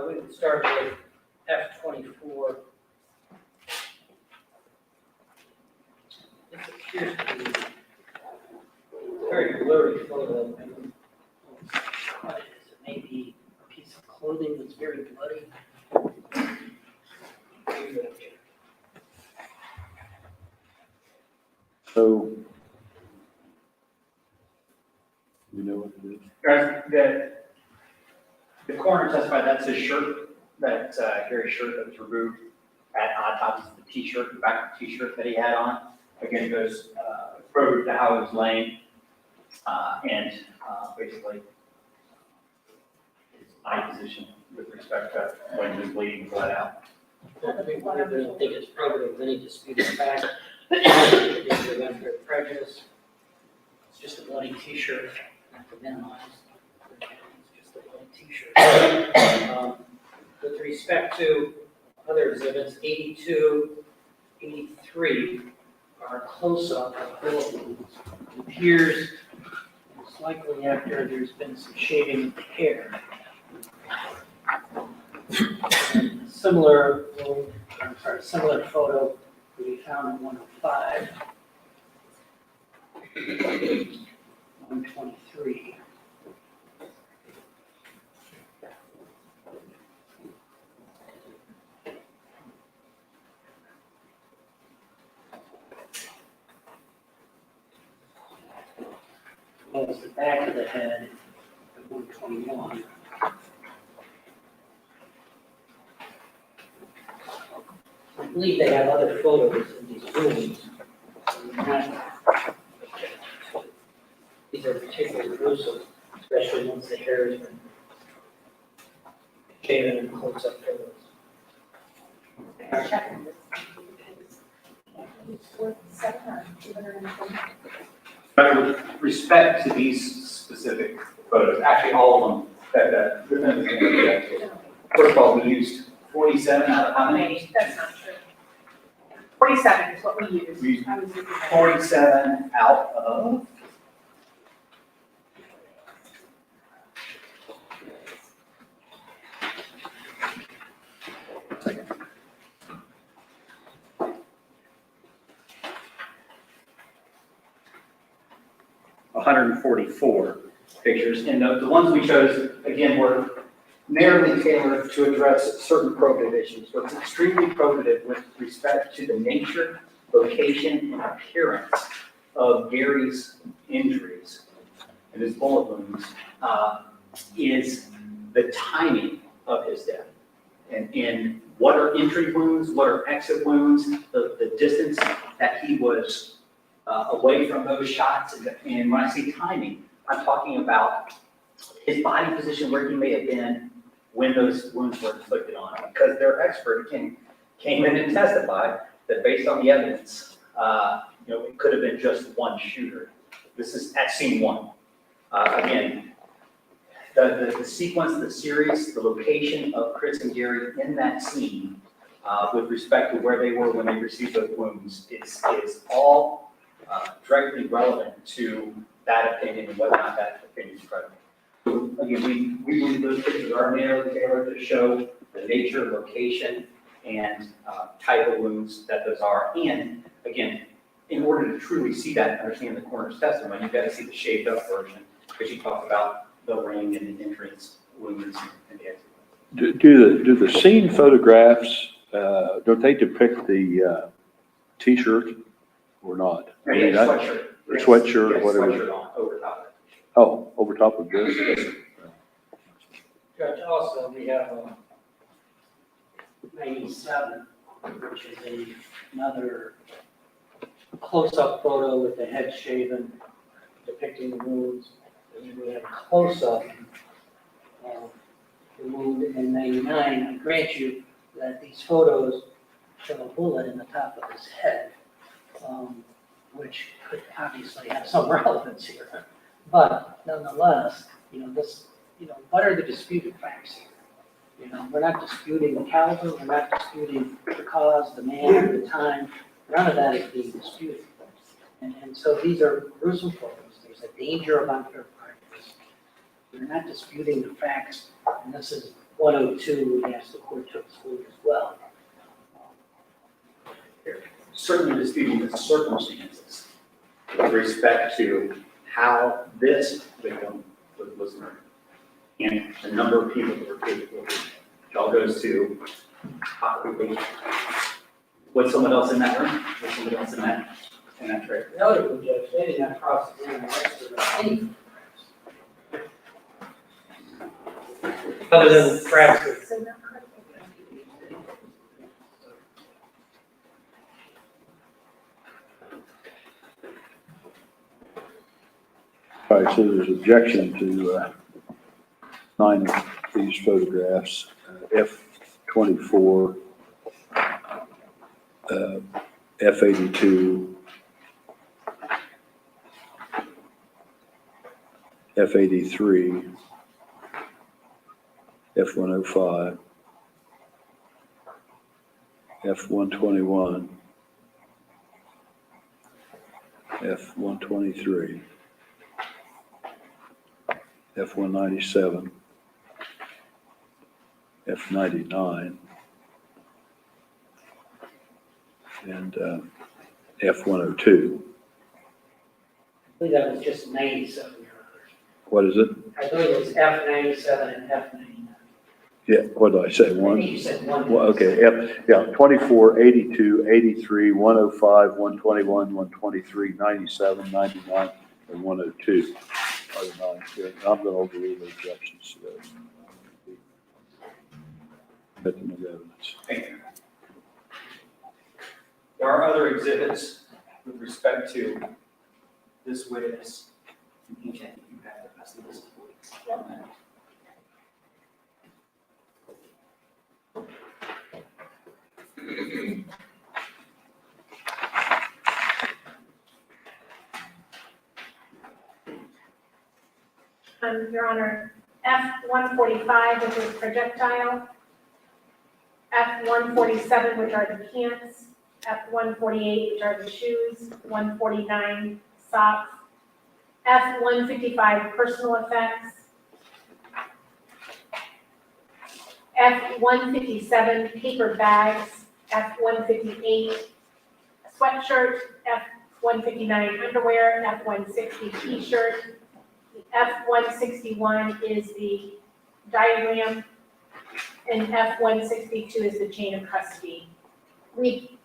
[SPEAKER 3] We would start with F-24. This appears to be a very blurry photo. I don't know what it is. It may be a piece of clothing that's very bloody.
[SPEAKER 1] So, you know what it is?
[SPEAKER 4] The coroner testified that's his shirt, that Gary's shirt that was removed at autopsy, the t-shirt, the back of the t-shirt that he had on. Again, goes further to how he was laying, and basically his eye position with respect to when he was bleeding bled out.
[SPEAKER 3] I don't think it's probative of any disputed fact. It's a benefit of prejudice. It's just a bloody t-shirt, not to minimize. It's just a bloody t-shirt. With respect to other exhibits, 82, 83 are close-up of bullet wounds. It appears it's likely after there's been some shaving of the hair. Similar photo that we found in 105, 123. That was the back of the head at 121. I believe they have other photos of these wounds. These are particularly gruesome, especially once the hair has been shaven and close-up photos.
[SPEAKER 4] But with respect to these specific photos, actually all of them, first of all, we used 47 out of how many?
[SPEAKER 2] That's not true. 47 is what we use.
[SPEAKER 4] We-
[SPEAKER 2] I was looking at it.
[SPEAKER 4] 47 out of. Second. 144 pictures, and the ones we chose, again, were narrowly tailored to address certain probative issues. So it's extremely probative with respect to the nature, location, and appearance of Gary's injuries and his bullet wounds, is the timing of his death. And what are entry wounds, what are exit wounds, the distance that he was away from those shots. And when I say timing, I'm talking about his body position, where he may have been when those wounds were inflicted on him. Because their expert came in and testified that based on the evidence, it could have been just one shooter. This is at scene one. Again, the sequence, the series, the location of Chris and Gary in that scene, with respect to where they were when they received those wounds, is all directly relevant to that opinion and whether or not that opinion is credible. So again, we believe those pictures are narrowly tailored to show the nature, location, and type of wounds that those are. And again, in order to truly see that and understand the coroner's testimony, you've got to see the shaved up version, because you talk about the ring and the entrance wounds and the exit.
[SPEAKER 1] Do the scene photographs, don't they depict the t-shirt or not? I mean,
[SPEAKER 4] Sweatshirt.
[SPEAKER 1] or sweatshirt,
[SPEAKER 4] Yes,
[SPEAKER 1] whatever.
[SPEAKER 4] Sweatshirt on, over top of it.
[SPEAKER 1] Oh, over top of this?
[SPEAKER 3] Judge, also, we have 97, which is another close-up photo with the head shaven depicting the wounds. And then we have a close-up of the wound in 99. I grant you that these photos show a bullet in the top of his head, which could obviously have some relevance here. But nonetheless, what are the disputed facts here? We're not disputing the caliber, we're not disputing the cause, the man, the time. None of that is being disputed. And so these are gruesome photos. There's a danger of unfair prejudice. We're not disputing the facts, and this is 102, we asked the court to exclude as well.
[SPEAKER 4] Certainly disputing the circumstances with respect to how this victim was murdered and the number of people that were capable of it. It all goes to how quickly, was someone else in that room? Was someone else in that trailer?
[SPEAKER 3] Notably, Judge, they did not cross-examine the expert on any other than perhaps the
[SPEAKER 2] So not correct.
[SPEAKER 1] All right, so there's objection to 9 of these photographs, F-24, F-82, F-83, F-105, F-121, F-123, F-197, F-99, and F-102.
[SPEAKER 3] I believe that was just 97.
[SPEAKER 1] What is it?
[SPEAKER 3] I believe it was F97 and F99.
[SPEAKER 1] Yeah, what did I say,
[SPEAKER 3] I
[SPEAKER 1] one?
[SPEAKER 3] think you said one.
[SPEAKER 1] Well, okay, yeah, 24, 82, 83, 105, 121, 123, 97, 99, and 102 are the 9 here. I'm going to overrule the objections to those. But no evidence.
[SPEAKER 4] Thank you. There are other exhibits with respect to this witness. You can, you have the rest of this.
[SPEAKER 2] Your Honor, F-145, which is projectile, F-147, which are the pants, F-148, which are the shoes, 149 socks, F-155, personal effects, F-157, paper bags, F-158, sweatshirt, F-159, underwear, F-160, t-shirt. The F-161 is the diagram, and F-162 is the chain of custody. We,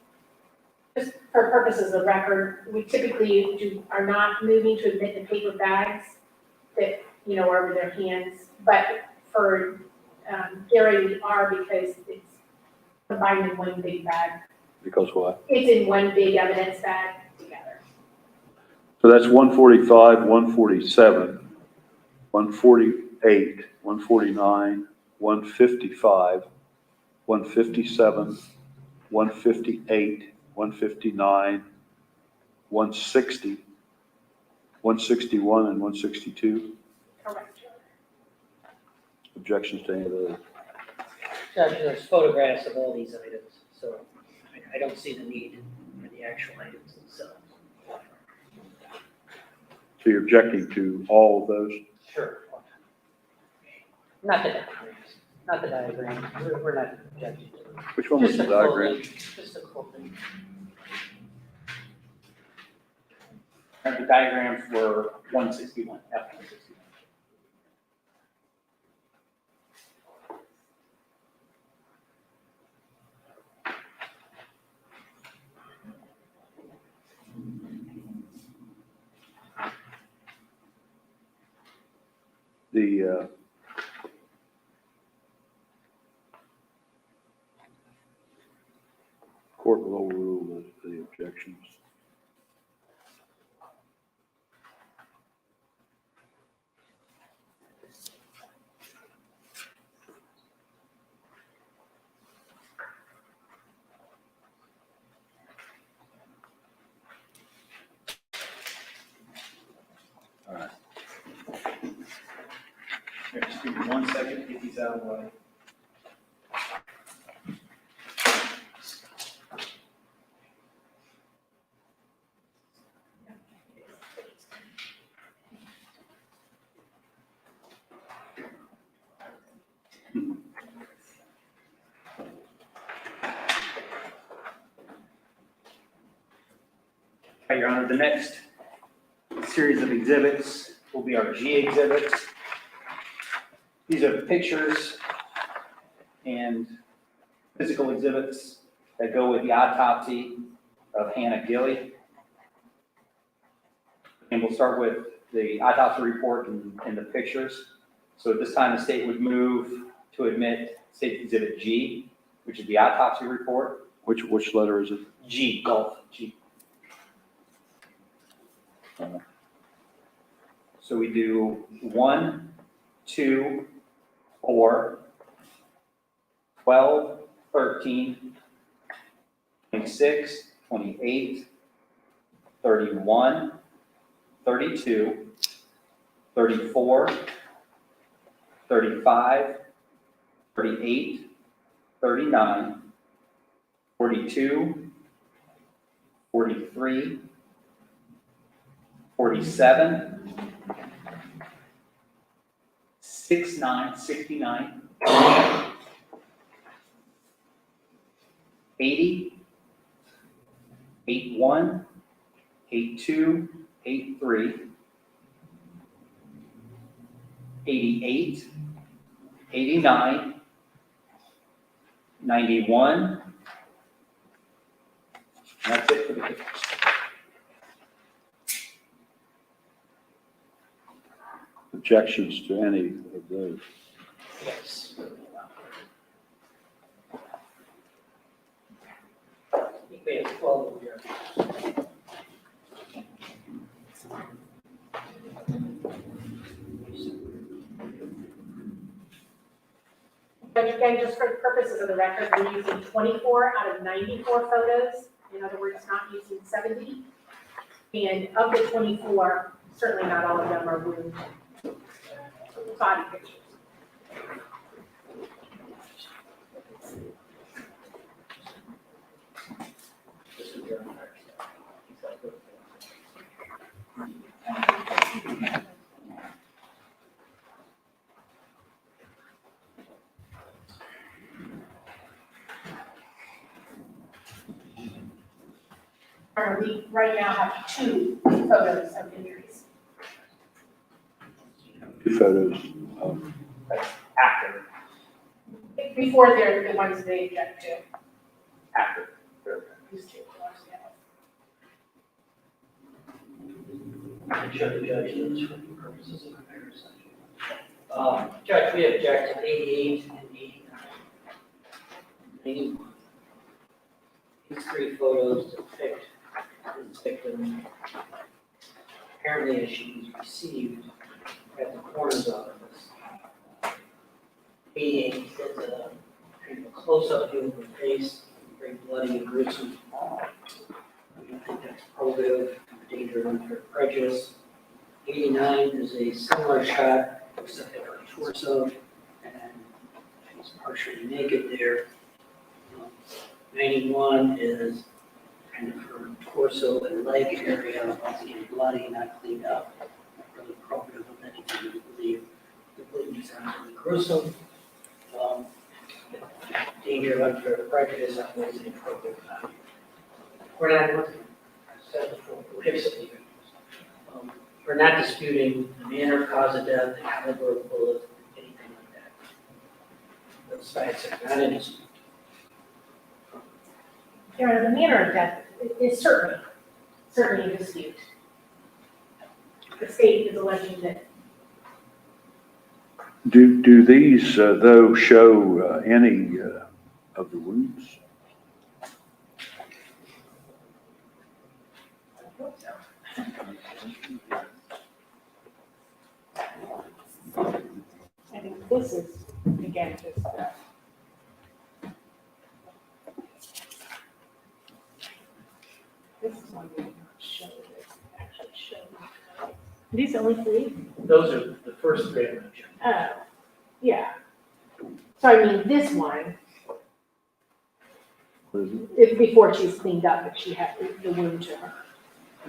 [SPEAKER 2] just for purposes of record, we typically are not moving to admit the paper bags that, are over their hands, but for Gary, we are because it's combined in one big bag.
[SPEAKER 1] Because what?
[SPEAKER 2] It's in one big evidence bag together.
[SPEAKER 1] So that's 145, 147, 148, 149, 155, 157, 158, 159, 160, 161, and 162.
[SPEAKER 2] Correct.
[SPEAKER 1] Objections to any of those?
[SPEAKER 3] Judge, there's photographs of all these items, so I don't see the need for the actual items themselves.
[SPEAKER 1] So you're objecting to all of those?
[SPEAKER 3] Sure. Not the diagrams, not the diagrams, we're not objecting to them.
[SPEAKER 1] Which one was
[SPEAKER 3] Just
[SPEAKER 1] the diagram?
[SPEAKER 3] clothing, just the clothing.
[SPEAKER 4] And the diagrams were 161, F-161.
[SPEAKER 1] The court will overrule the objections. All right.
[SPEAKER 4] Here, just give me 1 second, get these out of the way. Okay, Your Honor, the next series of exhibits will be our G exhibits. These are pictures and physical exhibits that go with the autopsy of Hannah Gilley. And we'll start with the autopsy report and the pictures. So at this time, the state would move to admit State Exhibit G, which is the autopsy report.
[SPEAKER 1] Which letter is it?
[SPEAKER 4] G, golf, G. So we do 1, 2, 4, 12, 13, 26, 28, 31, 32, 34, 35, 38, 39, 42, 43, 47, 69, 69, 80, 81, 82, 83, 88, 89, 91. And that's it for the pictures.
[SPEAKER 1] Objections to any of those?
[SPEAKER 3] Yes. I think we have 12 over here.
[SPEAKER 2] But again, just for the purposes of the record, we're using 24 out of 94 photos. In other words, not using 70. And of the 24, certainly not all of them are wound body pictures.
[SPEAKER 3] This is your honor.
[SPEAKER 2] We right now have 2 photos of injuries.
[SPEAKER 1] 2 photos.
[SPEAKER 4] After,
[SPEAKER 2] Before they're the ones they object to.
[SPEAKER 4] after.
[SPEAKER 2] These 2.
[SPEAKER 3] I can show the judge those for the purposes of comparison. Judge, we object to 88 and 89. 81. These 3 photos depict this victim apparently as she was received at the coroner's office. 88 is a kind of a close-up view of her face, very bloody and gruesome. I think that's probative of danger of unfair prejudice. 89 is a similar shot, except at her torso, and she's partially naked there. 91 is kind of her torso and leg area, once again bloody, not cleaned up, not really probative of anything we believe. The bleeding sounds really gruesome. Danger of unfair prejudice, I believe, is inappropriate. We're not looking, said before, we're not disputing the manner, cause of death, the caliber of bullet, anything like that. Those facts are not in dispute.
[SPEAKER 2] Your Honor, the manner of death is certainly a dispute. The state is alleging that
[SPEAKER 1] Do these, though, show any of the wounds?
[SPEAKER 2] I think this is, again, just, this is one we did not show, this actually showed. These only 3?
[SPEAKER 3] Those are the first 3 I mentioned.
[SPEAKER 2] Oh, yeah. So I mean, this one,
[SPEAKER 1] What is it?
[SPEAKER 2] if, before she's cleaned up, if she had the wound to her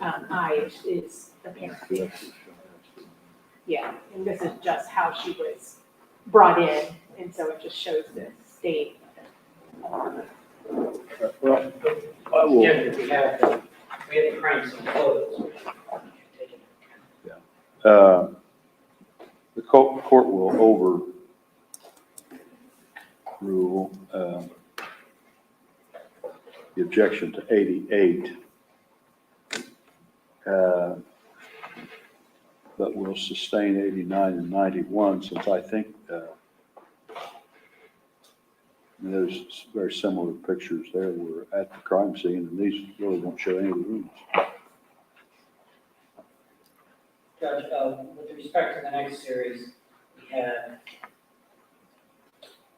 [SPEAKER 2] eye is apparent. Yeah, and this is just how she was brought in, and so it just shows the state.
[SPEAKER 1] Well, I will.
[SPEAKER 3] Again, we have the crime scene photos. Which take into account.
[SPEAKER 1] The court will overrule the objection to 88, but will sustain 89 and 91, since I think there's very similar pictures there. We're at the crime scene, and these really don't show any of the rooms.
[SPEAKER 3] Judge, with respect to the next series, we have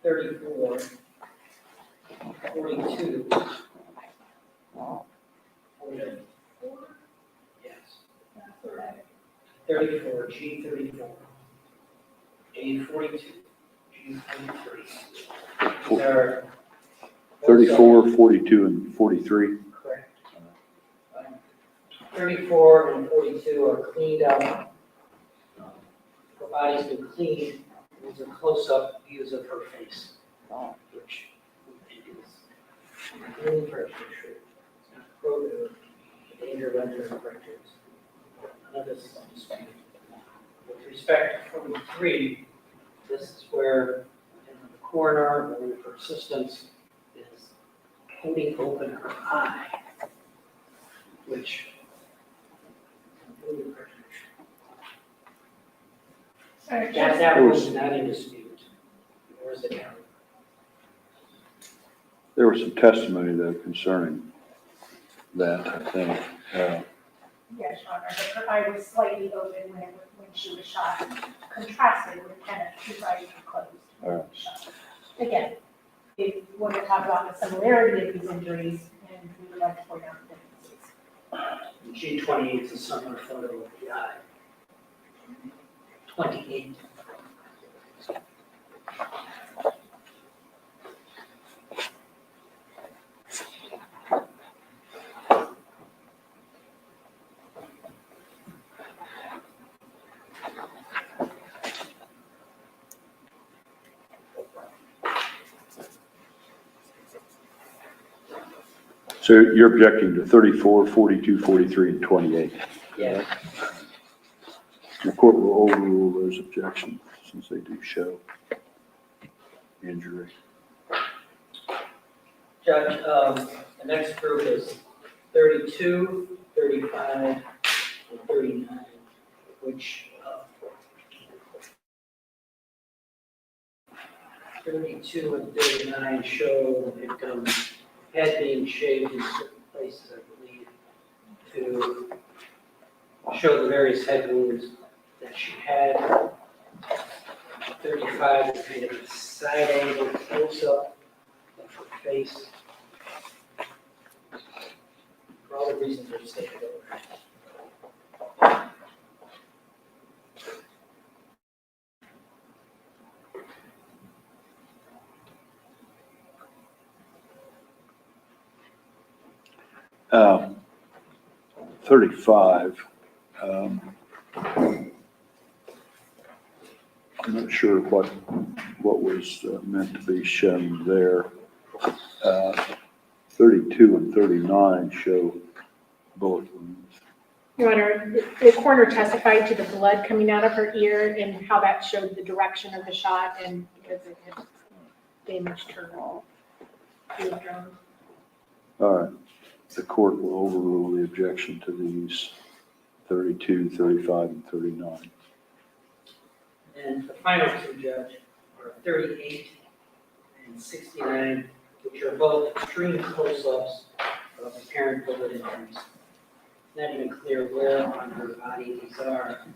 [SPEAKER 3] 34, 42. 44? Yes. 34, G34, G42, G43. These are.
[SPEAKER 1] 34, 42, and 43.
[SPEAKER 3] Correct. 34 and 42 are cleaned up. The body's been cleaned. These are close-up views of her face, which we think is really very true. It's not probative, danger of unknown fractures. None of this is undisputed. With respect to 43, this is where the coroner, or her assistants, is holding open her eye, which really prejudicial. That was not in dispute. Where's the county?
[SPEAKER 1] There was some testimony, though, concerning that, I think.
[SPEAKER 2] Yes, Your Honor, but her eye was slightly open when she was shot, contrasted with Kenneth, whose eyes were closed.
[SPEAKER 1] All right.
[SPEAKER 2] Again, if we want to talk about the similarity of these injuries, and we would like to point out the differences.
[SPEAKER 3] G28 is a similar photo of the eye. 28.
[SPEAKER 1] So you're objecting to 34, 42, 43, and 28.
[SPEAKER 3] Yeah.
[SPEAKER 1] The court will overrule those objections since they do show injury.
[SPEAKER 3] Judge, the next group is 32, 35, and 39, which 32 and 39 show the victim's head being shaved in certain places, I believe, to show the various head wounds that she had. 35 is kind of a side angle close-up of her face. For all the reasons we've stated over.
[SPEAKER 1] Uh, 35, I'm not sure what was meant to be shown there. 32 and 39 show bullet wounds.
[SPEAKER 2] Your Honor, the coroner testified to the blood coming out of her ear and how that showed the direction of the shot and because it had damaged her eardrum.
[SPEAKER 1] All right. The court will overrule the objection to these 32, 35, and 39.
[SPEAKER 3] And the final two, Judge, are 38 and 69, which are both extreme close-ups of apparent bullet injuries. Not even clear where on her body these are.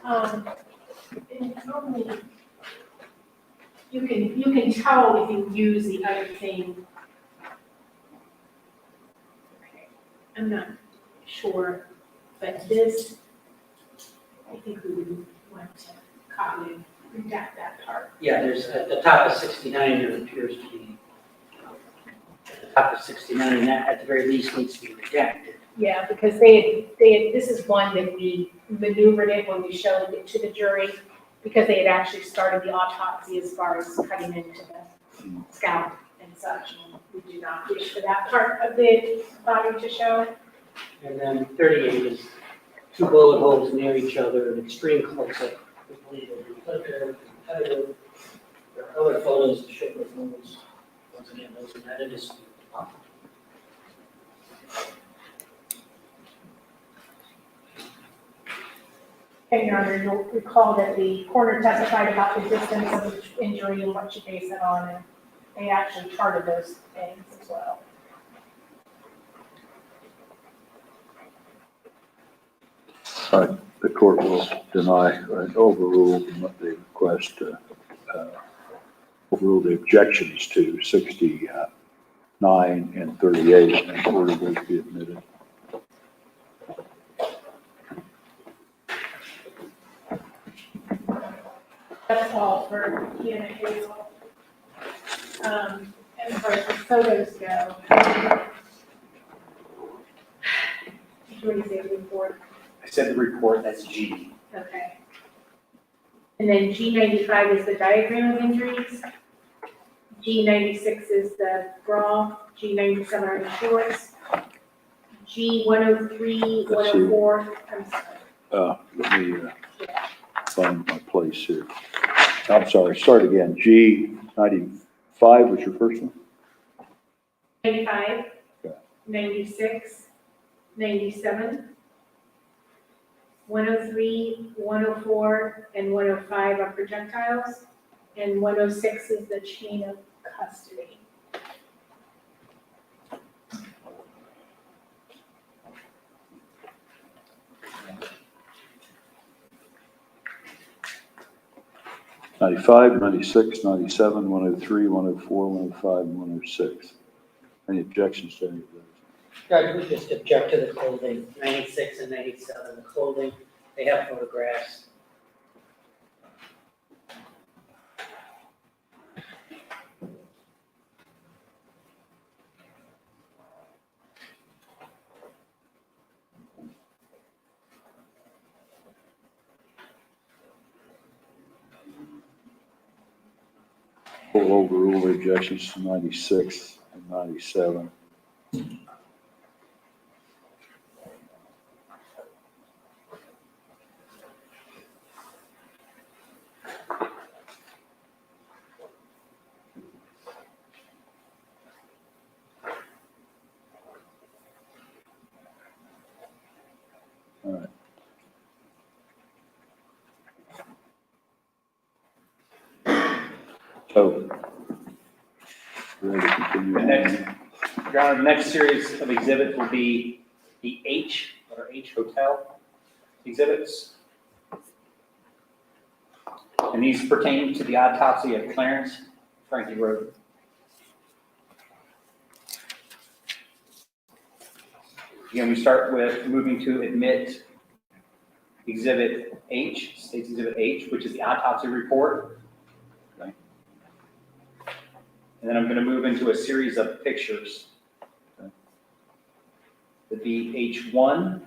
[SPEAKER 2] And normally, you can tell if you use the other thing. Okay, I'm not sure, but this, I think we would want to copy and redact that part.
[SPEAKER 3] Yeah, there's, at the top of 69, there appears to be, at the top of 69, that at the very least needs to be redacted.
[SPEAKER 2] Yeah, because they had, this is one that we maneuvered it when we showed it to the jury, because they had actually started the autopsy as far as cutting into the scalp and such. And we do not wish for that part of the body to show.
[SPEAKER 3] And then 38 is two bullet holes near each other, an extreme close-up. We believe it repetitive, competitive. There are other photos that show those holes. Once again, those are not in dispute.
[SPEAKER 2] And Your Honor, you'll recall that the coroner testified about the distance of the injury and what you base it on, and they actually charted those things as well.
[SPEAKER 1] All right, the court will deny or overrule the request to overrule the objections to 69 and 38 and order those be admitted.
[SPEAKER 2] That's all for Deanna Hazel. And as far as the photos go, what do you say, report?
[SPEAKER 4] I said the report, that's G.
[SPEAKER 2] Okay. And then G95 is the diagram of injuries. G96 is the bra. G97 are the shorts. G103, 104, I'm sorry.
[SPEAKER 1] Let me find my place here. I'm sorry, start again. G95 was your first one?
[SPEAKER 2] 95,
[SPEAKER 1] Okay.
[SPEAKER 2] 96, 97, 103, 104, and 105 are projectiles, and 106 is the chain of custody.
[SPEAKER 1] 95, 96, 97, 103, 104, 105, and 106. Any objections to any of those?
[SPEAKER 3] Judge, we just object to the clothing, 96 and 97, the clothing, they have photographs.
[SPEAKER 1] We'll overrule the objections to 96 and 97. All right. So, ready to continue?
[SPEAKER 4] The next, Your Honor, the next series of exhibits will be the H, or H Hotel exhibits. And these pertain to the autopsy of Clarence Frankie Rhoden. Again, we start with moving to admit Exhibit H, State's Exhibit H, which is the autopsy report. Okay. And then I'm going to move into a series of pictures. Okay. That'd be H1,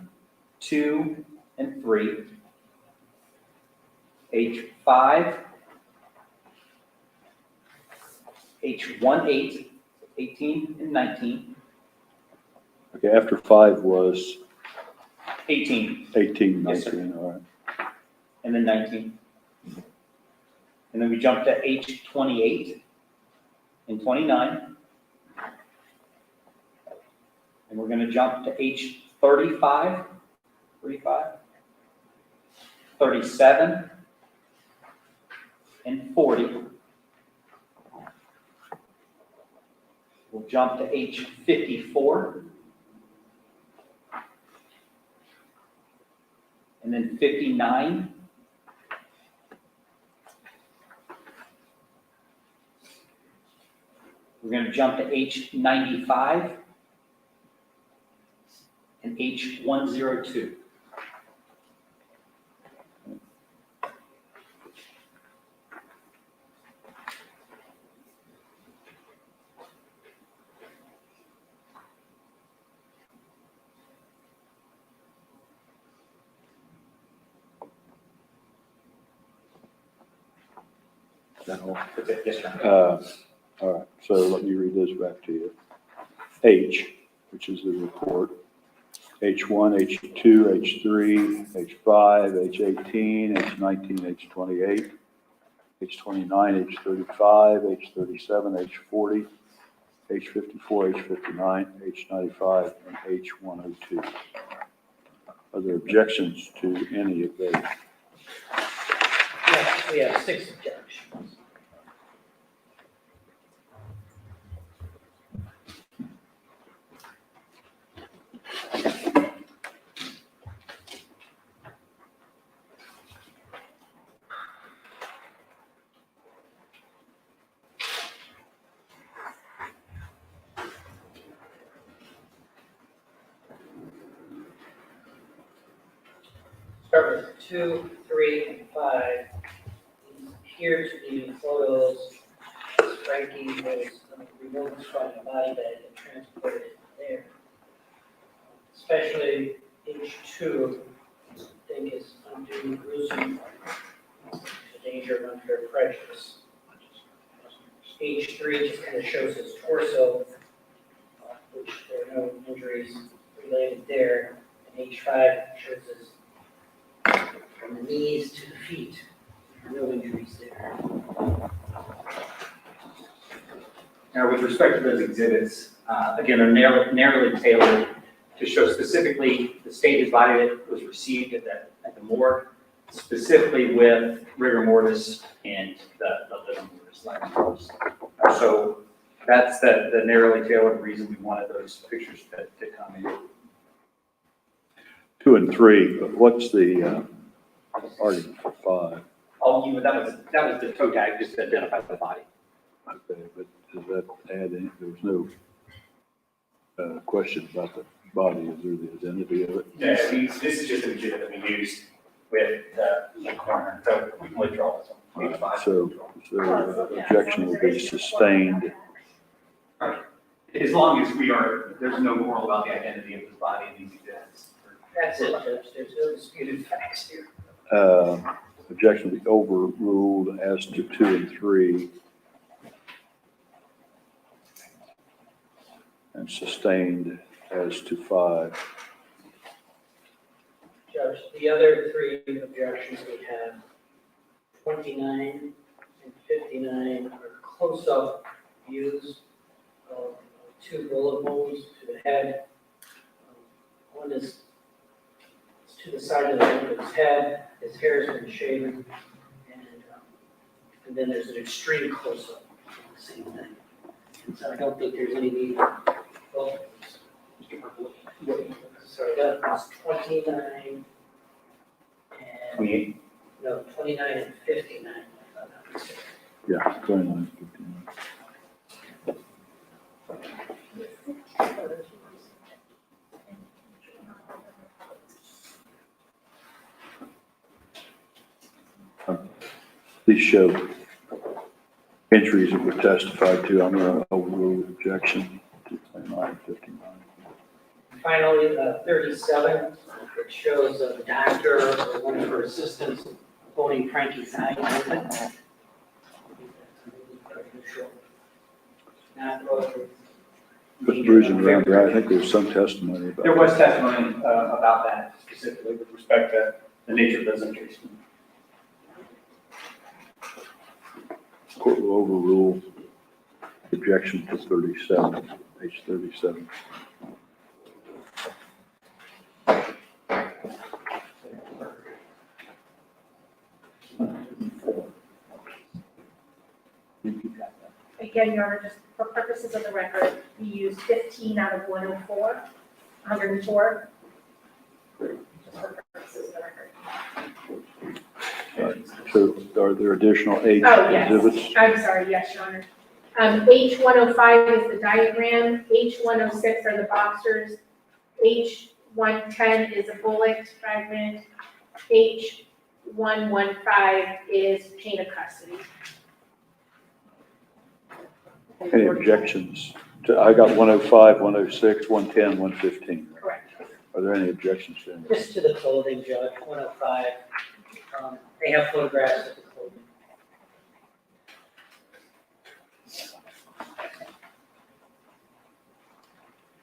[SPEAKER 4] 2, and 3. H5, H18, 18 and 19.
[SPEAKER 1] Okay, after 5 was
[SPEAKER 4] 18,
[SPEAKER 1] 18,
[SPEAKER 4] Yes, sir.
[SPEAKER 1] 19, all right.
[SPEAKER 4] and then 19. And then we jump to H28 and 29. And we're going to jump to H35, 37, and 40. We'll jump to H54. And then 59. We're going to jump to H95 and H102.
[SPEAKER 1] That all?
[SPEAKER 4] That's it. Yes, sir.
[SPEAKER 1] All right, so let me read this back to you. H, which is the report. H1, H2, H3, H5, H18, H19, H28, H29, H35, H37, H40, H54, H59, H95, and H102. Are there objections to any of those?
[SPEAKER 3] Yes, we have 6 objections. Start with 2, 3, and 5. These appear to be photos. Frankie was removed from the body bag and transported there. Especially H2, I think is undue gruesome, the danger of unfair prejudice. H3 just kind of shows his torso, which there are no injuries related there. And H5 shows his from the knees to the feet, no injuries there.
[SPEAKER 4] Now, with respect to those exhibits, again, they're narrowly tailored to show specifically the state his body was received at the morgue, specifically with rigor mortis and the living mortis lines. So that's the narrowly tailored reason we wanted those pictures to come in.
[SPEAKER 1] 2 and 3, but what's the argument for 5?
[SPEAKER 4] Oh, that was the toe tag, just to identify the body.
[SPEAKER 1] Okay, but does that add any, there was no question about the body, is there the identity of it?
[SPEAKER 4] No, this is just an exhibit that we used with the coroner, so we can withdraw this one.
[SPEAKER 1] All right, so objection will be sustained.
[SPEAKER 4] As long as there's no quarrel about the identity of the body in these exhibits.
[SPEAKER 3] That's it, Judge, there's no disputed facts here.
[SPEAKER 1] Objection will be overruled as to 2 and 3. And sustained as to 5.
[SPEAKER 3] Judge, the other 3 objections we have, 29 and 59 are close-up views of 2 bullet wounds to the head. One is to the side of his head, his hair has been shaven, and then there's an extreme close-up of the same thing. So I don't think there's any need for both of these. Sorry, that was 29 and,
[SPEAKER 4] 28.
[SPEAKER 3] no, 29 and 59. if I'm not mistaken.
[SPEAKER 1] Yeah, 29, 59. These show injuries that were testified to. I'm going to overrule the objection to 29, 59.
[SPEAKER 3] Finally, 37, it shows a doctor or one of her assistants holding Frankie's eye open. Not broken.
[SPEAKER 1] But bruising around there, I think there's some testimony about
[SPEAKER 4] There
[SPEAKER 1] that.
[SPEAKER 4] was testimony about that specifically with respect to the nature of those injuries.
[SPEAKER 1] Court will overrule objection to 37, page 37.
[SPEAKER 2] Again, Your Honor, just for purposes of the record, we used 15 out of 104, 104. Just for purposes of the record.
[SPEAKER 1] So are there additional H
[SPEAKER 2] Oh, yes.
[SPEAKER 1] exhibits?
[SPEAKER 2] I'm sorry, yes, Your Honor. H105 is the diagram, H106 are the boxers, H110 is a bullet fragment, H115 is chain of custody.
[SPEAKER 1] Any objections? I got 105, 106, 110, 115.
[SPEAKER 2] Correct.
[SPEAKER 1] Are there any objections to any?
[SPEAKER 3] Just to the clothing, Judge, 105. They have photographs of the clothing.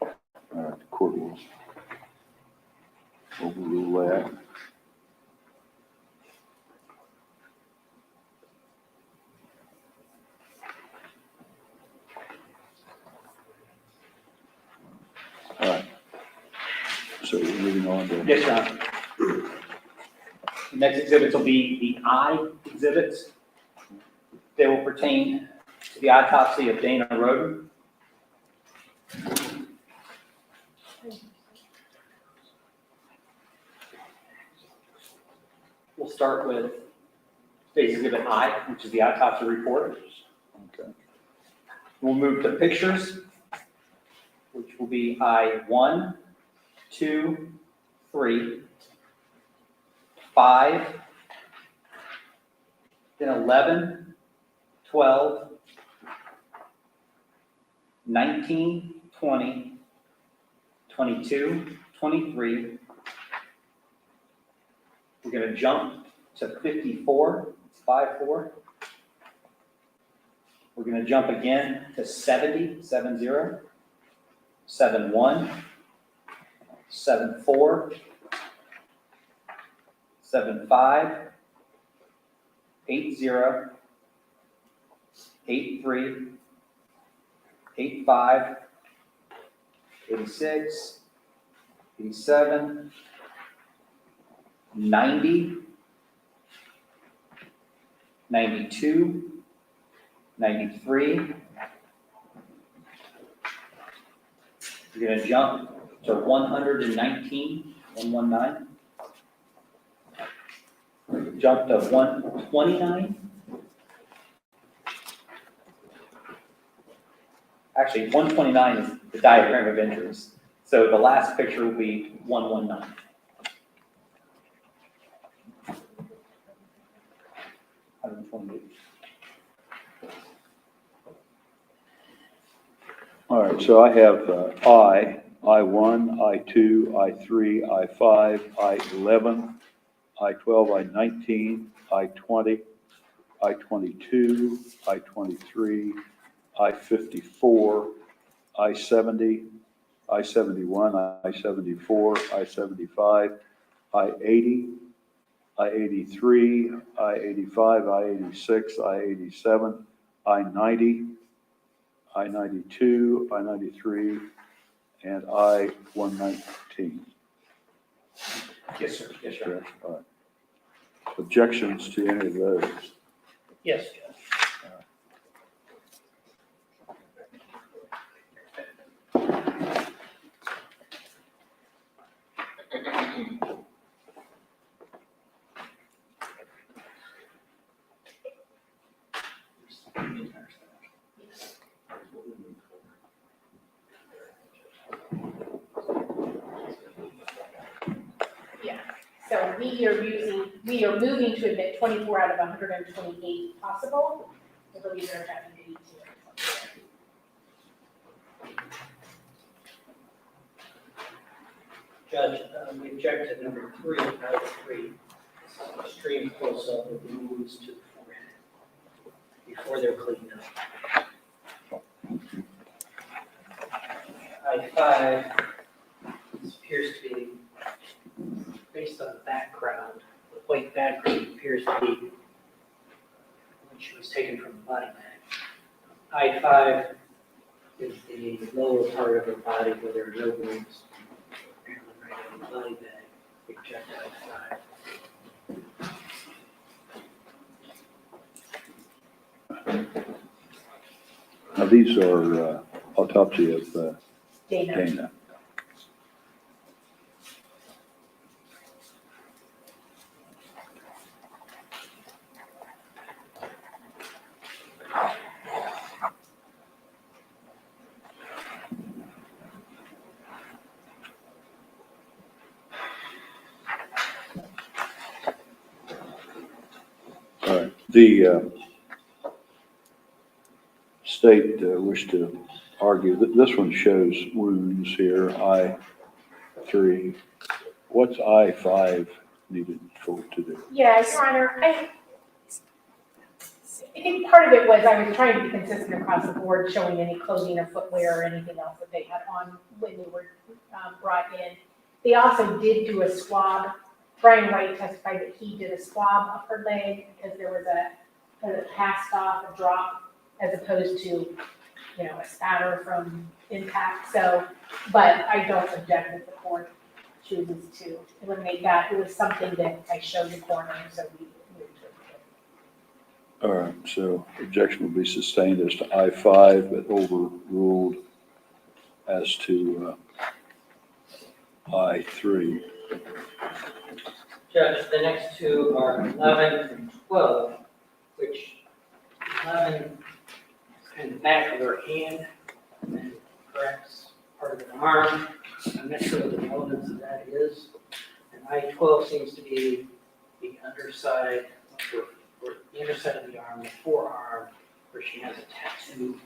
[SPEAKER 1] All right, the court will overrule that. All right. So we're moving on to.
[SPEAKER 4] Yes, Your Honor. The next exhibits will be the eye exhibits. They will pertain to the autopsy of Dana Rhoden. We'll start with today's exhibit I, which is the autopsy report.
[SPEAKER 1] Okay.
[SPEAKER 4] We'll move to pictures, which will be I-1, 2, 3, 5, then 11, 12, 19, 20, 22, 23. We're going to jump to 54, it's 5-4. We're going to jump again to 70, 7-0, 7-1, 7-4, 7-5, 8-0, 8-3, 8-5, 86, 87, 90, 92, 93. You're going to jump to 119, 119. Jump to 129. Actually, 129 is the diagram of injuries. So the last picture will be 119.
[SPEAKER 1] All right, so I have I-1, I-2, I-3, I-5, I-11, I-12, I-19, I-20, I-22, I-23, I-54, I-70, I-71, I-74, I-75, I-80, I-83, I-85, I-86, I-87, I-90, I-92, I-93, and I-119.
[SPEAKER 3] Yes, sir. Yes, sir.
[SPEAKER 1] Correct? All right. Objections to any of those?
[SPEAKER 3] Yes, Judge.
[SPEAKER 2] Yeah, so we are moving to admit 24 out of 128 possible. I believe they're having 18.
[SPEAKER 3] Judge, we object to number 3 out of 3. Extreme close-up of the wounds to the forehead before they're cleaned up. I-5, this appears to be, based on the background, the white background appears to be when she was taken from the body bag. I-5 is the lower part of her body where there are no wounds. Right on the body bag, object I-5.
[SPEAKER 1] Now, these are autopsy of
[SPEAKER 2] Dana.
[SPEAKER 1] Dana. All right, the state wish to argue that this one shows wounds here, I-3. What's I-5 needed to do?
[SPEAKER 2] Yeah, Your Honor, I think part of it was I was trying to be consistent across the board, showing any clothing or footwear or anything else that they had on when they were brought in. They also did do a swab. Brian White testified that he did a swab of her leg because there was a cast off, a drop, as opposed to, a spatter from impact. So, but I don't object if the court chooses to eliminate that. It was something that I showed the coroner, so we moved it.
[SPEAKER 1] All right, so objection will be sustained as to I-5, but overruled as to I-3.
[SPEAKER 3] Judge, the next two are 11 and 12, which 11 is kind of back of her hand and perhaps part of an arm. I'm not sure what the relevance of that is. And I-12 seems to be the underside, or the underside of the arm, the forearm, where she has a tattoo.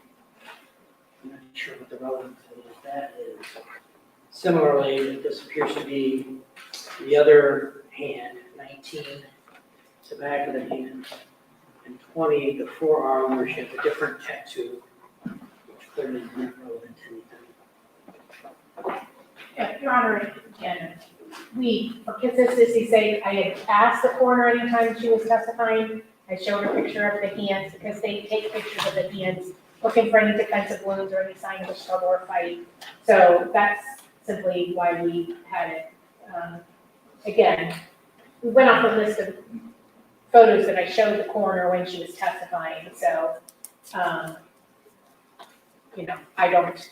[SPEAKER 3] I'm not sure what the relevance of that is. Similarly, this appears to be the other hand, 19, the back of the hand, and 20, the forearm, where she has a different tattoo, which clearly is not relevant to anything.
[SPEAKER 2] Yeah, Your Honor, again, for consistency's sake, I had asked the coroner anytime she was testifying. I showed her a picture of the hands because they take pictures of the hands looking for any defensive wounds or any sign of a struggle or fight. So that's simply why we had it. Again, we went off a list of photos that I showed the coroner when she was testifying. So, I don't.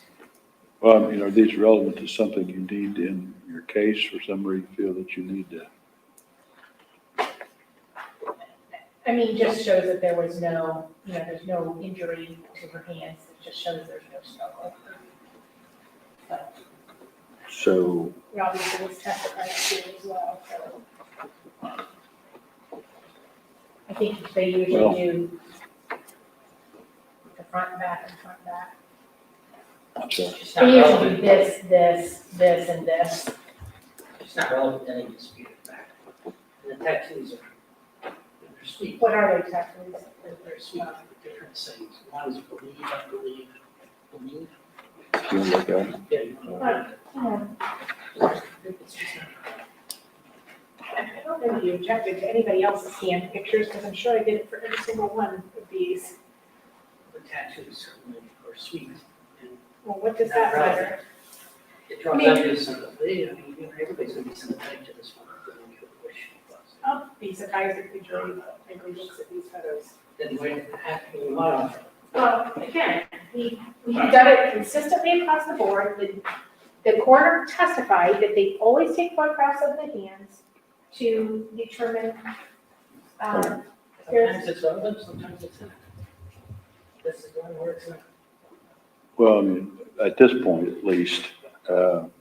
[SPEAKER 1] Well, are these relevant to something you need in your case or somewhere you feel that you need to?
[SPEAKER 2] Just shows that there was no, there's no injury to her hands. It just shows there's no struggle.
[SPEAKER 1] So,
[SPEAKER 2] We obviously was testified to as well, so. I think they usually do the front and back and front and back.
[SPEAKER 1] so
[SPEAKER 3] It's not
[SPEAKER 2] They usually
[SPEAKER 3] relevant.
[SPEAKER 2] do this, and this.
[SPEAKER 3] It's not relevant to any disputed fact. And the tattoos are, they're sweet.
[SPEAKER 2] What are they tattoos?
[SPEAKER 3] They're sweet, different things. One is believe, I believe.
[SPEAKER 1] you want to look at it?
[SPEAKER 3] Yeah, you know. It's just not.
[SPEAKER 2] I don't know if you objected to anybody else's hand pictures, because I'm sure I did it for every single one of these.
[SPEAKER 3] The tattoos certainly are sweet. And
[SPEAKER 2] Well, what does that matter?
[SPEAKER 3] it draws out your sympathy. Everybody's going to be sympathetic to this one. You wish it was.
[SPEAKER 2] I'll be surprised if the jury maybe looks at these photos.
[SPEAKER 3] Then why have to allow it?
[SPEAKER 2] Well, again, we've done it consistently across the board. The coroner testified that they always take photographs of the hands to determine,
[SPEAKER 3] Sometimes it's relevant, sometimes it's not. This is one where it's not.
[SPEAKER 1] Well, at this point at least, I'm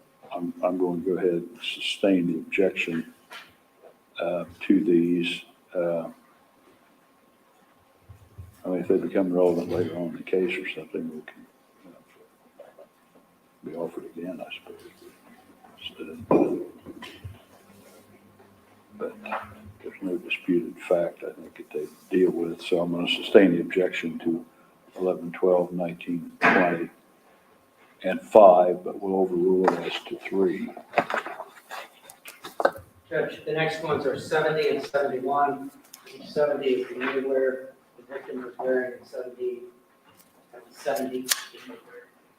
[SPEAKER 1] going to go ahead and sustain the objection to these. If they become relevant later on in the case or something, we can be offered again, I suppose. But there's no disputed fact, I think, that they deal with. So I'm going to sustain the objection to 11, 12, 19, 20, and 5, but we'll overrule it as to 3.
[SPEAKER 3] Judge, the next ones are 70 and 71. 70 is the underwear the victim was wearing, and 70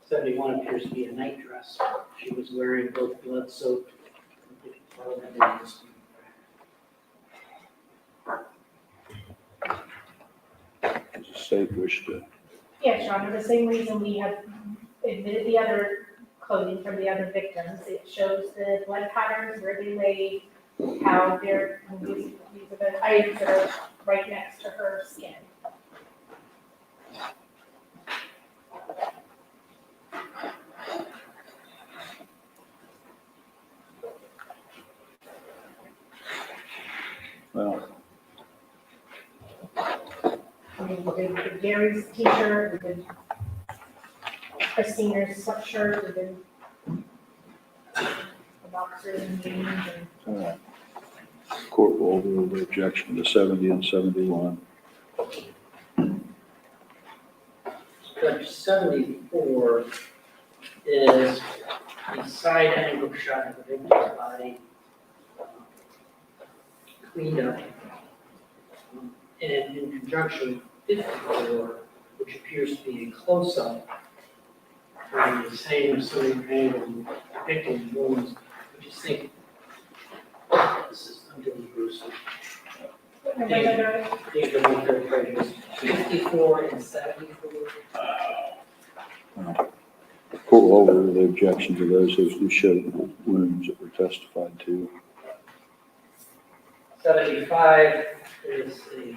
[SPEAKER 3] 71 appears to be a night dress. She was wearing both blood-soaked. Relevant in this.
[SPEAKER 1] Does the state wish to?
[SPEAKER 2] yeah, Sean, for the same reason we have admitted the other clothing from the other victims. It shows the blood patterns, where they lay, how they're, these are the items that are right next to her skin.
[SPEAKER 1] Well,
[SPEAKER 2] We did Gary's t-shirt, we did Christina's sweatshirt, we did the boxers and jeans and.
[SPEAKER 1] court will overrule the objection to 70 and 71.
[SPEAKER 3] Judge, 74 is the side angle shot of the victim's body, cleaned up, and in conjunction with 54, which appears to be a close-up from the same similar angle depicting the woman's, I just think this is unduly gruesome. These are both very prejudice. 54 and 74.
[SPEAKER 1] The court will overrule the objection to those who showed wounds that were testified to.
[SPEAKER 3] 75 is a